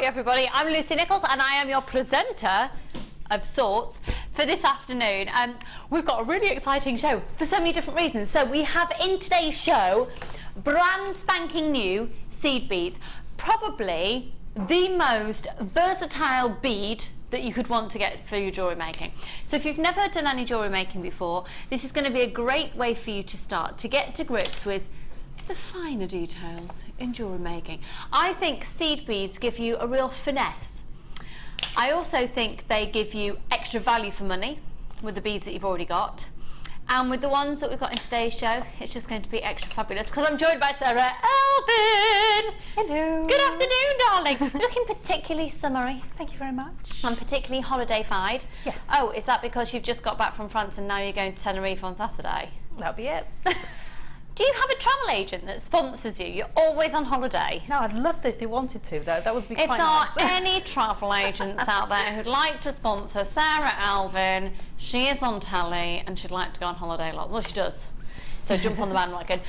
Everybody, I'm Lucy Nichols and I am your presenter of sorts for this afternoon. We've got a really exciting show for so many different reasons. So we have in today's show brand spanking new seed beads, probably the most versatile bead that you could want to get for your jewellery making. So if you've never done any jewellery making before, this is going to be a great way for you to start to get to grips with the finer details in jewellery making. I think seed beads give you a real finesse. I also think they give you extra value for money with the beads that you've already got. And with the ones that we've got in today's show, it's just going to be extra fabulous because I'm joined by Sarah Alvin.
Hello.
Good afternoon, darling. Looking particularly summery.
Thank you very much.
And particularly holiday-fied.
Yes.
Oh, is that because you've just got back from France and now you're going to Tenerife on Saturday?
That'll be it.
Do you have a travel agent that sponsors you? You're always on holiday.
No, I'd love if they wanted to, though. That would be
if
quite
there
nice.
are any travel agents out there who'd like to sponsor Sarah Alvin, she is on telly and she'd like to go on holiday lots. Well, she does. So jump on the bandwagon.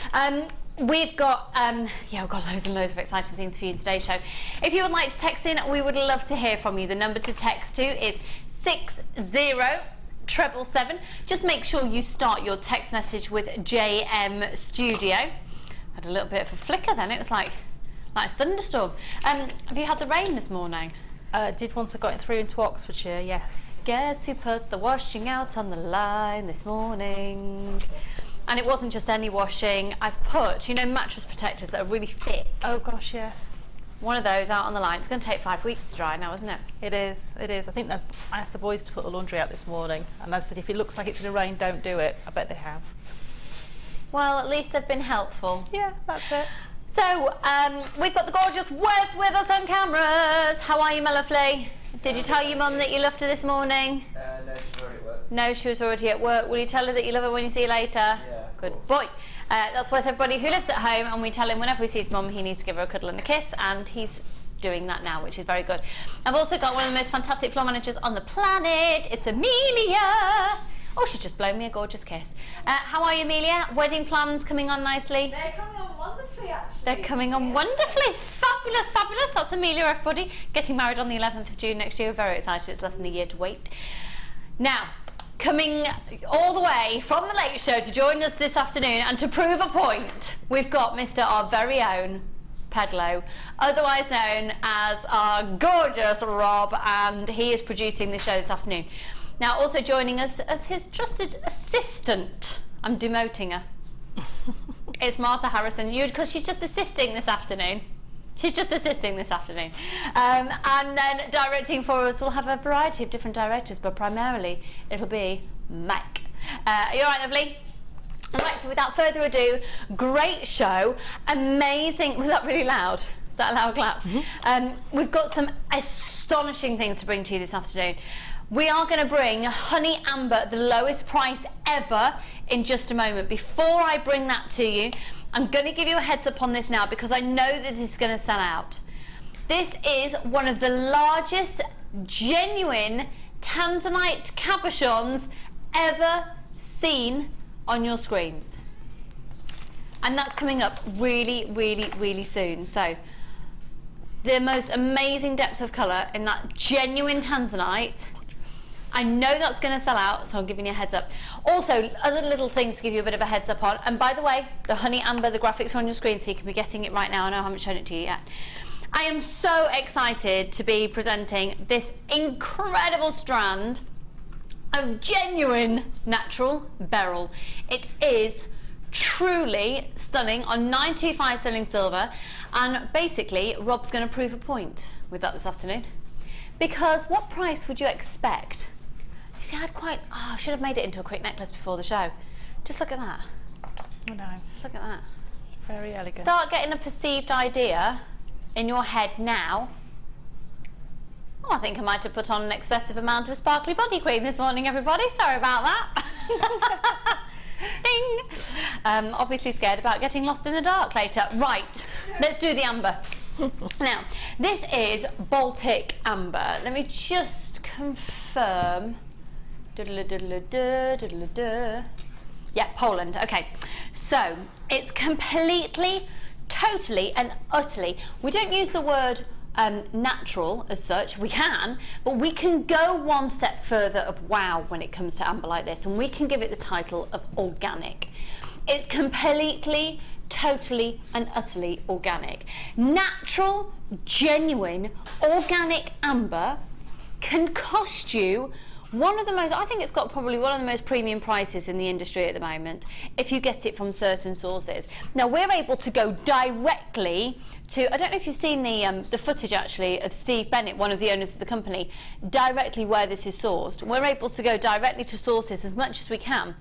We've got we've got loads and loads of exciting things for you in today's show. If you would like to text in, we would love to hear from you. The number to text to is 60777. Just make sure you start your text message with JM Studio. Had a little bit of a flicker then, it was like a thunderstorm. Have you had the rain this morning?
Did once I got it through into Oxfordshire, yes.
Guess who put the washing out on the line this morning? And it wasn't just any washing. I've put, you know, mattress protectors that are really thick.
Oh gosh, yes.
One of those out on the line. It's going to take 5 weeks to dry now, isn't it?
It is, it is. I think that I asked the boys to put the laundry out this morning and I said if it looks like it's going to rain, don't do it. I bet they have.
Well, at least they've been helpful.
Yeah, that's it.
So, we've got the gorgeous Wes with us on cameras. How are you, my lovely? Did you tell your mum that you loved her this morning?
No, she's already at work.
No, she was already at work. Will you tell her that you love her when you see her later?
Yeah.
Good boy. That's Wes, everybody who lives at home, and we tell him whenever he sees mum, he needs to give her a cuddle and a kiss, and he's doing that now, which is very good. I've also got one of the most fantastic floor managers on the planet. It's Amelia. Oh, she's just blown me a gorgeous kiss. How are you, Amelia? Wedding plans coming on nicely?
They're coming on wonderfully, actually.
They're coming on wonderfully. Fabulous, fabulous. That's Amelia, everybody. Getting married on the 11th of June next year. Very excited. It's less than a year to wait. Now, coming all the way from the Late Show to join us this afternoon and to prove a point, we've got Mr. our very own Pedlo, otherwise known as our gorgeous Rob, and he is producing the show this afternoon. Now, also joining us as his trusted assistant, I'm demoting her. It's Martha Harrison, because she's just assisting this afternoon. She's just assisting this afternoon. And then directing for us, we'll have a variety of different directors, but primarily it'll be Mike. Are you all right, lovely? Right, so without further ado, great show, amazing. Was that really loud? Is that a loud clap? Mm-hmm. We've got some astonishing things to bring to you this afternoon. We are going to bring Honey Amber, the lowest price ever, in just a moment. Before I bring that to you, I'm going to give you a heads up on this now because I know that this is going to sell out. This is one of the largest genuine tanzanite cabochons ever seen on your screens, and that's coming up really, really, really soon. So the most amazing depth of colour in that genuine tanzanite. I know that's going to sell out, so I'm giving you a heads up. Also, other little things to give you a bit of a heads up on. And by the way, the Honey Amber, the graphics are on your screen, so you can be getting it right now. I know I haven't shown it to you yet. I am so excited to be presenting this incredible strand of genuine natural beryl. It is truly stunning on 925 sterling silver, and basically Rob's going to prove a point with that this afternoon. Because what price would you expect? You see, I should have made it into a quick necklace before the show. Just look at that.
Oh no.
Just look at that.
Very elegant.
Start getting a perceived idea in your head now. Oh, I think I might have put on an excessive amount of sparkly body cream this morning, everybody. Sorry about that. Ding. Obviously scared about getting lost in the dark later. Right, let's do the amber. Now, this is Baltic amber. Let me just confirm. Yeah, Poland. Okay, so it's completely, totally and utterly, we don't use the word natural as such. We can, but we can go one step further of wow when it comes to amber like this, and we can give it the title of organic. It's completely, totally and utterly organic. Natural, genuine, organic amber can cost you one of the most, I think it's got probably one of the most premium prices in the industry at the moment if you get it from certain sources. Now, we're able to go directly to, I don't know if you've seen the footage actually of Steve Bennett, one of the owners of the company, directly where this is sourced. We're able to go directly to sources as much as we can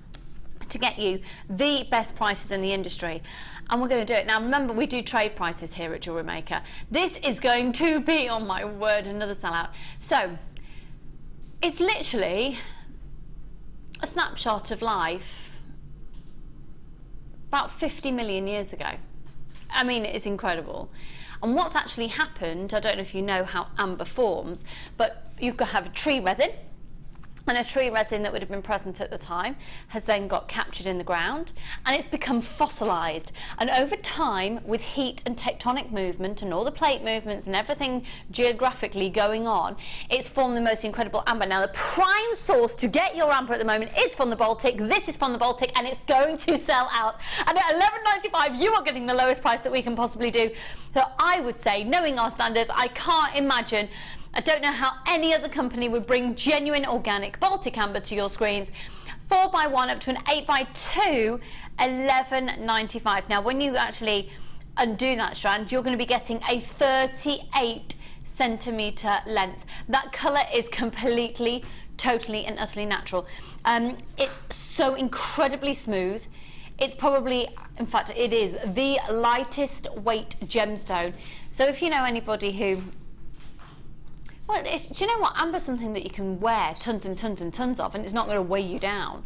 to get you the best prices in the industry, and we're going to do it. Now remember, we do trade prices here at Jewellery Maker. This is going to be, oh my word, another sellout. So it's literally a snapshot of life about 50 million years ago. I mean, it is incredible. And what's actually happened, I don't know if you know how amber forms, but you could have a tree resin, and a tree resin that would have been present at the time has then got captured in the ground, and it's become fossilized. And over time, with heat and tectonic movement and all the plate movements and everything geographically going on, it's formed the most incredible amber. Now, the prime source to get your amber at the moment is from the Baltic. This is from the Baltic, and it's going to sell out. And at £11.95, you are getting the lowest price that we can possibly do. So I would say, knowing our standards, I can't imagine, I don't know how any other company would bring genuine organic Baltic amber to your screens. 4x1 up to an 8x2, £11.95. Now, when you actually undo that strand, you're going to be getting a 38 centimetre length. That colour is completely, totally and utterly natural. It's so incredibly smooth. It's probably, in fact, it is the lightest weight gemstone. So if you know anybody who, well, do you know what? Amber's something that you can wear tons and tons and tons of, and it's not going to weigh you down.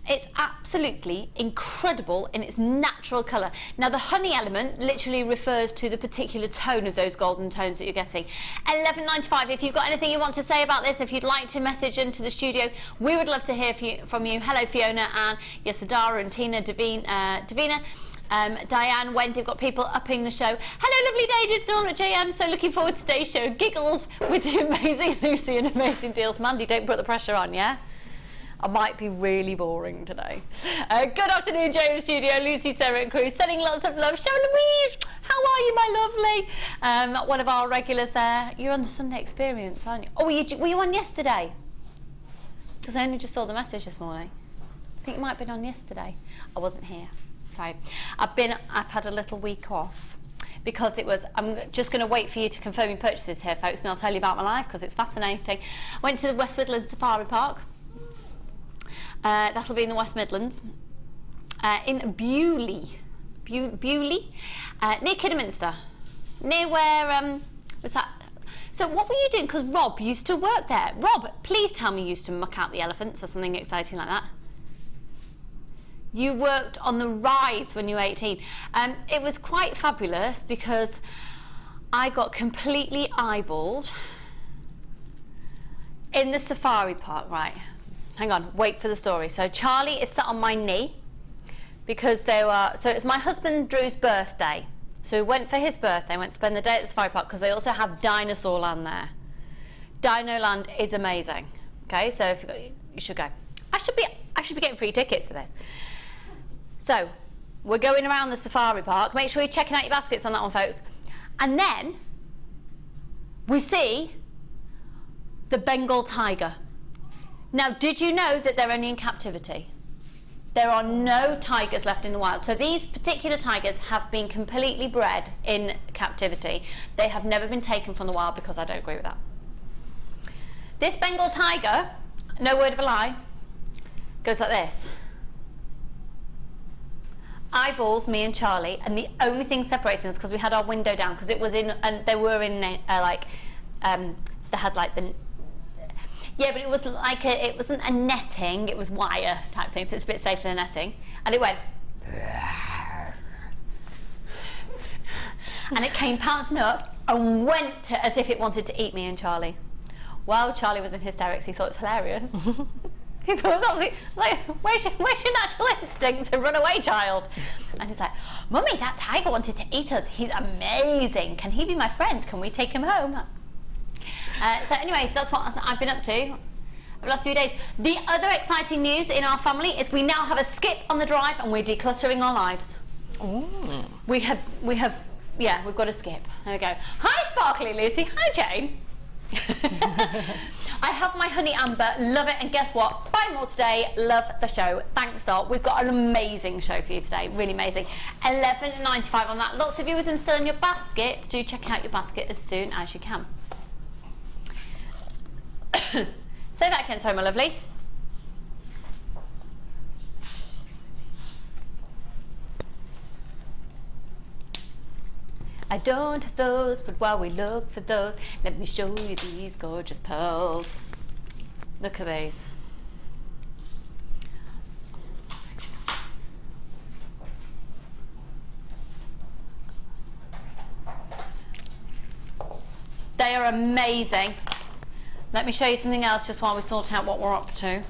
It's absolutely incredible in its natural colour. Now, the honey element literally refers to the particular tone of those golden tones that you're getting. £11.95. If you've got anything you want to say about this, if you'd like to message into the studio, we would love to hear from you. Hello, Fiona, and yes, Adara and Tina, Davina. Diane, Wendy, have got people upping the show. Hello, lovely day, it's Dawn at JM. So looking forward to today's show. Giggles with the amazing Lucy and amazing deals. Mandy, don't put the pressure on, yeah? I might be really boring today. Good afternoon, JM Studio. Lucy, Sarah and crew sending lots of love. Show Louise, how are you, my lovely? One of our regulars there. You're on the Sunday Experience, aren't you? Oh, were you on yesterday? Because I only just saw the message this morning. I think you might have been on yesterday. I wasn't here. Okay. I've had a little week off because I'm just going to wait for you to confirm your purchases here, folks, and I'll tell you about my life because it's fascinating. Went to the West Midlands Safari Park. That'll be in the West Midlands. In Bewley, near Kidderminster, near where was that? So what were you doing? Because Rob used to work there. Rob, please tell me you used to muck out the elephants or something exciting like that. You worked on the rides when you were 18. It was quite fabulous because I got completely eyeballed in the safari park, right? Hang on, wait for the story. So Charlie is sat on my knee because so it's my husband Drew's birthday. So we went for his birthday, went to spend the day at the safari park because they also have Dinosaur Land there. Dino Land is amazing. Okay, so you should go. I should be getting free tickets for this. So we're going around the safari park. Make sure you're checking out your baskets on that one, folks. And then we see the Bengal tiger. Now, did you know that they're only in captivity? There are no tigers left in the wild. So these particular tigers have been completely bred in captivity. They have never been taken from the wild because I don't agree with that. This Bengal tiger, no word of a lie, goes like this. Eyeballs me and Charlie, and the only thing separating us because we had our window down because it was in, and they were in they had like the. Yeah, but it was like it wasn't a netting, it was wire type thing, so it's a bit safer than netting. And it went, and it came pouncing up and went as if it wanted to eat me and Charlie. Well, Charlie was in hysterics, he thought it was hilarious. He thought it was absolutely, like, where's your natural instinct to run away, child? And he's like, Mummy, that tiger wanted to eat us, he's amazing, can he be my friend, can we take him home? So anyway, that's what I've been up to over the last few days. The other exciting news in our family is we now have a skip on the drive and we're decluttering our lives. Ooh. We've got a skip. There we go. Hi, Sparkly Lucy. Hi, Jane. I have my honey amber, love it, and guess what? Buy more today, love the show. Thanks all. We've got an amazing show for you today, really amazing. $11.95 on that. Lots of you with them still in your baskets. Do check out your basket as soon as you can. Say that again, sorry, my lovely. I don't have those, but while we look for those, let me show you these gorgeous pearls. Look at these. They are amazing. Let me show you something else just while we sort out what we're up to.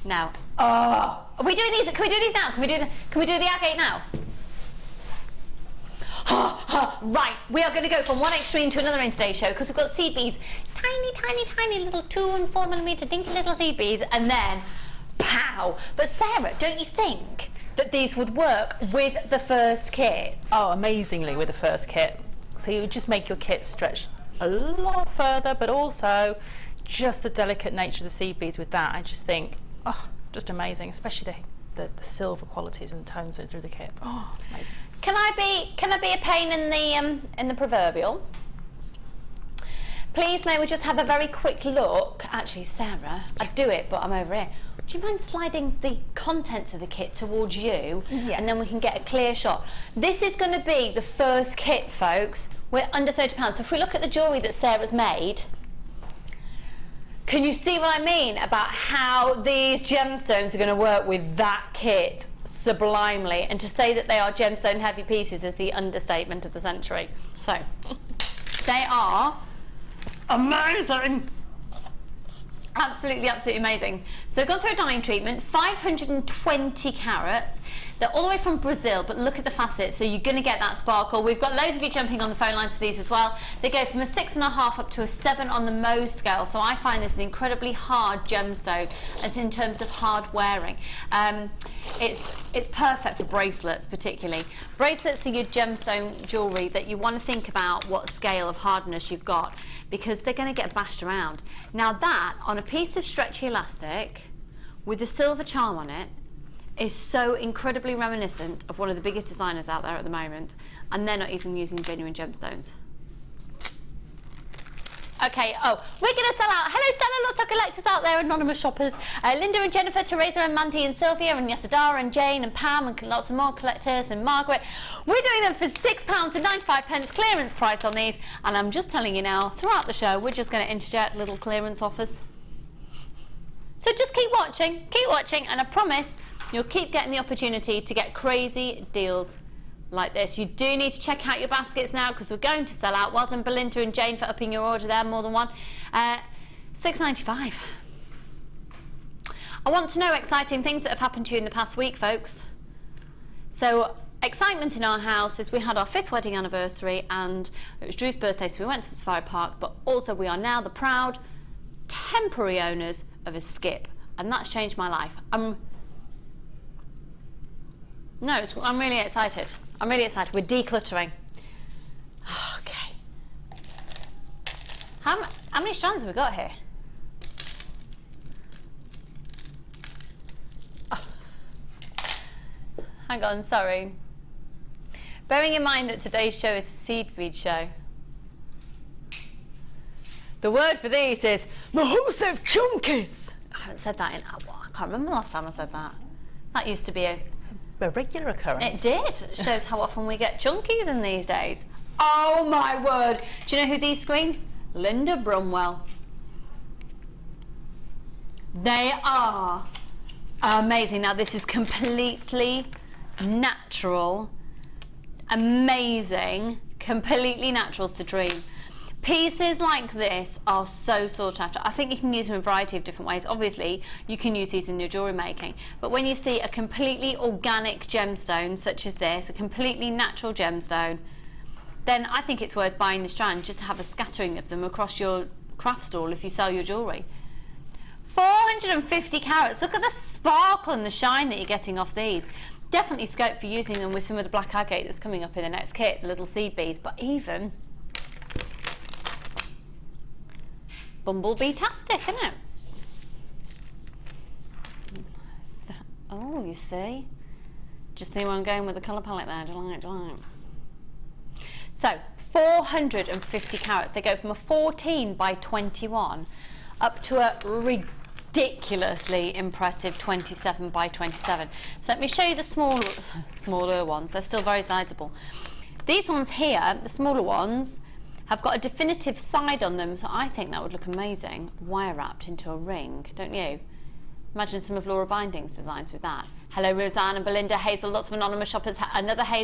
Now, are we doing these? Can we do these now? Can we do the agate now? Right, we are going to go from one extreme to another in today's show because we've got seed beads, tiny little 2 and 4 millimeter dinky little seed beads, and then pow! But Sarah, don't you think that these would work with the first kit?
Oh, amazingly with the first kit. So you would just make your kit stretch a lot further, but also just the delicate nature of the seed beads with that, I just think, oh, just amazing, especially the silver qualities and tones through the kit. Oh, amazing.
Can I be a pain in the proverbial? Please, may we just have a very quick look? Actually, Sarah, I'd do it, but I'm over here. Do you mind sliding the contents of the kit towards you? Yes. And then we can get a clear shot. This is going to be the first kit, folks. We're under £30. So if we look at the jewellery that Sarah's made, can you see what I mean about how these gemstones are going to work with that kit sublimely? And to say that they are gemstone heavy pieces is the understatement of the century. So, they are amazing.
Absolutely, absolutely amazing. So I've gone through a dyeing treatment, 520 carats. They're all the way from Brazil, but look at the facets, so you're going to get that sparkle. We've got loads of you jumping on the phone lines for these as well. They go from a 6.5 up to a 7 on the Mohs scale, so I find this an incredibly hard gemstone as in terms of hard wearing. It's perfect for bracelets particularly. Bracelets are your gemstone jewellery that you want to think about what scale of hardness you've got, because they're going to get bashed around. Now that, on a piece of stretchy elastic with a silver charm on it, is so incredibly reminiscent of one of the biggest designers out there at the moment, and they're not even using genuine gemstones. Okay, oh, we're going to sell out. Hello, Stella, lots of collectors out there, anonymous shoppers. Linda and Jennifer, Teresa and Mandy and Sylvia and Yesadara and Jane and Pam and lots of more collectors and Margaret. We're doing them for £6.95 clearance price on these, and I'm just telling you now, throughout the show, we're just going to interject little clearance offers. So just keep watching, and I promise you'll keep getting the opportunity to get crazy deals like this. You do need to check out your baskets now because we're going to sell out. Well done, Belinda and Jane, for upping your order there, more than one. £6.95. I want to know exciting things that have happened to you in the past week, folks. So, excitement in our house is we had our 5th wedding anniversary, and it was Drew's birthday, so we went to the safari park, but also we are now the proud temporary owners of a skip, and that's changed my life. I'm really excited. I'm really excited. We're decluttering. Okay. How many strands have we got here? Oh. Hang on, sorry. Bearing in mind that today's show is a seed bead show, the word for these is massive chunkies. I haven't said that in, I can't remember the last time I said that. That used to be a
regular occurrence.
It did. It shows how often we get chunkies in these days. Oh my word. Do you know who these screened? Linda Brumwell. They are amazing. Now this is completely natural, amazing, completely natural citrine. Pieces like this are so sought after. I think you can use them in a variety of different ways. Obviously, you can use these in your jewellery making. But when you see a completely organic gemstone, such as this, a completely natural gemstone, then I think it's worth buying the strand just to have a scattering of them across your craft stall if you sell your jewellery. 450 carats. Look at the sparkle and the shine that you're getting off these. Definitely scope for using them with some of the black agate that's coming up in the next kit, the little seed beads, but even bumblebee-tastic, isn't it? Oh, you see? Just see where I'm going with the colour palette there. Do you like it? So, 450 carats. They go from a 14 by 21 up to a ridiculously impressive 27 by 27. So let me show you the smaller ones. They're still very sizable. These ones here, the smaller ones, have got a definitive side on them, so I think that would look amazing wire wrapped into a ring, don't you? Imagine some of Laura Binding's designs with that. Hello Roseanne and Belinda, Hazel, lots of anonymous shoppers. Another Hazel